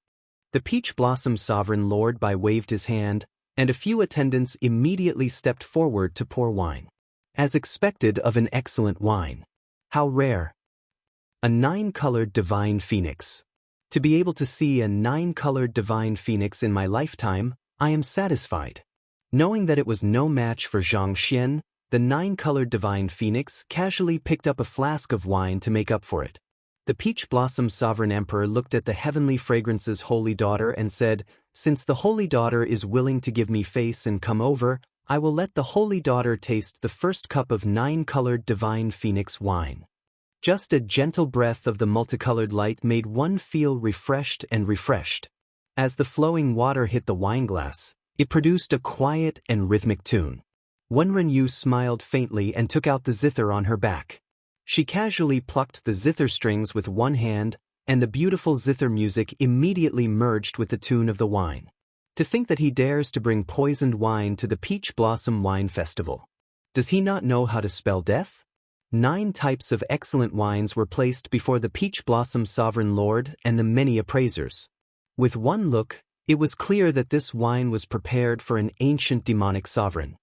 The Peach Blossom Sovereign Lord waved his hand, and a few attendants immediately stepped forward to pour wine. As expected of an excellent wine. How rare. A 9-colored Divine Phoenix. To be able to see a 9-colored Divine Phoenix in my lifetime, I am satisfied. Knowing that it was no match for Zhang Xian, the 9-colored Divine Phoenix casually picked up a flask of wine to make up for it. The Peach Blossom Sovereign Emperor looked at the Heavenly Fragrance's Holy Daughter and said, "Since the Holy Daughter is willing to give me face and come over, I will let the Holy Daughter taste the first cup of 9-colored Divine Phoenix wine." Just a gentle breath of the multicolored light made one feel refreshed and refreshed. As the flowing water hit the wineglass, it produced a quiet and rhythmic tune. Wenren Yu smiled faintly and took out the zither on her back. She casually plucked the zither strings with one hand, and the beautiful zither music immediately merged with the tune of the wine. To think that he dares to bring poisoned wine to the Peach Blossom Wine Festival. Does he not know how to spell death? 9 types of excellent wines were placed before the Peach Blossom Sovereign Lord and the many appraisers. With one look, it was clear that this wine was prepared for an ancient demonic sovereign.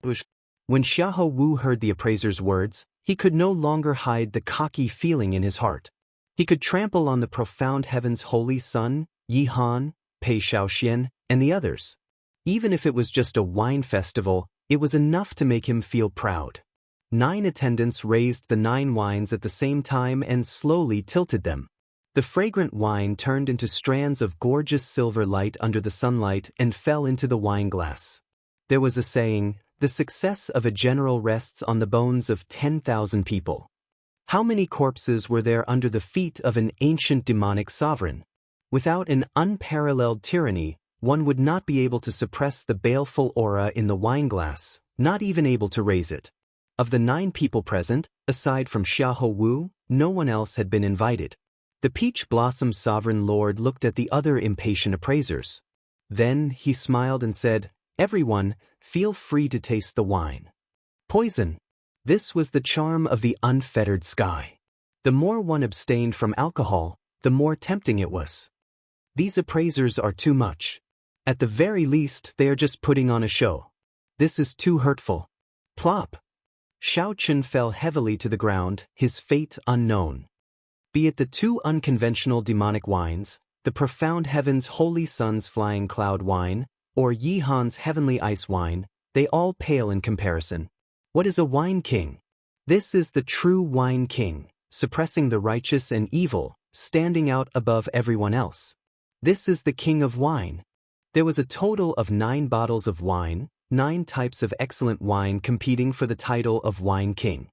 When Xiahou Wu heard the appraiser's words, he could no longer hide the cocky feeling in his heart. He could trample on the profound heaven's holy sun, Yi Han, Pei Shaoxian, and the others. Even if it was just a wine festival, it was enough to make him feel proud. 9 attendants raised the 9 wines at the same time and slowly tilted them. The fragrant wine turned into strands of gorgeous silver light under the sunlight and fell into the wineglass. There was a saying, "The success of a general rests on the bones of 10,000 people." How many corpses were there under the feet of an ancient demonic sovereign? Without an unparalleled tyranny, one would not be able to suppress the baleful aura in the wineglass, not even able to raise it. Of the 9 people present, aside from Xiahou Wu, no one else had been invited. The Peach Blossom Sovereign Lord looked at the other impatient appraisers. Then he smiled and said, "Everyone, feel free to taste the wine." Poison. This was the charm of the unfettered sky. The more one abstained from alcohol, the more tempting it was. These appraisers are too much. At the very least, they are just putting on a show. This is too hurtful. Plop. Xiaochen fell heavily to the ground, his fate unknown. Be it the 2 unconventional demonic wines, the profound heaven's holy sun's flying cloud wine, or Yi Han's heavenly ice wine, they all pale in comparison. What is a wine king? This is the true wine king, suppressing the righteous and evil, standing out above everyone else. This is the king of wine. There was a total of 9 bottles of wine, 9 types of excellent wine competing for the title of wine king.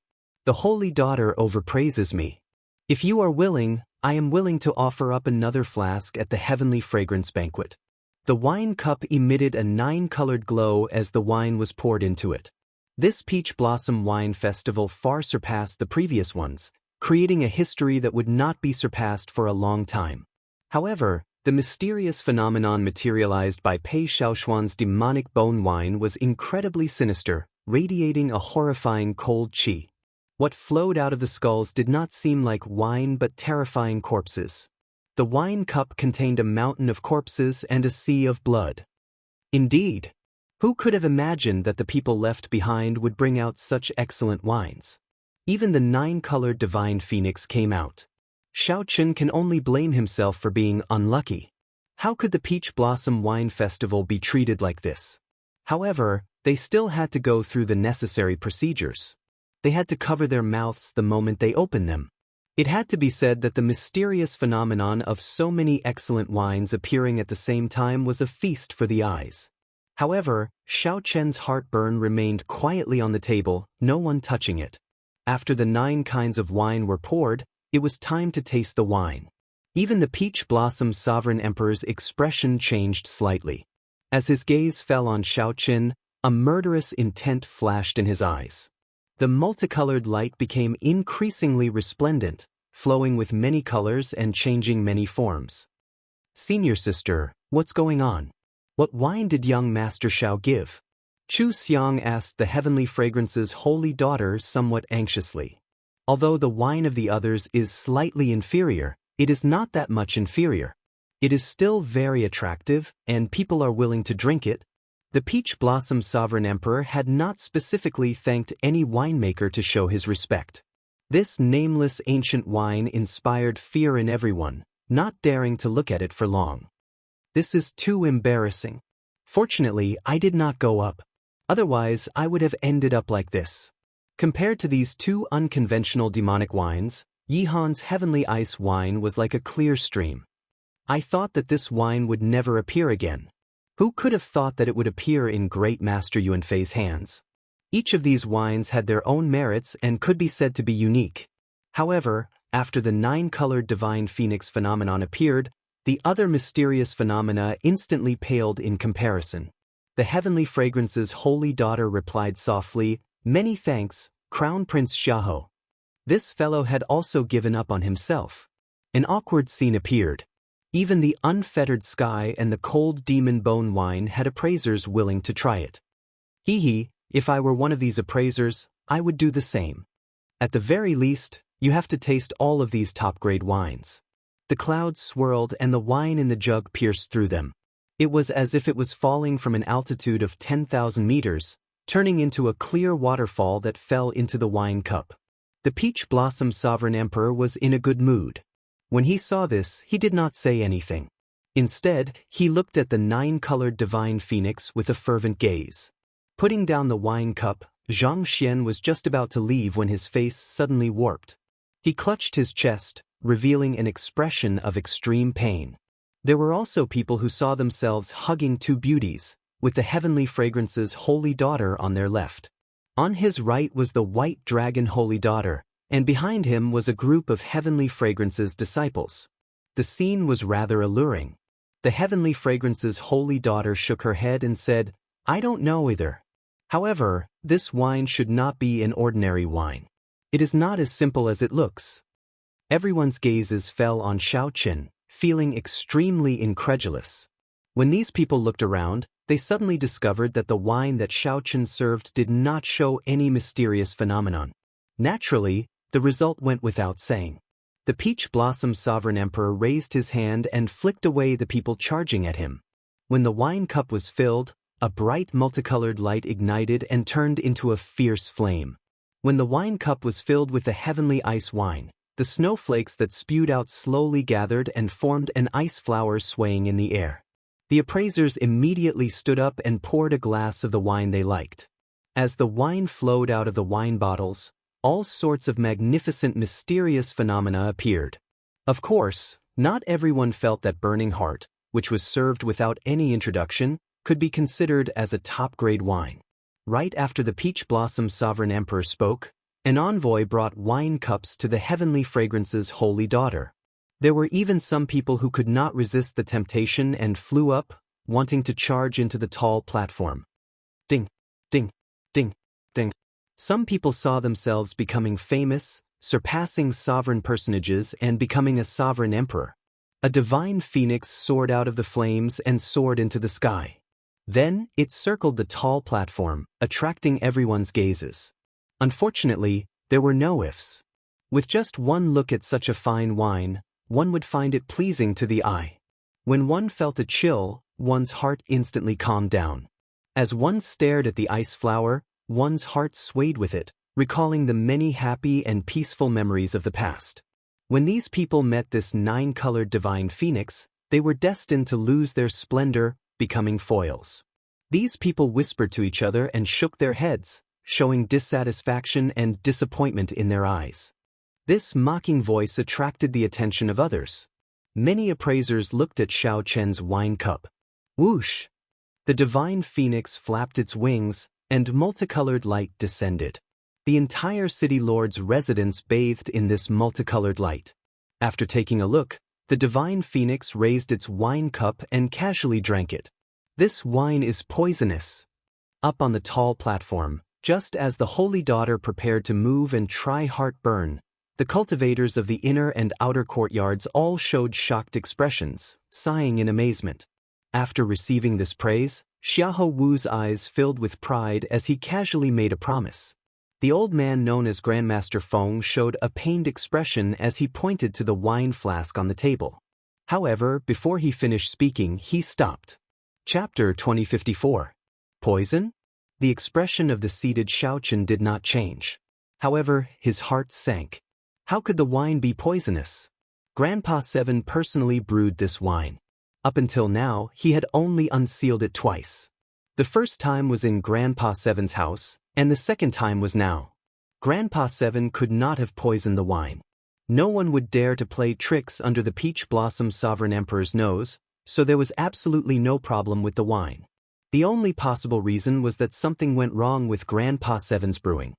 The Holy Daughter overpraises me. If you are willing, I am willing to offer up another flask at the heavenly fragrance banquet. The wine cup emitted a 9-colored glow as the wine was poured into it. This Peach Blossom Wine Festival far surpassed the previous ones, creating a history that would not be surpassed for a long time. However, the mysterious phenomenon materialized by Pei Shaoxuan's demonic bone wine was incredibly sinister, radiating a horrifying cold qi. What flowed out of the skulls did not seem like wine but terrifying corpses. The wine cup contained a mountain of corpses and a sea of blood. Indeed, who could have imagined that the people left behind would bring out such excellent wines? Even the 9-colored Divine Phoenix came out. Xiaochen can only blame himself for being unlucky. How could the Peach Blossom Wine Festival be treated like this? However, they still had to go through the necessary procedures. They had to cover their mouths the moment they opened them. It had to be said that the mysterious phenomenon of so many excellent wines appearing at the same time was a feast for the eyes. However, Xiaochen's heartburn remained quietly on the table, no one touching it. After the 9 kinds of wine were poured, it was time to taste the wine. Even the peach blossom sovereign emperor's expression changed slightly. As his gaze fell on Xiaochen, a murderous intent flashed in his eyes. The multicolored light became increasingly resplendent, flowing with many colors and changing many forms. "Senior sister, what's going on? What wine did young Master Xiao give?" Chu Xiang asked the Heavenly Fragrance's holy daughter somewhat anxiously. Although the wine of the others is slightly inferior, it is not that much inferior. It is still very attractive, and people are willing to drink it. The Peach Blossom Sovereign Emperor had not specifically thanked any winemaker to show his respect. This nameless ancient wine inspired fear in everyone, not daring to look at it for long. "This is too embarrassing. Fortunately, I did not go up. Otherwise, I would have ended up like this." Compared to these 2 unconventional demonic wines, Yihan's Heavenly Ice wine was like a clear stream. "I thought that this wine would never appear again. Who could have thought that it would appear in Great Master Yuanfei's hands?" Each of these wines had their own merits and could be said to be unique. However, after the 9-colored divine phoenix phenomenon appeared, the other mysterious phenomena instantly paled in comparison. The Heavenly Fragrance's holy daughter replied softly, "Many thanks, Crown Prince Xiahou." This fellow had also given up on himself. An awkward scene appeared. Even the unfettered sky and the cold demon bone wine had appraisers willing to try it. "Hee, if I were one of these appraisers, I would do the same. At the very least, you have to taste all of these top-grade wines." The clouds swirled and the wine in the jug pierced through them. It was as if it was falling from an altitude of 10,000 meters, turning into a clear waterfall that fell into the wine cup. The Peach Blossom Sovereign Emperor was in a good mood. When he saw this, he did not say anything. Instead, he looked at the 9-colored divine phoenix with a fervent gaze. Putting down the wine cup, Zhang Xian was just about to leave when his face suddenly warped. He clutched his chest, revealing an expression of extreme pain. There were also people who saw themselves hugging 2 beauties, with the Heavenly Fragrance's holy daughter on their left. On his right was the White Dragon Holy Daughter, and behind him was a group of Heavenly Fragrance's disciples. The scene was rather alluring. The Heavenly Fragrance's holy daughter shook her head and said, "I don't know either. However, this wine should not be an ordinary wine. It is not as simple as it looks." Everyone's gazes fell on Xiaochen, feeling extremely incredulous. When these people looked around, they suddenly discovered that the wine that Xiaochen served did not show any mysterious phenomenon. Naturally, the result went without saying. The Peach Blossom Sovereign Emperor raised his hand and flicked away the people charging at him. When the wine cup was filled, a bright multicolored light ignited and turned into a fierce flame. When the wine cup was filled with the Heavenly Ice wine, the snowflakes that spewed out slowly gathered and formed an ice flower swaying in the air. The appraisers immediately stood up and poured a glass of the wine they liked. As the wine flowed out of the wine bottles, all sorts of magnificent mysterious phenomena appeared. Of course, not everyone felt that Burning Heart, which was served without any introduction, could be considered as a top-grade wine. Right after the Peach Blossom Sovereign Emperor spoke, an envoy brought wine cups to the Heavenly Fragrance's holy daughter. There were even some people who could not resist the temptation and flew up, wanting to charge into the tall platform. Ding, ding, ding, ding. Some people saw themselves becoming famous, surpassing sovereign personages and becoming a sovereign emperor. A divine phoenix soared out of the flames and soared into the sky. Then, it circled the tall platform, attracting everyone's gazes. Unfortunately, there were no ifs. With just one look at such a fine wine, one would find it pleasing to the eye. When one felt a chill, one's heart instantly calmed down. As one stared at the ice flower, one's heart swayed with it, recalling the many happy and peaceful memories of the past. When these people met this 9-colored divine phoenix, they were destined to lose their splendor, becoming foils. These people whispered to each other and shook their heads, showing dissatisfaction and disappointment in their eyes. This mocking voice attracted the attention of others. Many appraisers looked at Xiao Chen's wine cup. Whoosh! The divine phoenix flapped its wings, and multicolored light descended. The entire city lord's residence bathed in this multicolored light. After taking a look, the divine phoenix raised its wine cup and casually drank it. This wine is poisonous. Up on the tall platform, just as the holy daughter prepared to move and try heartburn, the cultivators of the inner and outer courtyards all showed shocked expressions, sighing in amazement. After receiving this praise, Xiahou Wu's eyes filled with pride as he casually made a promise. The old man known as Grandmaster Feng showed a pained expression as he pointed to the wine flask on the table. However, before he finished speaking, he stopped. Chapter 2054. Poison? The expression of the seated Xiaochen did not change. However, his heart sank. How could the wine be poisonous? Grandpa Seven personally brewed this wine. Up until now, he had only unsealed it twice. The first time was in Grandpa Seven's house, and the second time was now. Grandpa Seven could not have poisoned the wine. No one would dare to play tricks under the Peach Blossom Sovereign Emperor's nose, so there was absolutely no problem with the wine. The only possible reason was that something went wrong with Grandpa Seven's brewing.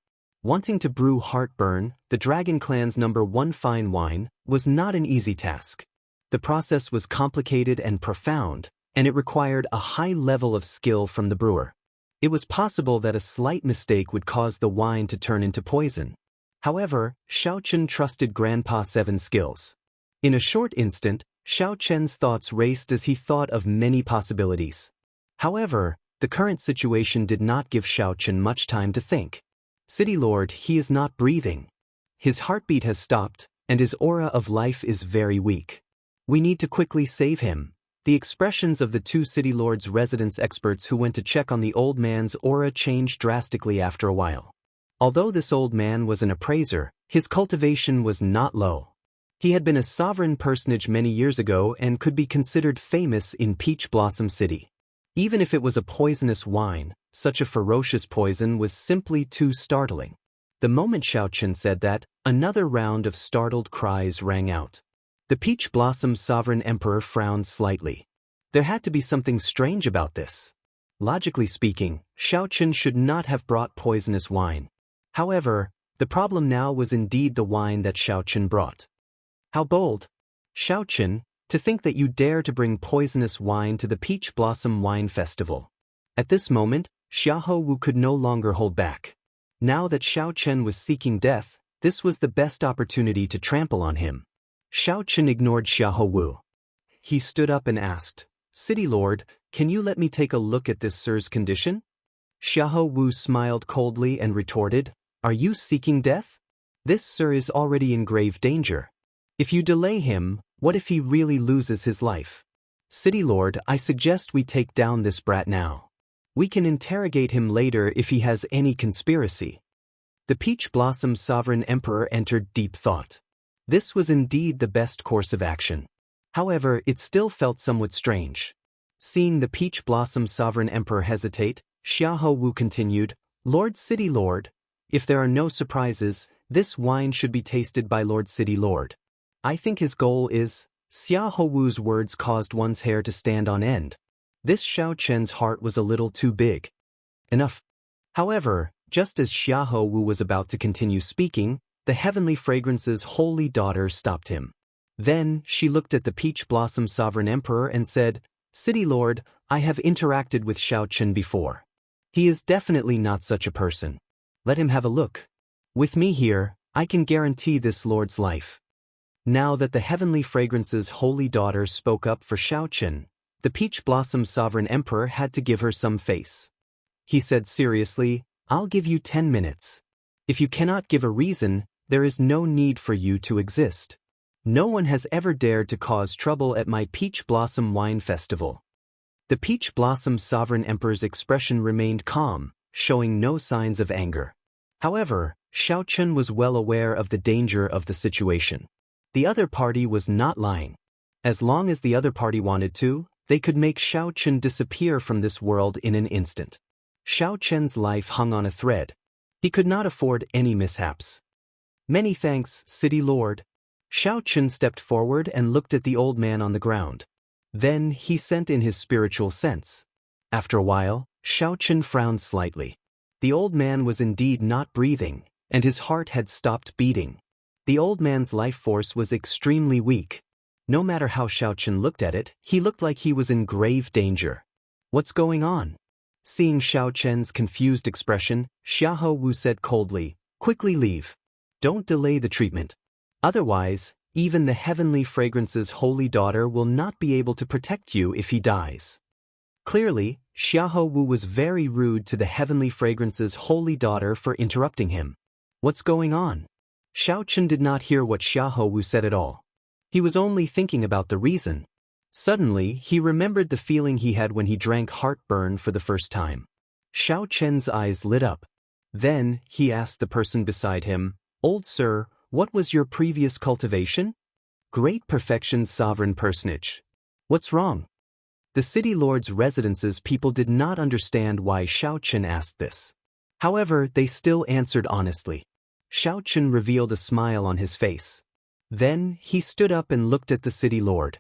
Wanting to brew heartburn, the Dragon Clan's #1 fine wine, was not an easy task. The process was complicated and profound, and it required a high level of skill from the brewer. It was possible that a slight mistake would cause the wine to turn into poison. However, Xiaochen trusted Grandpa Seven's skills. In a short instant, Xiaochen's thoughts raced as he thought of many possibilities. However, the current situation did not give Xiaochen much time to think. City Lord, he is not breathing. His heartbeat has stopped, and his aura of life is very weak. We need to quickly save him. The expressions of the two City Lord's residence experts who went to check on the old man's aura changed drastically after a while. Although this old man was an appraiser, his cultivation was not low. He had been a sovereign personage many years ago and could be considered famous in Peach Blossom City. Even if it was a poisonous wine, such a ferocious poison was simply too startling. The moment Xiaochen said that, another round of startled cries rang out. The Peach Blossom Sovereign Emperor frowned slightly. There had to be something strange about this. Logically speaking, Xiaochen should not have brought poisonous wine. However, the problem now was indeed the wine that Xiaochen brought. How bold! Xiaochen, to think that you dare to bring poisonous wine to the Peach Blossom Wine Festival. At this moment, Xiahou Wu could no longer hold back. Now that Xiaochen was seeking death, this was the best opportunity to trample on him. Xiaochen ignored Xiahou Wu. He stood up and asked, "City Lord, can you let me take a look at this sir's condition?" Xiahou Wu smiled coldly and retorted, "Are you seeking death? This sir is already in grave danger. If you delay him, what if he really loses his life? City Lord, I suggest we take down this brat now. We can interrogate him later if he has any conspiracy." The Peach Blossom Sovereign Emperor entered deep thought. This was indeed the best course of action. However, it still felt somewhat strange. Seeing the Peach Blossom Sovereign Emperor hesitate, Xiahou Wu continued, "Lord City Lord, if there are no surprises, this wine should be tasted by Lord City Lord. I think his goal is..." Xiahou Wu's words caused one's hair to stand on end. This Xiaochen's heart was a little too big. Enough. However, just as Xiahou Wu was about to continue speaking, the Heavenly Fragrance's holy daughter stopped him. Then, she looked at the Peach Blossom Sovereign Emperor and said, "City Lord, I have interacted with Xiaochen before. He is definitely not such a person. Let him have a look. With me here, I can guarantee this lord's life." Now that the Heavenly Fragrance's holy daughter spoke up for Xiaochen, the Peach Blossom Sovereign Emperor had to give her some face. He said seriously, "I'll give you 10 minutes. If you cannot give a reason, there is no need for you to exist. No one has ever dared to cause trouble at my Peach Blossom Wine Festival." The Peach Blossom Sovereign Emperor's expression remained calm, showing no signs of anger. However, Xiaochen was well aware of the danger of the situation. The other party was not lying. As long as the other party wanted to, they could make Xiaochen disappear from this world in an instant. Xiaochen's life hung on a thread. He could not afford any mishaps. Many thanks, City Lord. Xiaochen stepped forward and looked at the old man on the ground. Then he sent in his spiritual sense. After a while, Xiaochen frowned slightly. The old man was indeed not breathing, and his heart had stopped beating. The old man's life force was extremely weak. No matter how Xiaochen looked at it, he looked like he was in grave danger. What's going on? Seeing Xiaochen's confused expression, Xiahou Wu said coldly, quickly leave. Don't delay the treatment. Otherwise, even the heavenly fragrance's holy daughter will not be able to protect you if he dies. Clearly, Xiahou Wu was very rude to the heavenly fragrance's holy daughter for interrupting him. What's going on? Xiaochen did not hear what Xiahou Wu said at all. He was only thinking about the reason. Suddenly, he remembered the feeling he had when he drank heartburn for the first time. Xiaochen's eyes lit up. Then, he asked the person beside him, Old sir, what was your previous cultivation? Great perfection's sovereign personage. What's wrong? The city lord's residence's people did not understand why Xiaochen asked this. However, they still answered honestly. Xiaochen revealed a smile on his face. Then, he stood up and looked at the city lord.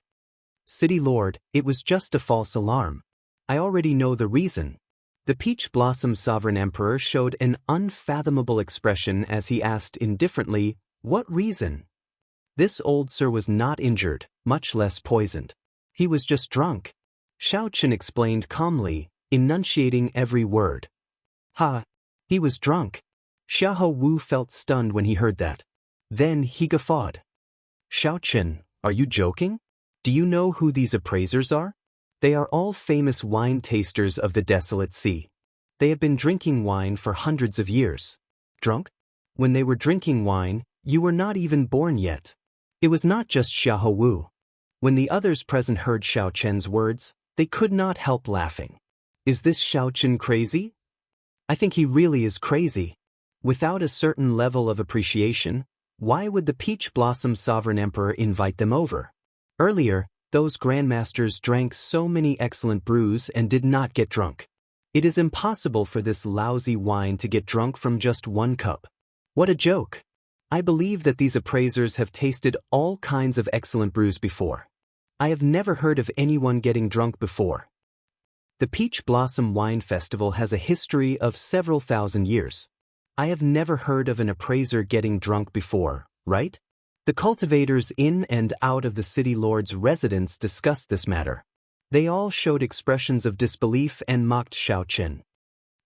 City lord, it was just a false alarm. I already know the reason. The peach blossom sovereign emperor showed an unfathomable expression as he asked indifferently, what reason? This old sir was not injured, much less poisoned. He was just drunk. Xiaochen explained calmly, enunciating every word. Ha! He was drunk. Xiahou Wu felt stunned when he heard that. Then he guffawed. Xiaochen, are you joking? Do you know who these appraisers are? They are all famous wine tasters of the desolate sea. They have been drinking wine for hundreds of years. Drunk? When they were drinking wine, you were not even born yet. It was not just Xiahou Wu. When the others present heard Xiaochen's words, they could not help laughing. Is this Xiaochen crazy? I think he really is crazy. Without a certain level of appreciation, why would the Peach Blossom Sovereign Emperor invite them over? Earlier, those grandmasters drank so many excellent brews and did not get drunk. It is impossible for this lousy wine to get drunk from just one cup. What a joke! I believe that these appraisers have tasted all kinds of excellent brews before. I have never heard of anyone getting drunk before. The Peach Blossom Wine Festival has a history of several thousand years. I have never heard of an appraiser getting drunk before, right? The cultivators in and out of the city lord's residence discussed this matter. They all showed expressions of disbelief and mocked Xiaochen.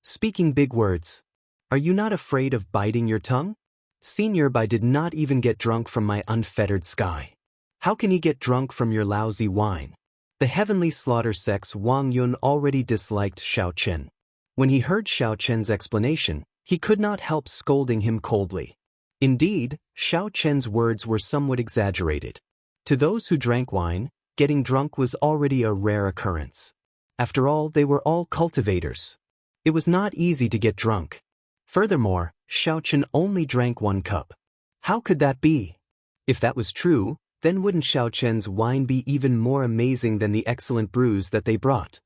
Speaking big words. Are you not afraid of biting your tongue? Senior Bai did not even get drunk from my unfettered sky. How can he get drunk from your lousy wine? The heavenly slaughter sex Wang Yun already disliked Xiaochen. When he heard Xiaochen's explanation, he could not help scolding him coldly. Indeed, Xiaochen's words were somewhat exaggerated. To those who drank wine, getting drunk was already a rare occurrence. After all, they were all cultivators. It was not easy to get drunk. Furthermore, Xiaochen only drank one cup. How could that be? If that was true, then wouldn't Xiaochen's wine be even more amazing than the excellent brews that they brought?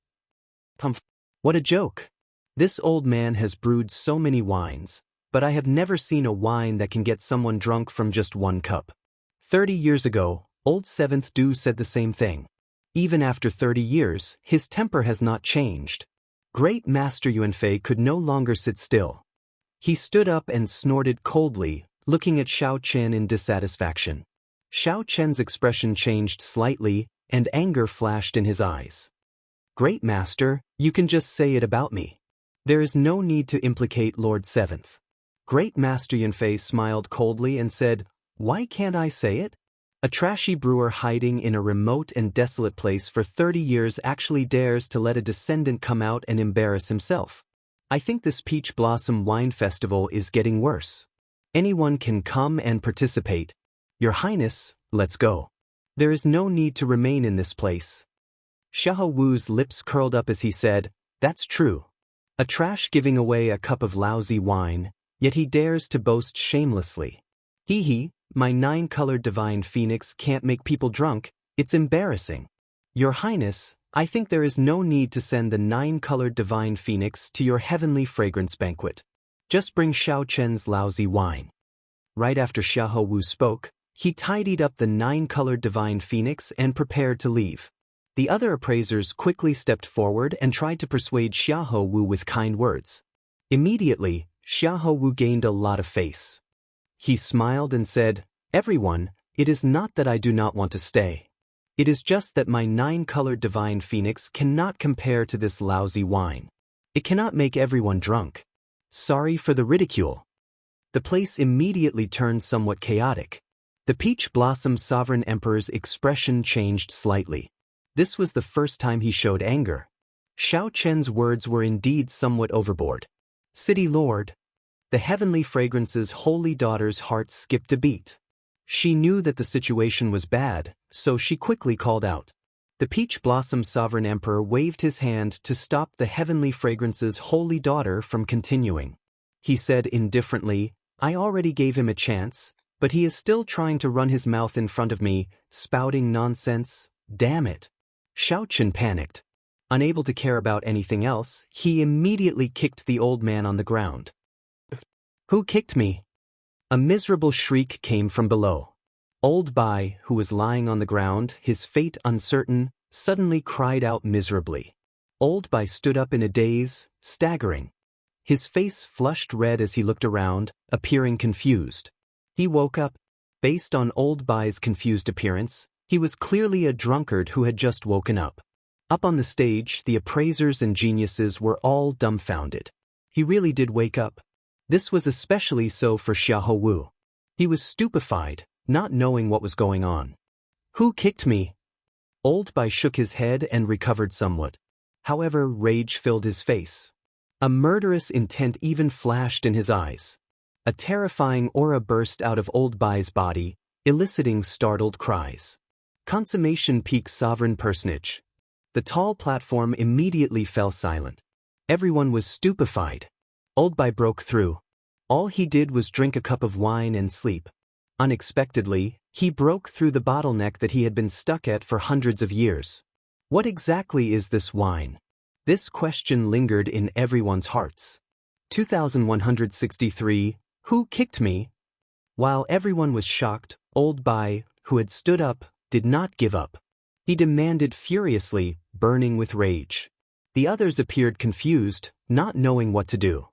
What a joke! This old man has brewed so many wines, but I have never seen a wine that can get someone drunk from just one cup. 30 years ago, old Seventh Du said the same thing. Even after 30 years, his temper has not changed. Great Master Yuanfei could no longer sit still. He stood up and snorted coldly, looking at Xiaochen in dissatisfaction. Xiaochen's expression changed slightly, and anger flashed in his eyes. Great Master, you can just say it about me. There is no need to implicate Lord Seventh. Great Master Yunfei smiled coldly and said, Why can't I say it? A trashy brewer hiding in a remote and desolate place for 30 years actually dares to let a descendant come out and embarrass himself. I think this Peach Blossom Wine Festival is getting worse. Anyone can come and participate. Your Highness, let's go. There is no need to remain in this place. Xiahou Wu's lips curled up as he said, That's true. A trash giving away a cup of lousy wine, yet he dares to boast shamelessly. Hee, my 9-colored divine phoenix can't make people drunk, it's embarrassing. Your Highness, I think there is no need to send the 9-colored divine phoenix to your heavenly fragrance banquet. Just bring Xiaochen's lousy wine. Right after Xiahou Wu spoke, he tidied up the 9-colored divine phoenix and prepared to leave. The other appraisers quickly stepped forward and tried to persuade Xiahou Wu with kind words. Immediately, Xiahou Wu gained a lot of face. He smiled and said, "Everyone, it is not that I do not want to stay. It is just that my 9-colored divine phoenix cannot compare to this lousy wine. It cannot make everyone drunk. Sorry for the ridicule." The place immediately turned somewhat chaotic. The Peach Blossom Sovereign Emperor's expression changed slightly. This was the first time he showed anger. Xiao Chen's words were indeed somewhat overboard. "City Lord." The heavenly fragrance's holy daughter's heart skipped a beat. She knew that the situation was bad, so she quickly called out. The Peach Blossom Sovereign Emperor waved his hand to stop the heavenly fragrance's holy daughter from continuing. He said indifferently, "I already gave him a chance, but he is still trying to run his mouth in front of me, spouting nonsense. Damn it." Xiao Chen panicked. Unable to care about anything else, he immediately kicked the old man on the ground. "Who kicked me?" A miserable shriek came from below. Old Bai, who was lying on the ground, his fate uncertain, suddenly cried out miserably. Old Bai stood up in a daze, staggering. His face flushed red as he looked around, appearing confused. He woke up. Based on Old Bai's confused appearance, he was clearly a drunkard who had just woken up. Up on the stage, the appraisers and geniuses were all dumbfounded. He really did wake up. This was especially so for Xiahou Wu. He was stupefied, not knowing what was going on. "Who kicked me?" Old Bai shook his head and recovered somewhat. However, rage filled his face. A murderous intent even flashed in his eyes. A terrifying aura burst out of Old Bai's body, eliciting startled cries. Consummation Peak Sovereign Personage. The tall platform immediately fell silent. Everyone was stupefied. Old Bai broke through. All he did was drink a cup of wine and sleep. Unexpectedly, he broke through the bottleneck that he had been stuck at for hundreds of years. What exactly is this wine? This question lingered in everyone's hearts. 2163, Who kicked me? While everyone was shocked, Old Bai, who had stood up, did not give up. He demanded furiously, burning with rage. The others appeared confused, not knowing what to do.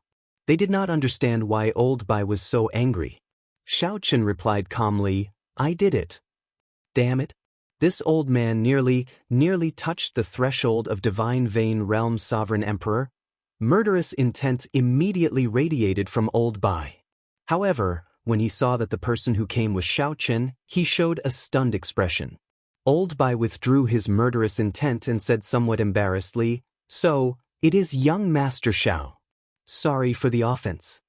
They did not understand why Old Bai was so angry. Xiao Chen replied calmly, "I did it." Damn it. This old man nearly touched the threshold of Divine Vein Realm Sovereign Emperor. Murderous intent immediately radiated from Old Bai. However, when he saw that the person who came was Xiao Chen, he showed a stunned expression. Old Bai withdrew his murderous intent and said somewhat embarrassedly, "So, it is young Master Xiao. Sorry for the offense."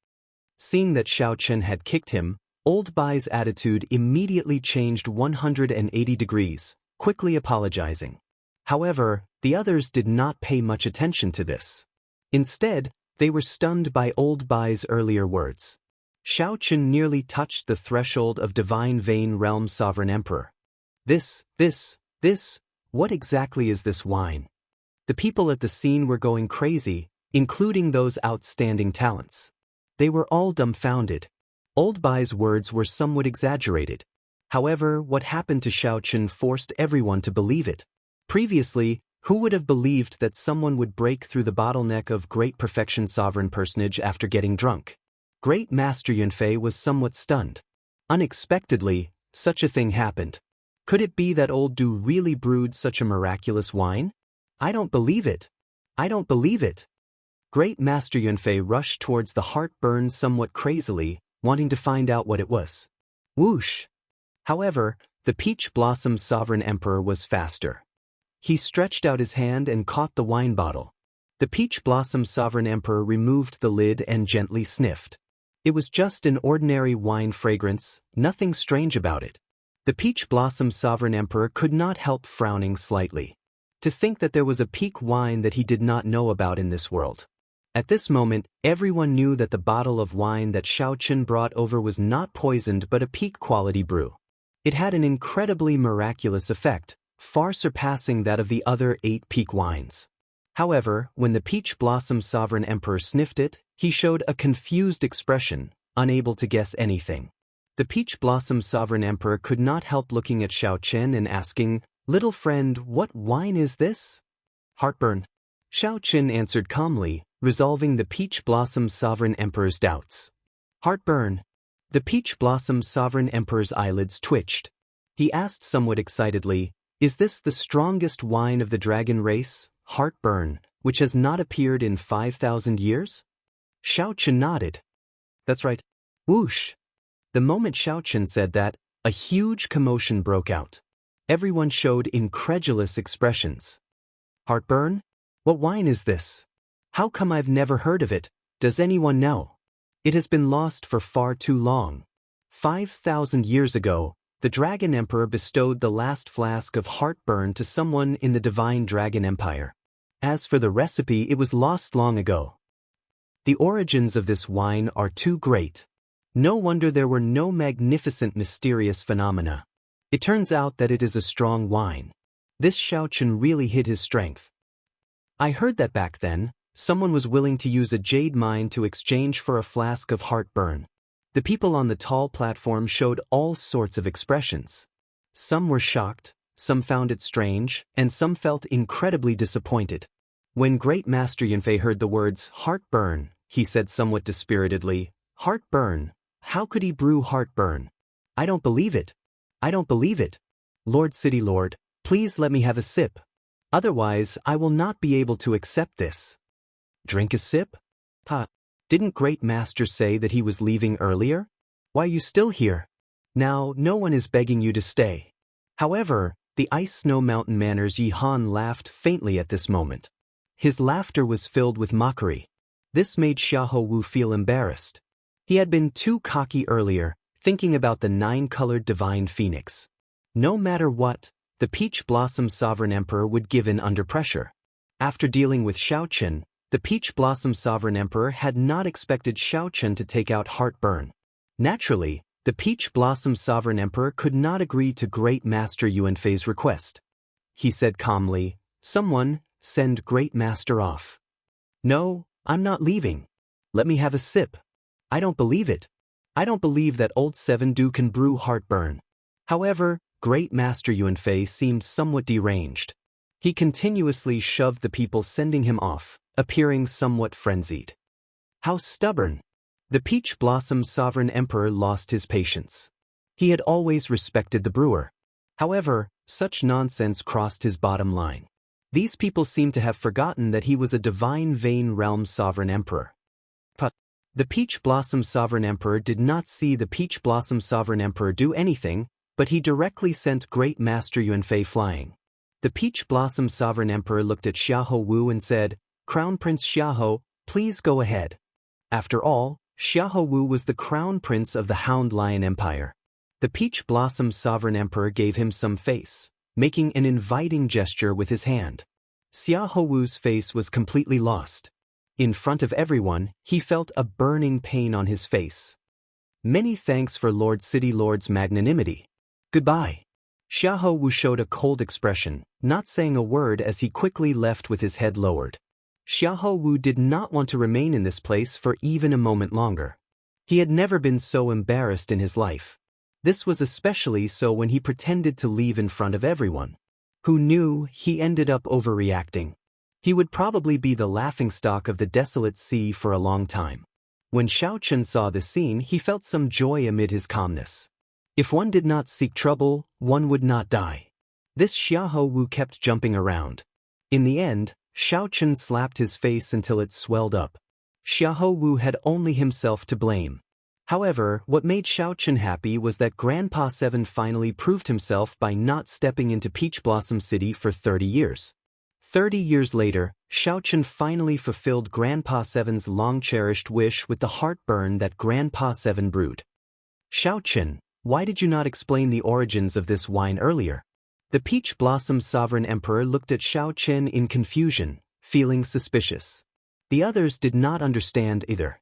Seeing that Xiao Chen had kicked him, Old Bai's attitude immediately changed 180 degrees, quickly apologizing. However, the others did not pay much attention to this. Instead, they were stunned by Old Bai's earlier words. Xiao Chen nearly touched the threshold of Divine Vein Realm Sovereign Emperor. This, what exactly is this wine? The people at the scene were going crazy, including those outstanding talents. They were all dumbfounded. Old Bai's words were somewhat exaggerated. However, what happened to Xiao Chen forced everyone to believe it. Previously, who would have believed that someone would break through the bottleneck of Great Perfection Sovereign Personage after getting drunk? Great Master Yunfei was somewhat stunned. Unexpectedly, such a thing happened. Could it be that Old Du really brewed such a miraculous wine? I don't believe it. I don't believe it. Great Master Yunfei rushed towards the heartburn somewhat crazily, wanting to find out what it was. Whoosh! However, the Peach Blossom Sovereign Emperor was faster. He stretched out his hand and caught the wine bottle. The Peach Blossom Sovereign Emperor removed the lid and gently sniffed. It was just an ordinary wine fragrance, nothing strange about it. The Peach Blossom Sovereign Emperor could not help frowning slightly. To think that there was a peak wine that he did not know about in this world. At this moment, everyone knew that the bottle of wine that Xiao Chen brought over was not poisoned but a peak quality brew. It had an incredibly miraculous effect, far surpassing that of the other 8 peak wines. However, when the Peach Blossom Sovereign Emperor sniffed it, he showed a confused expression, unable to guess anything. The Peach Blossom Sovereign Emperor could not help looking at Xiao Chen and asking, "Little friend, what wine is this?" "Heartburn." Xiao Chen answered calmly, resolving the Peach Blossom Sovereign Emperor's doubts. "Heartburn." The Peach Blossom Sovereign Emperor's eyelids twitched. He asked somewhat excitedly, "Is this the strongest wine of the dragon race, Heartburn, which has not appeared in 5,000 years?" Xiao Chen nodded. "That's right." Whoosh! The moment Xiao Chen said that, a huge commotion broke out. Everyone showed incredulous expressions. "Heartburn? What wine is this? How come I've never heard of it? Does anyone know? It has been lost for far too long. 5,000 years ago, the Dragon Emperor bestowed the last flask of Heartburn to someone in the Divine Dragon Empire. As for the recipe, it was lost long ago. The origins of this wine are too great. No wonder there were no magnificent mysterious phenomena. It turns out that it is a strong wine. This Xiao Chen really hid his strength. I heard that back then, someone was willing to use a jade mine to exchange for a flask of Heartburn. The people on the tall platform showed all sorts of expressions. Some were shocked, some found it strange, and some felt incredibly disappointed. When Great Master Yunfei heard the words Heartburn, he said somewhat dispiritedly, "Heartburn? How could he brew Heartburn? I don't believe it. I don't believe it. Lord City Lord, please let me have a sip. Otherwise, I will not be able to accept this." "Drink a sip? Ha! Didn't Great Master say that he was leaving earlier? Why are you still here? Now, no one is begging you to stay." However, the Ice Snow Mountain Manor's Yi Han laughed faintly at this moment. His laughter was filled with mockery. This made Xiahou Wu feel embarrassed. He had been too cocky earlier, thinking about the 9-colored divine phoenix. No matter what, the Peach Blossom Sovereign Emperor would give in under pressure. After dealing with Xiao Chen, the Peach Blossom Sovereign Emperor had not expected Xiao Chen to take out Heartburn. Naturally, the Peach Blossom Sovereign Emperor could not agree to Great Master Yuanfei's request. He said calmly, "Someone, send Great Master off." "No, I'm not leaving. Let me have a sip. I don't believe it. I don't believe that old Seven Du can brew Heartburn." However, Great Master Yuanfei seemed somewhat deranged. He continuously shoved the people, sending him off, appearing somewhat frenzied. How stubborn! The Peach Blossom Sovereign Emperor lost his patience. He had always respected the brewer. However, such nonsense crossed his bottom line. These people seemed to have forgotten that he was a divine Vein Realm Sovereign Emperor. The Peach Blossom Sovereign Emperor did not see the Peach Blossom Sovereign Emperor do anything, but he directly sent Great Master Yuanfei flying. The Peach Blossom Sovereign Emperor looked at Xiahou Wu and said, "Crown Prince Xiahou, please go ahead." After all, Xiahou Wu was the Crown Prince of the Hound Lion Empire. The Peach Blossom Sovereign Emperor gave him some face, making an inviting gesture with his hand. Xiahou Wu's face was completely lost. In front of everyone, he felt a burning pain on his face. "Many thanks for Lord City Lord's magnanimity. Goodbye." Xiahou Wu showed a cold expression, not saying a word as he quickly left with his head lowered. Xiahou Wu did not want to remain in this place for even a moment longer. He had never been so embarrassed in his life. This was especially so when he pretended to leave in front of everyone. Who knew he ended up overreacting? He would probably be the laughingstock of the desolate sea for a long time. When Xiao Chen saw this scene, he felt some joy amid his calmness. If one did not seek trouble, one would not die. This Xiahou Wu kept jumping around. In the end, Xiao Chen slapped his face until it swelled up. Xiahou Wu had only himself to blame. However, what made Xiao Chen happy was that Grandpa Seven finally proved himself by not stepping into Peach Blossom City for 30 years. 30 years later, Xiao Chen finally fulfilled Grandpa Seven's long-cherished wish with the Heartburn that Grandpa Seven brewed. "Xiao Chen, why did you not explain the origins of this wine earlier?" The Peach Blossom Sovereign Emperor looked at Xiao Chen in confusion, feeling suspicious. The others did not understand either.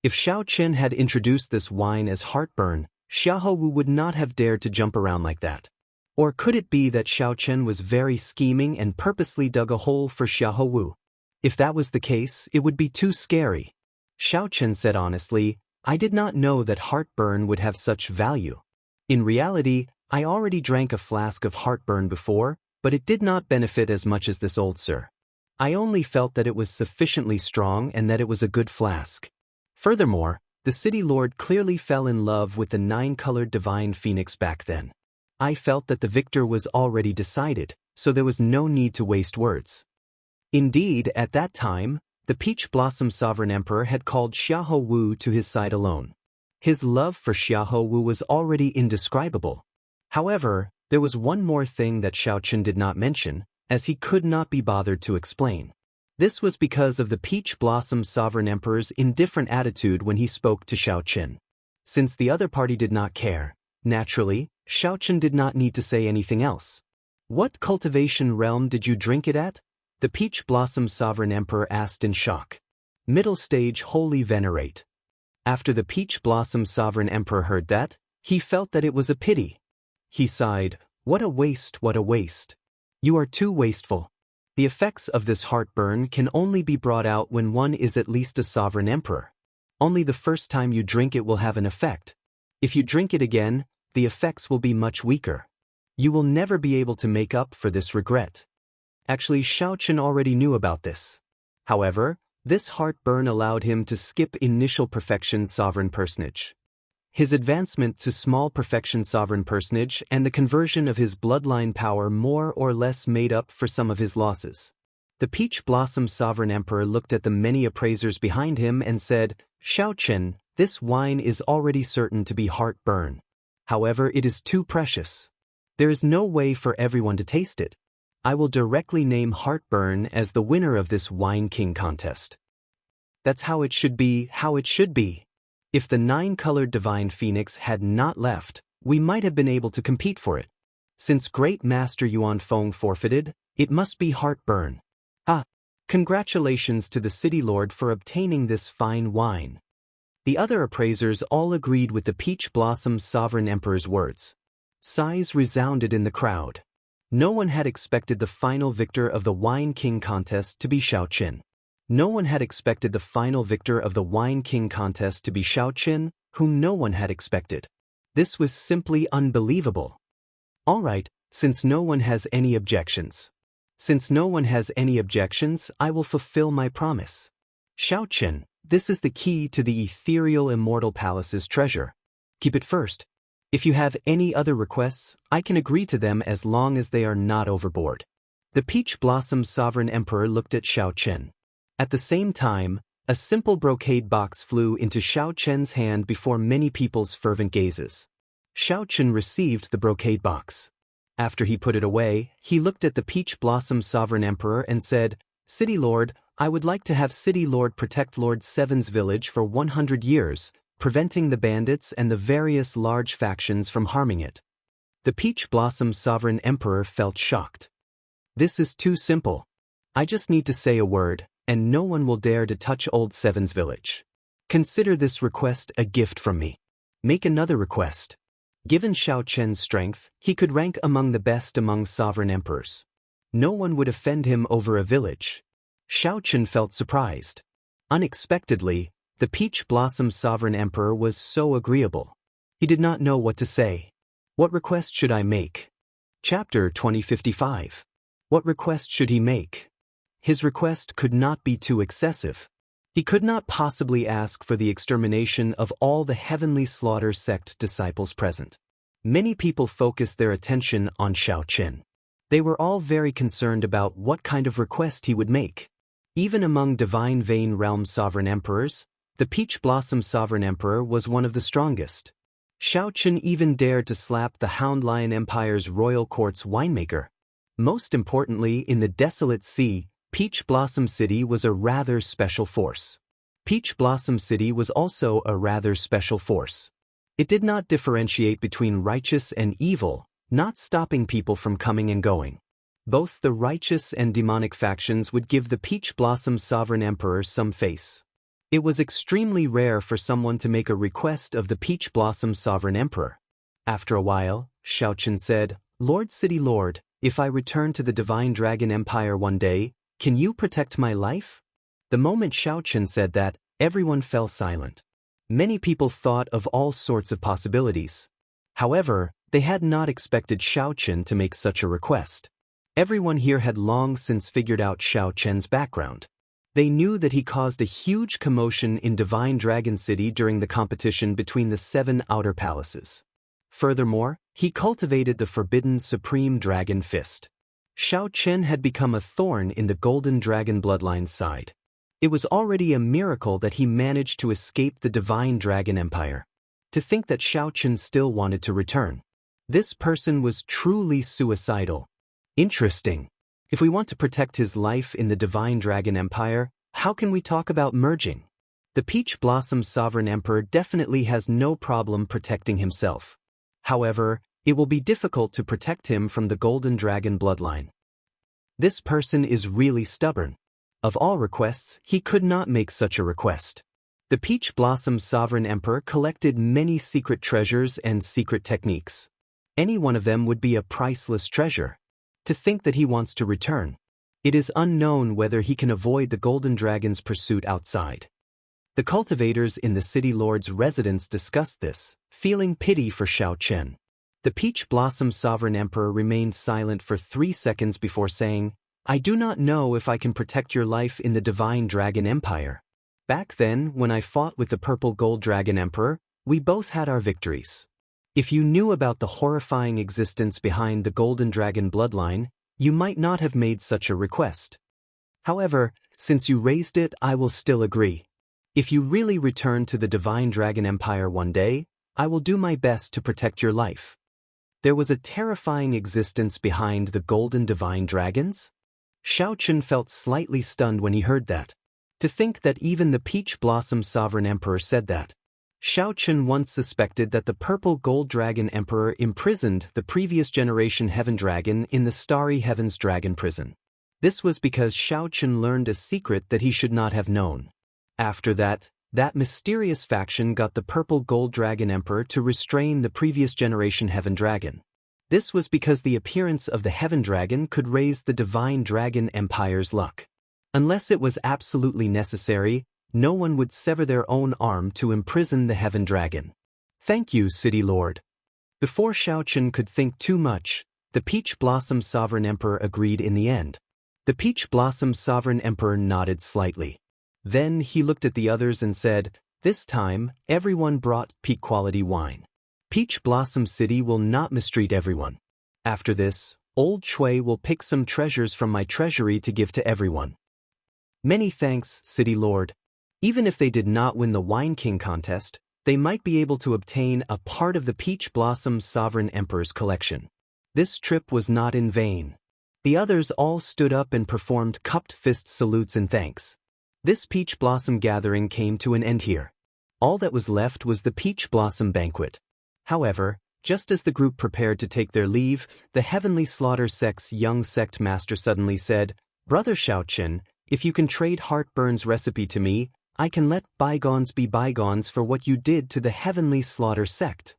If Xiao Chen had introduced this wine as Heartburn, Xiahou Wu would not have dared to jump around like that. Or could it be that Xiao Chen was very scheming and purposely dug a hole for Xiahou Wu? If that was the case, it would be too scary. Xiao Chen said honestly, I did not know that heartburn would have such value. In reality, I already drank a flask of heartburn before, but it did not benefit as much as this old sir. I only felt that it was sufficiently strong and that it was a good flask. Furthermore, the city lord clearly fell in love with the 9-colored divine phoenix back then. I felt that the victor was already decided, so there was no need to waste words. Indeed, at that time, the Peach Blossom Sovereign Emperor had called Xiahou Wu to his side alone. His love for Xiahou Wu was already indescribable. However, there was one more thing that Xiaochen did not mention, as he could not be bothered to explain. This was because of the Peach Blossom Sovereign Emperor's indifferent attitude when he spoke to Xiaochen. Since the other party did not care, naturally, Xiaochen did not need to say anything else. What cultivation realm did you drink it at? The Peach Blossom Sovereign Emperor asked in shock. Middle stage Holy Venerate. After the Peach Blossom Sovereign Emperor heard that, he felt that it was a pity. He sighed, "What a waste, what a waste. You are too wasteful. The effects of this heartburn can only be brought out when one is at least a sovereign emperor. Only the first time you drink it will have an effect. If you drink it again, the effects will be much weaker. You will never be able to make up for this regret." Actually, Xiaochen already knew about this. However, this heartburn allowed him to skip initial perfection sovereign personage. His advancement to small perfection sovereign personage and the conversion of his bloodline power more or less made up for some of his losses. The Peach Blossom Sovereign Emperor looked at the many appraisers behind him and said, "Xiaochen, this wine is already certain to be heartburn. However, it is too precious. There is no way for everyone to taste it. I will directly name heartburn as the winner of this Wine King contest." That's how it should be, how it should be. If the 9-colored divine phoenix had not left, we might have been able to compete for it. Since Great Master Yuan Feng forfeited, it must be heartburn. Congratulations to the city lord for obtaining this fine wine. The other appraisers all agreed with the Peach Blossom Sovereign Emperor's words. Sighs resounded in the crowd. No one had expected the final victor of the Wine King contest to be Xiaochen. No one had expected the final victor of the Wine King contest to be Xiaochen, whom no one had expected. This was simply unbelievable. Alright, since no one has any objections. Since no one has any objections, I will fulfill my promise. Xiaochen, this is the key to the ethereal Immortal Palace's treasure. Keep it first. If you have any other requests, I can agree to them as long as they are not overboard. The Peach Blossom Sovereign Emperor looked at Xiaochen. At the same time, a simple brocade box flew into Xiaochen's hand before many people's fervent gazes. Xiaochen received the brocade box. After he put it away, he looked at the Peach Blossom Sovereign Emperor and said, "City Lord, I would like to have City Lord protect Lord Seven's village for 100 years, preventing the bandits and the various large factions from harming it." The Peach Blossom Sovereign Emperor felt shocked. This is too simple. I just need to say a word, and no one will dare to touch Old Seven's village. Consider this request a gift from me. Make another request. Given Xiaochen's strength, he could rank among the best among sovereign emperors. No one would offend him over a village. Xiaochen felt surprised. Unexpectedly, the Peach Blossom Sovereign Emperor was so agreeable. He did not know what to say. What request should I make? Chapter 2055. What request should he make? His request could not be too excessive. He could not possibly ask for the extermination of all the Heavenly Slaughter sect disciples present. Many people focused their attention on Xiaochen. They were all very concerned about what kind of request he would make. Even among Divine Vein Realm Sovereign Emperors, the Peach Blossom Sovereign Emperor was one of the strongest. Xiaochen even dared to slap the Hound Lion Empire's Royal Court's winemaker. Most importantly, in the Desolate Sea, Peach Blossom City was a rather special force. Peach Blossom City was also a rather special force. It did not differentiate between righteous and evil, not stopping people from coming and going. Both the righteous and demonic factions would give the Peach Blossom Sovereign Emperor some face. It was extremely rare for someone to make a request of the Peach Blossom Sovereign Emperor. After a while, Xiaochen said, "Lord City Lord, if I return to the Divine Dragon Empire one day, can you protect my life?" The moment Xiaochen said that, everyone fell silent. Many people thought of all sorts of possibilities. However, they had not expected Xiaochen to make such a request. Everyone here had long since figured out Xiaochen's background. They knew that he caused a huge commotion in Divine Dragon City during the competition between the 7 outer palaces. Furthermore, he cultivated the forbidden Supreme Dragon Fist. Xiaochen had become a thorn in the Golden Dragon bloodline's side. It was already a miracle that he managed to escape the Divine Dragon Empire. To think that Xiaochen still wanted to return. This person was truly suicidal. Interesting. If we want to protect his life in the Divine Dragon Empire, how can we talk about merging? The Peach Blossom Sovereign Emperor definitely has no problem protecting himself. However, it will be difficult to protect him from the Golden Dragon bloodline. This person is really stubborn. Of all requests, he could not make such a request. The Peach Blossom Sovereign Emperor collected many secret treasures and secret techniques. Any one of them would be a priceless treasure. To think that he wants to return. It is unknown whether he can avoid the Golden Dragon's pursuit outside. The cultivators in the city lord's residence discussed this, feeling pity for Xiaochen. The Peach Blossom Sovereign Emperor remained silent for 3 seconds before saying, "I do not know if I can protect your life in the Divine Dragon Empire. Back then, when I fought with the Purple Gold Dragon Emperor, we both had our victories. If you knew about the horrifying existence behind the Golden Dragon bloodline, you might not have made such a request. However, since you raised it, I will still agree. If you really return to the Divine Dragon Empire one day, I will do my best to protect your life." There was a terrifying existence behind the Golden Divine Dragons? Xiaochen felt slightly stunned when he heard that. To think that even the Peach Blossom Sovereign Emperor said that. Xiaochen once suspected that the Purple Gold Dragon Emperor imprisoned the previous generation Heaven Dragon in the Starry Heavens Dragon prison. This was because Xiaochen learned a secret that he should not have known. After that, that mysterious faction got the Purple Gold Dragon Emperor to restrain the previous generation Heaven Dragon. This was because the appearance of the Heaven Dragon could raise the Divine Dragon Empire's luck. Unless it was absolutely necessary, no one would sever their own arm to imprison the Heaven Dragon. Thank you, City Lord. Before Xiaochen could think too much, the Peach Blossom Sovereign Emperor agreed in the end. The Peach Blossom Sovereign Emperor nodded slightly. Then he looked at the others and said, "This time, everyone brought peak-quality wine. Peach Blossom City will not mistreat everyone. After this, Old Shui will pick some treasures from my treasury to give to everyone." Many thanks, City Lord. Even if they did not win the Wine King contest, they might be able to obtain a part of the Peach Blossom Sovereign Emperor's collection. This trip was not in vain. The others all stood up and performed cupped fist salutes and thanks. This Peach Blossom gathering came to an end here. All that was left was the Peach Blossom banquet. However, just as the group prepared to take their leave, the Heavenly Slaughter Sect's young sect master suddenly said, "Brother Xiaochen, if you can trade Heartburn's recipe to me, I can let bygones be bygones for what you did to the Heavenly Slaughter Sect."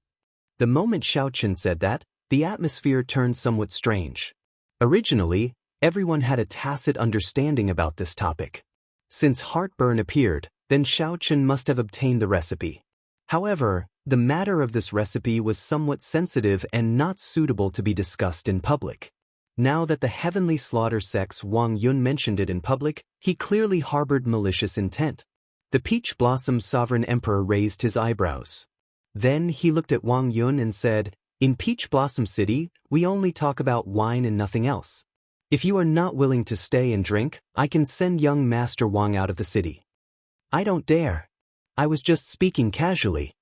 The moment Xiaochen said that, the atmosphere turned somewhat strange. Originally, everyone had a tacit understanding about this topic. Since Heartburn appeared, then Xiaochen must have obtained the recipe. However, the matter of this recipe was somewhat sensitive and not suitable to be discussed in public. Now that the Heavenly Slaughter Sect's Wang Yun mentioned it in public, he clearly harbored malicious intent. The Peach Blossom Sovereign Emperor raised his eyebrows. Then he looked at Wang Yun and said, "In Peach Blossom City, we only talk about wine and nothing else. If you are not willing to stay and drink, I can send young Master Wang out of the city." "I don't dare. I was just speaking casually."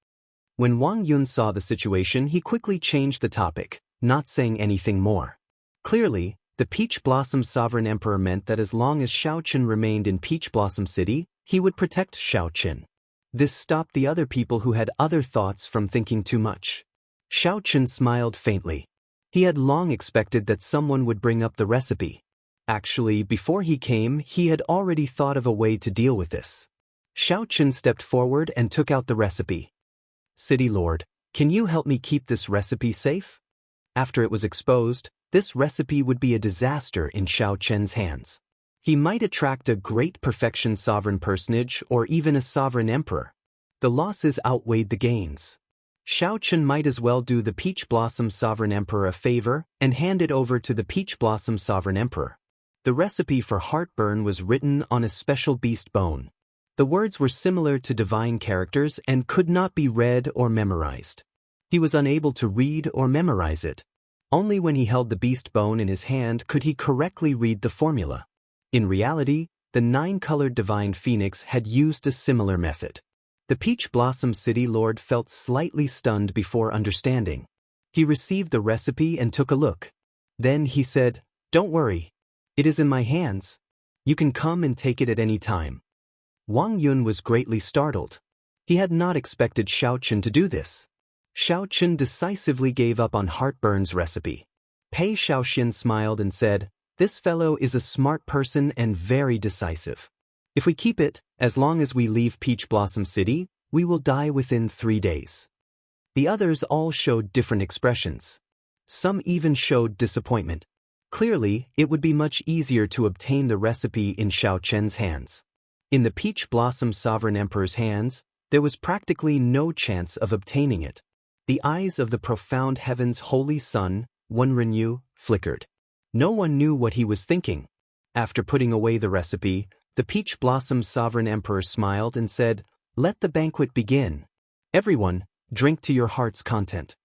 When Wang Yun saw the situation, he quickly changed the topic, not saying anything more. Clearly, the Peach Blossom Sovereign Emperor meant that as long as Xiaochen remained in Peach Blossom City, he would protect Xiaochen. This stopped the other people who had other thoughts from thinking too much. Xiaochen smiled faintly. He had long expected that someone would bring up the recipe. Actually, before he came, he had already thought of a way to deal with this. Xiaochen stepped forward and took out the recipe. "City Lord, can you help me keep this recipe safe?" After it was exposed, this recipe would be a disaster in Xiaochen's hands. He might attract a great perfection sovereign personage or even a sovereign emperor. The losses outweighed the gains. Xiaochen might as well do the Peach Blossom Sovereign Emperor a favor and hand it over to the Peach Blossom Sovereign Emperor. The recipe for heartburn was written on a special beast bone. The words were similar to divine characters and could not be read or memorized. He was unable to read or memorize it. Only when he held the beast bone in his hand could he correctly read the formula. In reality, the 9-colored divine phoenix had used a similar method. The Peach Blossom City Lord felt slightly stunned before understanding. He received the recipe and took a look. Then he said, "Don't worry. It is in my hands. You can come and take it at any time." Wang Yun was greatly startled. He had not expected Xiaochen to do this. Xiaochen decisively gave up on heartburn's recipe. Pei Xiaoxian smiled and said, "This fellow is a smart person and very decisive. If we keep it, as long as we leave Peach Blossom City, we will die within 3 days." The others all showed different expressions. Some even showed disappointment. Clearly, it would be much easier to obtain the recipe in Xiaochen's hands. In the Peach Blossom Sovereign Emperor's hands, there was practically no chance of obtaining it. The eyes of the profound heaven's holy sun, Wenrenyu, flickered. No one knew what he was thinking. After putting away the recipe, the Peach Blossom Sovereign Emperor smiled and said, "Let the banquet begin. Everyone, drink to your heart's content."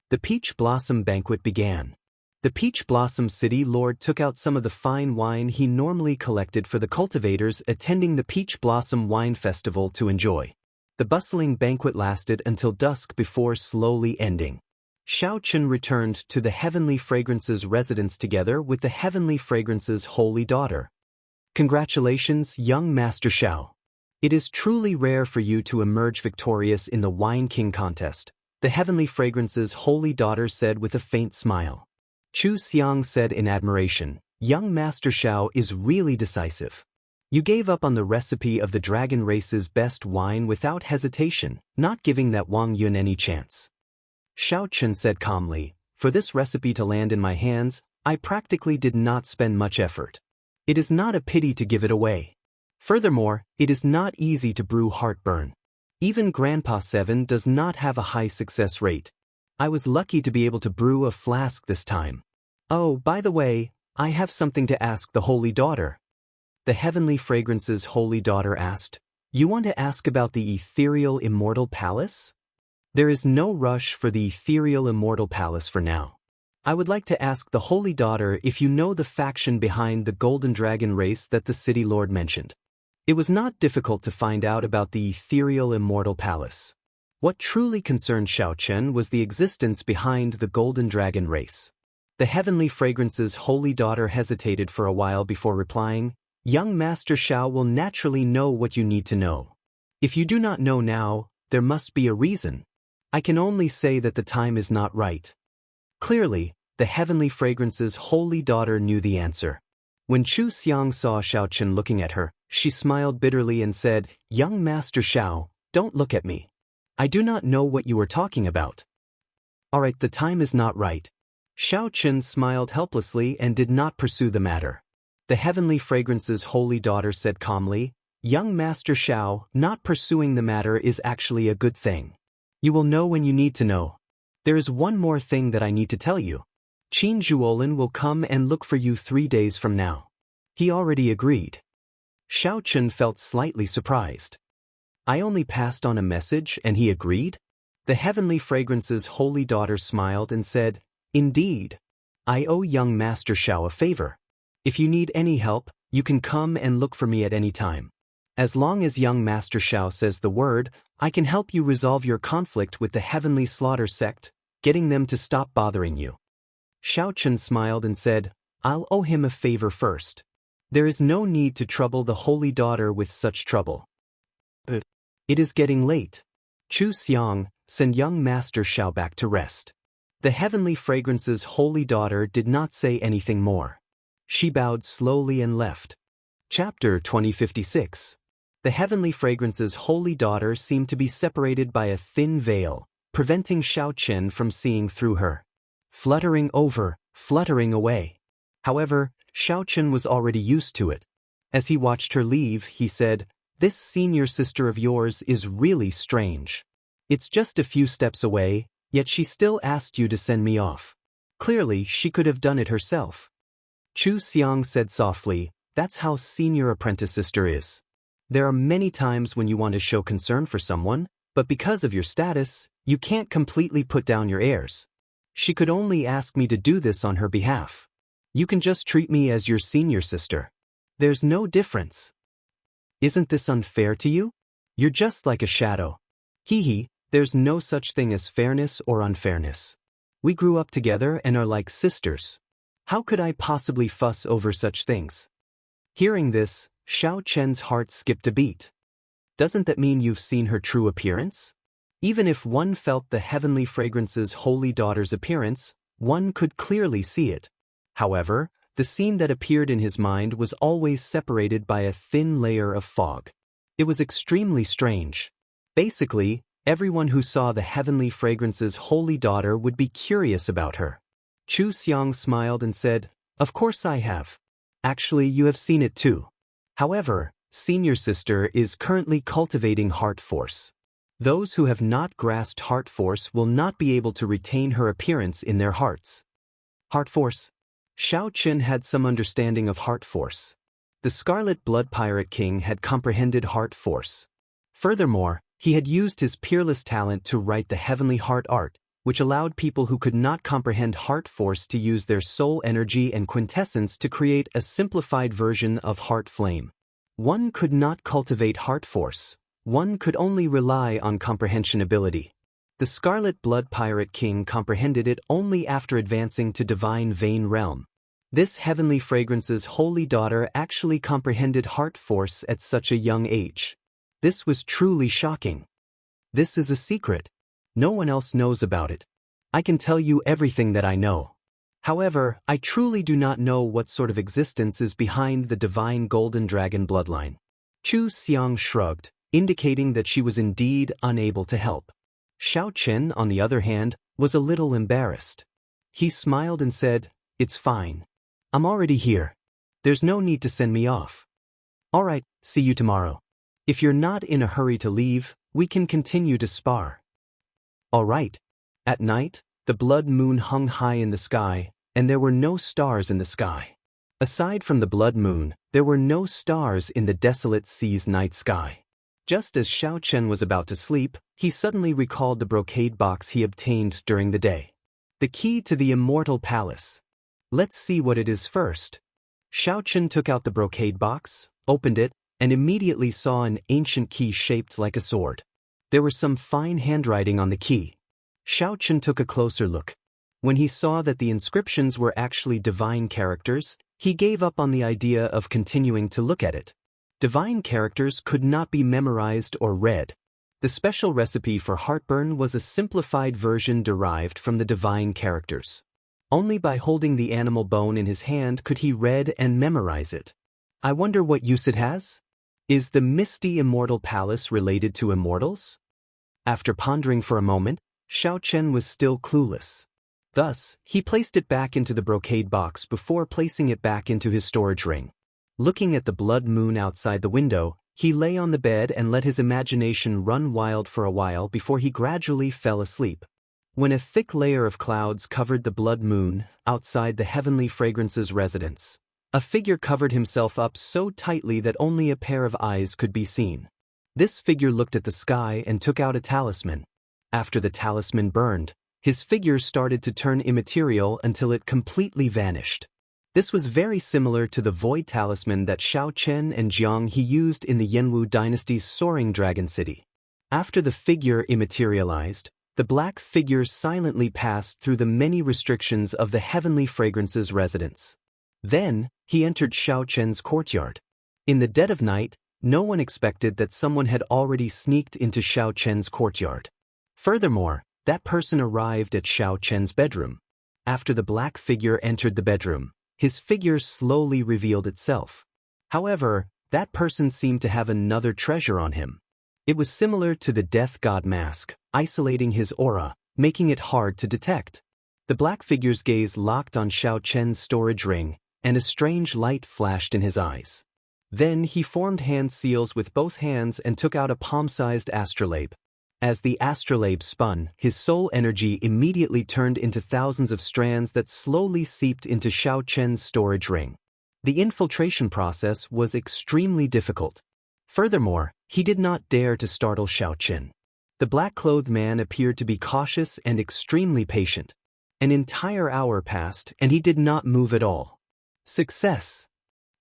The Peach Blossom banquet began. The Peach Blossom City Lord took out some of the fine wine he normally collected for the cultivators attending the Peach Blossom Wine Festival to enjoy. The bustling banquet lasted until dusk before slowly ending. Xiaochen returned to the Heavenly Fragrance's residence together with the Heavenly Fragrance's holy daughter. "Congratulations, young Master Xiao. It is truly rare for you to emerge victorious in the Wine King contest," the Heavenly Fragrance's holy daughter said with a faint smile. Chu Xiang said in admiration, "Young Master Xiao is really decisive. You gave up on the recipe of the dragon race's best wine without hesitation, not giving that Wang Yun any chance." Xiaochen said calmly, "For this recipe to land in my hands, I practically did not spend much effort. It is not a pity to give it away. Furthermore, it is not easy to brew heartburn. Even Grandpa 7 does not have a high success rate. I was lucky to be able to brew a flask this time. Oh, by the way, I have something to ask the Holy Daughter." The Heavenly Fragrance's Holy Daughter asked, "You want to ask about the ethereal Immortal Palace?" "There is no rush for the ethereal Immortal Palace for now. I would like to ask the Holy Daughter if you know the faction behind the Golden Dragon race that the City Lord mentioned." It was not difficult to find out about the ethereal Immortal Palace. What truly concerned Xiaochen was the existence behind the Golden Dragon race. The Heavenly Fragrance's Holy Daughter hesitated for a while before replying, "Young Master Xiao will naturally know what you need to know. If you do not know now, there must be a reason. I can only say that the time is not right." Clearly, the Heavenly Fragrance's Holy Daughter knew the answer. When Chu Xiang saw Xiaochen looking at her, she smiled bitterly and said, "Young Master Xiao, don't look at me. I do not know what you are talking about." "Alright, the time is not right." Xiaochen smiled helplessly and did not pursue the matter. The Heavenly Fragrance's Holy Daughter said calmly, "Young Master Xiao, not pursuing the matter is actually a good thing. You will know when you need to know. There is one more thing that I need to tell you. Qin Zhuolin will come and look for you 3 days from now." He already agreed. Xiaochen felt slightly surprised. "I only passed on a message and he agreed?" The Heavenly Fragrance's Holy Daughter smiled and said, "Indeed. I owe young Master Xiao a favor. If you need any help, you can come and look for me at any time. As long as young Master Xiao says the word, I can help you resolve your conflict with the Heavenly Slaughter sect, getting them to stop bothering you." Xiaochen smiled and said, "I'll owe him a favor first. There is no need to trouble the Holy Daughter with such trouble. But it is getting late. Chu Xiang, send young Master Xiao back to rest." The Heavenly Fragrance's Holy Daughter did not say anything more. She bowed slowly and left. Chapter 2056. The Heavenly Fragrance's Holy Daughter seemed to be separated by a thin veil, preventing Xiaochen from seeing through her. Fluttering over, fluttering away. However, Xiaochen was already used to it. As he watched her leave, he said, This senior sister of yours is really strange. It's just a few steps away, yet she still asked you to send me off. Clearly, she could have done it herself. Chu Xiang said softly, that's how senior apprentice sister is. There are many times when you want to show concern for someone, but because of your status, you can't completely put down your airs. She could only ask me to do this on her behalf. You can just treat me as your senior sister. There's no difference. Isn't this unfair to you? You're just like a shadow. Hee, there's no such thing as fairness or unfairness. We grew up together and are like sisters. How could I possibly fuss over such things? Hearing this, Xiao Chen's heart skipped a beat. Doesn't that mean you've seen her true appearance? Even if one felt the heavenly fragrance's holy daughter's appearance, one could clearly see it. However, the scene that appeared in his mind was always separated by a thin layer of fog. It was extremely strange. Basically, everyone who saw the heavenly fragrance's holy daughter would be curious about her. Chu Xiang smiled and said, of course I have. Actually, you have seen it too. However, senior sister is currently cultivating heart force. Those who have not grasped heart force will not be able to retain her appearance in their hearts. Heart force. Xiao Chen had some understanding of heart force. The Scarlet Blood Pirate King had comprehended heart force. Furthermore, he had used his peerless talent to write the heavenly heart art, which allowed people who could not comprehend heart force to use their soul energy and quintessence to create a simplified version of heart flame. One could not cultivate heart force. One could only rely on comprehension ability. The Scarlet Blood Pirate King comprehended it only after advancing to Divine Vein Realm. This heavenly fragrance's holy daughter actually comprehended heart force at such a young age. This was truly shocking. This is a secret. No one else knows about it. I can tell you everything that I know. However, I truly do not know what sort of existence is behind the divine golden dragon bloodline. Chu Xiang shrugged, indicating that she was indeed unable to help. Xiao Chen, on the other hand, was a little embarrassed. He smiled and said, it's fine. I'm already here. There's no need to send me off. All right, see you tomorrow. If you're not in a hurry to leave, we can continue to spar. All right. At night, the blood moon hung high in the sky, and there were no stars in the sky. Aside from the blood moon, there were no stars in the desolate sea's night sky. Just as Xiao Chen was about to sleep, he suddenly recalled the brocade box he obtained during the day. The key to the Immortal Palace. Let's see what it is first. Xiao Chen took out the brocade box, opened it, and immediately saw an ancient key shaped like a sword. There was some fine handwriting on the key. Xiao Chen took a closer look. When he saw that the inscriptions were actually divine characters, he gave up on the idea of continuing to look at it. Divine characters could not be memorized or read. The special recipe for heartburn was a simplified version derived from the divine characters. Only by holding the animal bone in his hand could he read and memorize it. I wonder what use it has? Is the misty Immortal Palace related to immortals? After pondering for a moment, Xiao Chen was still clueless. Thus, he placed it back into the brocade box before placing it back into his storage ring. Looking at the blood moon outside the window, he lay on the bed and let his imagination run wild for a while before he gradually fell asleep. When a thick layer of clouds covered the blood moon outside the heavenly fragrance's residence, a figure covered himself up so tightly that only a pair of eyes could be seen. This figure looked at the sky and took out a talisman. After the talisman burned, his figure started to turn immaterial until it completely vanished. This was very similar to the void talisman that Xiao Chen and Jiang He used in the Yanwu dynasty's soaring dragon city. After the figure immaterialized, the black figure silently passed through the many restrictions of the heavenly fragrance's residence. Then, he entered Xiao Chen's courtyard. In the dead of night, no one expected that someone had already sneaked into Xiao Chen's courtyard. Furthermore, that person arrived at Xiao Chen's bedroom. After the black figure entered the bedroom, his figure slowly revealed itself. However, that person seemed to have another treasure on him. It was similar to the death god mask, isolating his aura, making it hard to detect. The black figure's gaze locked on Xiao Chen's storage ring, and a strange light flashed in his eyes. Then he formed hand seals with both hands and took out a palm-sized astrolabe. As the astrolabe spun, his soul energy immediately turned into thousands of strands that slowly seeped into Xiaochen's storage ring. The infiltration process was extremely difficult. Furthermore, he did not dare to startle Xiaochen. The black-clothed man appeared to be cautious and extremely patient. An entire hour passed and he did not move at all. Success!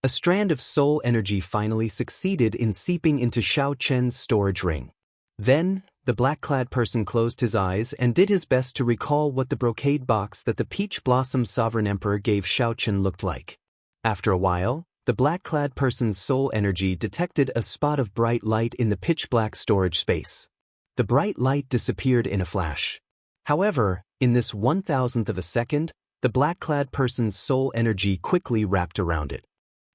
A strand of soul energy finally succeeded in seeping into Xiaochen's storage ring. Then, the black-clad person closed his eyes and did his best to recall what the brocade box that the Peach Blossom Sovereign Emperor gave Xiaochen looked like. After a while, the black-clad person's soul energy detected a spot of bright light in the pitch-black storage space. The bright light disappeared in a flash. However, in this 1,000th of a second, the black-clad person's soul energy quickly wrapped around it.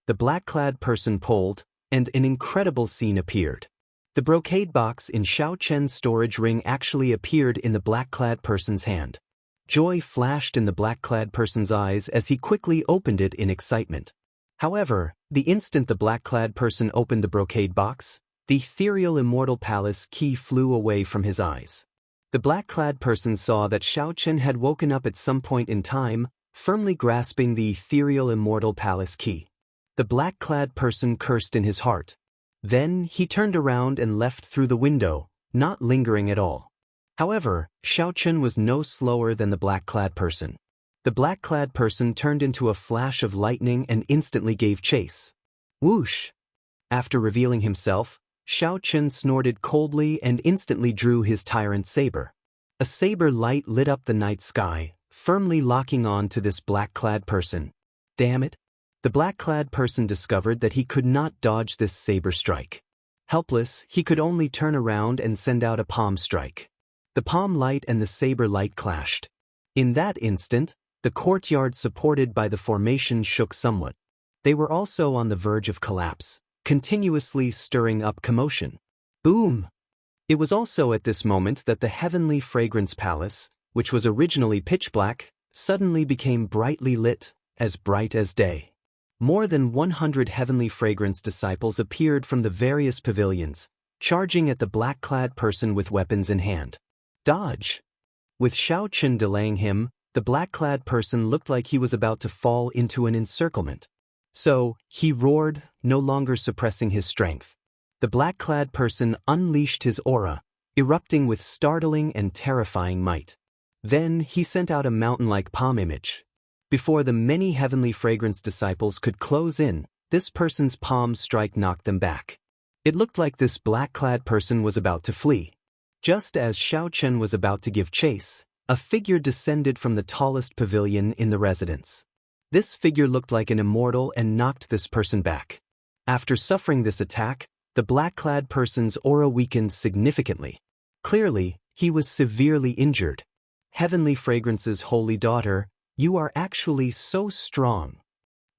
The black-clad person pulled, and an incredible scene appeared. The brocade box in Xiaochen's storage ring actually appeared in the black-clad person's hand. Joy flashed in the black-clad person's eyes as he quickly opened it in excitement. However, the instant the black-clad person opened the brocade box, the ethereal immortal palace key flew away from his eyes. The black-clad person saw that Xiaochen had woken up at some point in time, firmly grasping the ethereal immortal palace key. The black-clad person cursed in his heart. Then he turned around and left through the window, not lingering at all. However, Xiaochen was no slower than the black-clad person. The black-clad person turned into a flash of lightning and instantly gave chase. Whoosh! After revealing himself, Xiaochen snorted coldly and instantly drew his tyrant saber. A saber light lit up the night sky, firmly locking on to this black-clad person. Damn it! The black-clad person discovered that he could not dodge this saber strike. Helpless, he could only turn around and send out a palm strike. The palm light and the saber light clashed. In that instant, the courtyard supported by the formation shook somewhat. They were also on the verge of collapse, continuously stirring up commotion. Boom! It was also at this moment that the heavenly fragrance palace, which was originally pitch black, suddenly became brightly lit, as bright as day. More than 100 heavenly fragrance disciples appeared from the various pavilions, charging at the black-clad person with weapons in hand. Dodge! With Xiaochen delaying him, the black-clad person looked like he was about to fall into an encirclement. So, he roared, no longer suppressing his strength. The black-clad person unleashed his aura, erupting with startling and terrifying might. Then he sent out a mountain-like palm image. Before the many heavenly fragrance disciples could close in, this person's palm strike knocked them back. It looked like this black-clad person was about to flee. Just as Xiaochen was about to give chase, a figure descended from the tallest pavilion in the residence. This figure looked like an immortal and knocked this person back. After suffering this attack, the black-clad person's aura weakened significantly. Clearly, he was severely injured. Heavenly Fragrance's holy daughter, you are actually so strong.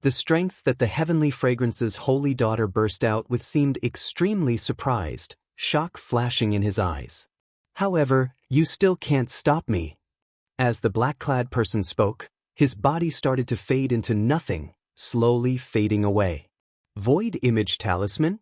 The strength that the Heavenly Fragrance's holy daughter burst out with seemed extremely surprised, shock flashing in his eyes. However, you still can't stop me. As the black-clad person spoke, his body started to fade into nothing, slowly fading away. Void Image Talisman?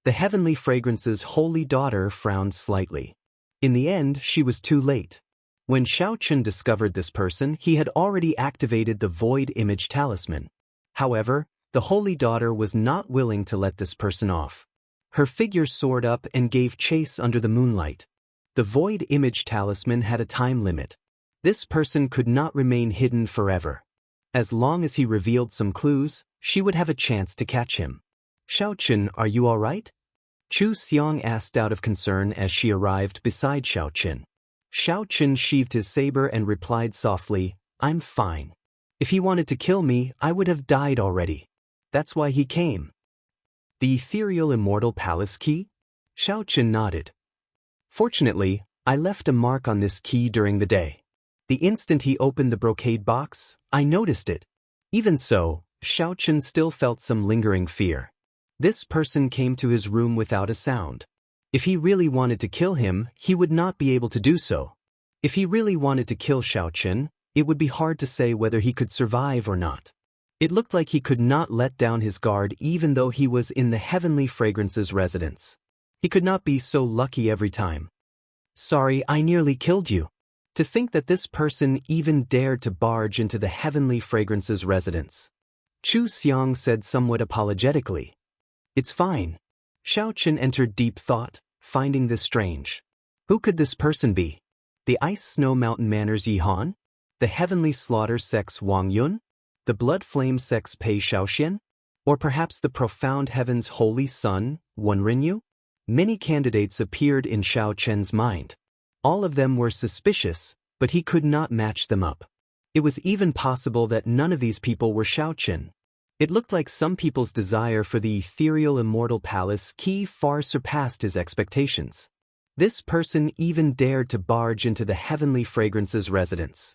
The Heavenly Fragrance's holy daughter frowned slightly. In the end, she was too late. When Xiaochen discovered this person, he had already activated the Void Image Talisman. However, the holy daughter was not willing to let this person off. Her figure soared up and gave chase under the moonlight. The Void Image Talisman had a time limit. This person could not remain hidden forever. As long as he revealed some clues, she would have a chance to catch him. Xiaochen, are you all right? Chu Xiang asked out of concern as she arrived beside Xiaochen. Xiaochen sheathed his saber and replied softly, I'm fine. If he wanted to kill me, I would have died already. That's why he came. The ethereal immortal palace key? Xiaochen nodded. Fortunately, I left a mark on this key during the day. The instant he opened the brocade box, I noticed it. Even so, Xiaochen still felt some lingering fear. This person came to his room without a sound. If he really wanted to kill him, he would not be able to do so. If he really wanted to kill Xiaochen, it would be hard to say whether he could survive or not. It looked like he could not let down his guard even though he was in the Heavenly Fragrance's residence. He could not be so lucky every time. Sorry, I nearly killed you. To think that this person even dared to barge into the Heavenly Fragrance's residence. Chu Xiang said somewhat apologetically. It's fine. Xiaochen entered deep thought, finding this strange. Who could this person be? The Ice Snow Mountain Manners Yihan? The Heavenly Slaughter Sex Wang Yun? The Blood Flame Sex Pei Xiaoxian? Or perhaps the Profound Heaven's Holy Son, Wen Rinyu? Many candidates appeared in Xiao Chen's mind. All of them were suspicious, but he could not match them up. It was even possible that none of these people were Xiao Chen. It looked like some people's desire for the ethereal immortal palace key far surpassed his expectations. This person even dared to barge into the Heavenly Fragrance's residence.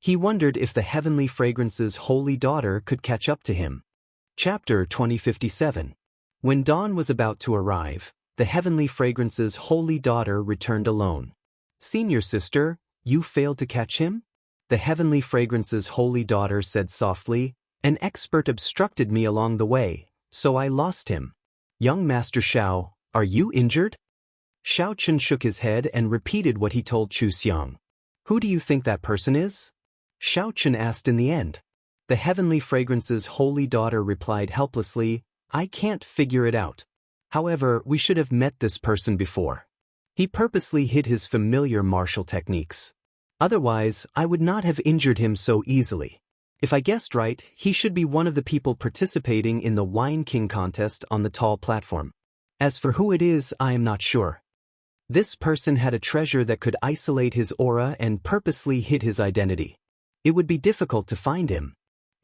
He wondered if the Heavenly Fragrance's holy daughter could catch up to him. Chapter 2057. When dawn was about to arrive, the Heavenly Fragrance's holy daughter returned alone. Senior sister, you failed to catch him? The Heavenly Fragrance's holy daughter said softly, an expert obstructed me along the way, so I lost him. Young Master Xiao, are you injured? Xiao Chen shook his head and repeated what he told Chu Xiang. Who do you think that person is? Xiao Chen asked in the end. The Heavenly Fragrance's holy daughter replied helplessly, I can't figure it out. However, we should have met this person before. He purposely hid his familiar martial techniques. Otherwise, I would not have injured him so easily. If I guessed right, he should be one of the people participating in the Wine King contest on the tall platform. As for who it is, I am not sure. This person had a treasure that could isolate his aura and purposely hid his identity. It would be difficult to find him.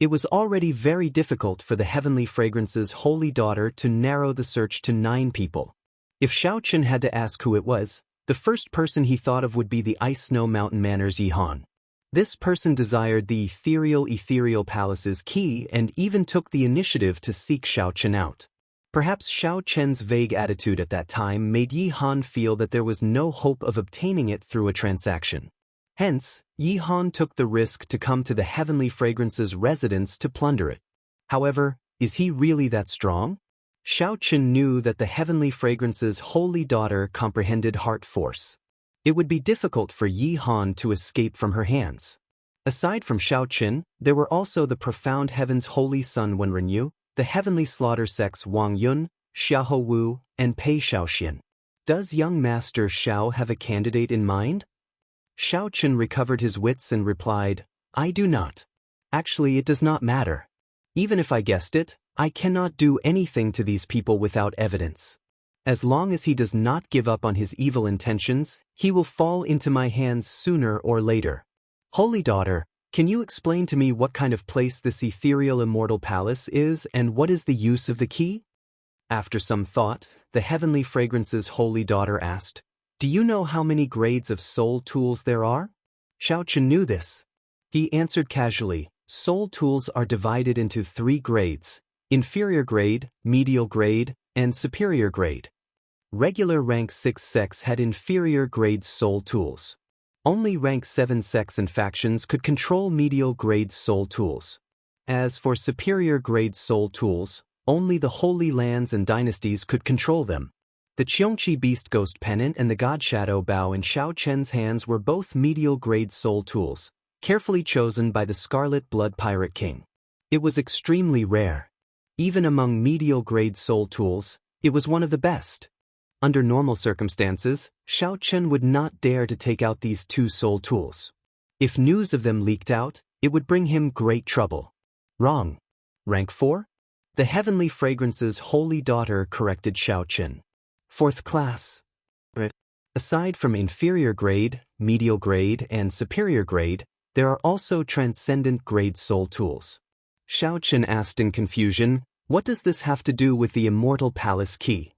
It was already very difficult for the Heavenly Fragrance's holy daughter to narrow the search to 9 people. If Xiao Chen had to ask who it was, the first person he thought of would be the Ice Snow Mountain Manners Yihan. This person desired the ethereal palace's key and even took the initiative to seek Xiao Chen out. Perhaps Xiao Chen's vague attitude at that time made Yihan feel that there was no hope of obtaining it through a transaction. Hence, Yihan took the risk to come to the Heavenly Fragrance's residence to plunder it. However, is he really that strong? Xiao Chen knew that the Heavenly Fragrance's holy daughter comprehended heart force. It would be difficult for Yihan to escape from her hands. Aside from Xiao Chen, there were also the Profound Heaven's Holy Son Wen Rinyu, the Heavenly Slaughter Sex Wang Yun, Xiahou Wu, and Pei Xiaoxian. Does young Master Xiao have a candidate in mind? Xiao Chen recovered his wits and replied, I do not. Actually, it does not matter. Even if I guessed it, I cannot do anything to these people without evidence. As long as he does not give up on his evil intentions, he will fall into my hands sooner or later. Holy daughter, can you explain to me what kind of place this ethereal immortal palace is and what is the use of the key? After some thought, the Heavenly Fragrance's holy daughter asked, Do you know how many grades of soul tools there are? Xiao Chen knew this. He answered casually, Soul tools are divided into 3 grades, inferior grade, medial grade, and superior grade. Regular rank 6 sects had inferior grade soul tools. Only rank 7 sects and factions could control medial grade soul tools. As for superior grade soul tools, only the Holy Lands and dynasties could control them. The Qiongqi Beast Ghost Pennant and the God Shadow Bow in Xiao Chen's hands were both medial grade soul tools, carefully chosen by the Scarlet Blood Pirate King. It was extremely rare. Even among medial grade soul tools, it was one of the best. Under normal circumstances, Xiao Chen would not dare to take out these 2 soul tools. If news of them leaked out, it would bring him great trouble. Wrong. Rank 4? The Heavenly Fragrance's holy daughter corrected Xiao Chen. 4th class. Aside from inferior grade, medial grade, and superior grade, there are also transcendent grade soul tools. Xiao Chen asked in confusion, what does this have to do with the Immortal Palace key?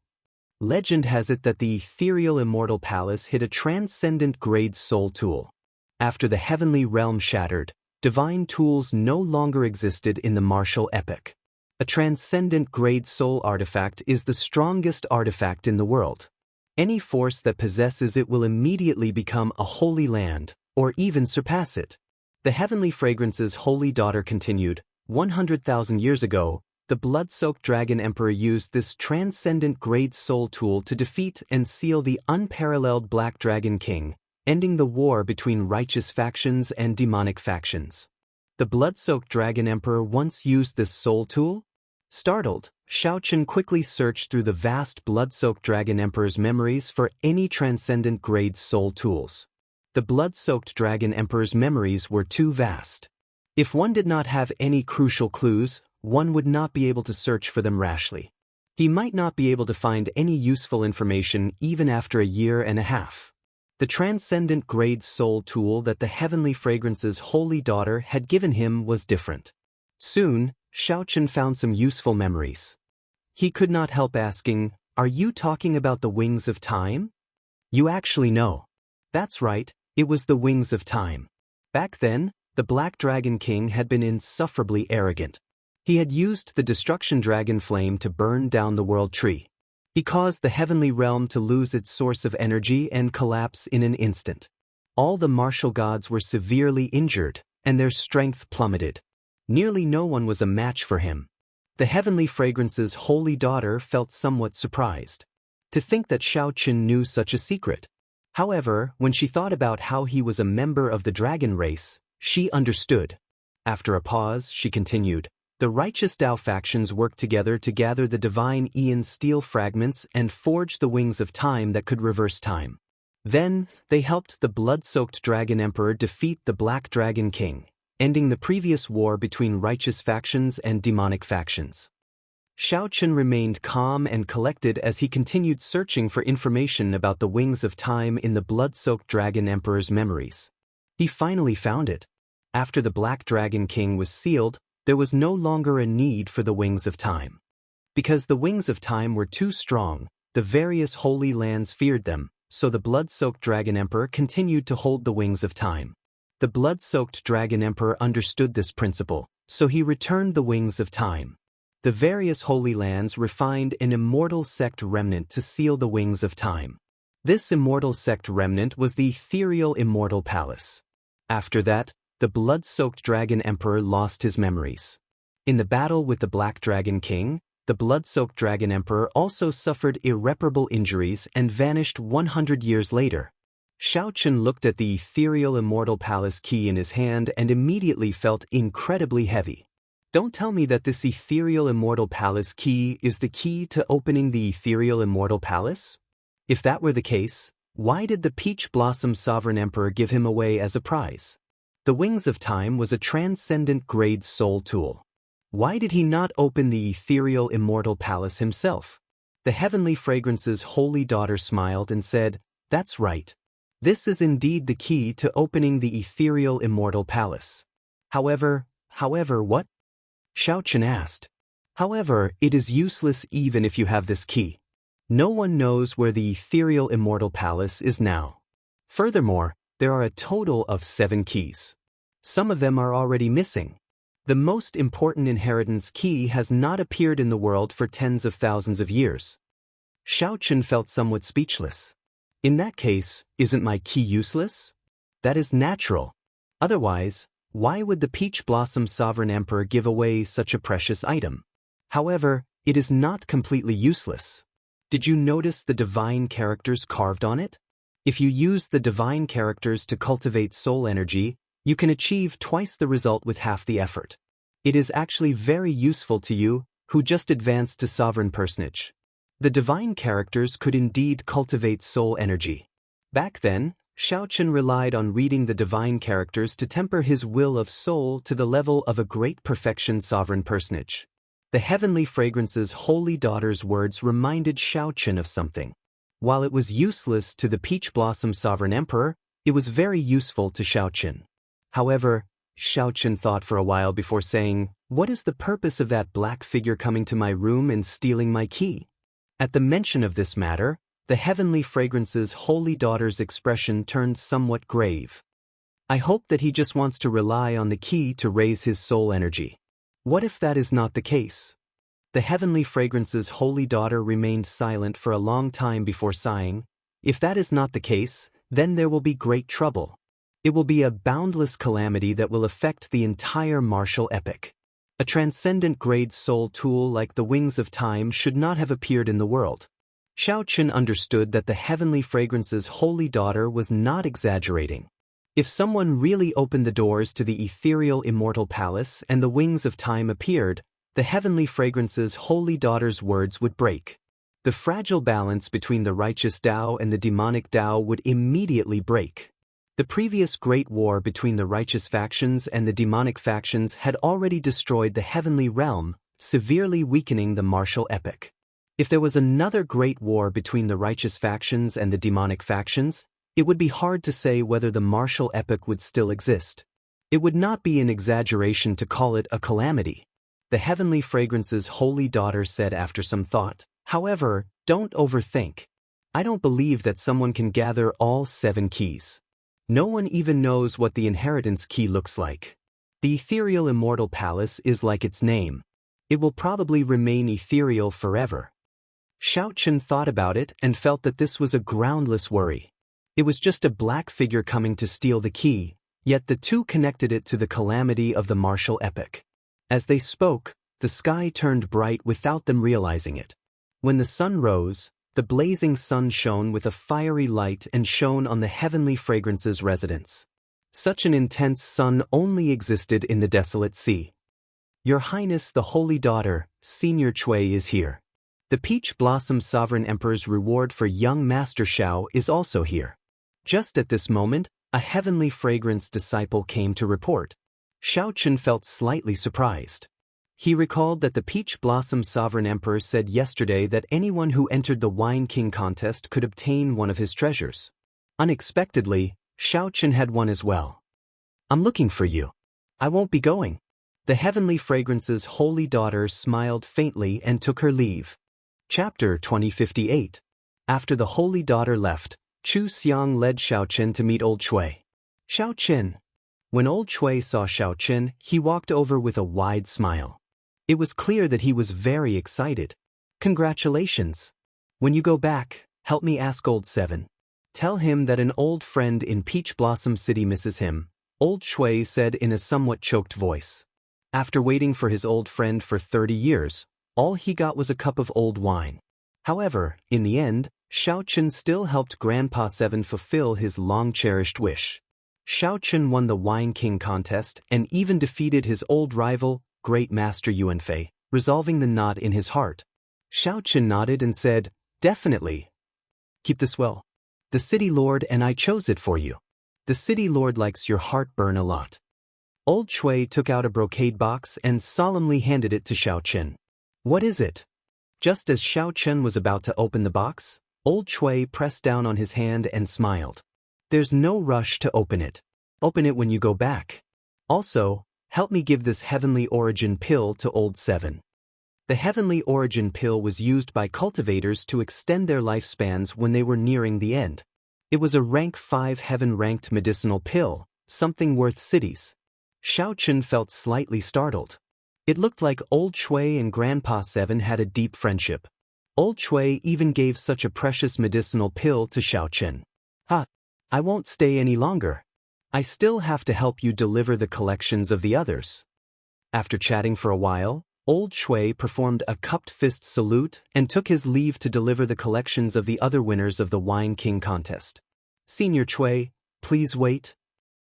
Legend has it that the ethereal Immortal Palace hid a transcendent grade soul tool. After the heavenly realm shattered, divine tools no longer existed in the martial epic. A transcendent grade soul artifact is the strongest artifact in the world. Any force that possesses it will immediately become a holy land, or even surpass it. The Heavenly Fragrance's holy daughter continued, 100,000 years ago, the blood-soaked dragon emperor used this transcendent grade soul tool to defeat and seal the unparalleled Black Dragon King, ending the war between righteous factions and demonic factions. The blood-soaked dragon emperor once used this soul tool? Startled, Xiaochen quickly searched through the vast blood-soaked dragon emperor's memories for any transcendent grade soul tools. The blood-soaked dragon emperor's memories were too vast. If one did not have any crucial clues, one would not be able to search for them rashly. He might not be able to find any useful information even after a year and a half. The transcendent grade soul tool that the Heavenly Fragrance's holy daughter had given him was different. Soon, Xiaochen found some useful memories. He could not help asking, "Are you talking about the wings of time?" "You actually know." That's right, it was the wings of time. Back then, the Black Dragon King had been insufferably arrogant. He had used the destruction dragon flame to burn down the world tree. He caused the heavenly realm to lose its source of energy and collapse in an instant. All the martial gods were severely injured, and their strength plummeted. Nearly no one was a match for him. The Heavenly Fragrance's holy daughter felt somewhat surprised. To think that Xiaochen knew such a secret. However, when she thought about how he was a member of the dragon race, she understood. After a pause, she continued, "The righteous Dao factions worked together to gather the divine Aeon steel fragments and forge the wings of time that could reverse time. Then, they helped the blood-soaked dragon emperor defeat the Black Dragon King, ending the previous war between righteous factions and demonic factions." Xiaochen remained calm and collected as he continued searching for information about the wings of time in the blood-soaked dragon emperor's memories. He finally found it. After the Black Dragon King was sealed, there was no longer a need for the wings of time. Because the wings of time were too strong, the various holy lands feared them, so the blood-soaked dragon emperor continued to hold the wings of time. The blood-soaked dragon emperor understood this principle, so he returned the wings of time. The various holy lands refined an immortal sect remnant to seal the wings of time. This immortal sect remnant was the ethereal Immortal Palace. After that, the blood-soaked dragon emperor lost his memories. In the battle with the Black Dragon King, the blood-soaked dragon emperor also suffered irreparable injuries and vanished 100 years later. Xiaochen looked at the ethereal Immortal Palace key in his hand and immediately felt incredibly heavy. Don't tell me that this ethereal Immortal Palace key is the key to opening the ethereal Immortal Palace? If that were the case, why did the Peach Blossom Sovereign Emperor give him away as a prize? The Wings of Time was a transcendent grade soul tool. Why did he not open the ethereal Immortal Palace himself? The Heavenly Fragrance's holy daughter smiled and said, "That's right. This is indeed the key to opening the ethereal Immortal Palace." However, what? Xiaochen asked. "However, it is useless even if you have this key. No one knows where the ethereal Immortal Palace is now. Furthermore, there are a total of 7 keys. Some of them are already missing. The most important inheritance key has not appeared in the world for tens of thousands of years." Xiaochen felt somewhat speechless. "In that case, isn't my key useless?" "That is natural. Otherwise, why would the Peach Blossom Sovereign Emperor give away such a precious item? However, it is not completely useless. Did you notice the divine characters carved on it? If you use the divine characters to cultivate soul energy, you can achieve twice the result with half the effort. It is actually very useful to you, who just advanced to sovereign personage. The divine characters could indeed cultivate soul energy." Back then, Xiaochen relied on reading the divine characters to temper his will of soul to the level of a great perfection sovereign personage. The Heavenly Fragrance's holy daughter's words reminded Xiaochen of something. While it was useless to the Peach Blossom Sovereign Emperor, it was very useful to Xiaochen. However, Xiaochen thought for a while before saying, "What is the purpose of that black figure coming to my room and stealing my key?" At the mention of this matter, the Heavenly Fragrance's holy daughter's expression turned somewhat grave. "I hope that he just wants to rely on the key to raise his soul energy. What if that is not the case?" The Heavenly Fragrance's holy daughter remained silent for a long time before sighing. "If that is not the case, then there will be great trouble. It will be a boundless calamity that will affect the entire martial epic. A transcendent grade soul tool like the wings of time should not have appeared in the world. Xiaoqun understood that the heavenly fragrance's holy daughter was not exaggerating. If someone really opened the doors to the ethereal immortal palace and the wings of time appeared, the heavenly fragrance's holy daughter's words would break. The fragile balance between the righteous Dao and the demonic Dao would immediately break. The previous great war between the righteous factions and the demonic factions had already destroyed the heavenly realm, severely weakening the martial epic. If there was another great war between the righteous factions and the demonic factions, it would be hard to say whether the martial epic would still exist. It would not be an exaggeration to call it a calamity. The heavenly fragrance's holy daughter said after some thought. However, don't overthink. I don't believe that someone can gather all 7 keys. No one even knows what the inheritance key looks like. The ethereal immortal palace is like its name. It will probably remain ethereal forever. Xiaoqun thought about it and felt that this was a groundless worry. It was just a black figure coming to steal the key, yet the two connected it to the calamity of the martial epic. As they spoke, the sky turned bright without them realizing it. When the sun rose, the blazing sun shone with a fiery light and shone on the heavenly fragrance's residence. Such an intense sun only existed in the desolate sea. Your Highness the Holy Daughter, Senior Cui is here. The Peach Blossom Sovereign Emperor's reward for young Master Xiao is also here. Just at this moment, a heavenly fragrance disciple came to report. Xiaoqun felt slightly surprised. He recalled that the Peach Blossom Sovereign Emperor said yesterday that anyone who entered the Wine King contest could obtain one of his treasures. Unexpectedly, Xiaoqun had one as well. I'm looking for you. I won't be going. The heavenly fragrance's holy daughter smiled faintly and took her leave. Chapter 2058. After the holy daughter left, Chu Xiang led Xiaoqun to meet old Cui. Xiaoqun. When old Cui saw Xiaoqun, he walked over with a wide smile. It was clear that he was very excited. Congratulations. When you go back, help me ask old Seven. Tell him that an old friend in Peach Blossom City misses him, old Cui said in a somewhat choked voice. After waiting for his old friend for 30 years, all he got was a cup of old wine. However, in the end, Xiaoqun still helped Grandpa Seven fulfill his long-cherished wish. Xiaoqun won the Wine King contest and even defeated his old rival, Great Master Yuanfei, resolving the knot in his heart. Xiaoqun nodded and said, "Definitely. Keep this well. The City Lord and I chose it for you. The City Lord likes your heartburn a lot." Old Cui took out a brocade box and solemnly handed it to Xiaoqun. "What is it?" Just as Xiaoqun was about to open the box, old Cui pressed down on his hand and smiled. "There's no rush to open it. Open it when you go back. Also, help me give this heavenly origin pill to old Seven." The heavenly origin pill was used by cultivators to extend their lifespans when they were nearing the end. It was a rank 5 heaven-ranked medicinal pill, something worth cities. Xiaoqun felt slightly startled. It looked like old Cui and Grandpa Seven had a deep friendship. Old Cui even gave such a precious medicinal pill to Xiaoqun. I won't stay any longer. I still have to help you deliver the collections of the others." After chatting for a while, old Cui performed a cupped fist salute and took his leave to deliver the collections of the other winners of the Wine King contest. "Senior Cui, please wait."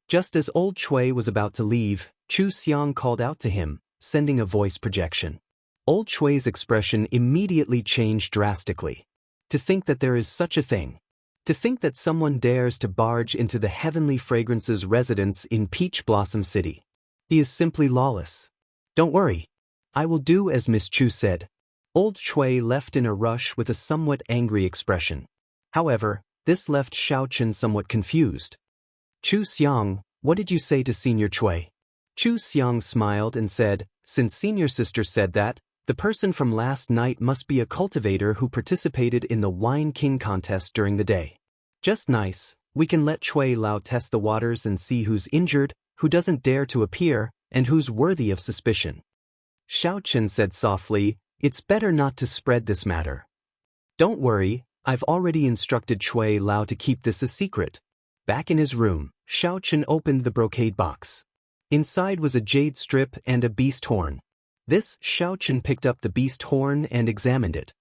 Just as old Cui was about to leave, Chu Xiang called out to him, sending a voice projection. Old Cui's expression immediately changed drastically. To think that there is such a thing. To think that someone dares to barge into the heavenly fragrance's residence in Peach Blossom City. He is simply lawless. Don't worry. I will do as Miss Chu said. Old Cui left in a rush with a somewhat angry expression. However, this left Xiaoqun somewhat confused. "Chu Xiang, what did you say to Senior Cui?" Chu Xiang smiled and said, "Since Senior Sister said that, the person from last night must be a cultivator who participated in the Wine King contest during the day. Just nice, we can let Cui Lao test the waters and see who's injured, who doesn't dare to appear, and who's worthy of suspicion." Xiaoqun said softly, "It's better not to spread this matter." "Don't worry, I've already instructed Cui Lao to keep this a secret." Back in his room, Xiaoqun opened the brocade box. Inside was a jade strip and a beast horn. This Xiaochen picked up the beast horn and examined it.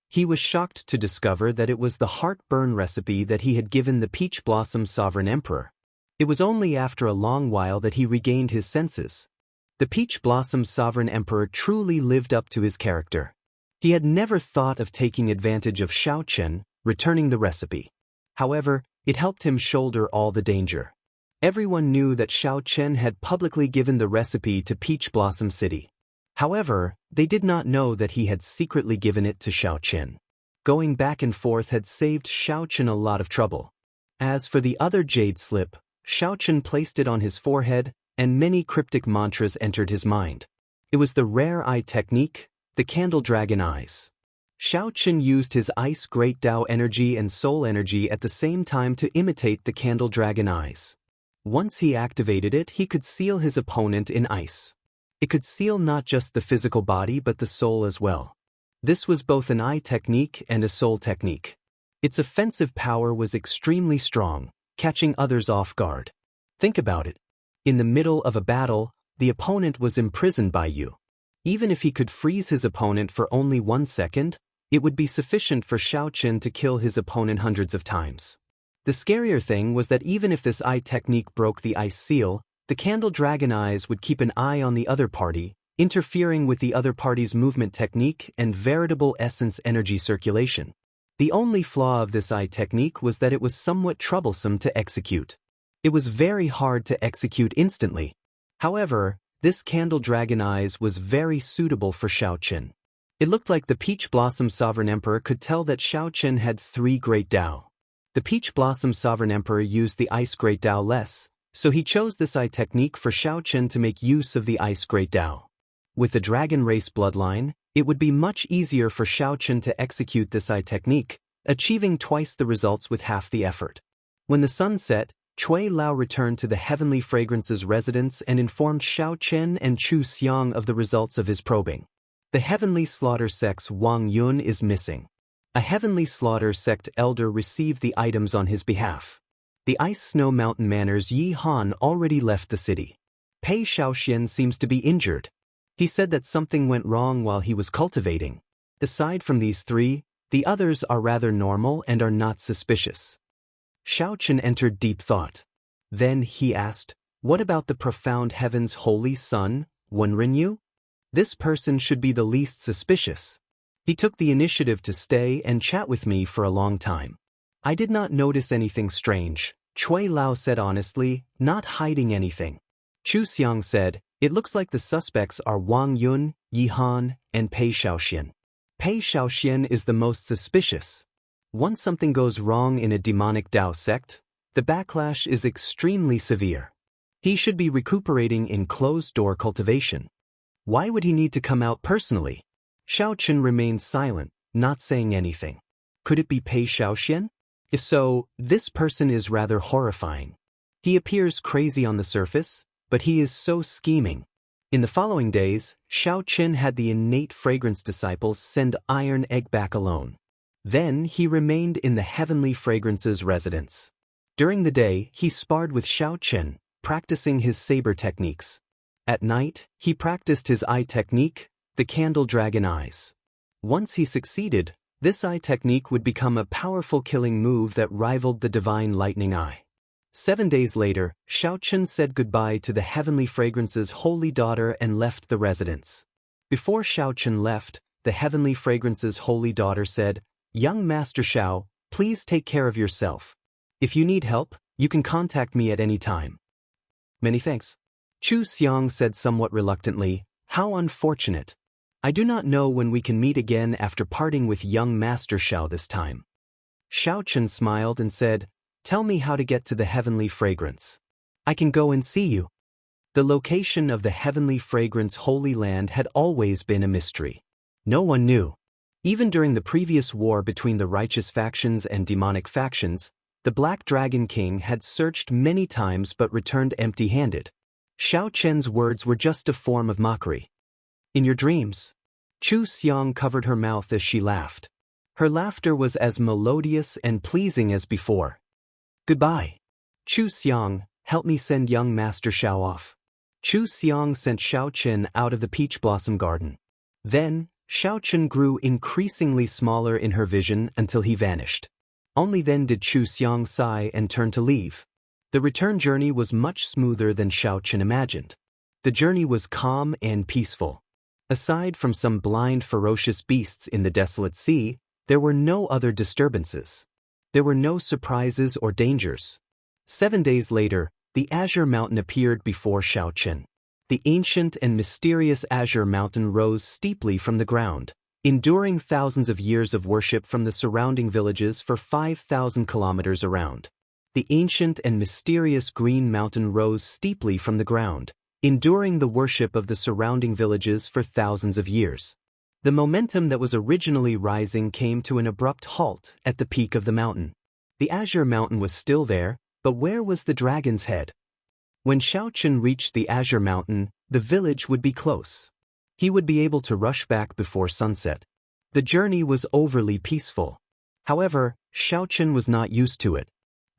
He was shocked to discover that it was the heartburn recipe that he had given the Peach Blossom Sovereign Emperor. It was only after a long while that he regained his senses. The Peach Blossom Sovereign Emperor truly lived up to his character. He had never thought of taking advantage of Xiaochen, returning the recipe. However, it helped him shoulder all the danger. Everyone knew that Xiaochen had publicly given the recipe to Peach Blossom City. However, they did not know that he had secretly given it to Xiaochen. Going back and forth had saved Xiaochen a lot of trouble. As for the other jade slip, Xiaochen placed it on his forehead, and many cryptic mantras entered his mind. It was the rare eye technique, the candle dragon eyes. Xiaochen used his ice great Tao energy and soul energy at the same time to imitate the candle dragon eyes. Once he activated it, he could seal his opponent in ice. It could seal not just the physical body but the soul as well. This was both an eye technique and a soul technique. Its offensive power was extremely strong, catching others off guard. Think about it. In the middle of a battle, the opponent was imprisoned by you. Even if he could freeze his opponent for only 1 second, it would be sufficient for Xiaochen to kill his opponent hundreds of times. The scarier thing was that even if this eye technique broke the ice seal, the candle dragon eyes would keep an eye on the other party, interfering with the other party's movement technique and veritable essence energy circulation. The only flaw of this eye technique was that it was somewhat troublesome to execute. It was very hard to execute instantly. However, this candle dragon eyes was very suitable for Xiaochen. It looked like the Peach Blossom Sovereign Emperor could tell that Xiaochen had 3 Great Tao. The Peach Blossom Sovereign Emperor used the Ice Great Tao less, so he chose this eye technique for Xiaochen to make use of the Ice Great Tao. With the dragon race bloodline, it would be much easier for Xiaochen to execute this eye technique, achieving twice the results with half the effort. When the sun set, Cui Lao returned to the Heavenly Fragrance's residence and informed Xiaochen and Chu Xiang of the results of his probing. The Heavenly Slaughter Sect's Wang Yun is missing. A Heavenly Slaughter Sect elder received the items on his behalf. The Ice Snow Mountain Manor's Yi Han already left the city. Pei Shaoxian seems to be injured. He said that something went wrong while he was cultivating. Aside from these 3, the others are rather normal and are not suspicious. Xiaochen entered deep thought. Then he asked, "What about the profound heaven's holy son, Wenrinyu? This person should be the least suspicious. He took the initiative to stay and chat with me for a long time. I did not notice anything strange," Cui Lao said honestly, not hiding anything. Chu Xiang said, "It looks like the suspects are Wang Yun, Yi Han, and Pei Shaoxian. Pei Shaoxian is the most suspicious. Once something goes wrong in a demonic Dao sect, the backlash is extremely severe. He should be recuperating in closed-door cultivation. Why would he need to come out personally?" Xiaochen remained silent, not saying anything. Could it be Pei Shaoxian? If so, this person is rather horrifying. He appears crazy on the surface, but he is so scheming. In the following days, Xiaochen had the innate fragrance disciples send Iron Egg back alone. Then he remained in the Heavenly Fragrance's residence. During the day, he sparred with Xiaochen, practicing his saber techniques. At night, he practiced his eye technique, the candle dragon eyes. Once he succeeded, this eye technique would become a powerful killing move that rivaled the divine lightning eye. 7 days later, Xiaochen said goodbye to the Heavenly Fragrance's holy daughter and left the residence. Before Xiaochen left, the Heavenly Fragrance's holy daughter said, "Young Master Xiao, please take care of yourself. If you need help, you can contact me at any time." "Many thanks." Chu Xiang said somewhat reluctantly, "How unfortunate. I do not know when we can meet again after parting with young Master Xiao this time." Xiaochen smiled and said, "Tell me how to get to the Heavenly Fragrance. I can go and see you." The location of the Heavenly Fragrance Holy Land had always been a mystery. No one knew. Even during the previous war between the righteous factions and demonic factions, the Black Dragon King had searched many times but returned empty-handed. Xiaochen's words were just a form of mockery. "In your dreams." Chu Xiang covered her mouth as she laughed. Her laughter was as melodious and pleasing as before. "Goodbye. Chu Xiang, help me send young Master Xiao off." Chu Xiang sent Xiaochen out of the peach blossom garden. Then, Xiaochen grew increasingly smaller in her vision until he vanished. Only then did Chu Xiang sigh and turn to leave. The return journey was much smoother than Xiaochen imagined. The journey was calm and peaceful. Aside from some blind ferocious beasts in the desolate sea, there were no other disturbances. There were no surprises or dangers. 7 days later, the Azure Mountain appeared before Xiaochen. The ancient and mysterious Azure Mountain rose steeply from the ground, enduring thousands of years of worship from the surrounding villages for 5,000 kilometers around. The ancient and mysterious Green Mountain rose steeply from the ground, enduring the worship of the surrounding villages for thousands of years. The momentum that was originally rising came to an abrupt halt at the peak of the mountain. The Azure Mountain was still there, but where was the dragon's head? When Xiaochen reached the Azure Mountain, the village would be close. He would be able to rush back before sunset. The journey was overly peaceful. However, Xiaochen was not used to it.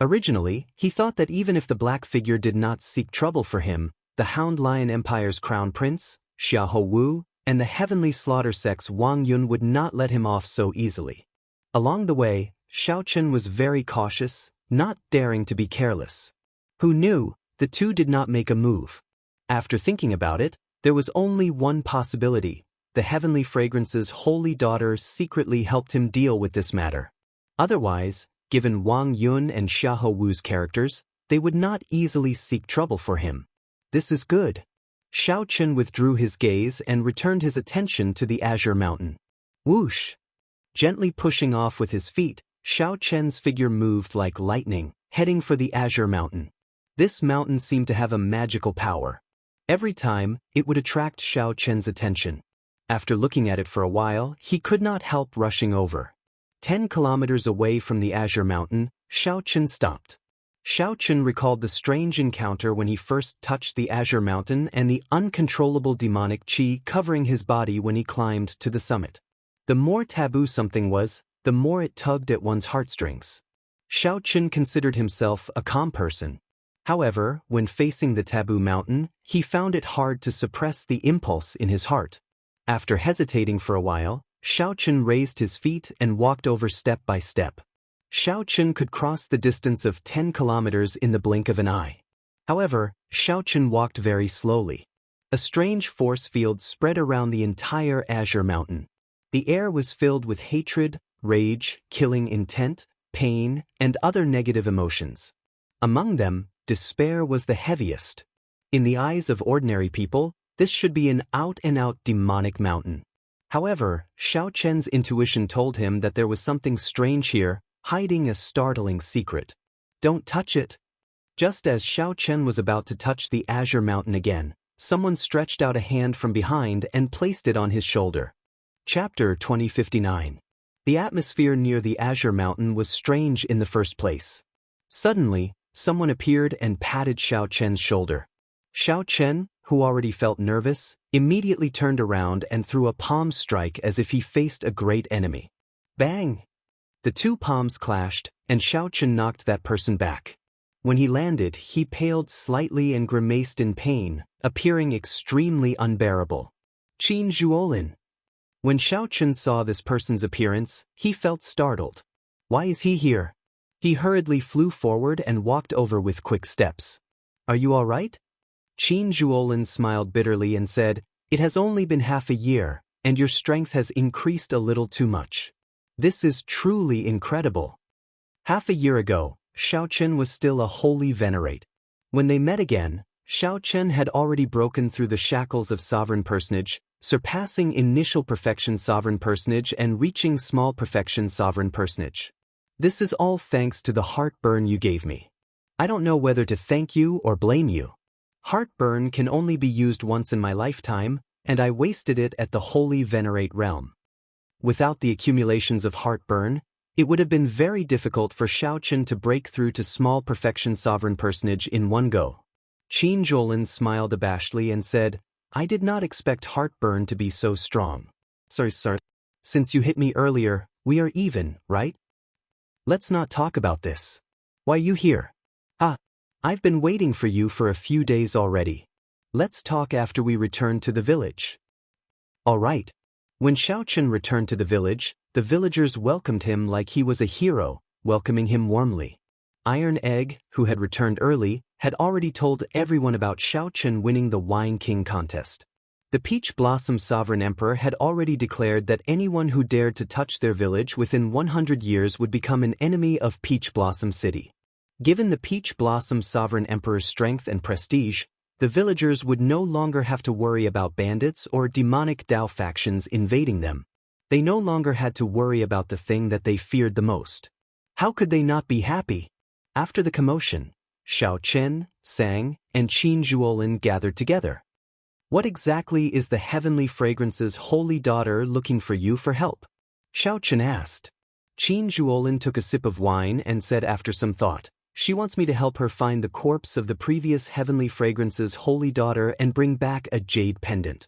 Originally, he thought that even if the black figure did not seek trouble for him, the Hound Lion Empire's crown prince, Xiahou Wu, and the heavenly slaughter sect's Wang Yun would not let him off so easily. Along the way, Xiaochen was very cautious, not daring to be careless. Who knew, the two did not make a move. After thinking about it, there was only one possibility. The heavenly fragrance's holy daughter secretly helped him deal with this matter. Otherwise, given Wang Yun and Xiahou Wu's characters, they would not easily seek trouble for him. This is good. Xiaochen withdrew his gaze and returned his attention to the Azure Mountain. Whoosh! Gently pushing off with his feet, Xiaochen's figure moved like lightning, heading for the Azure Mountain. This mountain seemed to have a magical power. Every time, it would attract Xiaochen's attention. After looking at it for a while, he could not help rushing over. 10 kilometers away from the Azure Mountain, Xiaochen stopped. Xiaochen recalled the strange encounter when he first touched the Azure Mountain and the uncontrollable demonic qi covering his body when he climbed to the summit. The more taboo something was, the more it tugged at one's heartstrings. Xiaochen considered himself a calm person. However, when facing the taboo mountain, he found it hard to suppress the impulse in his heart. After hesitating for a while, Xiaochen raised his feet and walked over step by step. Xiaochen could cross the distance of 10 kilometers in the blink of an eye. However, Xiaochen walked very slowly. A strange force field spread around the entire Azure Mountain. The air was filled with hatred, rage, killing intent, pain, and other negative emotions. Among them, despair was the heaviest. In the eyes of ordinary people, this should be an out-and-out demonic mountain. However, Xiaochen's intuition told him that there was something strange here, hiding a startling secret. Don't touch it. Just as Xiaochen was about to touch the Azure Mountain again, someone stretched out a hand from behind and placed it on his shoulder. Chapter 2059. The atmosphere near the Azure Mountain was strange in the first place. Suddenly, someone appeared and patted Xiaochen's shoulder. Xiaochen, who already felt nervous, immediately turned around and threw a palm strike as if he faced a great enemy. Bang! The two palms clashed, and Xiaochen knocked that person back. When he landed, he paled slightly and grimaced in pain, appearing extremely unbearable. Qin Zhuolin. When Xiaochen saw this person's appearance, he felt startled. Why is he here? He hurriedly flew forward and walked over with quick steps. Are you all right? Qin Zhuolin smiled bitterly and said, It has only been half a year, and your strength has increased a little too much. This is truly incredible. Half a year ago, Xiaochen was still a holy venerate. When they met again, Xiaochen had already broken through the shackles of sovereign personage, surpassing initial perfection sovereign personage and reaching small perfection sovereign personage. This is all thanks to the heartburn you gave me. I don't know whether to thank you or blame you. Heartburn can only be used once in my lifetime, and I wasted it at the holy venerate realm. Without the accumulations of heartburn, it would have been very difficult for Xiaochen to break through to small perfection sovereign personage in one go. Qin Zhuolin smiled abashedly and said, I did not expect heartburn to be so strong. Sorry. Since you hit me earlier, we are even, right? Let's not talk about this. Why you here? I've been waiting for you for a few days already. Let's talk after we return to the village. All right. When Xiaochen returned to the villagers welcomed him like he was a hero, welcoming him warmly. Iron Egg, who had returned early, had already told everyone about Xiaochen winning the Wine King contest. The Peach Blossom Sovereign Emperor had already declared that anyone who dared to touch their village within 100 years would become an enemy of Peach Blossom City. Given the Peach Blossom Sovereign Emperor's strength and prestige, the villagers would no longer have to worry about bandits or demonic Dao factions invading them. They no longer had to worry about the thing that they feared the most. How could they not be happy? After the commotion, Xiaochen, Sang, and Qin Zhuolin gathered together. What exactly is the Heavenly Fragrance's holy daughter looking for you for help? Xiaochen asked. Qin Zhuolin took a sip of wine and said after some thought, she wants me to help her find the corpse of the previous Heavenly Fragrance's holy daughter and bring back a jade pendant.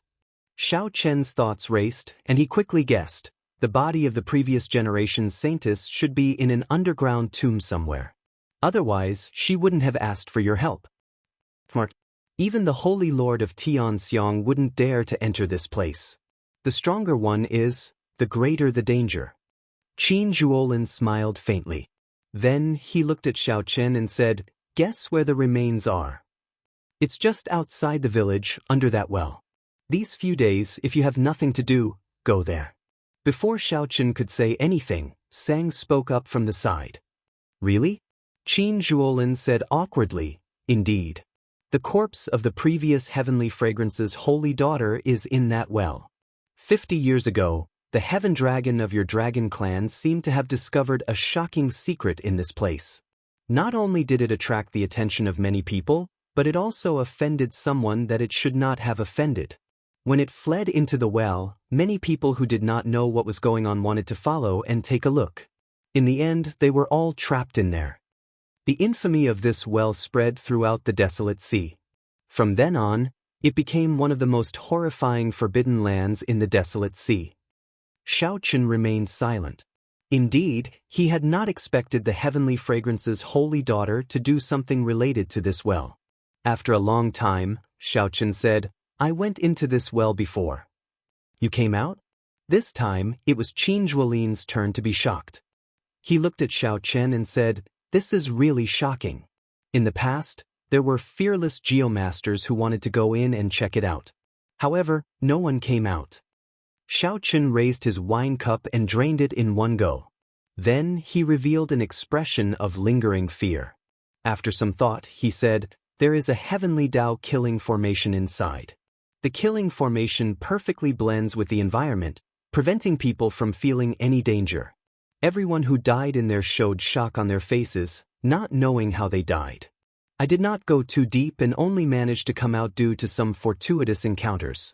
Xiaochen's thoughts raced, and he quickly guessed, the body of the previous generation's saintess should be in an underground tomb somewhere. Otherwise, she wouldn't have asked for your help. Smart. Even the Holy Lord of Tianxiang wouldn't dare to enter this place. The stronger one is, the greater the danger. Qin Zhuolin smiled faintly. Then he looked at Xiaochen and said, guess where the remains are. It's just outside the village, under that well. These few days, if you have nothing to do, go there. Before Xiaochen could say anything, Sang spoke up from the side. Really? Qin Zhuolin said awkwardly, indeed. The corpse of the previous Heavenly Fragrance's holy daughter is in that well. 50 years ago, the Heaven Dragon of your dragon clan seemed to have discovered a shocking secret in this place. Not only did it attract the attention of many people, but it also offended someone that it should not have offended. When it fled into the well, many people who did not know what was going on wanted to follow and take a look. In the end, they were all trapped in there. The infamy of this well spread throughout the desolate sea. From then on, it became one of the most horrifying forbidden lands in the desolate sea. Xiaochen remained silent. Indeed, he had not expected the Heavenly Fragrance's holy daughter to do something related to this well. After a long time, Xiaochen said, I went into this well before. You came out? This time, it was Qin Zhuolin's turn to be shocked. He looked at Xiaochen and said, this is really shocking. In the past, there were fearless geomasters who wanted to go in and check it out. However, no one came out. Xiaochen raised his wine cup and drained it in one go. Then he revealed an expression of lingering fear. After some thought, he said, there is a heavenly Dao killing formation inside. The killing formation perfectly blends with the environment, preventing people from feeling any danger. Everyone who died in there showed shock on their faces, not knowing how they died. I did not go too deep and only managed to come out due to some fortuitous encounters.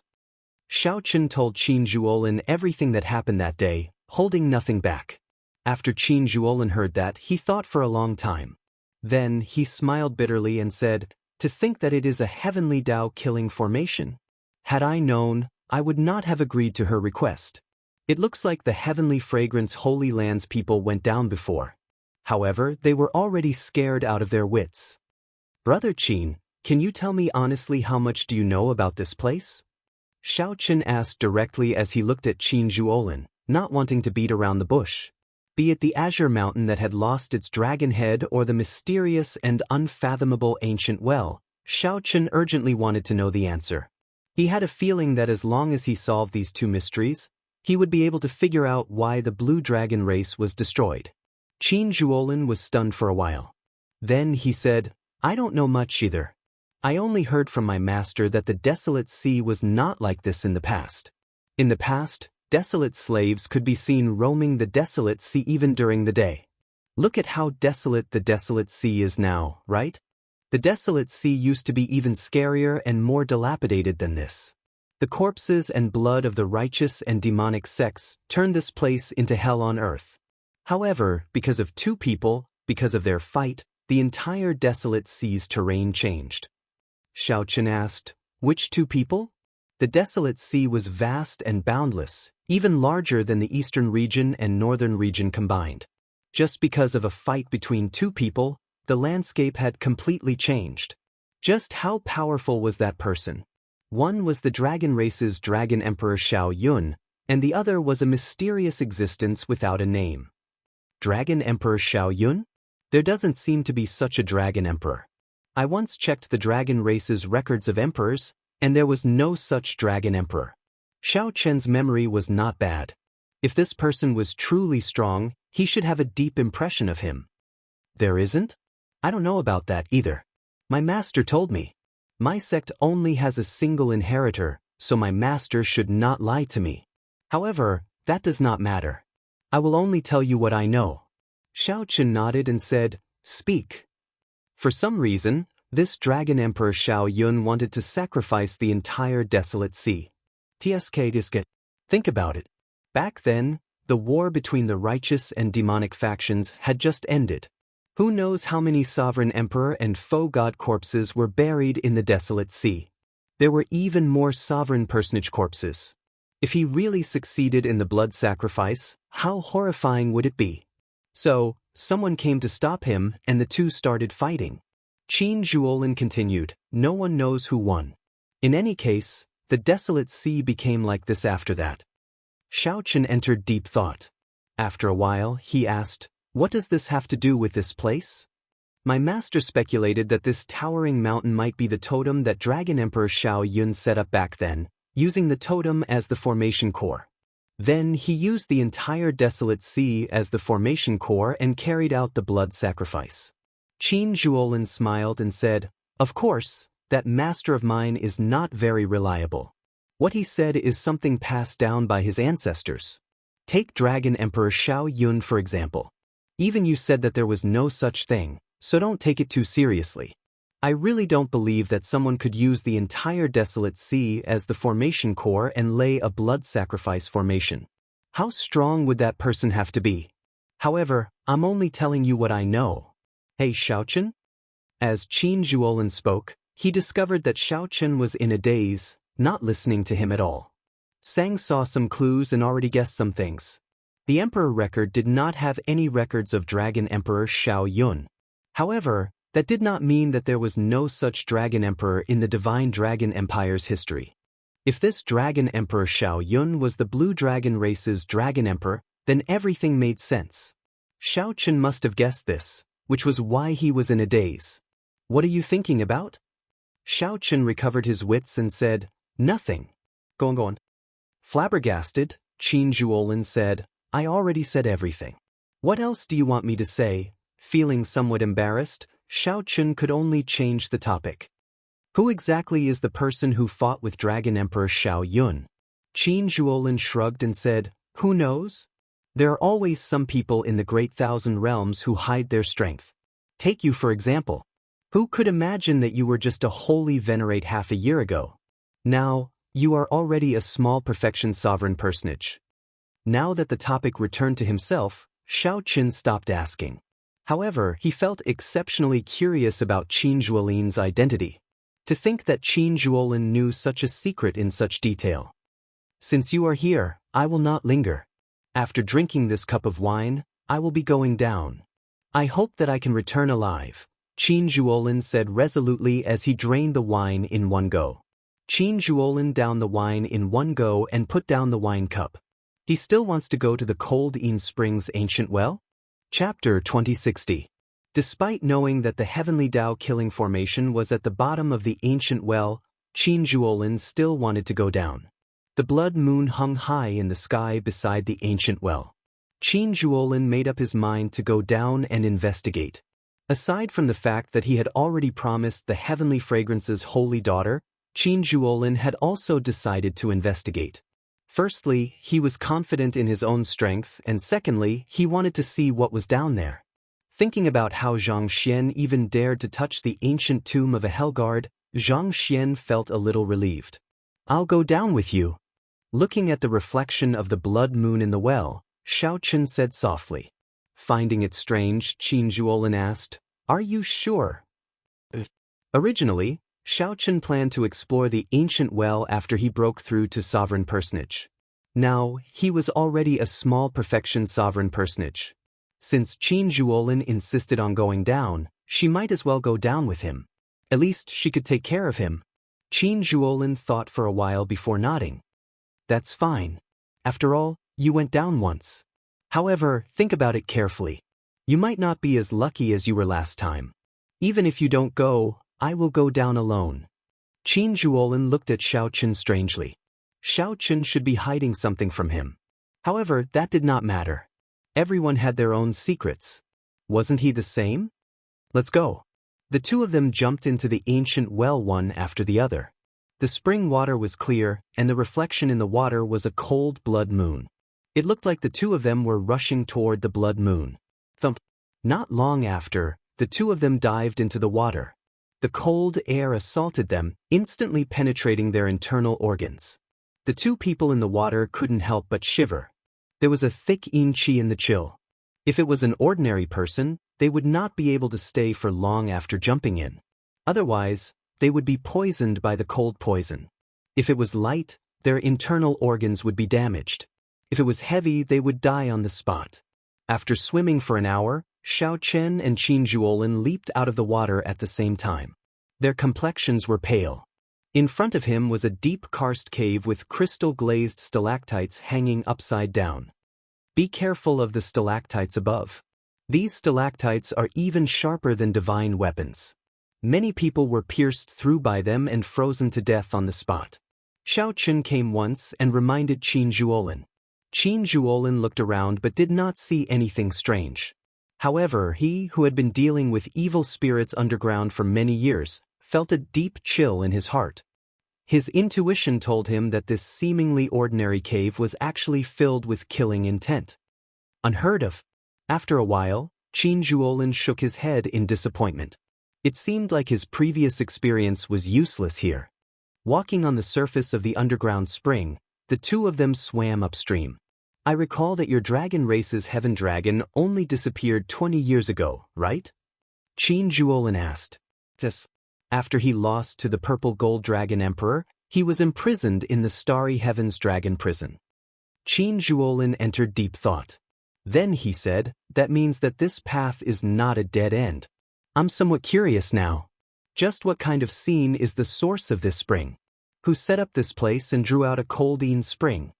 Xiaochen told Qin Zhuolin everything that happened that day, holding nothing back. After Qin Zhuolin heard that, he thought for a long time. Then he smiled bitterly and said, to think that it is a heavenly Dao killing formation. Had I known, I would not have agreed to her request. It looks like the Heavenly Fragrance Holy Land's people went down before. However, they were already scared out of their wits. Brother Qin, can you tell me honestly how much do you know about this place? Xiaochen asked directly as he looked at Qin Zhuolin, not wanting to beat around the bush. Be it the azure mountain that had lost its dragon head or the mysterious and unfathomable ancient well, Xiaochen urgently wanted to know the answer. He had a feeling that as long as he solved these two mysteries, he would be able to figure out why the blue dragon race was destroyed. Qin Zhuolin was stunned for a while. Then he said, I don't know much either. I only heard from my master that the desolate sea was not like this in the past. In the past, desolate slaves could be seen roaming the desolate sea even during the day. Look at how desolate the desolate sea is now, right? The desolate sea used to be even scarier and more dilapidated than this. The corpses and blood of the righteous and demonic sects turned this place into hell on earth. However, because of two people, because of their fight, the entire desolate sea's terrain changed. Xiaochen asked, which two people? The desolate sea was vast and boundless, even larger than the eastern region and northern region combined. Just because of a fight between two people, the landscape had completely changed. Just how powerful was that person? One was the dragon race's dragon emperor Xiao Yun, and the other was a mysterious existence without a name. Dragon Emperor Xiao Yun? There doesn't seem to be such a dragon emperor. I once checked the dragon race's records of emperors, and there was no such dragon emperor. Xiao Chen's memory was not bad. If this person was truly strong, he should have a deep impression of him. There isn't? I don't know about that either. My master told me. My sect only has a single inheritor, so my master should not lie to me. However, that does not matter. I will only tell you what I know. Xiao Chen nodded and said, "Speak." For some reason, this dragon emperor Xiao Yun wanted to sacrifice the entire desolate sea. Think about it. Back then, the war between the righteous and demonic factions had just ended. Who knows how many sovereign emperor and foe god corpses were buried in the desolate sea. There were even more sovereign personage corpses. If he really succeeded in the blood sacrifice, how horrifying would it be? So, someone came to stop him and the two started fighting. Qin Zhuolin continued, no one knows who won. In any case, the desolate sea became like this after that. Xiao Chen entered deep thought. After a while, he asked, what does this have to do with this place? My master speculated that this towering mountain might be the totem that Dragon Emperor Xiao Yun set up back then, using the totem as the formation core. Then he used the entire desolate sea as the formation core and carried out the blood sacrifice. Qin Zhuolin smiled and said, of course, that master of mine is not very reliable. What he said is something passed down by his ancestors. Take Dragon Emperor Xiao Yun for example. Even you said that there was no such thing, so don't take it too seriously. I really don't believe that someone could use the entire desolate sea as the formation core and lay a blood sacrifice formation. How strong would that person have to be? However, I'm only telling you what I know. Hey Xiao Chen? As Qin Zhuolin spoke, he discovered that Xiao Chen was in a daze, not listening to him at all. Sang saw some clues and already guessed some things. The Emperor record did not have any records of Dragon Emperor Xiao Yun. However, that did not mean that there was no such Dragon Emperor in the Divine Dragon Empire's history. If this Dragon Emperor Xiao Yun was the Blue Dragon race's Dragon Emperor, then everything made sense. Xiao Chen must have guessed this, which was why he was in a daze. What are you thinking about? Xiao Chen recovered his wits and said, nothing. Go on. Flabbergasted, Qin Zhuolin said, I already said everything. What else do you want me to say? Feeling somewhat embarrassed, Xiao Chen could only change the topic. Who exactly is the person who fought with Dragon Emperor Xiao Yun? Qin Zhuolin shrugged and said, who knows? There are always some people in the Great Thousand Realms who hide their strength. Take you for example. Who could imagine that you were just a holy venerate half a year ago? Now, you are already a small perfection sovereign personage. Now that the topic returned to himself, Xiao Chen stopped asking. However, he felt exceptionally curious about Qin Zhuolin's identity. To think that Qin Zhuolin knew such a secret in such detail. Since you are here, I will not linger. After drinking this cup of wine, I will be going down. I hope that I can return alive, Qin Zhuolin said resolutely as he drained the wine in one go. Qin Zhuolin downed the wine in one go and put down the wine cup. He still wants to go to the cold Yin Springs ancient well? Chapter 2060. Despite knowing that the heavenly Dao killing formation was at the bottom of the ancient well, Qin Zhuolin still wanted to go down. The blood moon hung high in the sky beside the ancient well. Qin Zhuolin made up his mind to go down and investigate. Aside from the fact that he had already promised the heavenly fragrance's holy daughter, Qin Zhuolin had also decided to investigate. Firstly, he was confident in his own strength, and secondly, he wanted to see what was down there. Thinking about how Zhang Xian even dared to touch the ancient tomb of a Hellguard, Zhang Xian felt a little relieved. I'll go down with you. Looking at the reflection of the blood moon in the well, Xiao Chen said softly. Finding it strange, Qin Zhuolin asked, are you sure? Originally, Xiao Chen planned to explore the ancient well after he broke through to sovereign personage. Now, he was already a small perfection sovereign personage. Since Qin Zhuolin insisted on going down, she might as well go down with him. At least she could take care of him. Qin Zhuolin thought for a while before nodding. That's fine. After all, you went down once. However, think about it carefully. You might not be as lucky as you were last time. Even if you don't go, I will go down alone. Qin Zhuolin looked at Xiaoqun strangely. Xiaoqun should be hiding something from him. However, that did not matter. Everyone had their own secrets. Wasn't he the same? Let's go. The two of them jumped into the ancient well one after the other. The spring water was clear, and the reflection in the water was a cold blood moon. It looked like the two of them were rushing toward the blood moon. Thump. Not long after, the two of them dived into the water. The cold air assaulted them, instantly penetrating their internal organs. The two people in the water couldn't help but shiver. There was a thick yin qi in the chill. If it was an ordinary person, they would not be able to stay for long after jumping in. Otherwise, they would be poisoned by the cold poison. If it was light, their internal organs would be damaged. If it was heavy, they would die on the spot. After swimming for an hour, Xiao Chen and Qin Zhuolin leaped out of the water at the same time. Their complexions were pale. In front of him was a deep karst cave with crystal-glazed stalactites hanging upside down. Be careful of the stalactites above. These stalactites are even sharper than divine weapons. Many people were pierced through by them and frozen to death on the spot. Xiao Chen came once and reminded Qin Zhuolin. Qin Zhuolin looked around but did not see anything strange. However, he, who had been dealing with evil spirits underground for many years, felt a deep chill in his heart. His intuition told him that this seemingly ordinary cave was actually filled with killing intent. Unheard of. After a while, Qin Zhuolin shook his head in disappointment. It seemed like his previous experience was useless here. Walking on the surface of the underground spring, the two of them swam upstream. I recall that your dragon race's heaven dragon only disappeared 20 years ago, right? Qin Zhuolin asked. Yes. After he lost to the purple gold dragon emperor, he was imprisoned in the starry heavens dragon prison. Qin Zhuolin entered deep thought. Then he said, that means that this path is not a dead end. I'm somewhat curious now. Just what kind of scene is the source of this spring? Who set up this place and drew out a coldine spring?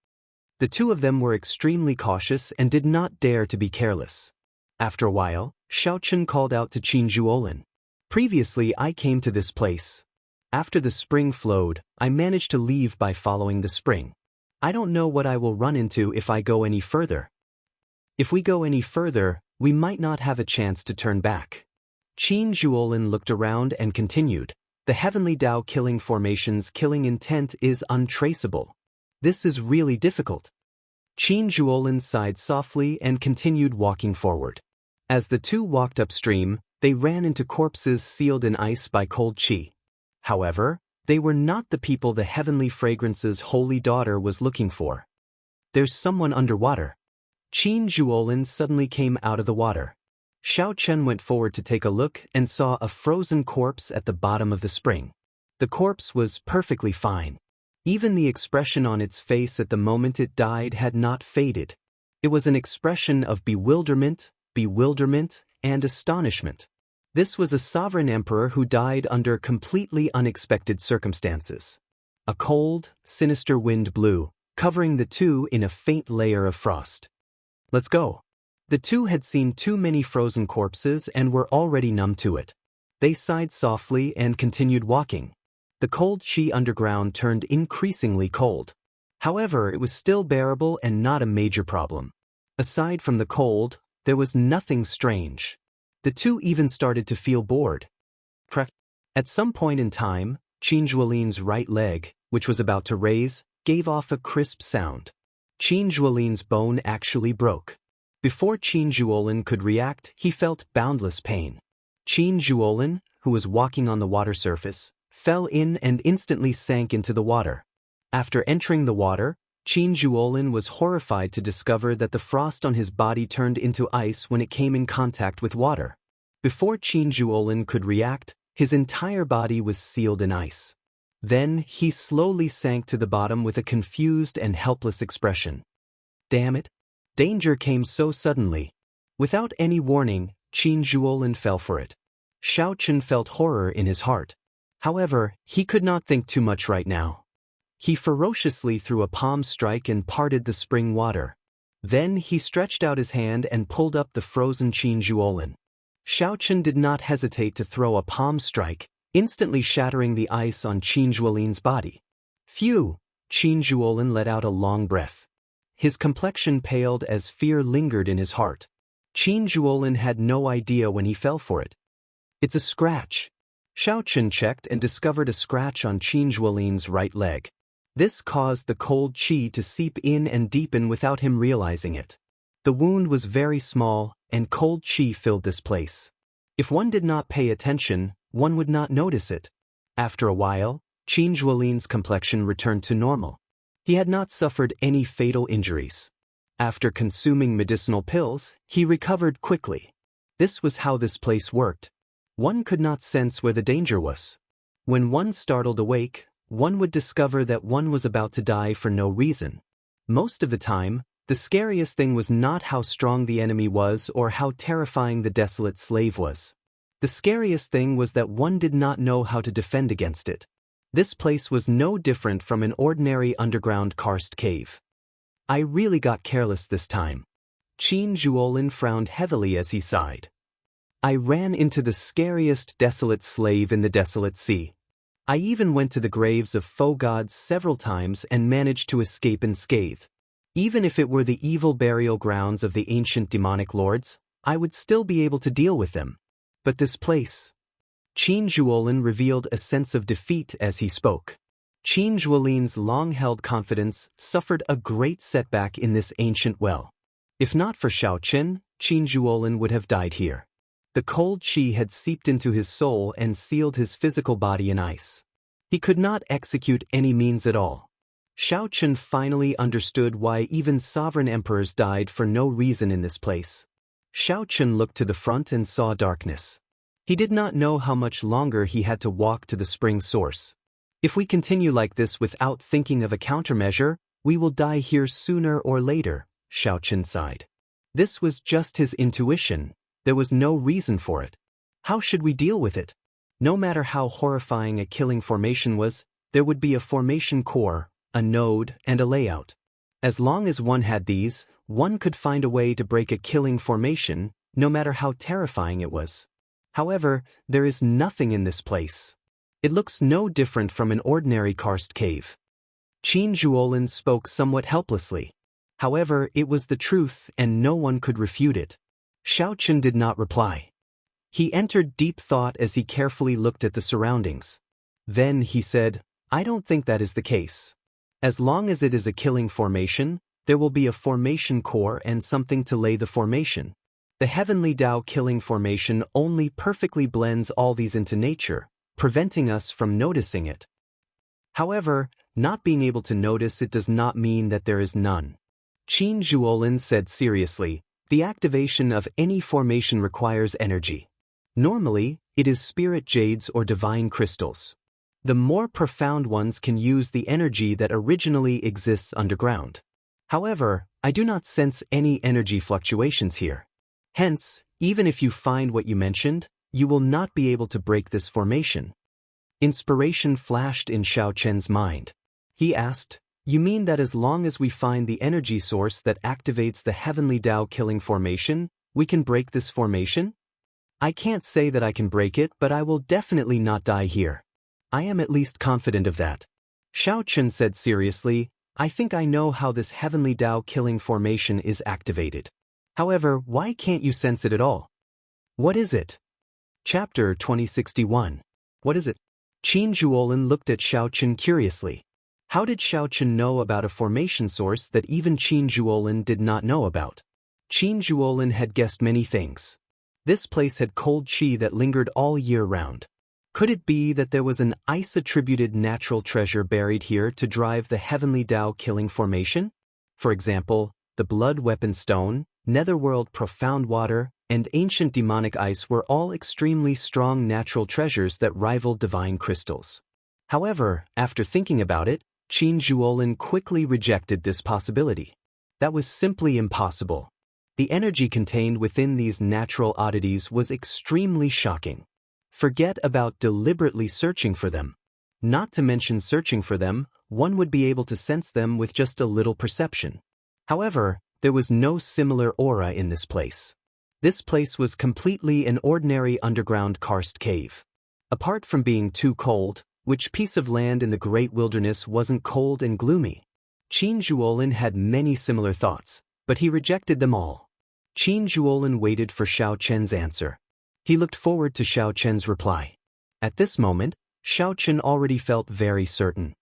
The two of them were extremely cautious and did not dare to be careless. After a while, Xiaoqun called out to Qin Zhuolin. Previously, I came to this place. After the spring flowed, I managed to leave by following the spring. I don't know what I will run into if I go any further. If we go any further, we might not have a chance to turn back. Qin Zhuolin looked around and continued. The heavenly Dao killing formation's killing intent is untraceable. This is really difficult. Qin Zhuolin sighed softly and continued walking forward. As the two walked upstream, they ran into corpses sealed in ice by cold qi. However, they were not the people the heavenly fragrance's holy daughter was looking for. There's someone underwater. Qin Zhuolin suddenly came out of the water. Xiao Chen went forward to take a look and saw a frozen corpse at the bottom of the spring. The corpse was perfectly fine. Even the expression on its face at the moment it died had not faded. It was an expression of bewilderment, and astonishment. This was a sovereign emperor who died under completely unexpected circumstances. A cold, sinister wind blew, covering the two in a faint layer of frost. Let's go. The two had seen too many frozen corpses and were already numb to it. They sighed softly and continued walking. The cold qi underground turned increasingly cold. However, it was still bearable and not a major problem. Aside from the cold, there was nothing strange. The two even started to feel bored. At some point in time, Qin Zhuolin's right leg, which was about to raise, gave off a crisp sound. Qin Zhuolin's bone actually broke. Before Qin Zhuolin could react, he felt boundless pain. Qin Zhuolin, who was walking on the water surface, fell in and instantly sank into the water. After entering the water, Qin Zhuolin was horrified to discover that the frost on his body turned into ice when it came in contact with water. Before Qin Zhuolin could react, his entire body was sealed in ice. Then, he slowly sank to the bottom with a confused and helpless expression. Damn it! Danger came so suddenly. Without any warning, Qin Zhuolin fell for it. Xiaochen felt horror in his heart. However, he could not think too much right now. He ferociously threw a palm strike and parted the spring water. Then he stretched out his hand and pulled up the frozen Qin Zhuolin. Xiaochen did not hesitate to throw a palm strike, instantly shattering the ice on Qin Zhuolin's body. Phew! Qin Zhuolin let out a long breath. His complexion paled as fear lingered in his heart. Qin Zhuolin had no idea when he fell for it. It's a scratch. Xiaochen checked and discovered a scratch on Qin Zhuolin's right leg. This caused the cold qi to seep in and deepen without him realizing it. The wound was very small, and cold qi filled this place. If one did not pay attention, one would not notice it. After a while, Qin Zhuolin's complexion returned to normal. He had not suffered any fatal injuries. After consuming medicinal pills, he recovered quickly. This was how this place worked. One could not sense where the danger was. When one startled awake, one would discover that one was about to die for no reason. Most of the time, the scariest thing was not how strong the enemy was or how terrifying the desolate slave was. The scariest thing was that one did not know how to defend against it. This place was no different from an ordinary underground karst cave. I really got careless this time. Qin Zhuolin frowned heavily as he sighed. I ran into the scariest desolate slave in the desolate sea. I even went to the graves of foe gods several times and managed to escape unscathed. Even if it were the evil burial grounds of the ancient demonic lords, I would still be able to deal with them. But this place... Qin Zhuolin revealed a sense of defeat as he spoke. Qin Zhuolin's long-held confidence suffered a great setback in this ancient well. If not for Xiaochen, Qin Zhuolin would have died here. The cold qi had seeped into his soul and sealed his physical body in ice. He could not execute any means at all. Xiaochen finally understood why even sovereign emperors died for no reason in this place. Xiaochen looked to the front and saw darkness. He did not know how much longer he had to walk to the spring source. If we continue like this without thinking of a countermeasure, we will die here sooner or later, Xiaochen sighed. This was just his intuition. There was no reason for it. How should we deal with it? No matter how horrifying a killing formation was, there would be a formation core, a node, and a layout. As long as one had these, one could find a way to break a killing formation, no matter how terrifying it was. However, there is nothing in this place. It looks no different from an ordinary karst cave. Qin Zhuolin spoke somewhat helplessly. However, it was the truth and no one could refute it. Xiaochen did not reply. He entered deep thought as he carefully looked at the surroundings. Then he said, I don't think that is the case. As long as it is a killing formation, there will be a formation core and something to lay the formation. The heavenly Dao killing formation only perfectly blends all these into nature, preventing us from noticing it. However, not being able to notice it does not mean that there is none. Qin Zhuolin said seriously, the activation of any formation requires energy. Normally, it is spirit jades or divine crystals. The more profound ones can use the energy that originally exists underground. However, I do not sense any energy fluctuations here. Hence, even if you find what you mentioned, you will not be able to break this formation. Inspiration flashed in Xiaochen's mind. He asked, you mean that as long as we find the energy source that activates the heavenly Dao killing formation, we can break this formation? I can't say that I can break it, but I will definitely not die here. I am at least confident of that. Xiaochen said seriously, I think I know how this heavenly Dao killing formation is activated. However, why can't you sense it at all? What is it? Chapter 2061. What is it? Qin Zhuolin looked at Xiaochen curiously. How did Xiaochen know about a formation source that even Qin Zhuolin did not know about? Qin Zhuolin had guessed many things. This place had cold qi that lingered all year round. Could it be that there was an ice-attributed natural treasure buried here to drive the heavenly Dao killing formation? For example, the blood weapon stone, netherworld profound water, and ancient demonic ice were all extremely strong natural treasures that rivaled divine crystals. However, after thinking about it, Qin Zhuolin quickly rejected this possibility. That was simply impossible. The energy contained within these natural oddities was extremely shocking. Forget about deliberately searching for them. Not to mention searching for them, one would be able to sense them with just a little perception. However, there was no similar aura in this place. This place was completely an ordinary underground karst cave. Apart from being too cold, which piece of land in the great wilderness wasn't cold and gloomy? Qin Zhuolin had many similar thoughts, but he rejected them all. Qin Zhuolin waited for Xiao Chen's answer. He looked forward to Xiao Chen's reply. At this moment, Xiao Chen already felt very certain.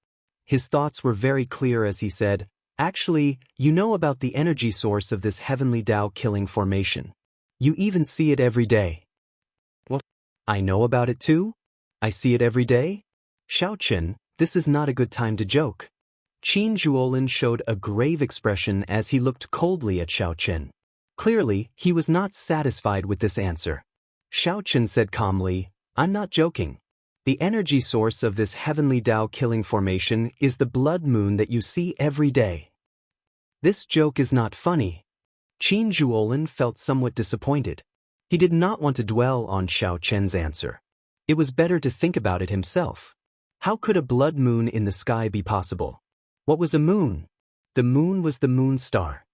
His thoughts were very clear as he said, "Actually, you know about the energy source of this heavenly Tao killing formation. You even see it every day." "What? I know about it too? I see it every day?" "Xiao Chen, this is not a good time to joke." Qin Zhuolin showed a grave expression as he looked coldly at Xiao Chen. Clearly, he was not satisfied with this answer. Xiao Chen said calmly, "I'm not joking. The energy source of this heavenly Tao killing formation is the blood moon that you see every day." This joke is not funny. Qin Zhuolin felt somewhat disappointed. He did not want to dwell on Xiao Chen's answer. It was better to think about it himself. How could a blood moon in the sky be possible? What was a moon? The moon was the moon star.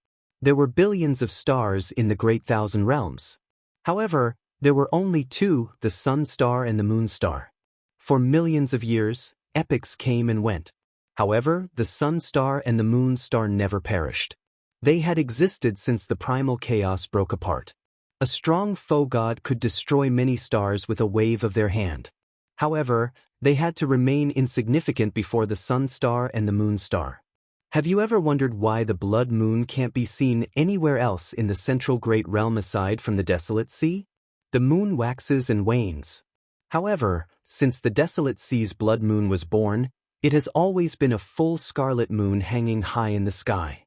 There were billions of stars in the Great Thousand Realms. However, there were only two, the sun star and the moon star. For millions of years, epochs came and went. However, the sun star and the moon star never perished. They had existed since the primal chaos broke apart. A strong foe god could destroy many stars with a wave of their hand. However, they had to remain insignificant before the sun star and the moon star. Have you ever wondered why the blood moon can't be seen anywhere else in the central great realm aside from the desolate sea? The moon waxes and wanes. However, since the desolate sea's blood moon was born, it has always been a full scarlet moon hanging high in the sky.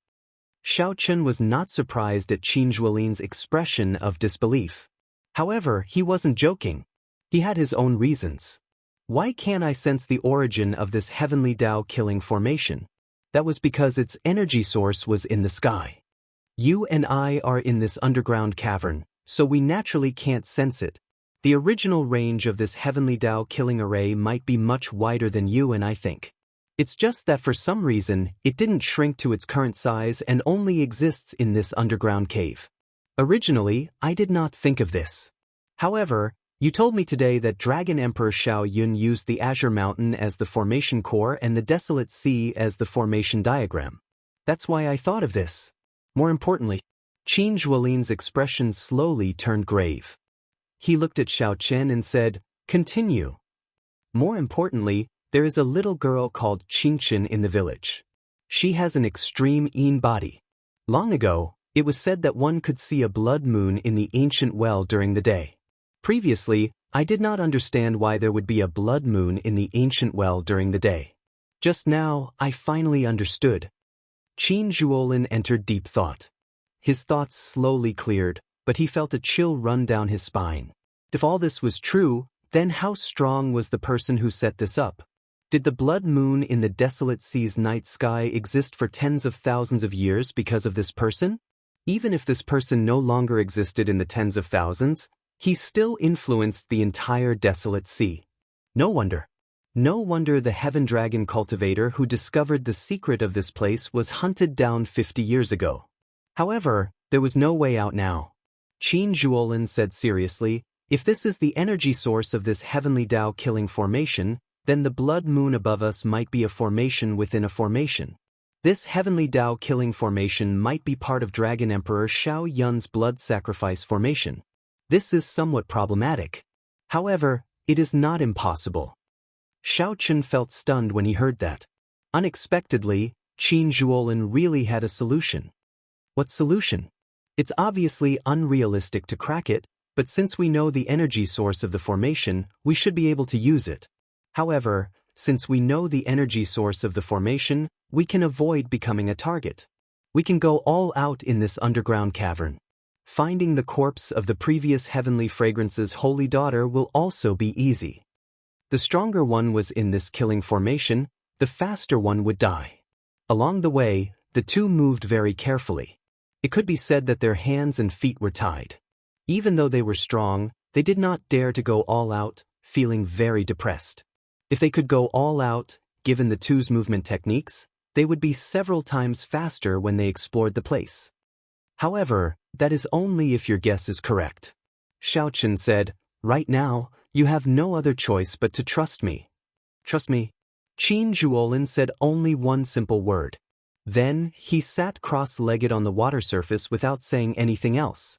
Xiao Chen was not surprised at Qin Zhuolin's expression of disbelief. However, he wasn't joking. He had his own reasons. Why can't I sense the origin of this heavenly Tao killing formation? That was because its energy source was in the sky. You and I are in this underground cavern, so we naturally can't sense it. The original range of this heavenly Tao killing array might be much wider than you and I think. It's just that for some reason, it didn't shrink to its current size and only exists in this underground cave. Originally, I did not think of this. However, you told me today that Dragon Emperor Xiao Yun used the Azure Mountain as the formation core and the Desolate Sea as the formation diagram. That's why I thought of this. More importantly, Qin Zhuolin's expression slowly turned grave. He looked at Xiao Chen and said, "Continue." More importantly, there is a little girl called Qingchen in the village. She has an extreme Yin body. Long ago, it was said that one could see a blood moon in the ancient well during the day. Previously, I did not understand why there would be a blood moon in the ancient well during the day. Just now, I finally understood. Qin Zhuolin entered deep thought. His thoughts slowly cleared, but he felt a chill run down his spine. If all this was true, then how strong was the person who set this up? Did the blood moon in the desolate sea's night sky exist for tens of thousands of years because of this person? Even if this person no longer existed in the tens of thousands, he still influenced the entire desolate sea. No wonder. No wonder the heaven dragon cultivator who discovered the secret of this place was hunted down 50 years ago. However, there was no way out now. Qin Zhuolin said seriously, "If this is the energy source of this heavenly Tao killing formation, then the blood moon above us might be a formation within a formation. This heavenly Tao killing formation might be part of Dragon Emperor Xiao Yun's blood sacrifice formation. This is somewhat problematic. However, it is not impossible." Xiao Chen felt stunned when he heard that. Unexpectedly, Qin Zhuolin really had a solution. What solution? It's obviously unrealistic to crack it, but since we know the energy source of the formation, we should be able to use it. However, since we know the energy source of the formation, we can avoid becoming a target. We can go all out in this underground cavern. Finding the corpse of the previous heavenly fragrance's holy daughter will also be easy. The stronger one was in this killing formation, the faster one would die. Along the way, the two moved very carefully. It could be said that their hands and feet were tied. Even though they were strong, they did not dare to go all out, feeling very depressed. If they could go all out, given the two's movement techniques, they would be several times faster when they explored the place. However, that is only if your guess is correct. Xiaochen said, "Right now, you have no other choice but to trust me." "Trust me?" Qin Zhuolin said only one simple word. Then, he sat cross-legged on the water surface without saying anything else.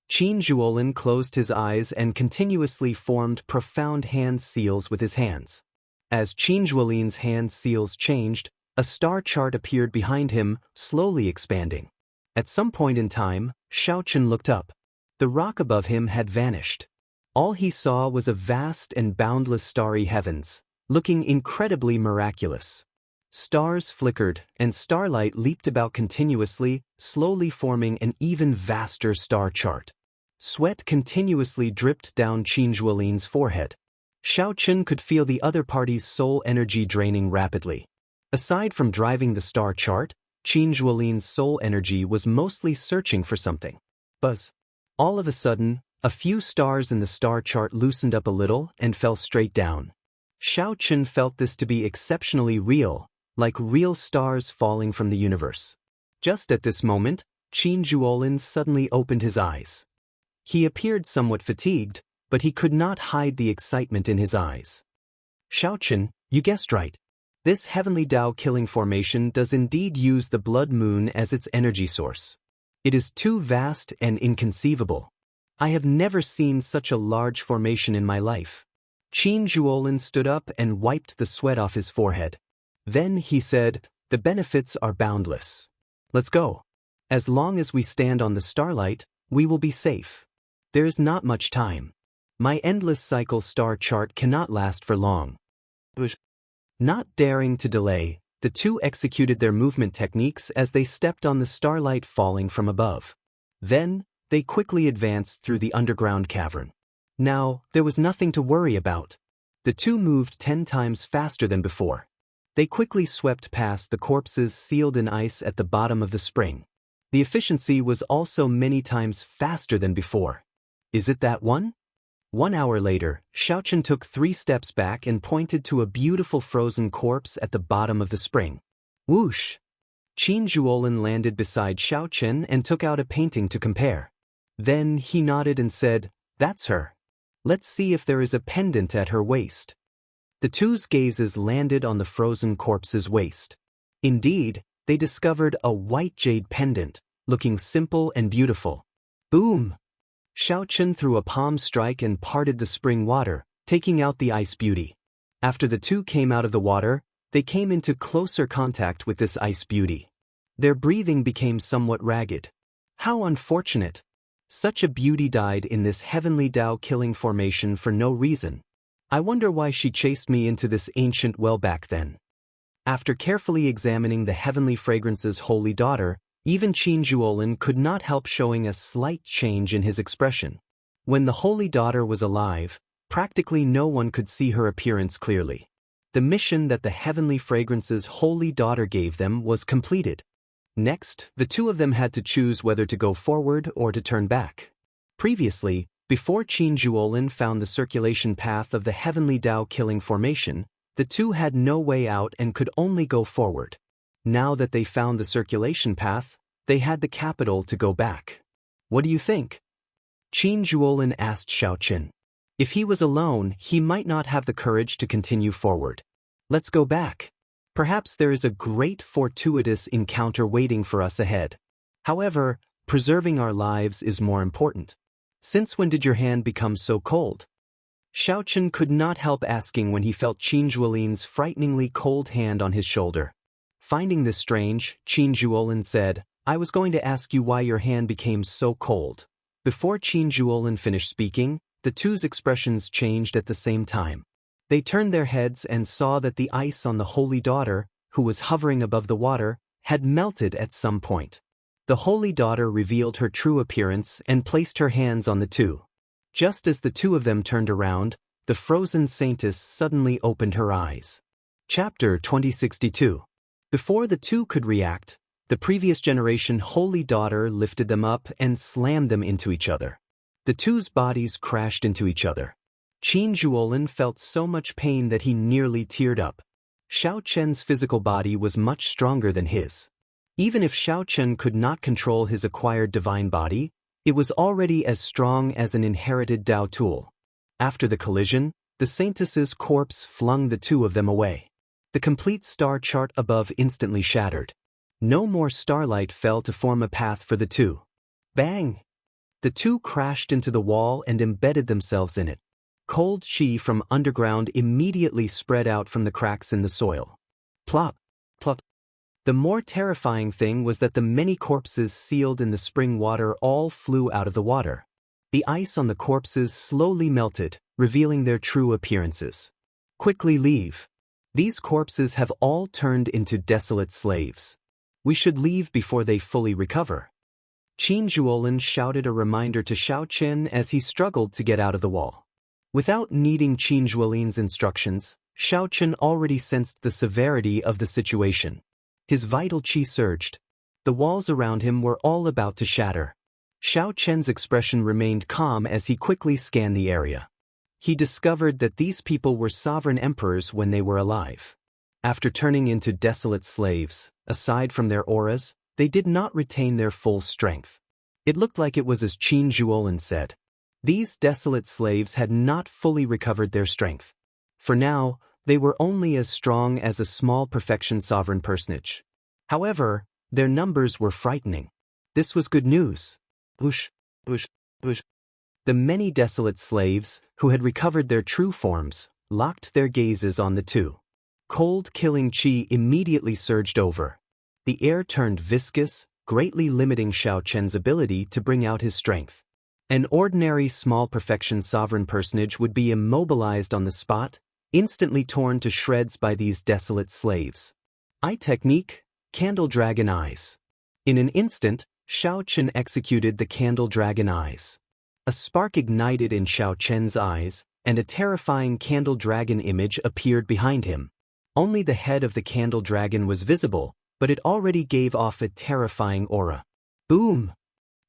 Qin Zhuolin closed his eyes and continuously formed profound hand seals with his hands. As Qin Zhuolin's hand seals changed, a star chart appeared behind him, slowly expanding. At some point in time, Xiaochen looked up. The rock above him had vanished. All he saw was a vast and boundless starry heavens, looking incredibly miraculous. Stars flickered, and starlight leaped about continuously, slowly forming an even vaster star chart. Sweat continuously dripped down Qin Zhuolin's forehead. Xiaochen could feel the other party's soul energy draining rapidly. Aside from driving the star chart, Qin Zhuolin's soul energy was mostly searching for something. Buzz. All of a sudden, a few stars in the star chart loosened up a little and fell straight down. Xiaochen felt this to be exceptionally real, like real stars falling from the universe. Just at this moment, Qin Zhuolin suddenly opened his eyes. He appeared somewhat fatigued, but he could not hide the excitement in his eyes. "Xiaochen, you guessed right. This heavenly Dao killing formation does indeed use the blood moon as its energy source. It is too vast and inconceivable. I have never seen such a large formation in my life." Qin Zhuolin stood up and wiped the sweat off his forehead. Then he said, "The benefits are boundless. Let's go. As long as we stand on the starlight, we will be safe. There is not much time. My endless cycle star chart cannot last for long." Not daring to delay, the two executed their movement techniques as they stepped on the starlight falling from above. Then, they quickly advanced through the underground cavern. Now, there was nothing to worry about. The two moved 10 times faster than before. They quickly swept past the corpses sealed in ice at the bottom of the spring. The efficiency was also many times faster than before. Is it that one? 1 hour later, Xiaochen took 3 steps back and pointed to a beautiful frozen corpse at the bottom of the spring. Whoosh! Qin Zhuolin landed beside Xiaochen and took out a painting to compare. Then he nodded and said, "That's her. Let's see if there is a pendant at her waist." The two's gazes landed on the frozen corpse's waist. Indeed, they discovered a white jade pendant, looking simple and beautiful. Boom! Xiaochen threw a palm strike and parted the spring water, taking out the ice beauty. After the two came out of the water, they came into closer contact with this ice beauty. Their breathing became somewhat ragged. How unfortunate! Such a beauty died in this heavenly Dao killing formation for no reason. I wonder why she chased me into this ancient well back then. After carefully examining the heavenly fragrance's holy daughter, even Qin Zhuolin could not help showing a slight change in his expression. When the holy daughter was alive, practically no one could see her appearance clearly. The mission that the heavenly fragrance's holy daughter gave them was completed. Next, the two of them had to choose whether to go forward or to turn back. Previously, before Qin Zhuolin found the circulation path of the heavenly Dao killing formation, the two had no way out and could only go forward. Now that they found the circulation path, they had the capital to go back. What do you think? Qin Zhuolin asked Xiaochen. If he was alone, he might not have the courage to continue forward. Let's go back. Perhaps there is a great fortuitous encounter waiting for us ahead. However, preserving our lives is more important. Since when did your hand become so cold? Xiaochen could not help asking when he felt Qin Zhuolin's frighteningly cold hand on his shoulder. Finding this strange, Qin Zhuolin said, "I was going to ask you why your hand became so cold." Before Qin Zhuolin finished speaking, the two's expressions changed at the same time. They turned their heads and saw that the ice on the holy daughter, who was hovering above the water, had melted at some point. The holy daughter revealed her true appearance and placed her hands on the two. Just as the two of them turned around, the frozen saintess suddenly opened her eyes. Chapter 2062. Before the two could react, the previous generation holy daughter lifted them up and slammed them into each other. The two's bodies crashed into each other. Qin Zhuolin felt so much pain that he nearly teared up. Xiao Chen's physical body was much stronger than his. Even if Xiao Chen could not control his acquired divine body, it was already as strong as an inherited Dao tool. After the collision, the Saintess's corpse flung the two of them away. The complete star chart above instantly shattered. No more starlight fell to form a path for the two. Bang! The two crashed into the wall and embedded themselves in it. Cold qi from underground immediately spread out from the cracks in the soil. Plop! Plop! The more terrifying thing was that the many corpses sealed in the spring water all flew out of the water. The ice on the corpses slowly melted, revealing their true appearances. Quickly leave. These corpses have all turned into desolate slaves. We should leave before they fully recover. Qin Zhuolin shouted a reminder to Xiao Chen as he struggled to get out of the wall. Without needing Qin Zhuolin's instructions, Xiao Chen already sensed the severity of the situation. His vital qi surged. The walls around him were all about to shatter. Xiao Chen's expression remained calm as he quickly scanned the area. He discovered that these people were sovereign emperors when they were alive. After turning into desolate slaves, aside from their auras, they did not retain their full strength. It looked like it was as Qin Zhuolin said. These desolate slaves had not fully recovered their strength. For now, they were only as strong as a small perfection sovereign personage. However, their numbers were frightening. This was good news. Whoosh, whoosh, whoosh. The many desolate slaves, who had recovered their true forms, locked their gazes on the two. Cold killing qi immediately surged over. The air turned viscous, greatly limiting Xiao Chen's ability to bring out his strength. An ordinary small perfection sovereign personage would be immobilized on the spot, instantly torn to shreds by these desolate slaves. Eye technique, Candle Dragon Eyes. In an instant, Xiao Chen executed the Candle Dragon Eyes. A spark ignited in Xiao Chen's eyes, and a terrifying candle dragon image appeared behind him. Only the head of the candle dragon was visible, but it already gave off a terrifying aura. Boom!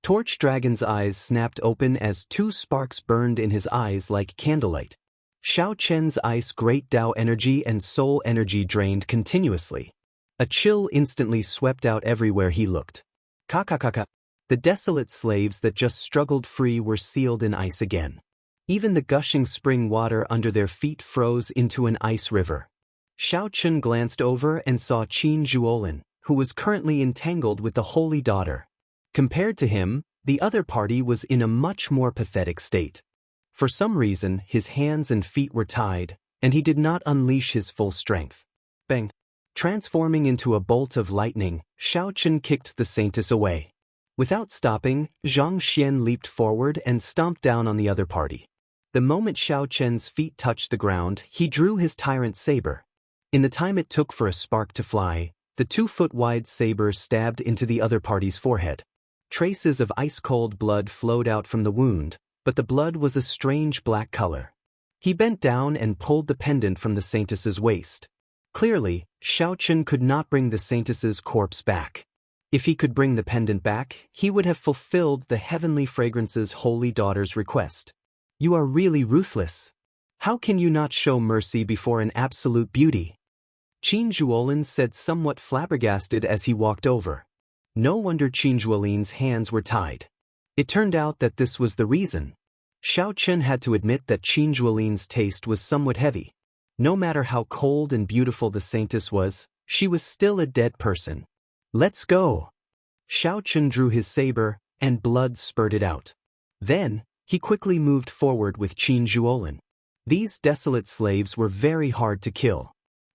Torch Dragon's eyes snapped open as two sparks burned in his eyes like candlelight. Xiao Chen's ice great Dao energy and soul energy drained continuously. A chill instantly swept out everywhere he looked. Ka-ka-ka-ka. The desolate slaves that just struggled free were sealed in ice again. Even the gushing spring water under their feet froze into an ice river. Xiao Chen glanced over and saw Qin Zhuolin, who was currently entangled with the Holy Daughter. Compared to him, the other party was in a much more pathetic state. For some reason, his hands and feet were tied, and he did not unleash his full strength. Bang! Transforming into a bolt of lightning, Xiao Chen kicked the Saintess away. Without stopping, Zhang Xian leaped forward and stomped down on the other party. The moment Xiao Chen's feet touched the ground, he drew his tyrant saber. In the time it took for a spark to fly, the 2-foot-wide saber stabbed into the other party's forehead. Traces of ice-cold blood flowed out from the wound, but the blood was a strange black color. He bent down and pulled the pendant from the Saintess's waist. Clearly, Xiao Chen could not bring the Saintess's corpse back. If he could bring the pendant back, he would have fulfilled the Heavenly Fragrance's Holy Daughter's request. You are really ruthless. How can you not show mercy before an absolute beauty? Qin Zhuolin said somewhat flabbergasted as he walked over. No wonder Qin Zhuolin's hands were tied. It turned out that this was the reason. Xiao Chen had to admit that Qin Zhuolin's taste was somewhat heavy. No matter how cold and beautiful the Saintess was, she was still a dead person. Let's go! Xiao Chen drew his saber, and blood spurted out. Then, he quickly moved forward with Qin Zhuolin. These desolate slaves were very hard to kill.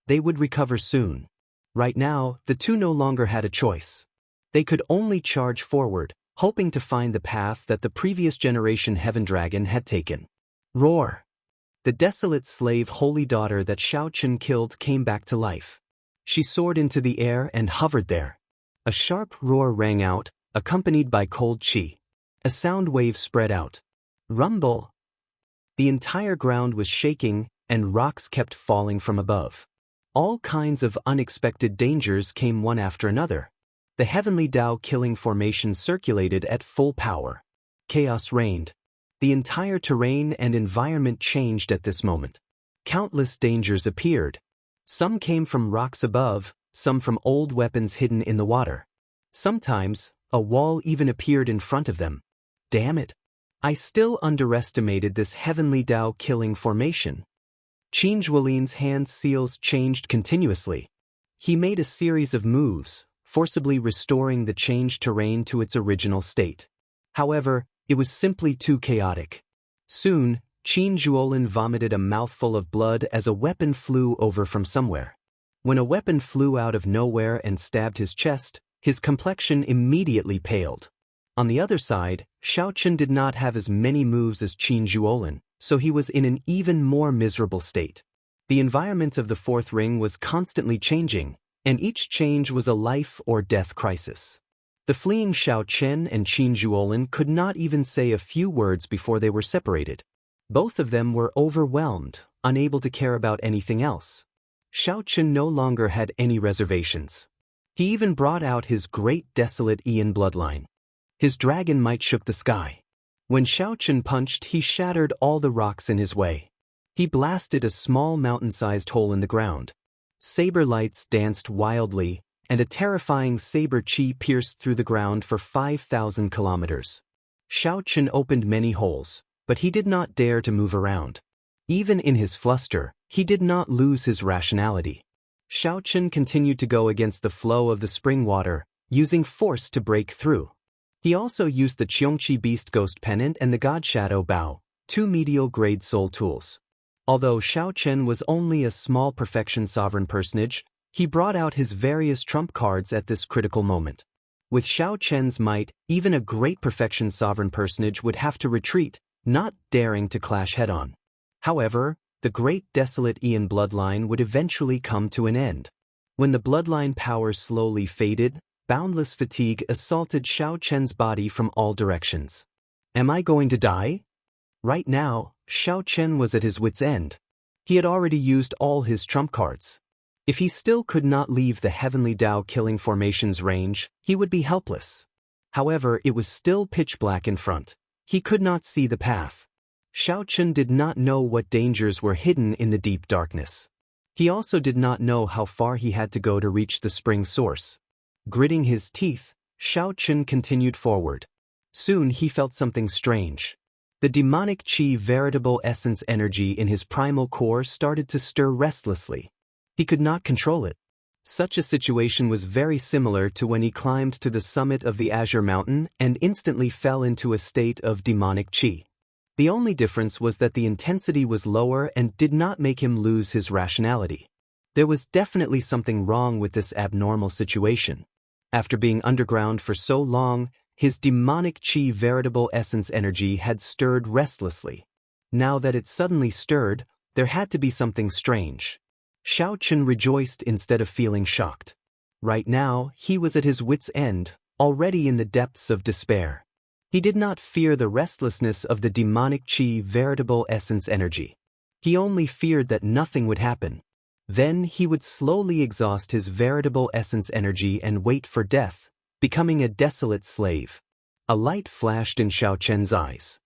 They would recover soon. Right now, the two no longer had a choice. They could only charge forward, hoping to find the path that the previous generation Heaven Dragon had taken. Roar! The desolate slave Holy Daughter that Xiao Chen killed came back to life. She soared into the air and hovered there. A sharp roar rang out, accompanied by cold qi. A sound wave spread out. Rumble! The entire ground was shaking, and rocks kept falling from above. All kinds of unexpected dangers came one after another. The heavenly Dao killing formation circulated at full power. Chaos reigned. The entire terrain and environment changed at this moment. Countless dangers appeared. Some came from rocks above, some from old weapons hidden in the water. Sometimes, a wall even appeared in front of them. Damn it! I still underestimated this heavenly Dao killing formation. Qin Zhuolin's hand seals changed continuously. He made a series of moves, forcibly restoring the changed terrain to its original state. However, it was simply too chaotic. Soon, Qin Zhuolin vomited a mouthful of blood as a weapon flew over from somewhere. When a weapon flew out of nowhere and stabbed his chest, his complexion immediately paled. On the other side, Xiaochen did not have as many moves as Qin Zhuolin, so he was in an even more miserable state. The environment of the fourth ring was constantly changing, and each change was a life or death crisis. The fleeing Xiaochen and Qin Zhuolin could not even say a few words before they were separated. Both of them were overwhelmed, unable to care about anything else. Xiaochen no longer had any reservations. He even brought out his great desolate Ian bloodline. His dragon might shook the sky. When Xiaochen punched, he shattered all the rocks in his way. He blasted a small mountain-sized hole in the ground. Saber lights danced wildly, and a terrifying saber chi pierced through the ground for 5,000 kilometers. Xiaochen opened many holes, but he did not dare to move around. Even in his fluster, he did not lose his rationality. Xiaochen continued to go against the flow of the spring water, using force to break through. He also used the Qiongqi Beast Ghost Pennant and the God Shadow Bow, two medial-grade soul tools. Although Xiaochen was only a small perfection sovereign personage, he brought out his various trump cards at this critical moment. With Xiaochen's might, even a great perfection sovereign personage would have to retreat, not daring to clash head-on. However, the great desolate Ian bloodline would eventually come to an end. When the bloodline power slowly faded, boundless fatigue assaulted Xiaochen's body from all directions. Am I going to die? Right now, Xiaochen was at his wit's end. He had already used all his trump cards. If he still could not leave the heavenly Dao killing formation's range, he would be helpless. However, it was still pitch black in front. He could not see the path. Xiaochen did not know what dangers were hidden in the deep darkness. He also did not know how far he had to go to reach the spring source. Gritting his teeth, Xiaochen continued forward. Soon he felt something strange. The demonic qi veritable essence energy in his primal core started to stir restlessly. He could not control it. Such a situation was very similar to when he climbed to the summit of the Azure Mountain and instantly fell into a state of demonic qi. The only difference was that the intensity was lower and did not make him lose his rationality. There was definitely something wrong with this abnormal situation. After being underground for so long, his demonic qi veritable essence energy had stirred restlessly. Now that it suddenly stirred, there had to be something strange. Xiaochen rejoiced instead of feeling shocked. Right now, he was at his wit's end, already in the depths of despair. He did not fear the restlessness of the demonic qi veritable essence energy. He only feared that nothing would happen. Then he would slowly exhaust his veritable essence energy and wait for death, becoming a desolate slave. A light flashed in Xiaochen's eyes.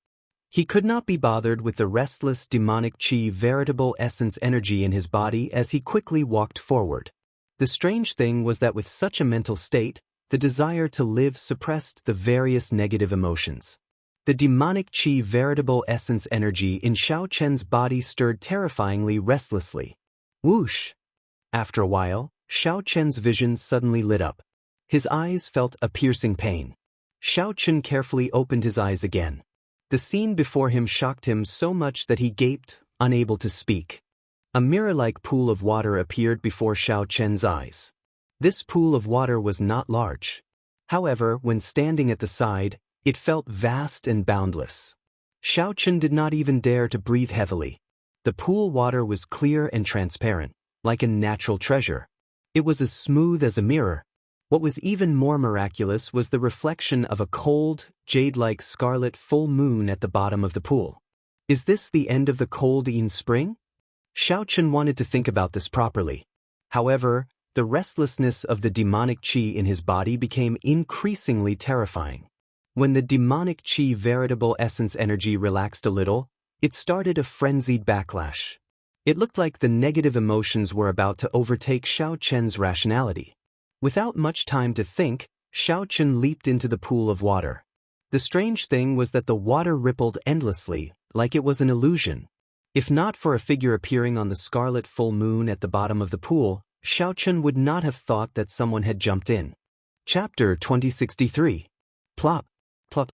He could not be bothered with the restless demonic qi veritable essence energy in his body as he quickly walked forward. The strange thing was that with such a mental state, the desire to live suppressed the various negative emotions. The demonic qi veritable essence energy in Xiaochen's body stirred terrifyingly restlessly. Whoosh! After a while, Xiaochen's vision suddenly lit up. His eyes felt a piercing pain. Xiaochen carefully opened his eyes again. The scene before him shocked him so much that he gaped, unable to speak. A mirror-like pool of water appeared before Xiaochen's eyes. This pool of water was not large. However, when standing at the side, it felt vast and boundless. Xiaochen did not even dare to breathe heavily. The pool water was clear and transparent, like a natural treasure. It was as smooth as a mirror. What was even more miraculous was the reflection of a cold, jade-like scarlet full moon at the bottom of the pool. Is this the end of the cold Yin spring? Xiaochen wanted to think about this properly. However, the restlessness of the demonic qi in his body became increasingly terrifying. When the demonic chi veritable essence energy relaxed a little, it started a frenzied backlash. It looked like the negative emotions were about to overtake Xiao Chen's rationality. Without much time to think, Xiao Chen leaped into the pool of water. The strange thing was that the water rippled endlessly, like it was an illusion. If not for a figure appearing on the scarlet full moon at the bottom of the pool, Xiao Chen would not have thought that someone had jumped in. Chapter 2063. Plop, plop.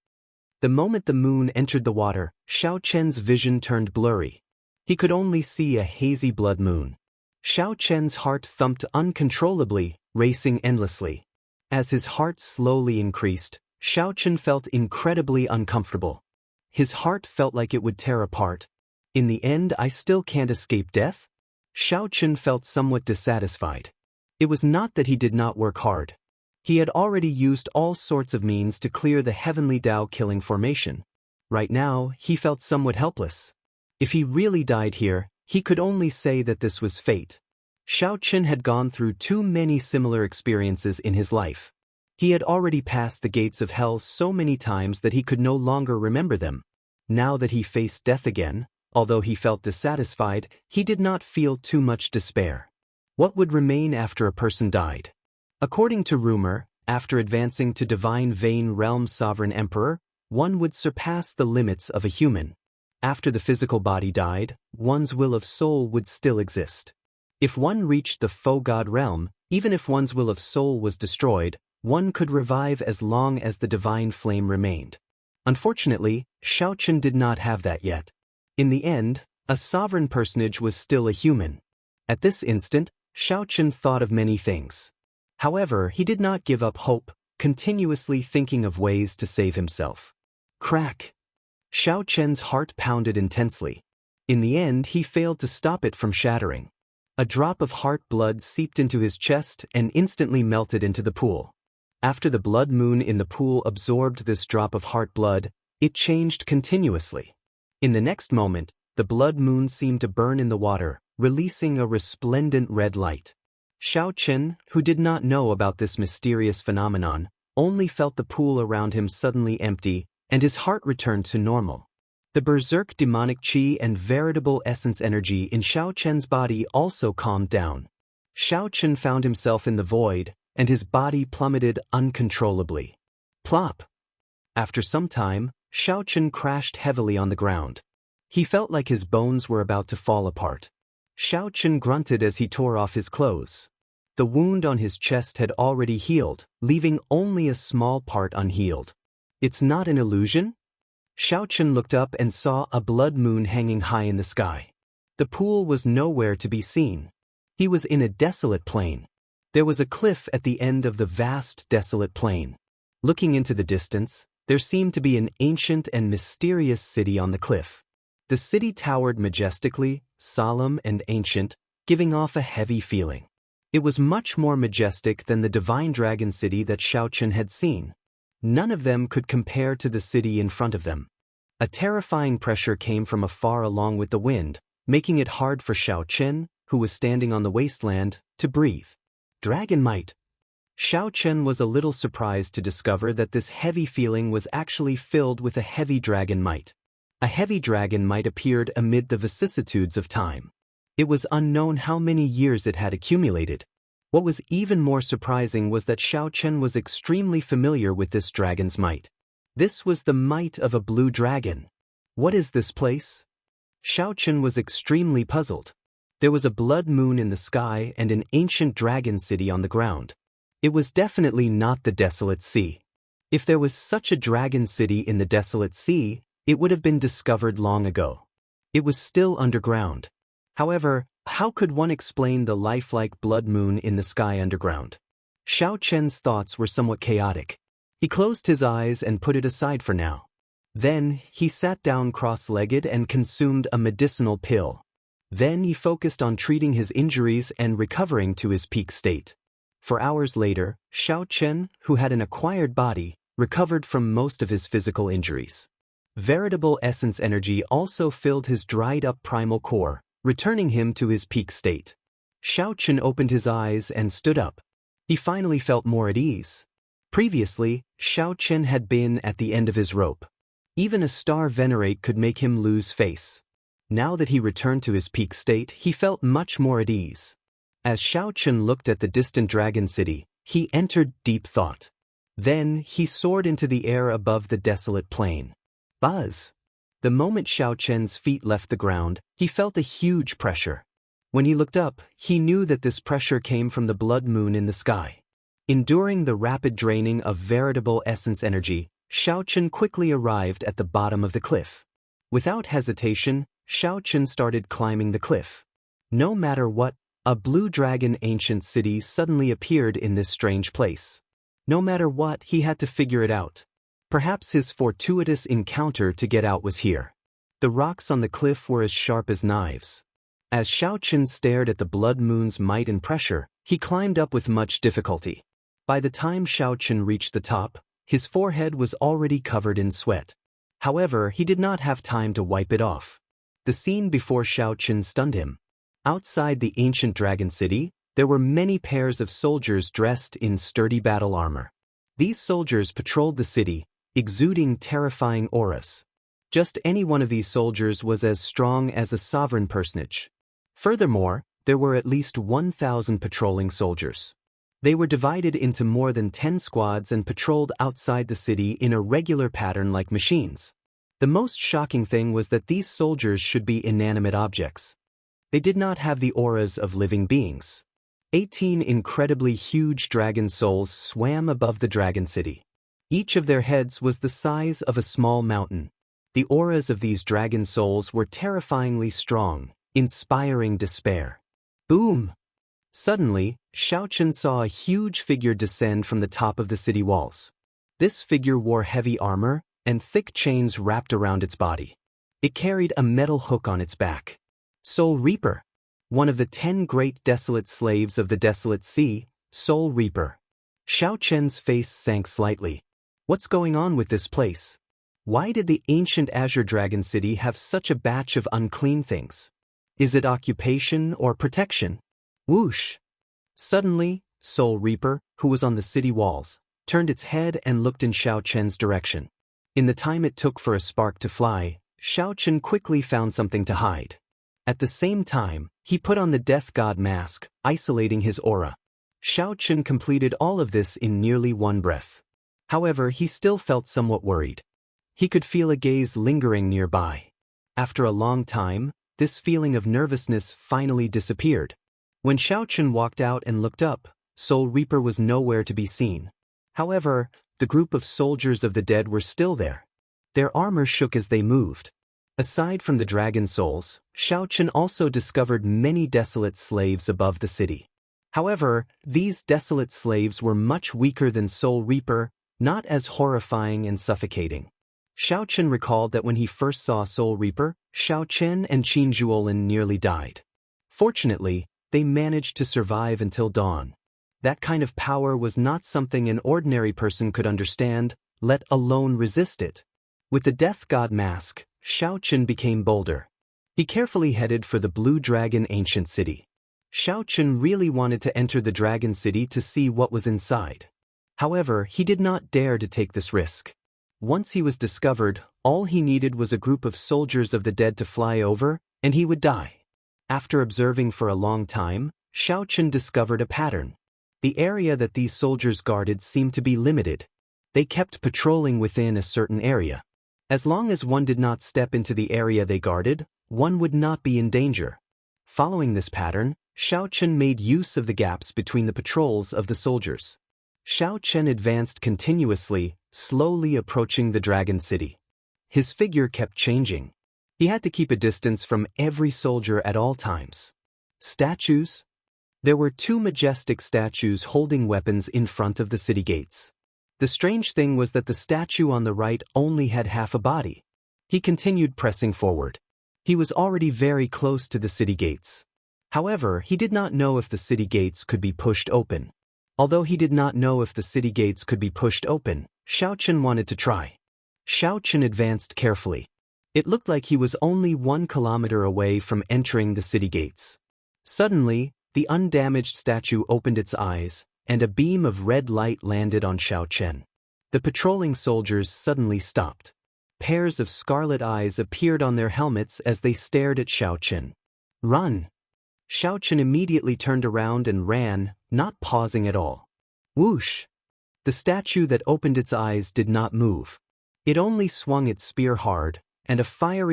The moment the moon entered the water, Xiao Chen's vision turned blurry. He could only see a hazy blood moon. Xiao Chen's heart thumped uncontrollably, racing endlessly. As his heart slowly increased, Xiao Chen felt incredibly uncomfortable. His heart felt like it would tear apart. In the end, I still can't escape death? Xiao Chen felt somewhat dissatisfied. It was not that he did not work hard. He had already used all sorts of means to clear the heavenly Dao killing formation. Right now, he felt somewhat helpless. If he really died here, he could only say that this was fate. Xiao Chen had gone through too many similar experiences in his life. He had already passed the gates of hell so many times that he could no longer remember them. Now that he faced death again, although he felt dissatisfied, he did not feel too much despair. What would remain after a person died? According to rumor, after advancing to Divine Vein Realm Sovereign Emperor, one would surpass the limits of a human. After the physical body died, one's will of soul would still exist. If one reached the faux god realm, even if one's will of soul was destroyed, one could revive as long as the divine flame remained. Unfortunately, Xiao Chen did not have that yet. In the end, a sovereign personage was still a human. At this instant, Xiao Chen thought of many things. However, he did not give up hope, continuously thinking of ways to save himself. Crack! Xiao Chen's heart pounded intensely. In the end, he failed to stop it from shattering. A drop of heart blood seeped into his chest and instantly melted into the pool. After the blood moon in the pool absorbed this drop of heart blood, it changed continuously. In the next moment, the blood moon seemed to burn in the water, releasing a resplendent red light. Xiao Chen, who did not know about this mysterious phenomenon, only felt the pool around him suddenly empty, and his heart returned to normal. The berserk demonic chi and veritable essence energy in Xiao Chen's body also calmed down. Xiao Chen found himself in the void, and his body plummeted uncontrollably. Plop! After some time, Xiao Chen crashed heavily on the ground. He felt like his bones were about to fall apart. Xiao Chen grunted as he tore off his clothes. The wound on his chest had already healed, leaving only a small part unhealed. It's not an illusion? Xiao Chen looked up and saw a blood moon hanging high in the sky. The pool was nowhere to be seen. He was in a desolate plain. There was a cliff at the end of the vast desolate plain. Looking into the distance, there seemed to be an ancient and mysterious city on the cliff. The city towered majestically, solemn and ancient, giving off a heavy feeling. It was much more majestic than the divine dragon city that Xiao Chen had seen. None of them could compare to the city in front of them. A terrifying pressure came from afar along with the wind, making it hard for Xiao Chen, who was standing on the wasteland, to breathe. Dragon might. Xiao Chen was a little surprised to discover that this heavy feeling was actually filled with a heavy dragon might. A heavy dragon might appeared amid the vicissitudes of time. It was unknown how many years it had accumulated. What was even more surprising was that Xiao Chen was extremely familiar with this dragon's might. This was the might of a blue dragon. What is this place? Xiao Chen was extremely puzzled. There was a blood moon in the sky and an ancient dragon city on the ground. It was definitely not the desolate sea. If there was such a dragon city in the desolate sea, it would have been discovered long ago. It was still underground. However, how could one explain the lifelike blood moon in the sky underground? Xiao Chen's thoughts were somewhat chaotic. He closed his eyes and put it aside for now. Then, he sat down cross-legged and consumed a medicinal pill. Then he focused on treating his injuries and recovering to his peak state. For hours later, Xiao Chen, who had an acquired body, recovered from most of his physical injuries. Veritable essence energy also filled his dried-up primal core, returning him to his peak state. Xiao Chen opened his eyes and stood up. He finally felt more at ease. Previously, Xiao Chen had been at the end of his rope. Even a star venerate could make him lose face. Now that he returned to his peak state, he felt much more at ease. As Xiao Chen looked at the distant dragon city, he entered deep thought. Then, he soared into the air above the desolate plain. Buzz! The moment Xiao Chen's feet left the ground, he felt a huge pressure. When he looked up, he knew that this pressure came from the blood moon in the sky. Enduring the rapid draining of veritable essence energy, Xiao Chen quickly arrived at the bottom of the cliff. Without hesitation, Xiao Chen started climbing the cliff. No matter what, a blue dragon ancient city suddenly appeared in this strange place. No matter what, he had to figure it out. Perhaps his fortuitous encounter to get out was here. The rocks on the cliff were as sharp as knives. As Xiao Chen stared at the blood moon's might and pressure, he climbed up with much difficulty. By the time Xiao Chen reached the top, his forehead was already covered in sweat. However, he did not have time to wipe it off. The scene before Xiao Chen stunned him. Outside the ancient dragon city, there were many pairs of soldiers dressed in sturdy battle armor. These soldiers patrolled the city, exuding terrifying auras. Just any one of these soldiers was as strong as a sovereign personage. Furthermore, there were at least 1,000 patrolling soldiers. They were divided into more than 10 squads and patrolled outside the city in a regular pattern like machines. The most shocking thing was that these soldiers should be inanimate objects. They did not have the auras of living beings. 18 incredibly huge dragon souls swam above the dragon city. Each of their heads was the size of a small mountain. The auras of these dragon souls were terrifyingly strong, inspiring despair. Boom! Suddenly, Xiao Chen saw a huge figure descend from the top of the city walls. This figure wore heavy armor and thick chains wrapped around its body. It carried a metal hook on its back. Soul Reaper, one of the 10 great desolate slaves of the desolate sea, Soul Reaper. Xiao Chen's face sank slightly. What's going on with this place? Why did the ancient Azure Dragon City have such a batch of unclean things? Is it occupation or protection? Whoosh! Suddenly, Soul Reaper, who was on the city walls, turned its head and looked in Xiao Chen's direction. In the time it took for a spark to fly, Xiao Chen quickly found something to hide. At the same time, he put on the Death God mask, isolating his aura. Xiao Chen completed all of this in nearly one breath. However, he still felt somewhat worried. He could feel a gaze lingering nearby. After a long time, this feeling of nervousness finally disappeared. When Xiao Chen walked out and looked up, Soul Reaper was nowhere to be seen. However, the group of soldiers of the dead were still there. Their armor shook as they moved. Aside from the dragon souls, Xiao Chen also discovered many desolate slaves above the city. However, these desolate slaves were much weaker than Soul Reaper, not as horrifying and suffocating. Xiao Chen recalled that when he first saw Soul Reaper, Xiao Chen and Qin Zhuolin nearly died. Fortunately, they managed to survive until dawn. That kind of power was not something an ordinary person could understand, let alone resist it. With the Death God mask, Xiao Chen became bolder. He carefully headed for the Blue Dragon Ancient City. Xiao Chen really wanted to enter the Dragon City to see what was inside. However, he did not dare to take this risk. Once he was discovered, all he needed was a group of soldiers of the dead to fly over, and he would die. After observing for a long time, Xiao Chen discovered a pattern. The area that these soldiers guarded seemed to be limited. They kept patrolling within a certain area. As long as one did not step into the area they guarded, one would not be in danger. Following this pattern, Xiao Chen made use of the gaps between the patrols of the soldiers. Xiao Chen advanced continuously, slowly approaching the Dragon City. His figure kept changing. He had to keep a distance from every soldier at all times. Statues? There were 2 majestic statues holding weapons in front of the city gates. The strange thing was that the statue on the right only had half a body. He continued pressing forward. He was already very close to the city gates. However, he did not know if the city gates could be pushed open. Although he did not know if the city gates could be pushed open, Xiao Chen wanted to try. Xiao Chen advanced carefully. It looked like he was only 1 kilometer away from entering the city gates. Suddenly, the undamaged statue opened its eyes, and a beam of red light landed on Xiaochen. The patrolling soldiers suddenly stopped. Pairs of scarlet eyes appeared on their helmets as they stared at Xiaochen. "Run!" Xiaochen immediately turned around and ran, not pausing at all. Whoosh! The statue that opened its eyes did not move. It only swung its spear hard, and a fiery